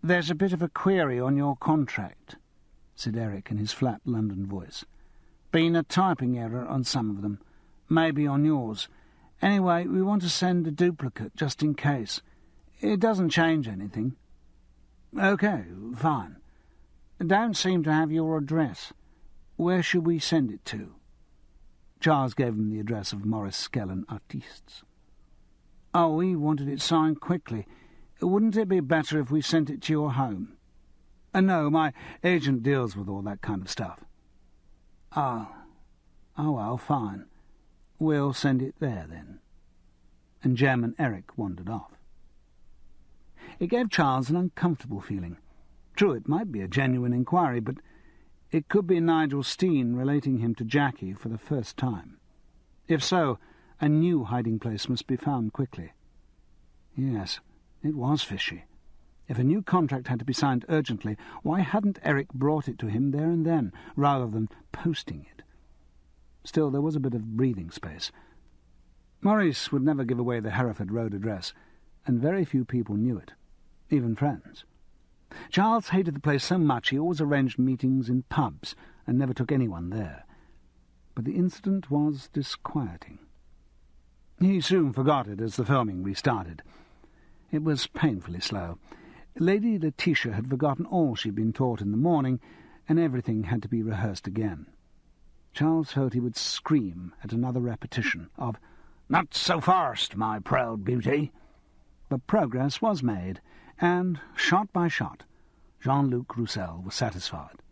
"There's a bit of a query on your contract," said Eric in his flat London voice. "Been a typing error on some of them, maybe on yours. Anyway, we want to send a duplicate just in case. It doesn't change anything." "OK, fine. Don't seem to have your address. Where should we send it to?" Charles gave him the address of Maurice Skellen Artistes. "Oh, he wanted it signed quickly. Wouldn't it be better if we sent it to your home?" No, my agent deals with all that kind of stuff." Oh, well, fine. We'll send it there, then." And Jem and Eric wandered off. It gave Charles an uncomfortable feeling. True, it might be a genuine inquiry, but it could be Nigel Steen relating him to Jackie for the first time. If so, a new hiding-place must be found quickly. Yes, it was fishy. If a new contract had to be signed urgently, why hadn't Eric brought it to him there and then, rather than posting it? Still, there was a bit of breathing space. Maurice would never give away the Hereford Road address, and very few people knew it, even friends. Charles hated the place so much he always arranged meetings in pubs and never took anyone there. But the incident was disquieting. He soon forgot it as the filming restarted. It was painfully slow. Lady Letitia had forgotten all she'd been taught in the morning, and everything had to be rehearsed again. Charles felt he would scream at another repetition of, "Not so fast, my proud beauty." But progress was made, and, shot by shot, Jean-Luc Roussel was satisfied.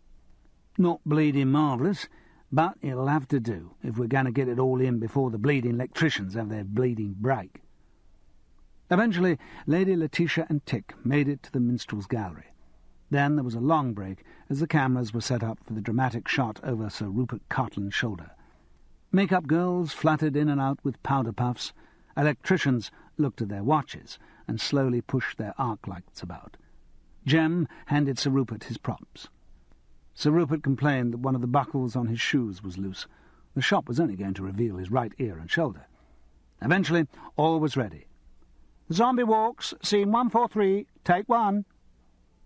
Not bleeding marvellous, but it'll have to do if we're going to get it all in before the bleeding electricians have their bleeding break. Eventually, Lady Letitia and Tick made it to the minstrel's gallery. Then there was a long break as the cameras were set up for the dramatic shot over Sir Rupert Cartland's shoulder. Make-up girls fluttered in and out with powder puffs. Electricians looked at their watches and slowly pushed their arc lights about. Jem handed Sir Rupert his props. Sir Rupert complained that one of the buckles on his shoes was loose. The shot was only going to reveal his right ear and shoulder. Eventually, all was ready. "The zombie walks, scene 143, take 1.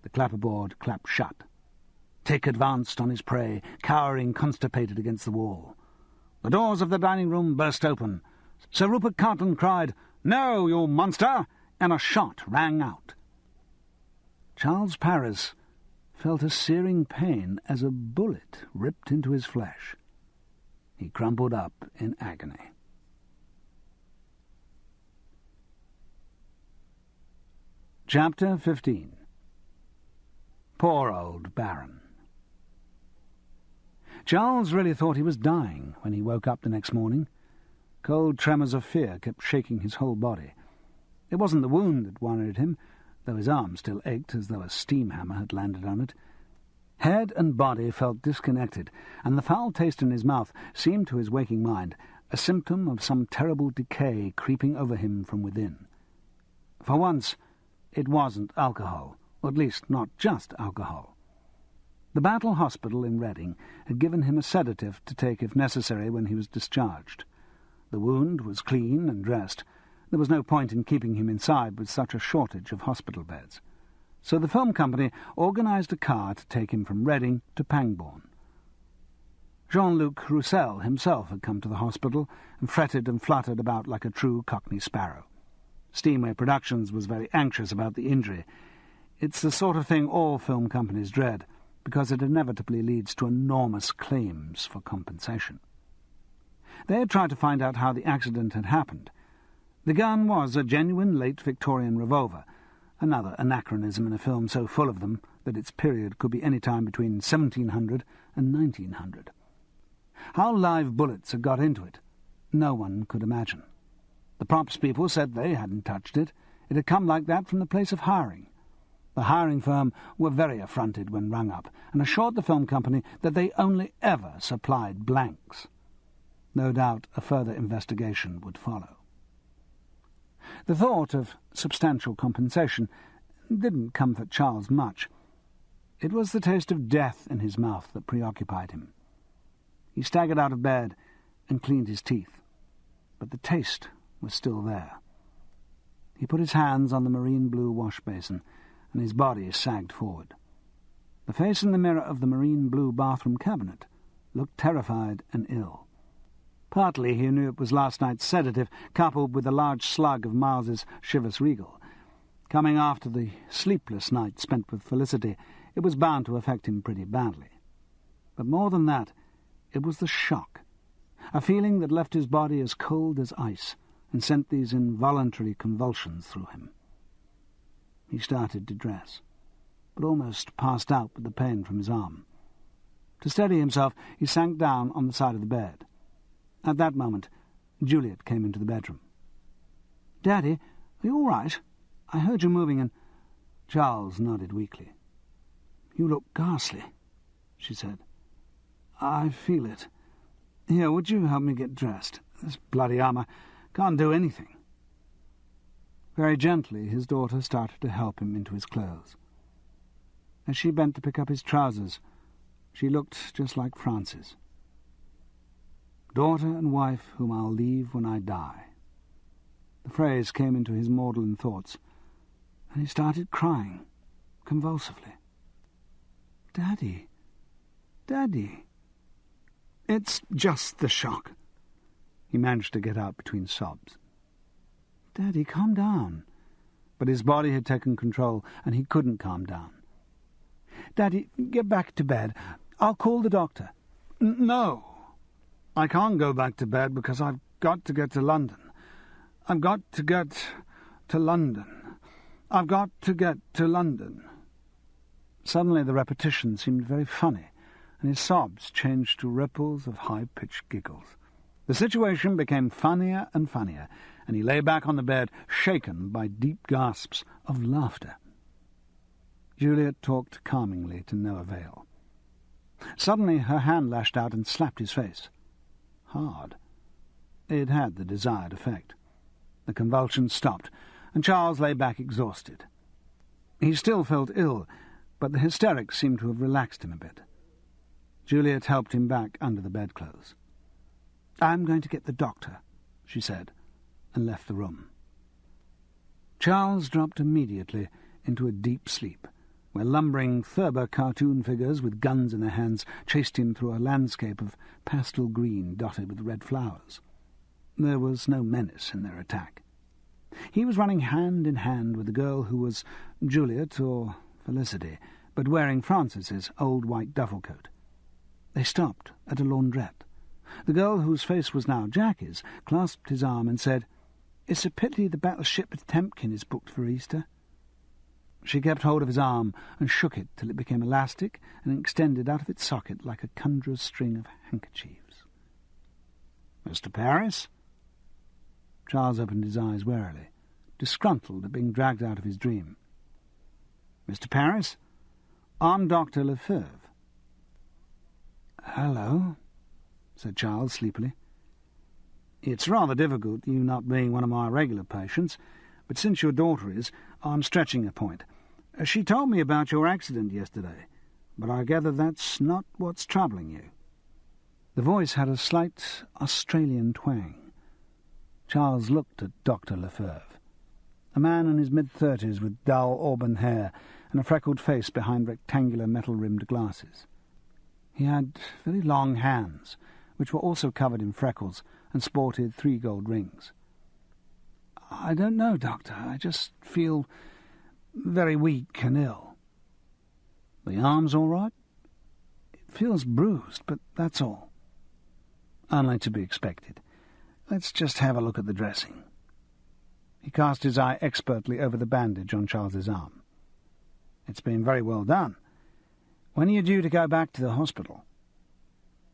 The clapperboard clapped shut. Tick advanced on his prey, cowering constipated against the wall. The doors of the dining-room burst open. Sir Rupert Cartland cried, "No, you monster!" and a shot rang out. Charles Paris felt a searing pain as a bullet ripped into his flesh. He crumpled up in agony. Chapter 15. Poor old Baron. Charles really thought he was dying when he woke up the next morning. Cold tremors of fear kept shaking his whole body. It wasn't the wound that worried him, though his arm still ached as though a steam hammer had landed on it. Head and body felt disconnected, and the foul taste in his mouth seemed to his waking mind a symptom of some terrible decay creeping over him from within. For once, it wasn't alcohol, or at least not just alcohol. The Battle Hospital in Reading had given him a sedative to take if necessary when he was discharged. The wound was clean and dressed. There was no point in keeping him inside with such a shortage of hospital beds. So the film company organised a car to take him from Reading to Pangbourne. Jean-Luc Roussel himself had come to the hospital and fretted and fluttered about like a true Cockney sparrow. Steamway Productions was very anxious about the injury. It's the sort of thing all film companies dread, because it inevitably leads to enormous claims for compensation. They had tried to find out how the accident had happened. The gun was a genuine late Victorian revolver, another anachronism in a film so full of them that its period could be any time between 1700 and 1900. How live bullets had got into it, no one could imagine. The props people said they hadn't touched it. It had come like that from the place of hiring. The hiring firm were very affronted when rung up, and assured the film company that they only ever supplied blanks. No doubt a further investigation would follow. The thought of substantial compensation didn't comfort Charles much. It was the taste of death in his mouth that preoccupied him. He staggered out of bed and cleaned his teeth, but the taste was still there. He put his hands on the marine blue wash basin, and his body sagged forward. The face in the mirror of the marine blue bathroom cabinet looked terrified and ill. Partly he knew it was last night's sedative, coupled with a large slug of Miles's Chivas Regal. Coming after the sleepless night spent with Felicity, it was bound to affect him pretty badly. But more than that, it was the shock, a feeling that left his body as cold as ice and sent these involuntary convulsions through him. He started to dress, but almost passed out with the pain from his arm. To steady himself, he sank down on the side of the bed. At that moment, Juliet came into the bedroom. "Daddy, are you all right? I heard you moving and—" Charles nodded weakly. "You look ghastly," she said. "I feel it. Here, would you help me get dressed? This bloody armour can't do anything." Very gently his daughter started to help him into his clothes. As she bent to pick up his trousers, she looked just like Frances. "Daughter and wife whom I'll leave when I die." The phrase came into his maudlin thoughts, and he started crying, convulsively. "Daddy, Daddy." "It's just the shock." He managed to get out between sobs. "Daddy, calm down." But his body had taken control, and he couldn't calm down. "Daddy, get back to bed. I'll call the doctor." "No. I can't go back to bed because I've got to get to London. I've got to get to London. I've got to get to London." Suddenly the repetition seemed very funny, and his sobs changed to ripples of high-pitched giggles. The situation became funnier and funnier, and he lay back on the bed, shaken by deep gasps of laughter. Juliet talked calmingly to no avail. Suddenly her hand lashed out and slapped his face. Hard. It had the desired effect. The convulsions stopped, and Charles lay back exhausted. He still felt ill, but the hysterics seemed to have relaxed him a bit. Juliet helped him back under the bedclothes. "I'm going to get the doctor," she said, and left the room. Charles dropped immediately into a deep sleep, where lumbering Thurber cartoon figures with guns in their hands chased him through a landscape of pastel green dotted with red flowers. There was no menace in their attack. He was running hand in hand with the girl who was Juliet or Felicity, but wearing Francis's old white duffel coat. They stopped at a laundrette. The girl, whose face was now Jackie's, clasped his arm and said, "It's a pity the battleship Potemkin is booked for Easter." She kept hold of his arm and shook it till it became elastic and extended out of its socket like a conjurer's string of handkerchiefs. "Mr. Paris?" Charles opened his eyes warily, disgruntled at being dragged out of his dream. "Mr. Paris, I'm Dr. Lefebvre." "Hello," said Charles sleepily. "It's rather difficult, you not being one of my regular patients, but since your daughter is, I'm stretching a point. She told me about your accident yesterday, but I gather that's not what's troubling you." The voice had a slight Australian twang. Charles looked at Dr. Lefebvre, a man in his mid-30s with dull auburn hair and a freckled face behind rectangular metal-rimmed glasses. He had very long hands, which were also covered in freckles and sported 3 gold rings. "I don't know, Doctor. I just feel very weak and ill." "The arm's all right?" "It feels bruised, but that's all." "Only to be expected. Let's just have a look at the dressing." He cast his eye expertly over the bandage on Charles's arm. "It's been very well done. When are you due to go back to the hospital?"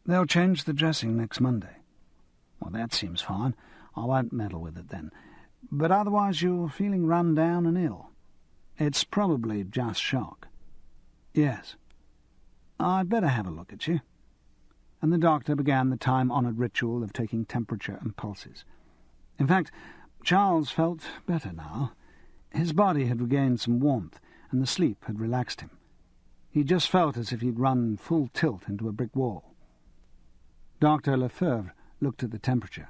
"They'll change the dressing next Monday." "Well, that seems fine. I won't meddle with it then. But otherwise you're feeling run down and ill. It's probably just shock." "Yes. I'd better have a look at you." And the doctor began the time-honoured ritual of taking temperature and pulses. In fact, Charles felt better now. His body had regained some warmth, and the sleep had relaxed him. He just felt as if he'd run full tilt into a brick wall. Dr. Lefebvre looked at the temperature.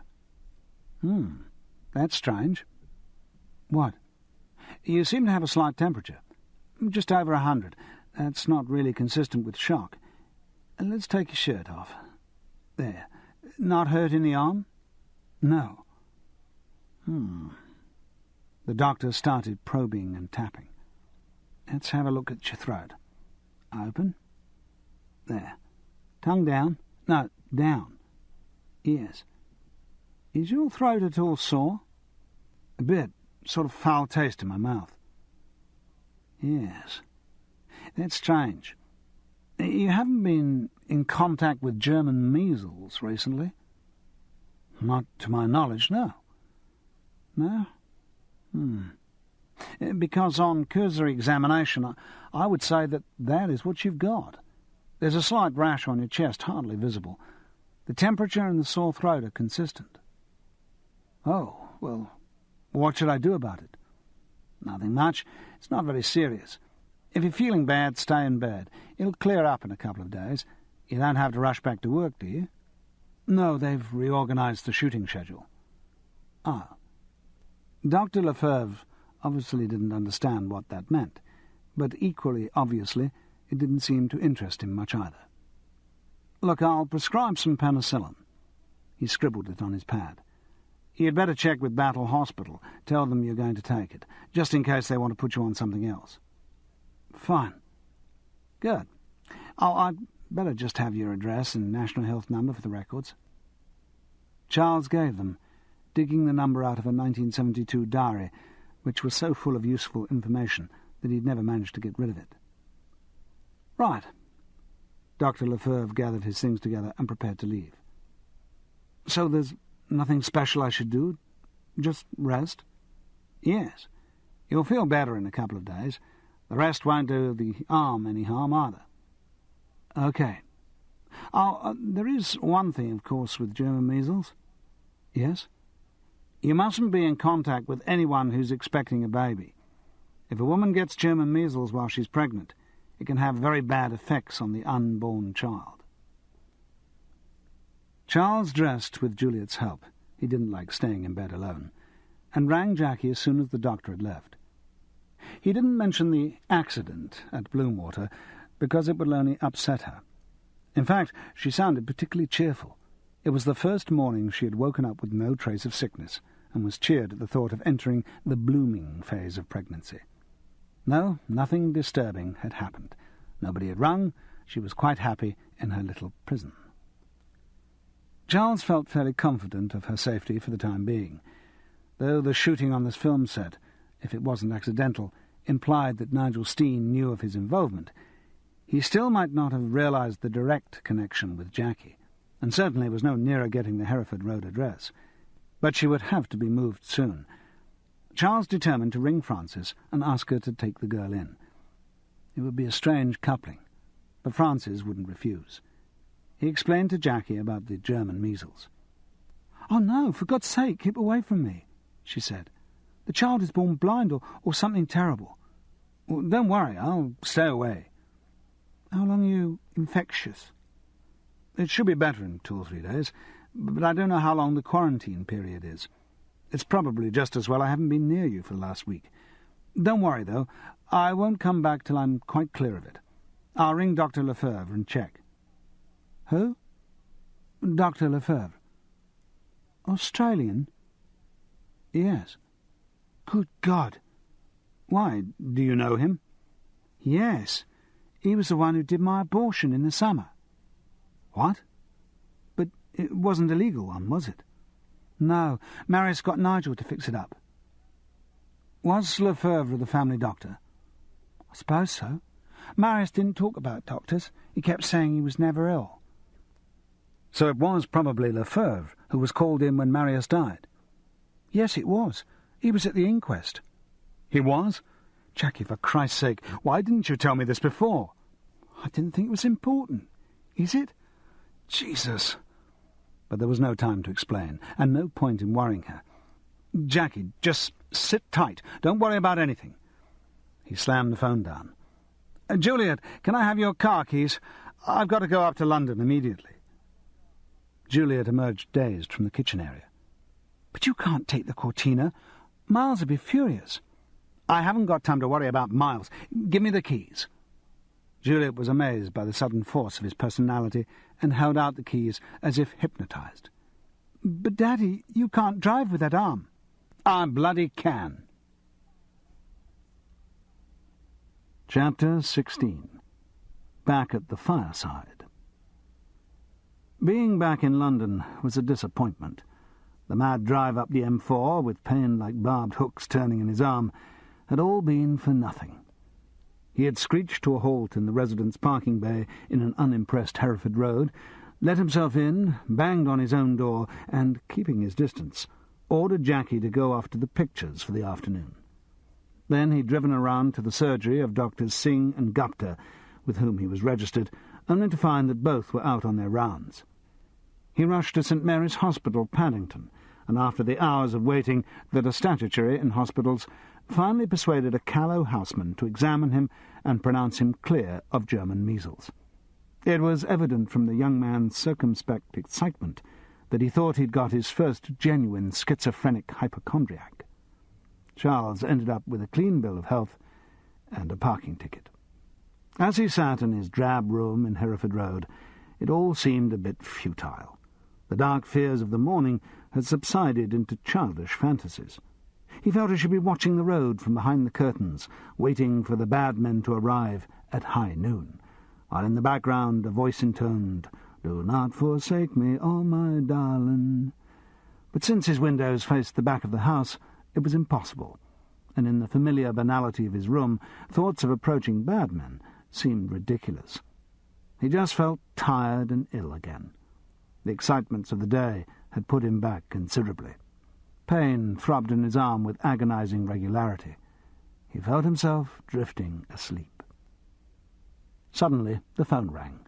That's strange." "What?" "You seem to have a slight temperature. Just over 100. That's not really consistent with shock. Let's take your shirt off. There. Not hurt in the arm?" "No." The doctor started probing and tapping. "Let's have a look at your throat. Open. There. Tongue down. No, down. Yes. Is your throat at all sore?" "A bit. Sort of foul taste in my mouth." "Yes. That's strange. You haven't been in contact with German measles recently?" "Not to my knowledge, no." "No? Because on cursory examination I would say that is what you've got. There's a slight rash on your chest, hardly visible. The temperature and the sore throat are consistent." "Oh, well, what should I do about it?" "Nothing much. It's not very serious. If you're feeling bad, stay in bed. It'll clear up in a couple of days. You don't have to rush back to work, do you?" "No, they've reorganized the shooting schedule." "Ah." Dr. Lefebvre obviously didn't understand what that meant, but equally obviously it didn't seem to interest him much either. "Look, I'll prescribe some penicillin." He scribbled it on his pad. "You'd better check with Battle Hospital. Tell them you're going to take it, just in case they want to put you on something else." "Fine." "Good. I'd better just have your address and national health number for the records." Charles gave them, digging the number out of a 1972 diary, which was so full of useful information that he'd never managed to get rid of it. "Right." Dr. Lefebvre gathered his things together and prepared to leave. "So there's nothing special I should do? Just rest?" "Yes. You'll feel better in a couple of days. The rest won't do the arm any harm either." "OK. There is one thing, of course, with German measles." "Yes?" "You mustn't be in contact with anyone who's expecting a baby. If a woman gets German measles while she's pregnant, it can have very bad effects on the unborn child." Charles dressed with Juliet's help. He didn't like staying in bed alone, and rang Jackie as soon as the doctor had left. He didn't mention the accident at Bloomwater because it would only upset her. In fact, she sounded particularly cheerful. It was the first morning she had woken up with no trace of sickness, and was cheered at the thought of entering the blooming phase of pregnancy. No, nothing disturbing had happened. Nobody had rung. She was quite happy in her little prison. Charles felt fairly confident of her safety for the time being, though the shooting on this film set, if it wasn't accidental, implied that Nigel Steen knew of his involvement. He still might not have realised the direct connection with Jackie, and certainly was no nearer getting the Hereford Road address. But she would have to be moved soon. Charles determined to ring Frances and ask her to take the girl in. It would be a strange coupling, but Frances wouldn't refuse. He explained to Jackie about the German measles. "Oh, no, for God's sake, keep away from me," she said. "The child is born blind or something terrible. Well, don't worry, I'll stay away." "How long are you infectious?" "It should be better in 2 or 3 days, but I don't know how long the quarantine period is. It's probably just as well I haven't been near you for the last week. Don't worry, though. I won't come back till I'm quite clear of it. I'll ring Dr. Lefebvre and check." "Who?" "Dr. Lefebvre." "Australian?" "Yes." "Good God!" "Why, do you know him?" "Yes. He was the one who did my abortion in the summer." "What?" "But it wasn't a legal one, was it?" "No. Marius got Nigel to fix it up." "Was Lefebvre the family doctor?" "I suppose so. Marius didn't talk about doctors. He kept saying he was never ill." "So it was probably Lefebvre who was called in when Marius died?" "Yes, it was. He was at the inquest." "He was? Jackie, for Christ's sake, why didn't you tell me this before?" "I didn't think it was important. Is it?" "Jesus!" But there was no time to explain, and no point in worrying her. "Jackie, just sit tight. Don't worry about anything." He slammed the phone down. "Juliet, can I have your car keys? I've got to go up to London immediately." Juliet emerged dazed from the kitchen area. "But you can't take the Cortina. Miles would be furious." "I haven't got time to worry about Miles. Give me the keys." Juliet was amazed by the sudden force of his personality and held out the keys as if hypnotised. "But, Daddy, you can't drive with that arm." "I bloody can." Chapter 16. Back at the fireside. Being back in London was a disappointment. The mad drive up the M4, with pain like barbed hooks turning in his arm, had all been for nothing. He had screeched to a halt in the residence parking bay in an unimpressed Hereford Road, let himself in, banged on his own door, and, keeping his distance, ordered Jackie to go off to the pictures for the afternoon. Then he'd driven around to the surgery of Doctors Singh and Gupta, with whom he was registered, only to find that both were out on their rounds. He rushed to St. Mary's Hospital, Paddington, and after the hours of waiting that are statutory in hospitals, finally persuaded a callow houseman to examine him and pronounce him clear of German measles. It was evident from the young man's circumspect excitement that he thought he'd got his first genuine schizophrenic hypochondriac. Charles ended up with a clean bill of health and a parking ticket. As he sat in his drab room in Hereford Road, it all seemed a bit futile. The dark fears of the morning had subsided into childish fantasies. He felt he should be watching the road from behind the curtains, waiting for the bad men to arrive at high noon, while in the background a voice intoned, "Do not forsake me, oh my darling." But since his windows faced the back of the house, it was impossible, and in the familiar banality of his room, thoughts of approaching bad men seemed ridiculous. He just felt tired and ill again. The excitements of the day had put him back considerably. Pain throbbed in his arm with agonizing regularity. He felt himself drifting asleep. Suddenly the phone rang.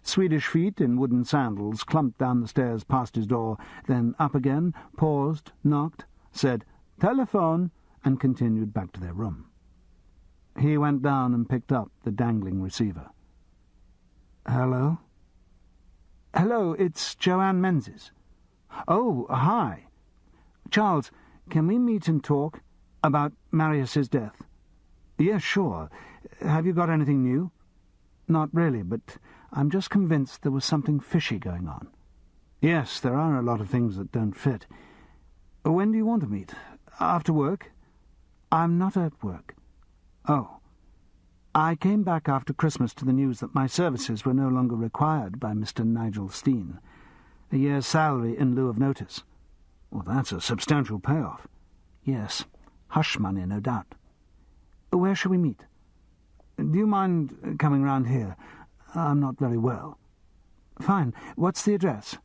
Swedish feet in wooden sandals clumped down the stairs past his door, then up again, paused, knocked, said, "Telephone," and continued back to their room. He went down and picked up the dangling receiver. "Hello?" "Hello, it's Joanne Menzies." "Oh, hi. Charles, can we meet and talk about Marius's death?" "Yes, sure. Have you got anything new?" "Not really, but I'm just convinced there was something fishy going on." "Yes, there are a lot of things that don't fit. When do you want to meet? After work?" "I'm not at work." "Oh. I came back after Christmas to the news that my services were no longer required by Mr. Nigel Steen. A year's salary in lieu of notice. Well, that's a substantial payoff. Yes. Hush money, no doubt. Where shall we meet? Do you mind coming round here? I'm not very well. Fine. What's the address?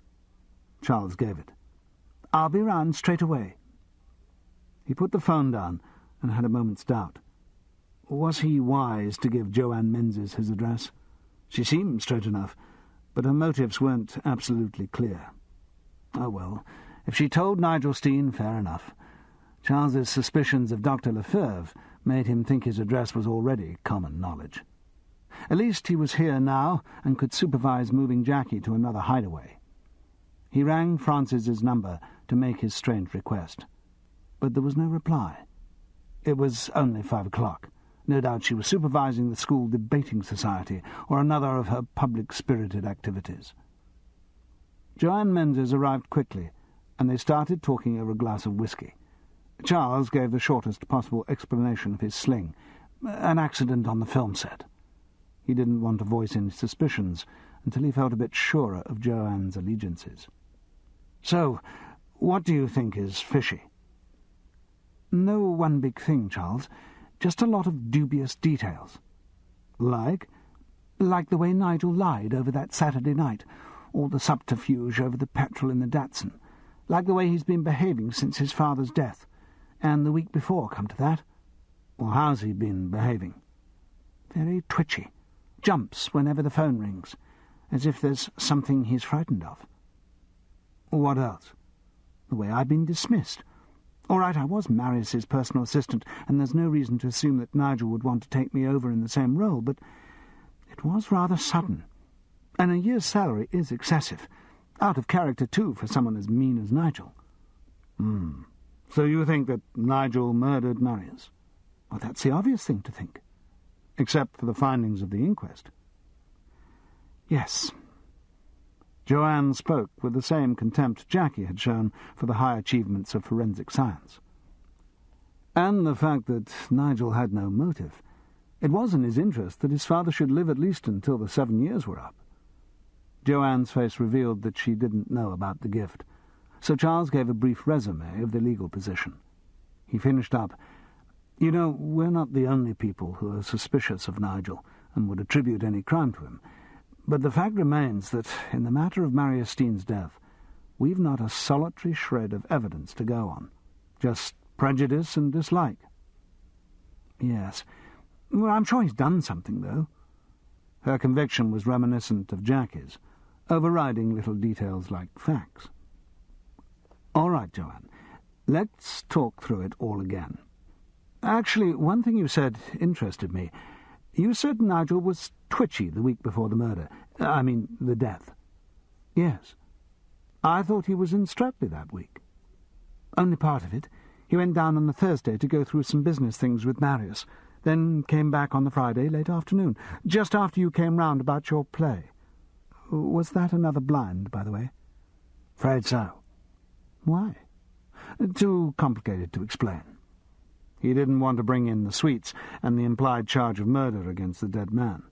Charles gave it. I'll be round straight away. He put the phone down and had a moment's doubt. Was he wise to give Joanne Menzies his address? She seemed straight enough, but her motives weren't absolutely clear. Oh, well, if she told Nigel Steen, fair enough. Charles's suspicions of Dr. Lefebvre made him think his address was already common knowledge. At least he was here now and could supervise moving Jackie to another hideaway. He rang Francis's number to make his strange request, but there was no reply. It was only 5 o'clock. No doubt she was supervising the school debating society or another of her public-spirited activities. Joanne Menzies arrived quickly, and they started talking over a glass of whisky. Charles gave the shortest possible explanation of his sling, an accident on the film set. He didn't want to voice any suspicions until he felt a bit surer of Joanne's allegiances. "So, what do you think is fishy?" "No one big thing, Charles. Just a lot of dubious details." "Like?" "Like the way Nigel lied over that Saturday night, or the subterfuge over the petrol in the Datsun. Like the way he's been behaving since his father's death. And the week before, come to that." "Well, how's he been behaving?" "Very twitchy. Jumps whenever the phone rings, as if there's something he's frightened of." "What else?" "The way I've been dismissed. All right, I was Marius's personal assistant, and there's no reason to assume that Nigel would want to take me over in the same role, but it was rather sudden. And a year's salary is excessive. Out of character, too, for someone as mean as Nigel." "So you think that Nigel murdered Marius?" "Well, that's the obvious thing to think." "Except for the findings of the inquest." "Yes." Joanne spoke with the same contempt Jackie had shown for the high achievements of forensic science. And the fact that Nigel had no motive. It was in his interest that his father should live at least until the 7 years were up. Joanne's face revealed that she didn't know about the gift, so Charles gave a brief resume of the legal position. He finished up, "You know, we're not the only people who are suspicious of Nigel and would attribute any crime to him. But the fact remains that, in the matter of Marius Steen's death, we've not a solitary shred of evidence to go on. Just prejudice and dislike." "Yes. Well, I'm sure he's done something, though." Her conviction was reminiscent of Jackie's, overriding little details like facts. "All right, Joanne, let's talk through it all again. Actually, one thing you said interested me. You said Nigel was twitchy the week before the murder. The death." "Yes." "I thought he was in Streatley that week." "Only part of it. He went down on the Thursday to go through some business things with Marius, then came back on the Friday late afternoon, just after you came round about your play. Was that another blind, by the way?" "Afraid so." "Why?" "Too complicated to explain." He didn't want to bring in the sweets and the implied charge of murder against the dead man.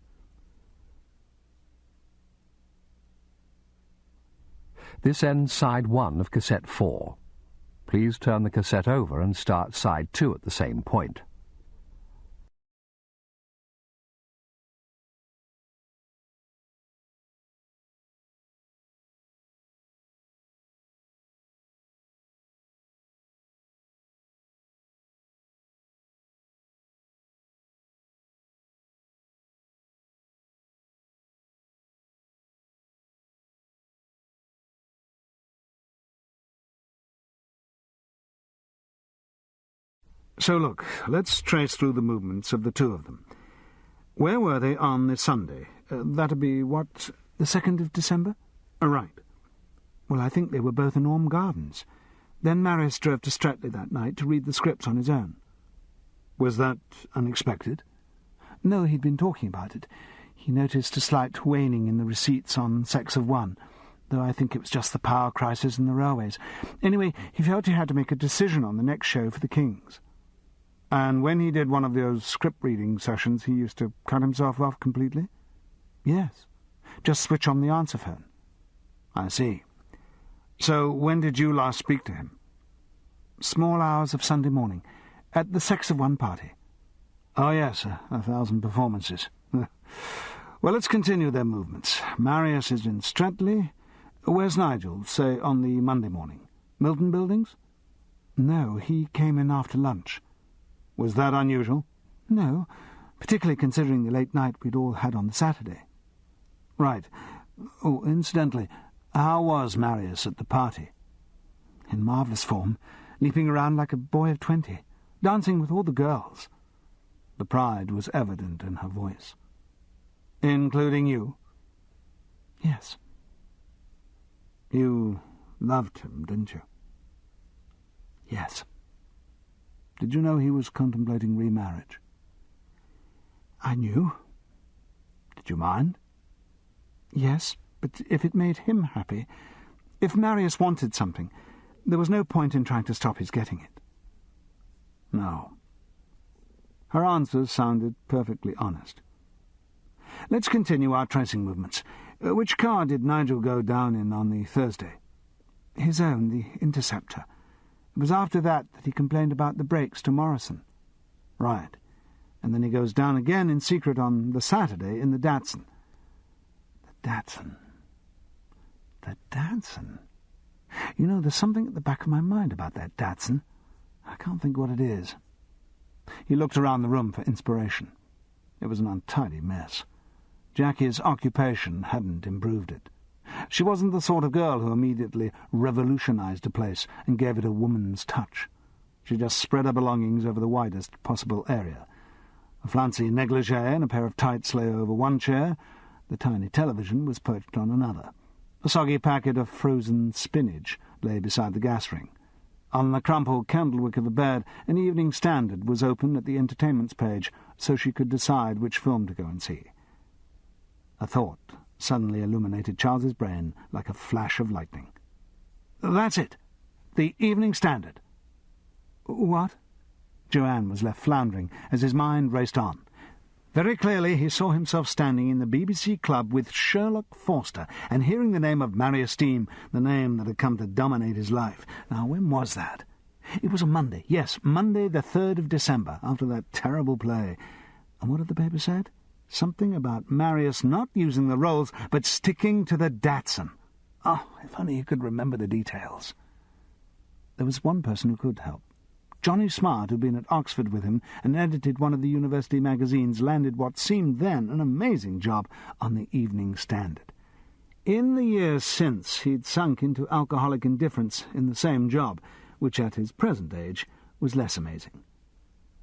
This ends side 1 of cassette 4. Please turn the cassette over and start side 2 at the same point. So look, let's trace through the movements of the two of them. Where were they on this Sunday? That'd be what? The 2nd of December? Right. Well, I think they were both in Orme Gardens. Then Marius drove to Streatley that night to read the scripts on his own. Was that unexpected? No, he'd been talking about it. He noticed a slight waning in the receipts on Sex of One, though I think it was just the power crisis in the railways. Anyway, he felt he had to make a decision on the next show for the Kings. And when he did one of those script-reading sessions, he used to cut himself off completely? Yes. Just switch on the answer phone. I see. So when did you last speak to him? Small hours of Sunday morning, at the Sex of One party. Oh, yes, 1,000 performances. Well, let's continue their movements. Marius is in Streatley. Where's Nigel, say, on the Monday morning? Milton Buildings? No, he came in after lunch. Was that unusual? No, particularly considering the late night we'd all had on the Saturday. Right. Oh, incidentally, how was Marius at the party? In marvellous form, leaping around like a boy of 20, dancing with all the girls. The pride was evident in her voice. Including you? Yes. You loved him, didn't you? Yes. Did you know he was contemplating remarriage? I knew. Did you mind? Yes, but if it made him happy, if Marius wanted something, there was no point in trying to stop his getting it. No. Her answers sounded perfectly honest. Let's continue our tracing movements. Which car did Nigel go down in on the Thursday? His own, the Interceptor. It was after that he complained about the brakes to Morrison. Right. And then he goes down again in secret on the Saturday in the Datsun. The Datsun. The Datsun. You know, there's something at the back of my mind about that Datsun. I can't think what it is. He looked around the room for inspiration. It was an untidy mess. Jackie's occupation hadn't improved it. She wasn't the sort of girl who immediately revolutionized a place and gave it a woman's touch. She just spread her belongings over the widest possible area. A flouncy negligee and a pair of tights lay over one chair. The tiny television was perched on another. A soggy packet of frozen spinach lay beside the gas ring. On the crumpled candlewick of the bed, an Evening Standard was open at the entertainments page, so she could decide which film to go and see. A thought suddenly illuminated Charles's brain like a flash of lightning. That's it. The Evening Standard. What? Joanne was left floundering as his mind raced on. Very clearly he saw himself standing in the BBC club with Sherlock Forster and hearing the name of Marius Steam, the name that had come to dominate his life. Now, when was that? It was a Monday. Yes, Monday the 3rd of December, after that terrible play. And what had the paper said? Something about Marius not using the rolls, but sticking to the Datsun. Oh, if only he could remember the details. There was one person who could help. Johnny Smart, who'd been at Oxford with him and edited one of the university magazines, landed what seemed then an amazing job on the Evening Standard. In the years since, he'd sunk into alcoholic indifference in the same job, which at his present age was less amazing.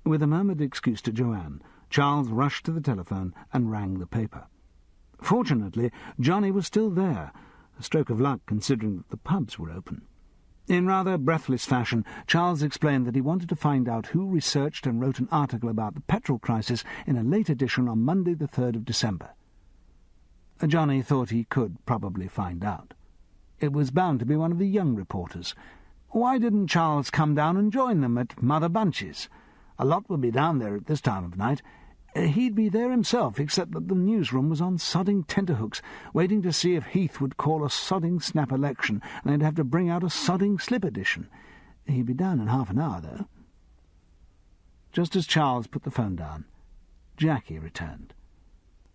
With a murmured excuse to Joanne, Charles rushed to the telephone and rang the paper. Fortunately, Johnny was still there, a stroke of luck considering that the pubs were open. In rather breathless fashion, Charles explained that he wanted to find out who researched and wrote an article about the petrol crisis in a late edition on Monday the 3rd of December. Johnny thought he could probably find out. It was bound to be one of the young reporters. Why didn't Charles come down and join them at Mother Bunch's? A lot would be down there at this time of night. He'd be there himself, except that the newsroom was on sodding tenterhooks, waiting to see if Heath would call a sodding snap election, and they'd have to bring out a sodding slip edition. He'd be down in half an hour, though. Just as Charles put the phone down, Jackie returned.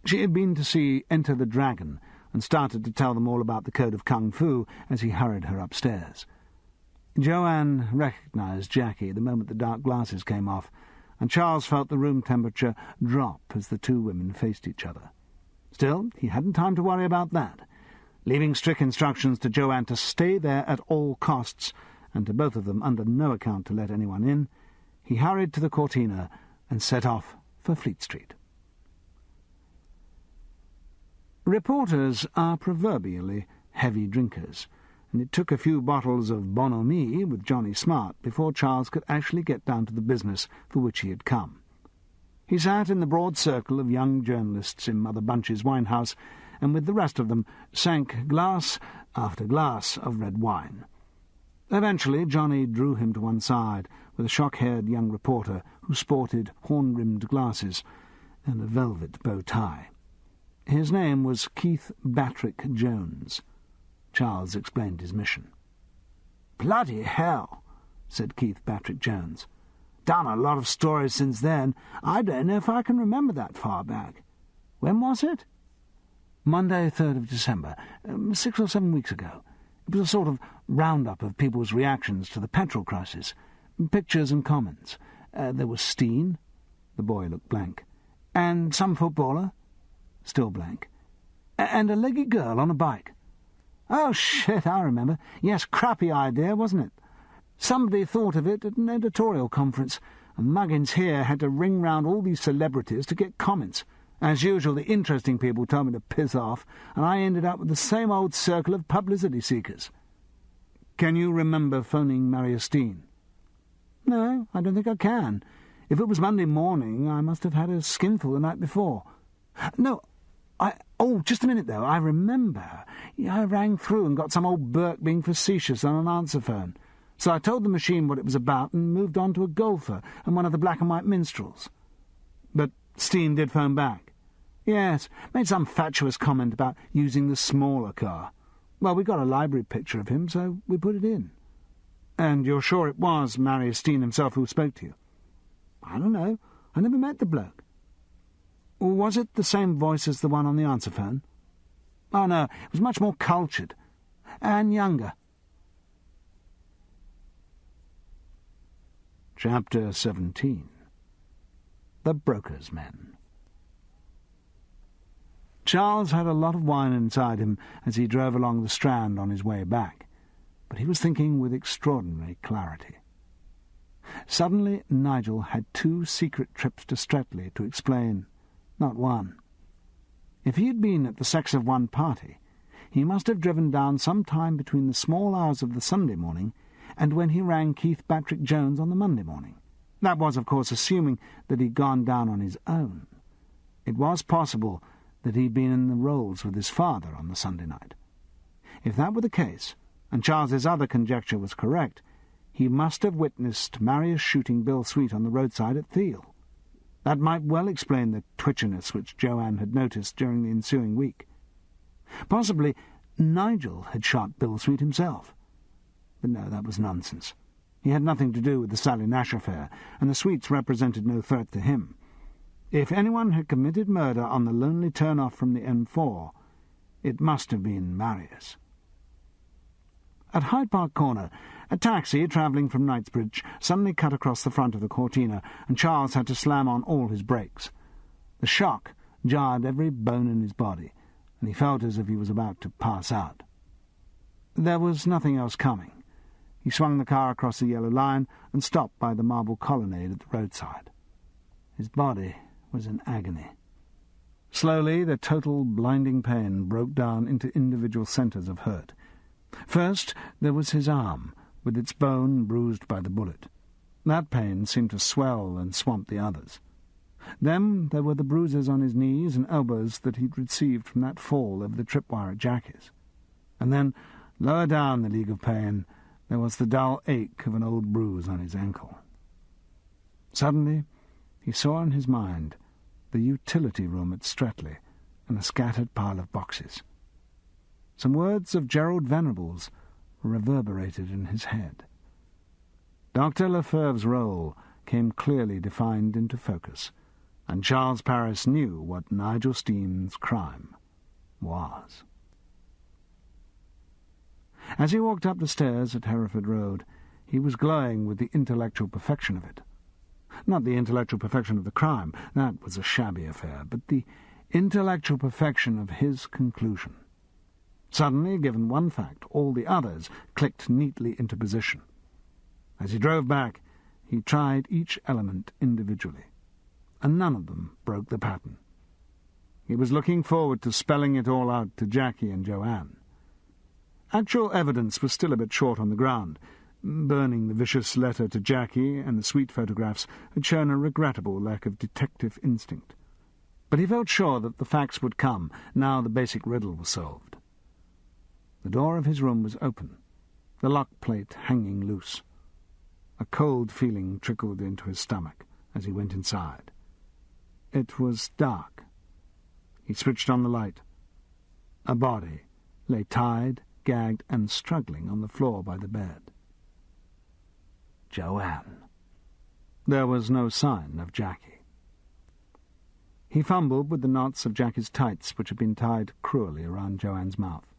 She had been to see Enter the Dragon, and started to tell them all about the code of Kung Fu as he hurried her upstairs. Joanne recognized Jackie the moment the dark glasses came off, and Charles felt the room temperature drop as the two women faced each other. Still, he hadn't time to worry about that. Leaving strict instructions to Joanne to stay there at all costs, and to both of them under no account to let anyone in, he hurried to the Cortina and set off for Fleet Street. Reporters are proverbially heavy drinkers, and it took a few bottles of bonhomie with Johnny Smart before Charles could actually get down to the business for which he had come. He sat in the broad circle of young journalists in Mother Bunch's wine-house, and with the rest of them sank glass after glass of red wine. Eventually Johnny drew him to one side, with a shock-haired young reporter who sported horn-rimmed glasses and a velvet bow tie. His name was Keith Batrick Jones. Charles explained his mission. "Bloody hell," said Keith Batrick Jones. "Done a lot of stories since then. I don't know if I can remember that far back. When was it?" "Monday, 3rd of December, 6 or 7 weeks ago. It was a sort of roundup of people's reactions to the petrol crisis. Pictures and comments. There was Steen." The boy looked blank. "And some footballer." Still blank. "And a leggy girl on a bike." "Oh, shit, I remember. Yes, crappy idea, wasn't it? Somebody thought of it at an editorial conference, and Muggins here had to ring round all these celebrities to get comments. As usual, the interesting people told me to piss off, and I ended up with the same old circle of publicity seekers." "Can you remember phoning Marius Steen?" "No, I don't think I can. If it was Monday morning, I must have had a skinful the night before. No, just a minute, though. I remember. I rang through and got some old Burke being facetious on an answer phone. So I told the machine what it was about and moved on to a golfer and one of the black-and-white minstrels." "But Steen did phone back?" "Yes, made some fatuous comment about using the smaller car. Well, we got a library picture of him, so we put it in." "And you're sure it was Marius Steen himself who spoke to you?" "I don't know. I never met the bloke." "Was it the same voice as the one on the answer phone?" "Oh, no, it was much more cultured. And younger." Chapter 17. The Broker's Men. Charles had a lot of wine inside him as he drove along the Strand on his way back, but he was thinking with extraordinary clarity. Suddenly Nigel had 2 secret trips to Streatley to explain, not one. If he had been at the sex of one party, he must have driven down some time between the small hours of the Sunday morning and when he rang Keith Batrick Jones on the Monday morning. That was, of course, assuming that he'd gone down on his own. It was possible that he'd been in the Rolls with his father on the Sunday night. If that were the case, and Charles's other conjecture was correct, he must have witnessed Marius shooting Bill Sweet on the roadside at Thiel. That might well explain the twitchiness which Joanne had noticed during the ensuing week. Possibly Nigel had shot Bill Sweet himself. But no, that was nonsense. He had nothing to do with the Sally Nash affair, and the Sweets represented no threat to him. If anyone had committed murder on the lonely turn-off from the M4, it must have been Marius. At Hyde Park Corner, a taxi travelling from Knightsbridge suddenly cut across the front of the Cortina, and Charles had to slam on all his brakes. The shock jarred every bone in his body, and he felt as if he was about to pass out. There was nothing else coming. He swung the car across the yellow line and stopped by the marble colonnade at the roadside. His body was in agony. Slowly, the total blinding pain broke down into individual centres of hurt. First, there was his arm, with its bone bruised by the bullet. That pain seemed to swell and swamp the others. Then there were the bruises on his knees and elbows that he'd received from that fall over the tripwire at Jackie's. And then, lower down the league of pain, there was the dull ache of an old bruise on his ankle. Suddenly, he saw in his mind the utility room at Streatley and a scattered pile of boxes. Some words of Gerald Venables reverberated in his head. Dr. Lefebvre's role came clearly defined into focus, and Charles Paris knew what Nigel Steen's crime was. As he walked up the stairs at Hereford Road, he was glowing with the intellectual perfection of it. Not the intellectual perfection of the crime, that was a shabby affair, but the intellectual perfection of his conclusion. Suddenly, given one fact, all the others clicked neatly into position. As he drove back, he tried each element individually, and none of them broke the pattern. He was looking forward to spelling it all out to Jackie and Joanne. Actual evidence was still a bit short on the ground. Burning the vicious letter to Jackie and the Sweet photographs had shown a regrettable lack of detective instinct. But he felt sure that the facts would come, now the basic riddle was solved. The door of his room was open, the lock plate hanging loose. A cold feeling trickled into his stomach as he went inside. It was dark. He switched on the light. A body lay tied, gagged, and struggling on the floor by the bed. Joanne. There was no sign of Jackie. He fumbled with the knots of Jackie's tights, which had been tied cruelly around Joanne's mouth.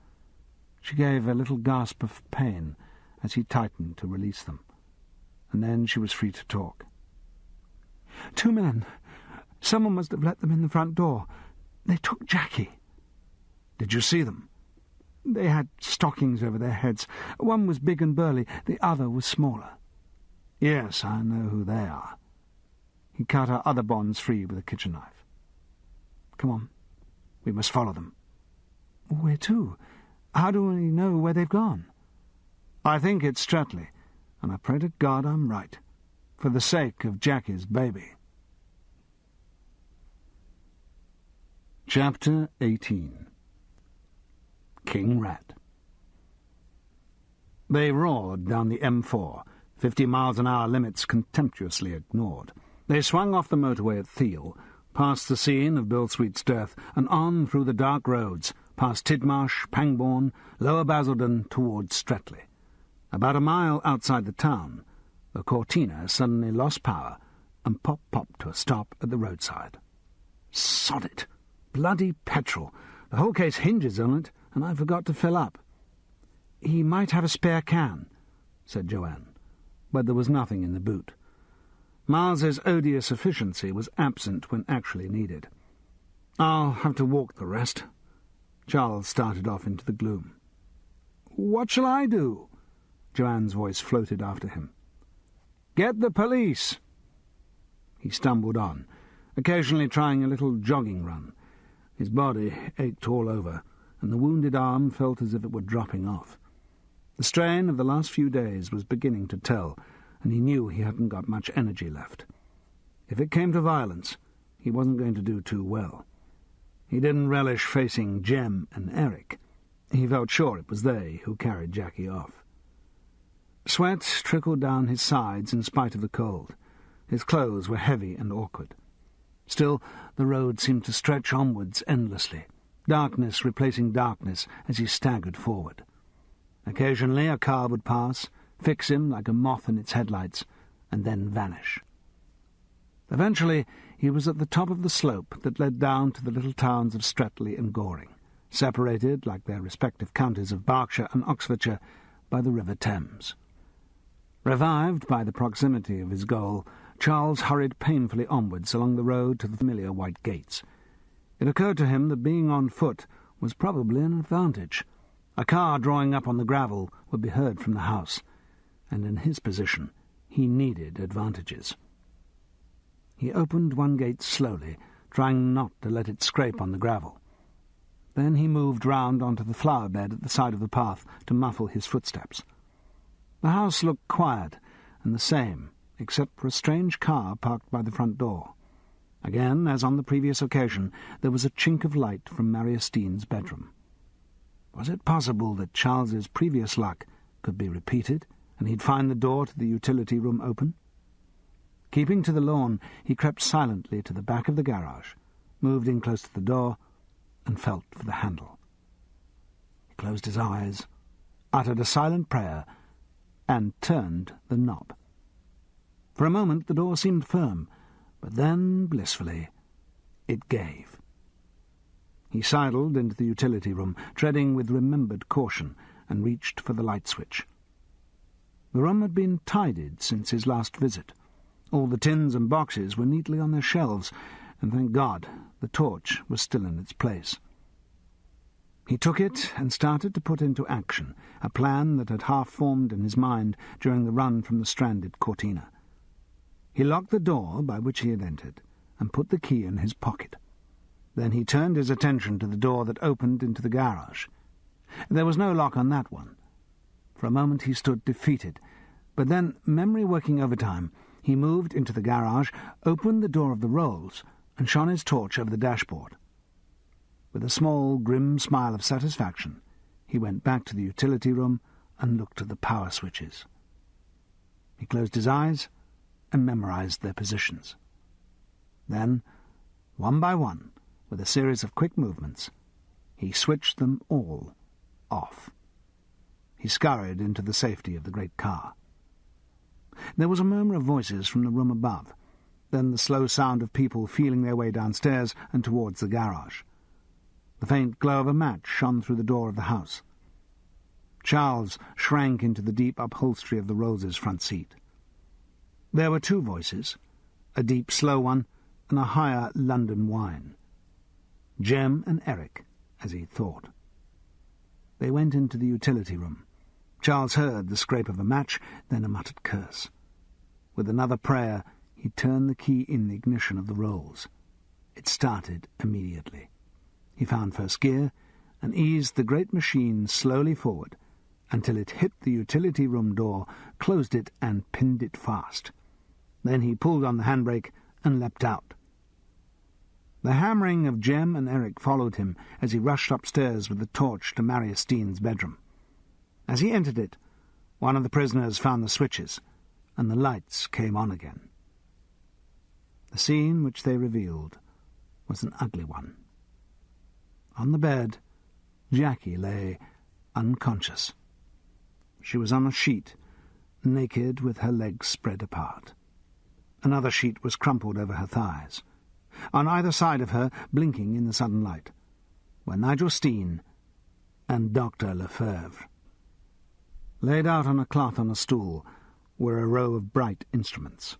She gave a little gasp of pain as he tightened to release them, and then she was free to talk. 2 men. Someone must have let them in the front door. They took Jackie. Did you see them? They had stockings over their heads. One was big and burly, the other was smaller. Yes, I know who they are. He cut our other bonds free with a kitchen knife. Come on, we must follow them. Where to? How do we know where they've gone? I think it's Streatley, and I pray to God I'm right, for the sake of Jackie's baby. Chapter 18. King Rat. They roared down the M4, 50 miles an hour limits contemptuously ignored. They swung off the motorway at Thiel, past the scene of Bill Sweet's death, and on through the dark roads, past Tidmarsh, Pangbourne, Lower Basildon, towards Streatley. About a mile outside the town, the Cortina suddenly lost power and popped to a stop at the roadside. Sod it! Bloody petrol! The whole case hinges on it, and I forgot to fill up. He might have a spare can, said Joanne, but there was nothing in the boot. Miles's odious efficiency was absent when actually needed. I'll have to walk the rest. Charles started off into the gloom. What shall I do? Joanne's voice floated after him. Get the police! He stumbled on, occasionally trying a little jogging run. His body ached all over, and the wounded arm felt as if it were dropping off. The strain of the last few days was beginning to tell, and he knew he hadn't got much energy left. If it came to violence, he wasn't going to do too well. He didn't relish facing Jem and Eric. He felt sure it was they who carried Jackie off. Sweat trickled down his sides in spite of the cold. His clothes were heavy and awkward. Still, the road seemed to stretch onwards endlessly, darkness replacing darkness as he staggered forward. Occasionally a car would pass, fix him like a moth in its headlights, and then vanish. Eventually he was at the top of the slope that led down to the little towns of Streatley and Goring, separated, like their respective counties of Berkshire and Oxfordshire, by the River Thames. Revived by the proximity of his goal, Charles hurried painfully onwards along the road to the familiar white gates. It occurred to him that being on foot was probably an advantage. A car drawing up on the gravel would be heard from the house, and in his position he needed advantages. He opened one gate slowly, trying not to let it scrape on the gravel. Then he moved round onto the flower bed at the side of the path to muffle his footsteps. The house looked quiet and the same, except for a strange car parked by the front door. Again, as on the previous occasion, there was a chink of light from Mariastine's bedroom. Was it possible that Charles's previous luck could be repeated, and he'd find the door to the utility room open? Keeping to the lawn, he crept silently to the back of the garage, moved in close to the door, and felt for the handle. He closed his eyes, uttered a silent prayer, and turned the knob. For a moment the door seemed firm, but then, blissfully, it gave. He sidled into the utility room, treading with remembered caution, and reached for the light switch. The room had been tidied since his last visit. All the tins and boxes were neatly on their shelves, and thank God the torch was still in its place. He took it and started to put into action a plan that had half formed in his mind during the run from the stranded Cortina. He locked the door by which he had entered and put the key in his pocket. Then he turned his attention to the door that opened into the garage. There was no lock on that one. For a moment he stood defeated, but then, memory working overtime, he moved into the garage, opened the door of the rolls, and shone his torch over the dashboard. With a small, grim smile of satisfaction, he went back to the utility room and looked at the power switches. He closed his eyes and memorized their positions. Then, one by one, with a series of quick movements, he switched them all off. He scurried into the safety of the great car. There was a murmur of voices from the room above, then the slow sound of people feeling their way downstairs and towards the garage. The faint glow of a match shone through the door of the house. Charles shrank into the deep upholstery of the Rose's front seat. There were two voices, a deep, slow one, and a higher London whine. Jem and Eric, as he thought. They went into the utility room. Charles heard the scrape of a match, then a muttered curse. With another prayer, he turned the key in the ignition of the Rolls. It started immediately. He found first gear and eased the great machine slowly forward until it hit the utility room door, closed it, and pinned it fast. Then he pulled on the handbrake and leapt out. The hammering of Jem and Eric followed him as he rushed upstairs with the torch to Maria Steen's bedroom. As he entered it, one of the prisoners found the switches, and the lights came on again. The scene which they revealed was an ugly one. On the bed, Jackie lay unconscious. She was on a sheet, naked with her legs spread apart. Another sheet was crumpled over her thighs. On either side of her, blinking in the sudden light, were Nigel Steen and Dr. Lefebvre. Laid out on a cloth on a stool were a row of bright instruments.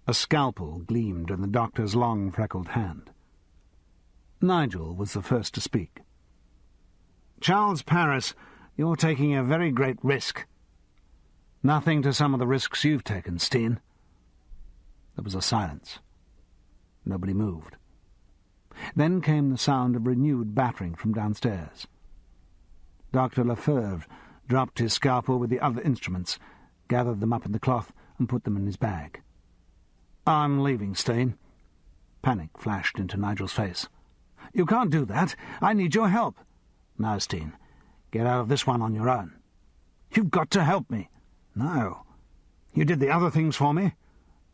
A scalpel gleamed in the doctor's long, freckled hand. Nigel was the first to speak. "Charles Paris, you're taking a very great risk." "Nothing to some of the risks you've taken, Steen." There was a silence. Nobody moved. Then came the sound of renewed battering from downstairs. Dr. Lefebvre dropped his scalpel with the other instruments, gathered them up in the cloth, and put them in his bag. "I'm leaving, Steen." Panic flashed into Nigel's face. "You can't do that. I need your help." "No, Steen. Get out of this one on your own." "You've got to help me." "No. You did the other things for me."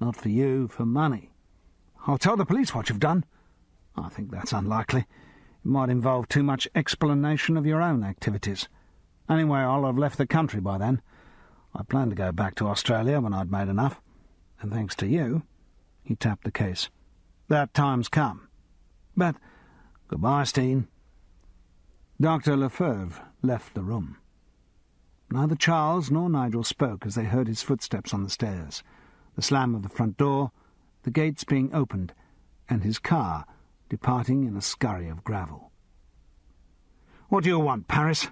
"Not for you, for money." "I'll tell the police what you've done." "I think that's unlikely. It might involve too much explanation of your own activities. Anyway, I'll have left the country by then. I planned to go back to Australia when I'd made enough. And thanks to you," he tapped the case, "that time's come. But goodbye, Steen." Dr. Lefebvre left the room. Neither Charles nor Nigel spoke as they heard his footsteps on the stairs, the slam of the front door, the gates being opened, and his car departing in a scurry of gravel. "What do you want, Paris?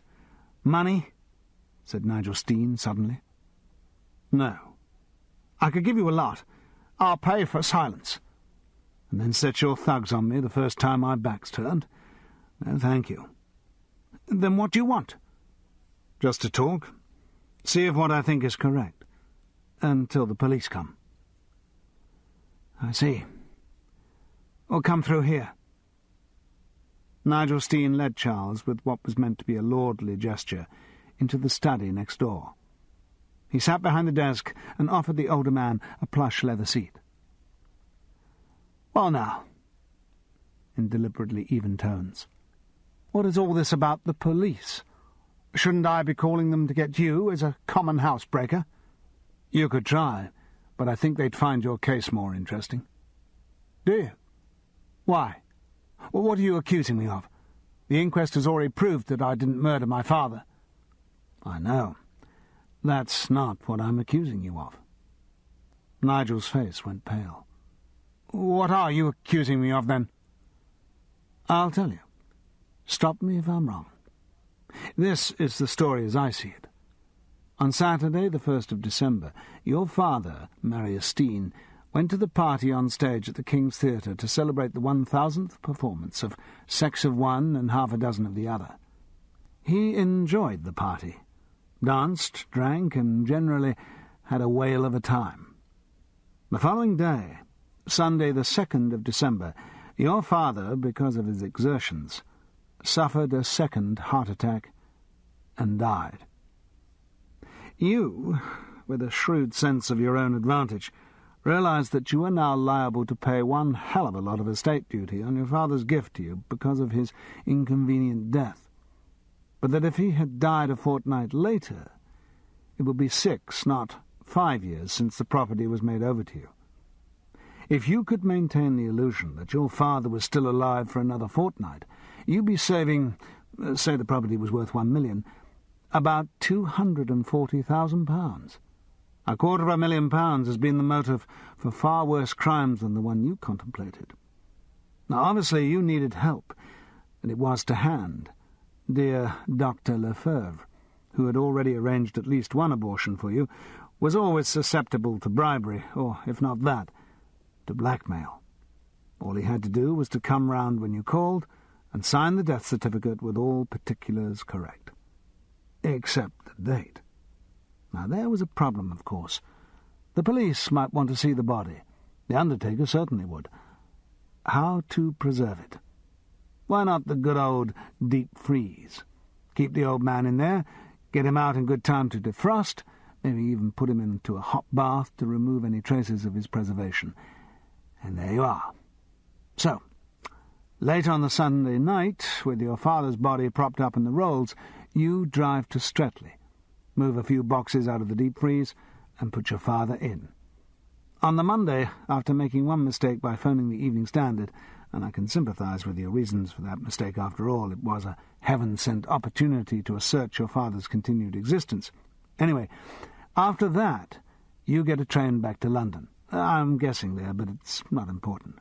Money?" said Nigel Steen suddenly. "No. I could give you a lot. I'll pay for silence. And then set your thugs on me the first time my back's turned. No, thank you." "Then what do you want?" "Just to talk. See if what I think is correct. Until the police come." "I see. Well, come through here." Nigel Steen led Charles, with what was meant to be a lordly gesture, into the study next door. He sat behind the desk and offered the older man a plush leather seat. "Well now," in deliberately even tones, "what is all this about the police? Shouldn't I be calling them to get you as a common housebreaker?" "You could try, but I think they'd find your case more interesting." "Do you? Why? Well, what are you accusing me of? The inquest has already proved that I didn't murder my father." "I know. That's not what I'm accusing you of." Nigel's face went pale. "What are you accusing me of, then?" "I'll tell you. Stop me if I'm wrong. This is the story as I see it. On Saturday, the 1st of December, your father, Maria Steen, went to the party on stage at the King's Theatre to celebrate the 1000th performance of Sex of One and Half a Dozen of the Other. He enjoyed the party, danced, drank, and generally had a whale of a time. The following day, Sunday the 2nd of December, your father, because of his exertions, suffered a second heart attack and died. You with a shrewd sense of your own advantage, realised that you were now liable to pay one hell of a lot of estate duty on your father's gift to you because of his inconvenient death, but that if he had died a fortnight later, it would be 6, not 5 years since the property was made over to you. If you could maintain the illusion that your father was still alive for another fortnight, you'd be saving, say the property was worth £1 million, about £240,000. £250,000 has been the motive for far worse crimes than the one you contemplated. Now, obviously, you needed help, and it was to hand. Dear Dr. Lefebvre, who had already arranged at least one abortion for you, was always susceptible to bribery, or, if not that, to blackmail. All he had to do was to come round when you called and sign the death certificate with all particulars correct. Except the date. Now, there was a problem, of course. The police might want to see the body. The undertaker certainly would. How to preserve it? Why not the good old deep freeze? Keep the old man in there, get him out in good time to defrost, maybe even put him into a hot bath to remove any traces of his preservation. And there you are. So, late on the Sunday night, with your father's body propped up in the rolls, you drive to Streatley, move a few boxes out of the deep freeze, and put your father in. On the Monday, after making one mistake by phoning the Evening Standard, and I can sympathise with your reasons for that mistake after all, it was a heaven-sent opportunity to assert your father's continued existence. Anyway, after that, you get a train back to London. I'm guessing there, but it's not important.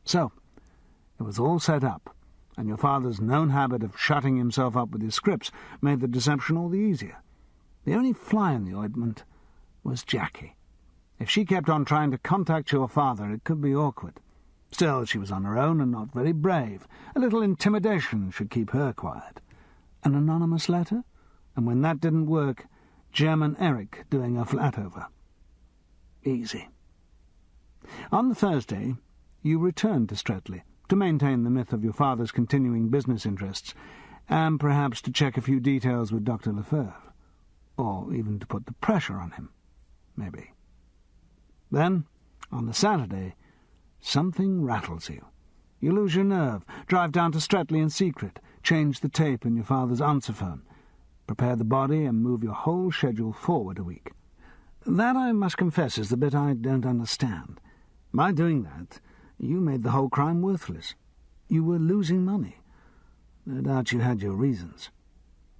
So, it was all set up, and your father's known habit of shutting himself up with his scripts made the deception all the easier. The only fly in the ointment was Jackie. If she kept on trying to contact your father, it could be awkward. Still, she was on her own and not very brave. A little intimidation should keep her quiet. An anonymous letter? And when that didn't work, German Eric doing a flat-over. Easy. On the Thursday, you returned to Streatley to maintain the myth of your father's continuing business interests, and perhaps to check a few details with Dr. Lefebvre, or even to put the pressure on him, maybe. Then, on the Saturday, something rattles you. You lose your nerve, drive down to Streatley in secret, change the tape in your father's answer phone, prepare the body and move your whole schedule forward a week. That, I must confess, is the bit I don't understand. By doing that, you made the whole crime worthless. You were losing money. No doubt you had your reasons.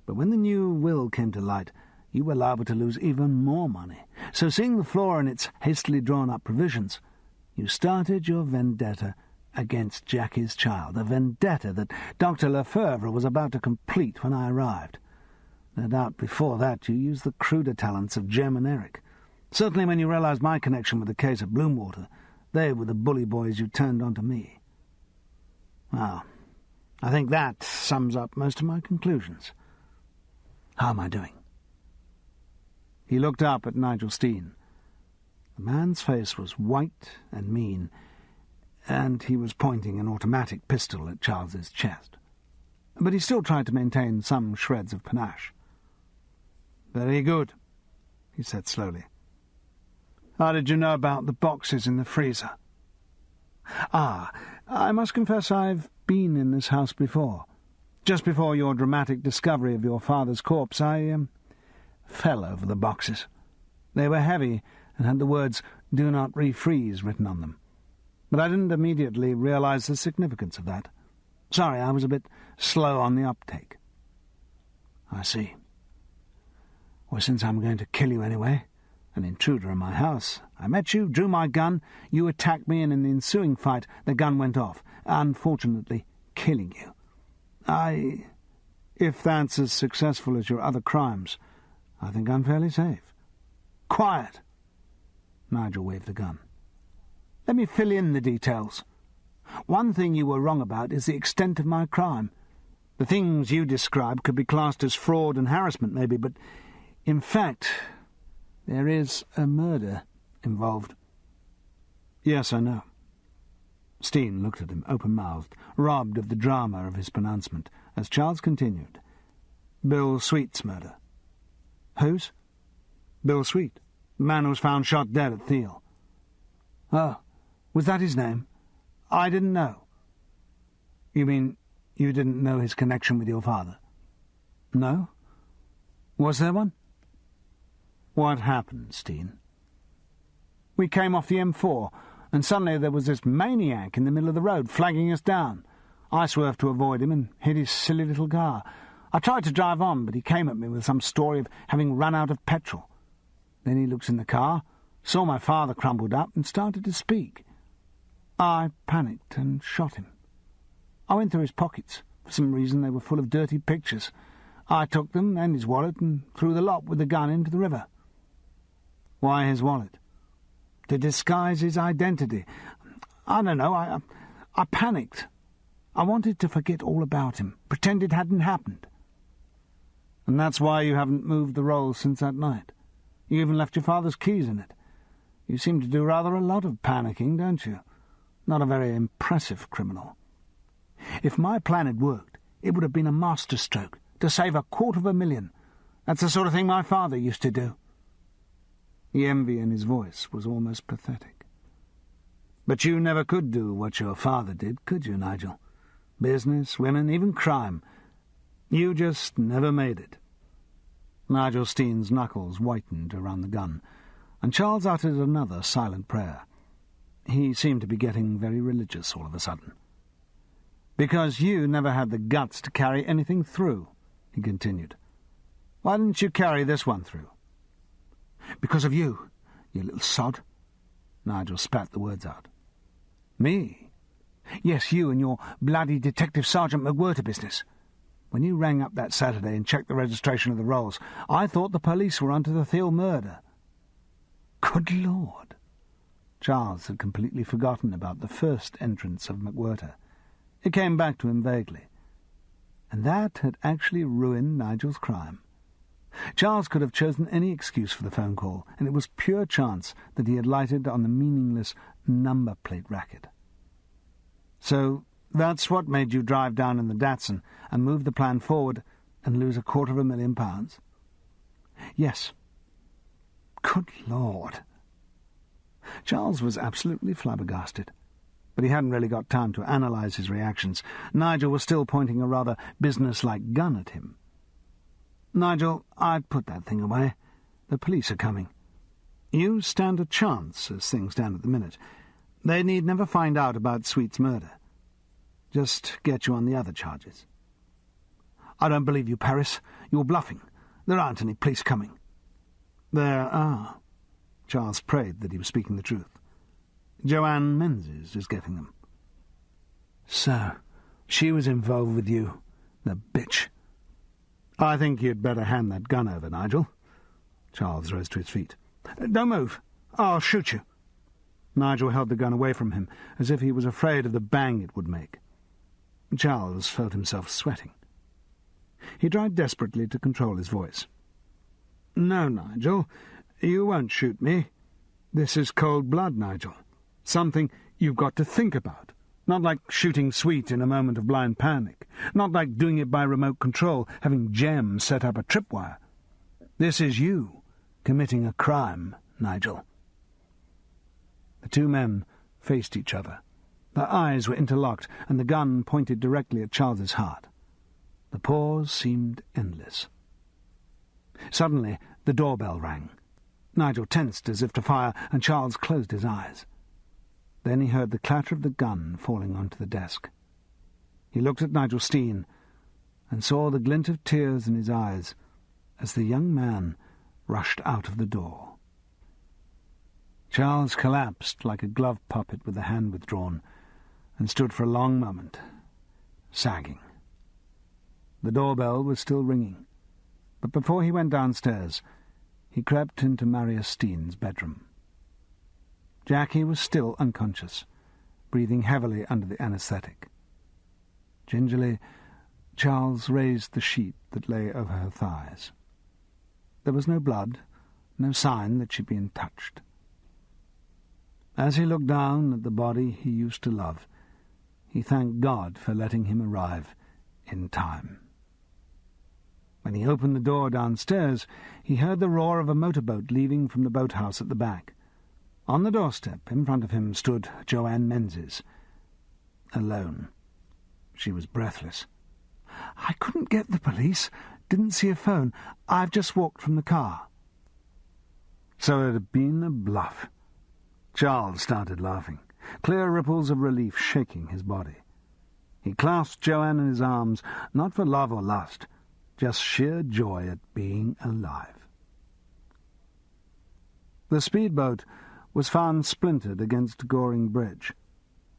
But when the new will came to light, you were liable to lose even more money. So seeing the flaw in its hastily drawn-up provisions, you started your vendetta against Jackie's child, a vendetta that Dr. Lefebvre was about to complete when I arrived. No doubt before that you used the cruder talents of German Eric. Certainly when you realized my connection with the case at Bloomwater, they were the bully boys you turned onto me. Well, I think that sums up most of my conclusions. How am I doing? He looked up at Nigel Steen. The man's face was white and mean, and he was pointing an automatic pistol at Charles's chest. But he still tried to maintain some shreds of panache. "Very good," he said slowly. "How did you know about the boxes in the freezer?" "Ah, I must confess I've been in this house before. Just before your dramatic discovery of your father's corpse, I fell over the boxes. They were heavy and had the words 'Do not refreeze' written on them. But I didn't immediately realize the significance of that. Sorry, I was a bit slow on the uptake." "I see. Well, since I'm going to kill you anyway, an intruder in my house, I met you, drew my gun, you attacked me, and in the ensuing fight the gun went off, unfortunately killing you. If that's as successful as your other crimes, I think I'm fairly safe." "Quiet!" Nigel waved the gun. "Let me fill in the details. One thing you were wrong about is the extent of my crime. The things you described could be classed as fraud and harassment, maybe, but in fact there is a murder involved." "Yes, I know." Steen looked at him, open-mouthed, robbed of the drama of his pronouncement, as Charles continued. "Bill Sweet's murder." "Whose?" Bill Sweet, the man who was found shot dead at Thiel. Oh, was that his name? I didn't know. You mean you didn't know his connection with your father? No? Was there one? What happened, Steen? We came off the M4, and suddenly there was this maniac in the middle of the road, flagging us down. I swerved to avoid him and hit his silly little car. I tried to drive on, but he came at me with some story of having run out of petrol. Then he looks in the car, saw my father crumpled up, and started to speak. I panicked and shot him. I went through his pockets. For some reason they were full of dirty pictures. I took them and his wallet and threw the lot with the gun into the river. Why his wallet? To disguise his identity. I don't know, I panicked. I wanted to forget all about him, pretend it hadn't happened. And that's why you haven't moved the roll since that night. You even left your father's keys in it. You seem to do rather a lot of panicking, don't you? Not a very impressive criminal. If my plan had worked, it would have been a masterstroke, to save $250,000. That's the sort of thing my father used to do. The envy in his voice was almost pathetic. But you never could do what your father did, could you, Nigel? Business, women, even crime. You just never made it. Nigel Steen's knuckles whitened around the gun, and Charles uttered another silent prayer. He seemed to be getting very religious all of a sudden. "Because you never had the guts to carry anything through," he continued. "Why didn't you carry this one through?" "Because of you, you little sod." Nigel spat the words out. "Me?" "Yes, you and your bloody Detective Sergeant McWhirter business. When you rang up that Saturday and checked the registration of the rolls, I thought the police were onto the Thiel murder." Good Lord! Charles had completely forgotten about the first entrance of McWhirter. It came back to him vaguely. And that had actually ruined Nigel's crime. Charles could have chosen any excuse for the phone call, and it was pure chance that he had lighted on the meaningless number plate racket. "So that's what made you drive down in the Datsun and move the plan forward and lose £250,000? "Yes." Good Lord! Charles was absolutely flabbergasted. But he hadn't really got time to analyse his reactions. Nigel was still pointing a rather business-like gun at him. "Nigel, I'd put that thing away. The police are coming. You stand a chance, as things stand at the minute. They need never find out about Sweet's murder. Just get you on the other charges." "I don't believe you, Paris. You're bluffing. There aren't any police coming." "There are." Charles prayed that he was speaking the truth. "Joanne Menzies is getting them." "So, she was involved with you, the bitch." "I think you'd better hand that gun over, Nigel." Charles rose to his feet. "Don't move. I'll shoot you." Nigel held the gun away from him, as if he was afraid of the bang it would make. Charles felt himself sweating. He tried desperately to control his voice. "No, Nigel, you won't shoot me. This is cold blood, Nigel. Something you've got to think about. Not like shooting Sweet in a moment of blind panic. Not like doing it by remote control, having Jem set up a tripwire. This is you committing a crime, Nigel." The two men faced each other. Their eyes were interlocked, and the gun pointed directly at Charles's heart. The pause seemed endless. Suddenly, the doorbell rang. Nigel tensed as if to fire, and Charles closed his eyes. Then he heard the clatter of the gun falling onto the desk. He looked at Nigel Steen and saw the glint of tears in his eyes as the young man rushed out of the door. Charles collapsed like a glove puppet with the hand withdrawn and stood for a long moment, sagging. The doorbell was still ringing, but before he went downstairs, he crept into Maria Steen's bedroom. Jackie was still unconscious, breathing heavily under the anaesthetic. Gingerly, Charles raised the sheet that lay over her thighs. There was no blood, no sign that she'd been touched. As he looked down at the body he used to love, he thanked God for letting him arrive in time. When he opened the door downstairs, he heard the roar of a motorboat leaving from the boathouse at the back. On the doorstep, in front of him, stood Joanne Menzies. Alone. She was breathless. "I couldn't get the police. Didn't see a phone. I've just walked from the car." So it had been a bluff. Charles started laughing, clear ripples of relief shaking his body. He clasped Joanne in his arms, not for love or lust, just sheer joy at being alive. The speedboat was found splintered against Goring Bridge.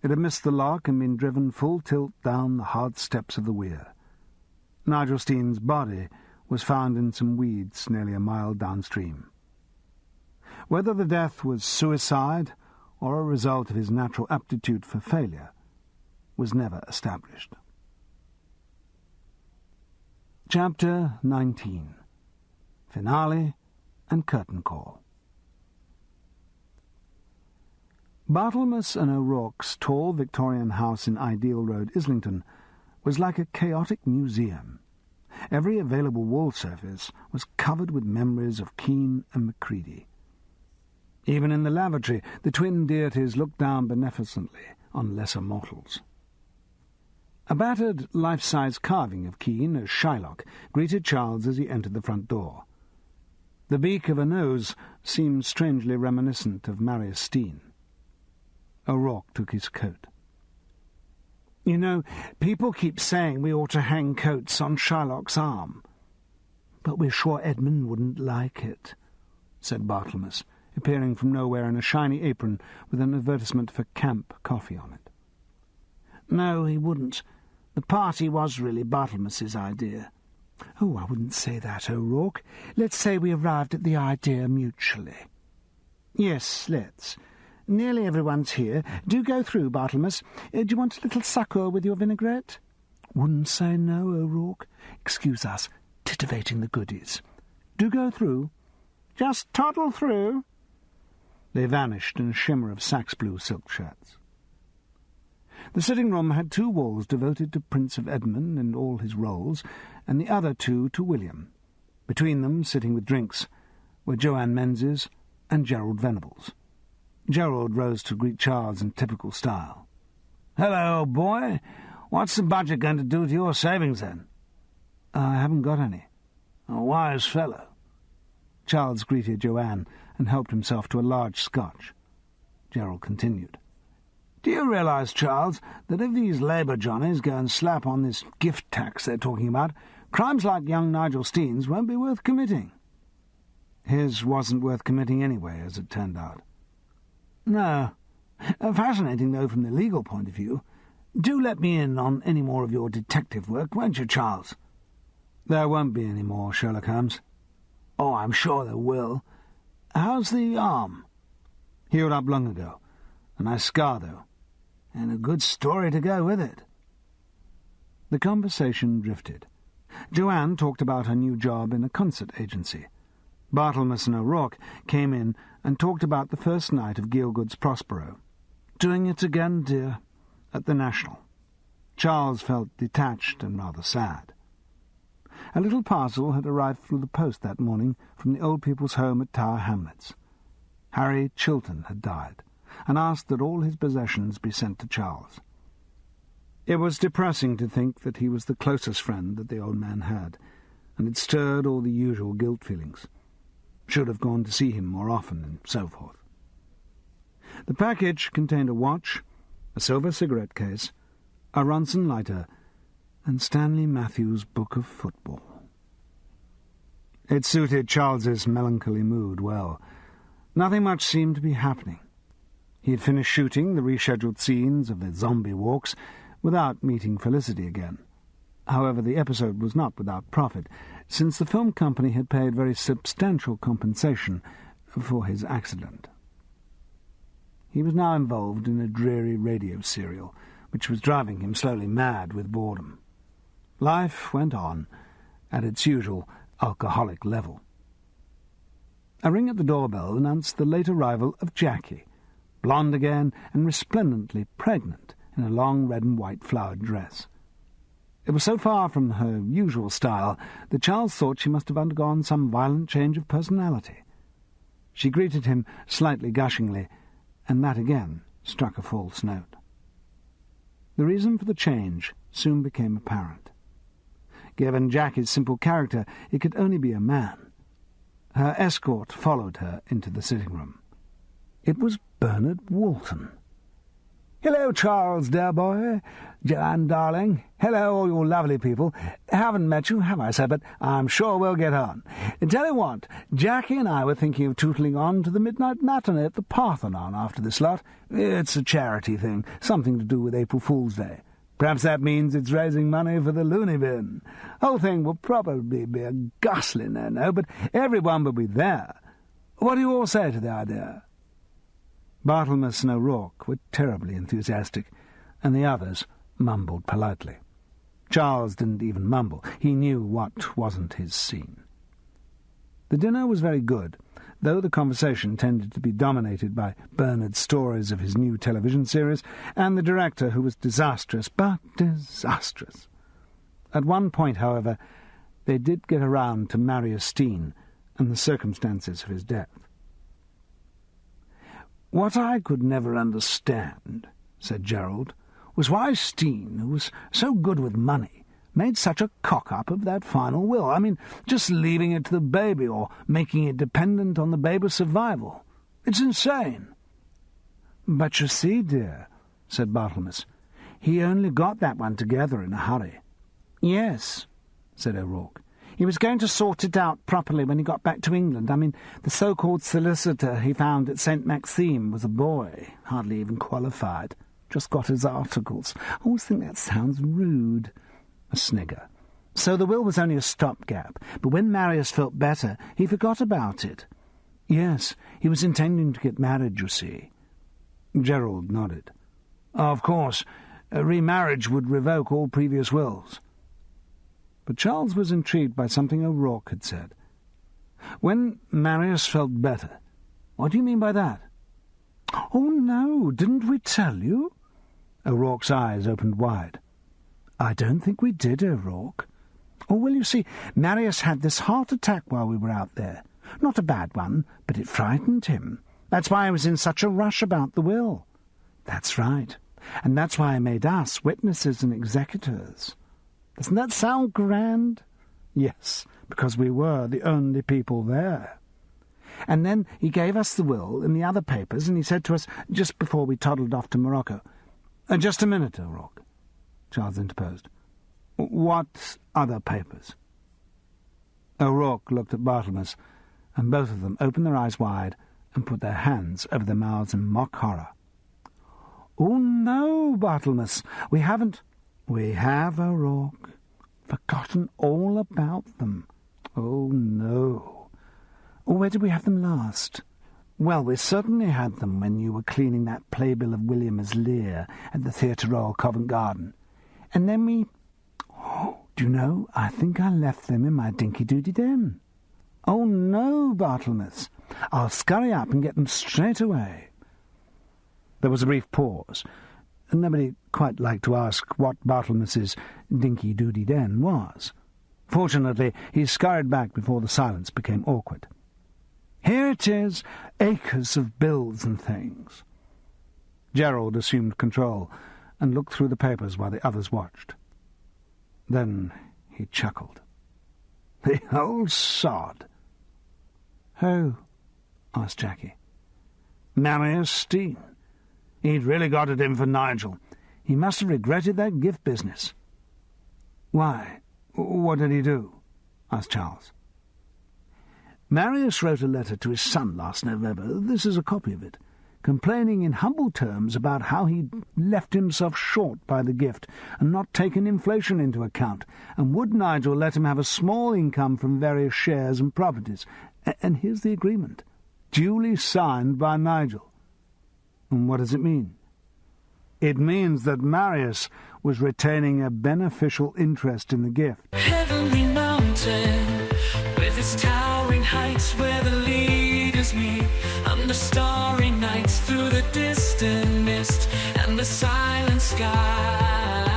It had missed the lock and been driven full tilt down the hard steps of the weir. Nigel Steen's body was found in some weeds nearly a mile downstream. Whether the death was suicide or a result of his natural aptitude for failure was never established. Chapter 19. Finale and Curtain Call. Barthelmess and O'Rourke's tall Victorian house in Ideal Road, Islington, was like a chaotic museum. Every available wall surface was covered with memories of Keane and Macready. Even in the lavatory, the twin deities looked down beneficently on lesser mortals. A battered, life-size carving of Keane as Shylock greeted Charles as he entered the front door. The beak of a nose seemed strangely reminiscent of Marius Steen. O'Rourke took his coat. "You know, people keep saying we ought to hang coats on Shylock's arm. But we're sure Edmund wouldn't like it," said Barthelmess, appearing from nowhere in a shiny apron with an advertisement for camp coffee on it. "No, he wouldn't. The party was really Barthelmess's idea." "Oh, I wouldn't say that, O'Rourke. Let's say we arrived at the idea mutually." "Yes, let's. Nearly everyone's here. Do go through, Barthelmess. Do you want a little succour with your vinaigrette?" "Wouldn't say no, O'Rourke. Excuse us, titivating the goodies. Do go through." "Just toddle through." They vanished in a shimmer of sax-blue silk shirts. The sitting-room had 2 walls devoted to Prince of Edmund and all his roles, and the other 2 to William. Between them, sitting with drinks, were Joanne Menzies and Gerald Venables. Gerald rose to greet Charles in typical style. "Hello, old boy. What's the budget going to do to your savings, then?" "I haven't got any." "A wise fellow." Charles greeted Joanne and helped himself to a large Scotch. Gerald continued. "Do you realise, Charles, that if these Labour Johnnies go and slap on this gift tax they're talking about, crimes like young Nigel Steen's won't be worth committing?" His wasn't worth committing anyway, as it turned out. "No. Fascinating, though, from the legal point of view. Do let me in on any more of your detective work, won't you, Charles?" "There won't be any more, Sherlock Holmes." "Oh, I'm sure there will. How's the arm?" "Healed up long ago. A nice scar, though. And a good story to go with it." The conversation drifted. Joanne talked about her new job in a concert agency. Barthelmess and O'Rourke came in and talked about the first night of Gielgud's Prospero. "Doing it again, dear," at the National. Charles felt detached and rather sad. A little parcel had arrived through the post that morning from the old people's home at Tower Hamlets. Harry Chilton had died, and asked that all his possessions be sent to Charles. It was depressing to think that he was the closest friend that the old man had, and it stirred all the usual guilt feelings. Should have gone to see him more often, and so forth. The package contained a watch, a silver cigarette case, a Ronson lighter, and Stanley Matthews' book of football. It suited Charles's melancholy mood well. Nothing much seemed to be happening. He had finished shooting the rescheduled scenes of the zombie walks without meeting Felicity again. However, the episode was not without profit, since the film company had paid very substantial compensation for his accident. He was now involved in a dreary radio serial, which was driving him slowly mad with boredom. Life went on at its usual alcoholic level. A ring at the doorbell announced the late arrival of Jackie, blonde again and resplendently pregnant in a long red and white flowered dress. It was so far from her usual style that Charles thought she must have undergone some violent change of personality. She greeted him slightly gushingly, and that again struck a false note. The reason for the change soon became apparent. Given Jackie's simple character, it could only be a man. Her escort followed her into the sitting-room. It was Bernard Walton. "Hello, Charles, dear boy. Joanne, darling. Hello, all you lovely people. Haven't met you, have I, sir? But I'm sure we'll get on. Tell you what, Jackie and I were thinking of tootling on to the midnight matinee at the Parthenon after this lot. It's a charity thing, something to do with April Fool's Day. Perhaps that means it's raising money for the loony bin. Whole thing will probably be a ghastly no-no, but everyone will be there. What do you all say to the idea?" Barthelmess and O'Rourke were terribly enthusiastic, and the others mumbled politely. Charles didn't even mumble. He knew what wasn't his scene. The dinner was very good, though the conversation tended to be dominated by Bernard's stories of his new television series and the director, who was disastrous, but disastrous. At one point, however, they did get around to Marius Steen and the circumstances of his death. "What I could never understand," said Gerald, "was why Steen, who was so good with money, made such a cock-up of that final will. I mean, just leaving it to the baby or making it dependent on the baby's survival. It's insane." "But you see, dear," said Barthelmess, "he only got that one together in a hurry." "Yes," said O'Rourke. "He was going to sort it out properly when he got back to England. I mean, the so-called solicitor he found at St. Maxime was a boy, hardly even qualified. Just got his articles. I always think that sounds rude." A snigger. "So the will was only a stopgap, but when Marius felt better, he forgot about it." "Yes, he was intending to get married, you see." Gerald nodded. "Of course, a remarriage would revoke all previous wills." But Charles was intrigued by something O'Rourke had said. "When Marius felt better, what do you mean by that?" "Oh, no, didn't we tell you?" O'Rourke's eyes opened wide. "I don't think we did, O'Rourke." "Oh, well, you see, Marius had this heart attack while we were out there. Not a bad one, but it frightened him. That's why I was in such a rush about the will." "That's right. And that's why I made us witnesses and executors. Doesn't that sound grand?" "Yes, because we were the only people there." "And then he gave us the will and the other papers, and he said to us just before we toddled off to Morocco—" "Just a minute, O'Rourke," Charles interposed. "What other papers?" O'Rourke looked at Barthelmess, and both of them opened their eyes wide and put their hands over their mouths in mock horror. "Oh, no, Barthelmess, we haven't—" "We have, O'Rourke. Forgotten all about them. Oh, no." "Where did we have them last?" "Well, we certainly had them when you were cleaning that playbill of William as Lear at the Theatre Royal, Covent Garden. And then we— do you know, I think I left them in my dinky-doody den." "Oh, no, Barthelmess. I'll scurry up and get them straight away." There was a brief pause. Nobody quite liked to ask what Barthelmess's dinky-doody den was. Fortunately, he scurried back before the silence became awkward. "Here it is, acres of bills and things." Gerald assumed control and looked through the papers while the others watched. Then he chuckled. "The old sod." "Who?" asked Jackie. "Marius Steen. He'd really got it in for Nigel. He must have regretted that gift business." "Why? What did he do?" asked Charles. "Marius wrote a letter to his son last November, this is a copy of it, complaining in humble terms about how he'd left himself short by the gift and not taken inflation into account, and would Nigel let him have a small income from various shares and properties. And here's the agreement, duly signed by Nigel." "And what does it mean?" "It means that Marius was retaining a beneficial interest in the gift." Heavenly mountain, with its towering heights where the leaders meet, under starry nights through the distant mist and the silent sky.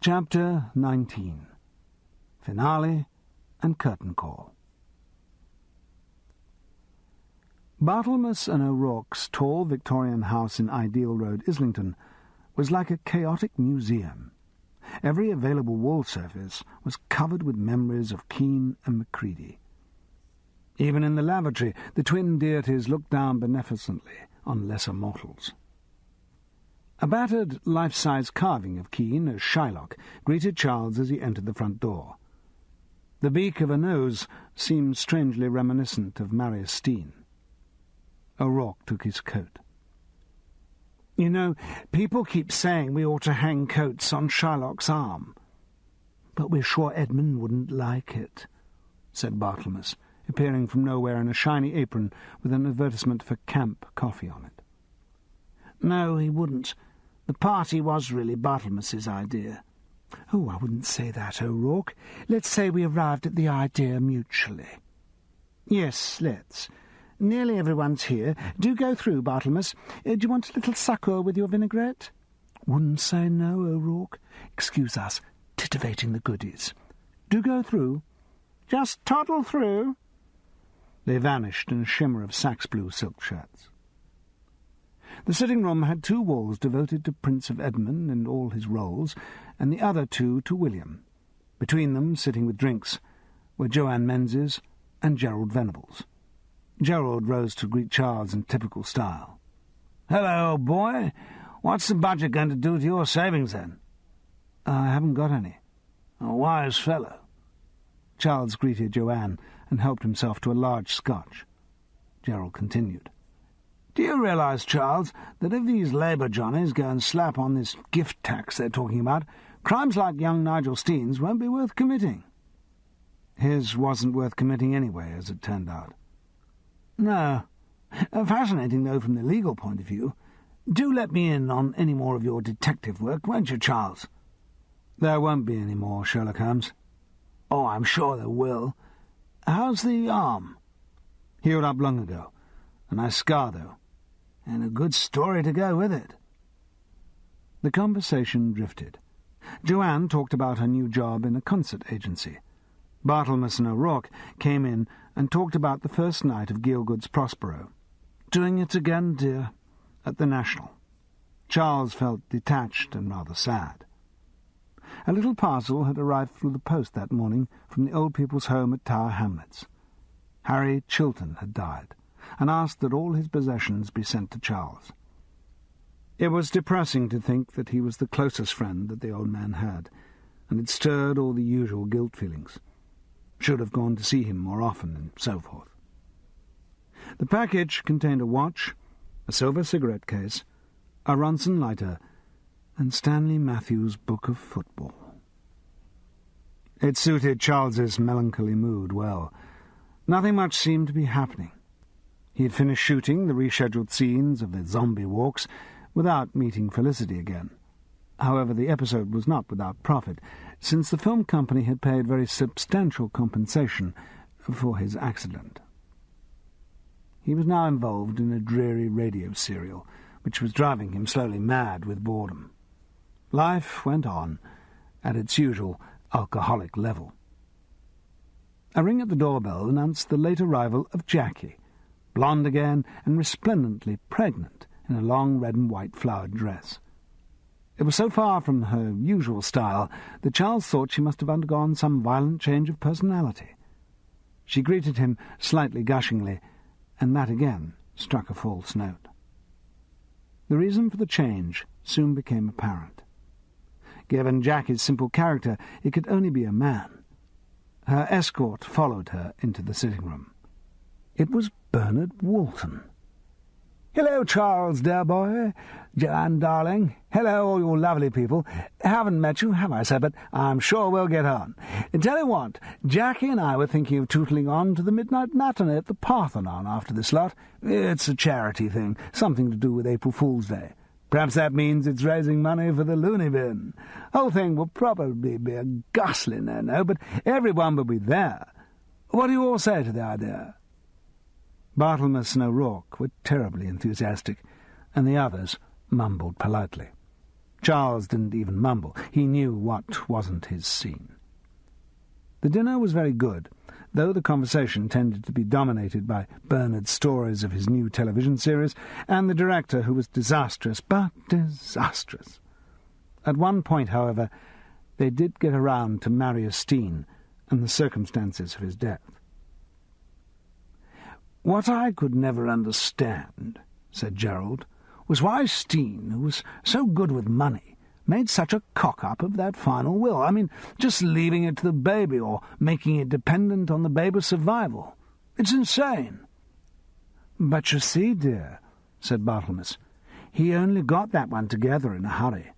Chapter 19. Finale and Curtain Call. Barthelmess and O'Rourke's tall Victorian house in Ideal Road, Islington, was like a chaotic museum. Every available wall surface was covered with memories of Keane and Macready. Even in the lavatory, the twin deities looked down beneficently on lesser mortals. A battered, life-size carving of Keane as Shylock greeted Charles as he entered the front door. The beak of a nose seemed strangely reminiscent of Marius Steen. O'Rourke took his coat. "You know, people keep saying we ought to hang coats on Shylock's arm. But we're sure Edmund wouldn't like it," said Barthelmess, appearing from nowhere in a shiny apron with an advertisement for camp coffee on it. "No, he wouldn't. The party was really Barthelmess's idea." "Oh, I wouldn't say that, O'Rourke. Let's say we arrived at the idea mutually." "Yes, let's. Nearly everyone's here. Do go through, Barthelmess. Do you want a little succour with your vinaigrette?" "Wouldn't say no, O'Rourke. Excuse us, titivating the goodies. Do go through." "Just toddle through." They vanished in a shimmer of sax-blue silk shirts. The sitting-room had 2 walls devoted to Prince of Edmund and all his roles, and the other 2 to William. Between them, sitting with drinks, were Joanne Menzies and Gerald Venables. Gerald rose to greet Charles in typical style. "Hello, old boy. What's the budget going to do to your savings, then?" "I haven't got any." "A wise fellow." Charles greeted Joanne and helped himself to a large scotch. Gerald continued. "Do you realise, Charles, that if these Labour Johnnies go and slap on this gift tax they're talking about, crimes like young Nigel Steen's won't be worth committing?" His wasn't worth committing anyway, as it turned out. "No. Fascinating, though, from the legal point of view. Do let me in on any more of your detective work, won't you, Charles?" "There won't be any more, Sherlock Holmes." "Oh, I'm sure there will. How's the arm?" "Healed up long ago. A nice scar, though. And a good story to go with it." The conversation drifted. Joanne talked about her new job in a concert agency. Barthelmess and O'Rourke came in and talked about the first night of Gielgud's Prospero. "Doing it again, dear," at the National. Charles felt detached and rather sad. A little parcel had arrived through the post that morning from the old people's home at Tower Hamlets. Harry Chilton had died, and asked that all his possessions be sent to Charles. It was depressing to think that he was the closest friend that the old man had, and it stirred all the usual guilt feelings. Should have gone to see him more often, and so forth. The package contained a watch, a silver cigarette case, a Ronson lighter, and Stanley Matthews' book of football. It suited Charles's melancholy mood well. Nothing much seemed to be happening. He had finished shooting the rescheduled scenes of the zombie walks without meeting Felicity again. However, the episode was not without profit, since the film company had paid very substantial compensation for his accident. He was now involved in a dreary radio serial, which was driving him slowly mad with boredom. Life went on at its usual alcoholic level. A ring at the doorbell announced the late arrival of Jackie, blonde again and resplendently pregnant in a long red and white flowered dress. It was so far from her usual style that Charles thought she must have undergone some violent change of personality. She greeted him slightly gushingly, and that again struck a false note. The reason for the change soon became apparent. Given Jackie's simple character, it could only be a man. Her escort followed her into the sitting-room. It was Bernard Walton. "Hello, Charles, dear boy. Joanne, darling. Hello, all you lovely people. Haven't met you, have I, sir? But I'm sure we'll get on. Tell you what, Jackie and I were thinking of tootling on to the midnight matinee at the Parthenon after this lot. It's a charity thing, something to do with April Fool's Day. Perhaps that means it's raising money for the loony bin. Whole thing will probably be a ghastly no-no, but everyone will be there. What do you all say to the idea?" Barthelmess and O'Rourke were terribly enthusiastic, and the others mumbled politely. Charles didn't even mumble. He knew what wasn't his scene. The dinner was very good, though the conversation tended to be dominated by Bernard's stories of his new television series and the director, who was disastrous, but disastrous. At one point, however, they did get around to Marius Steen and the circumstances of his death. "What I could never understand," said Gerald, "was why Steen, who was so good with money, made such a cock-up of that final will. I mean, just leaving it to the baby or making it dependent on the baby's survival. It's insane." "But you see, dear," said Barthelmess, "he only got that one together in a hurry."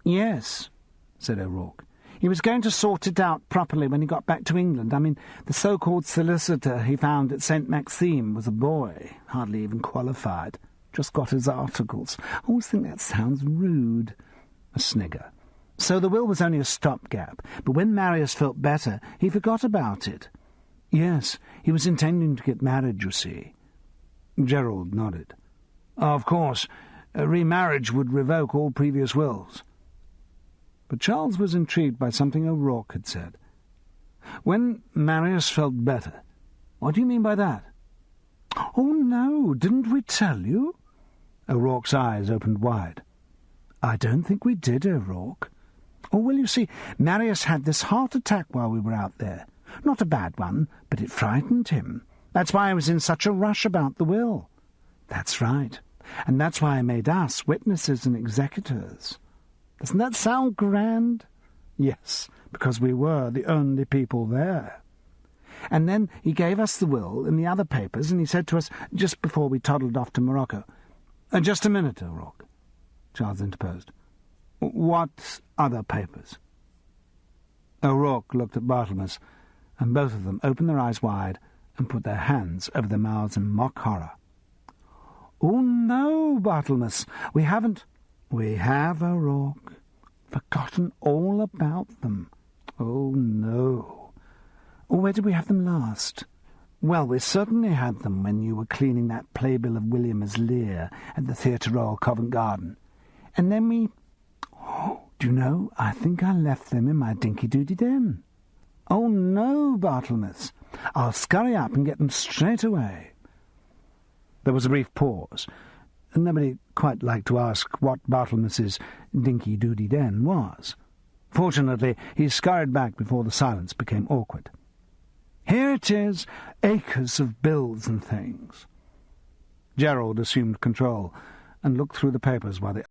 "Yes," said O'Rourke. "He was going to sort it out properly when he got back to England. I mean, the so-called solicitor he found at St. Maxime was a boy, hardly even qualified. Just got his articles. I always think that sounds rude." A snigger. "So the will was only a stopgap, but when Marius felt better, he forgot about it." "Yes, he was intending to get married, you see." Gerald nodded. "Of course, a remarriage would revoke all previous wills." But Charles was intrigued by something O'Rourke had said. "When Marius felt better, what do you mean by that?" "Oh, no, didn't we tell you?" O'Rourke's eyes opened wide. "I don't think we did, O'Rourke." "Oh, well, you see, Marius had this heart attack while we were out there. Not a bad one, but it frightened him. That's why I was in such a rush about the will." "That's right. And that's why I made us witnesses and executors. Doesn't that sound grand?" "Yes, because we were the only people there." "And then he gave us the will and the other papers, and he said to us just before we toddled off to Morocco—" "Just a minute, O'Rourke," Charles interposed. "What other papers?" O'Rourke looked at Barthelmess, and both of them opened their eyes wide and put their hands over their mouths in mock horror. "Oh, no, Barthelmess, we haven't—" "We have, O'Rourke. Forgotten all about them. Oh, no. Where did we have them last?" "Well, we certainly had them when you were cleaning that playbill of William as Lear at the Theatre Royal, Covent Garden. And then we— do you know, I think I left them in my dinky-doody den." "Oh, no, Barthelmess. I'll scurry up and get them straight away." There was a brief pause, and nobody quite liked to ask what Barthelmess's dinky-doody den was. Fortunately, he scurried back before the silence became awkward. "Here it is, acres of bills and things." Gerald assumed control and looked through the papers while the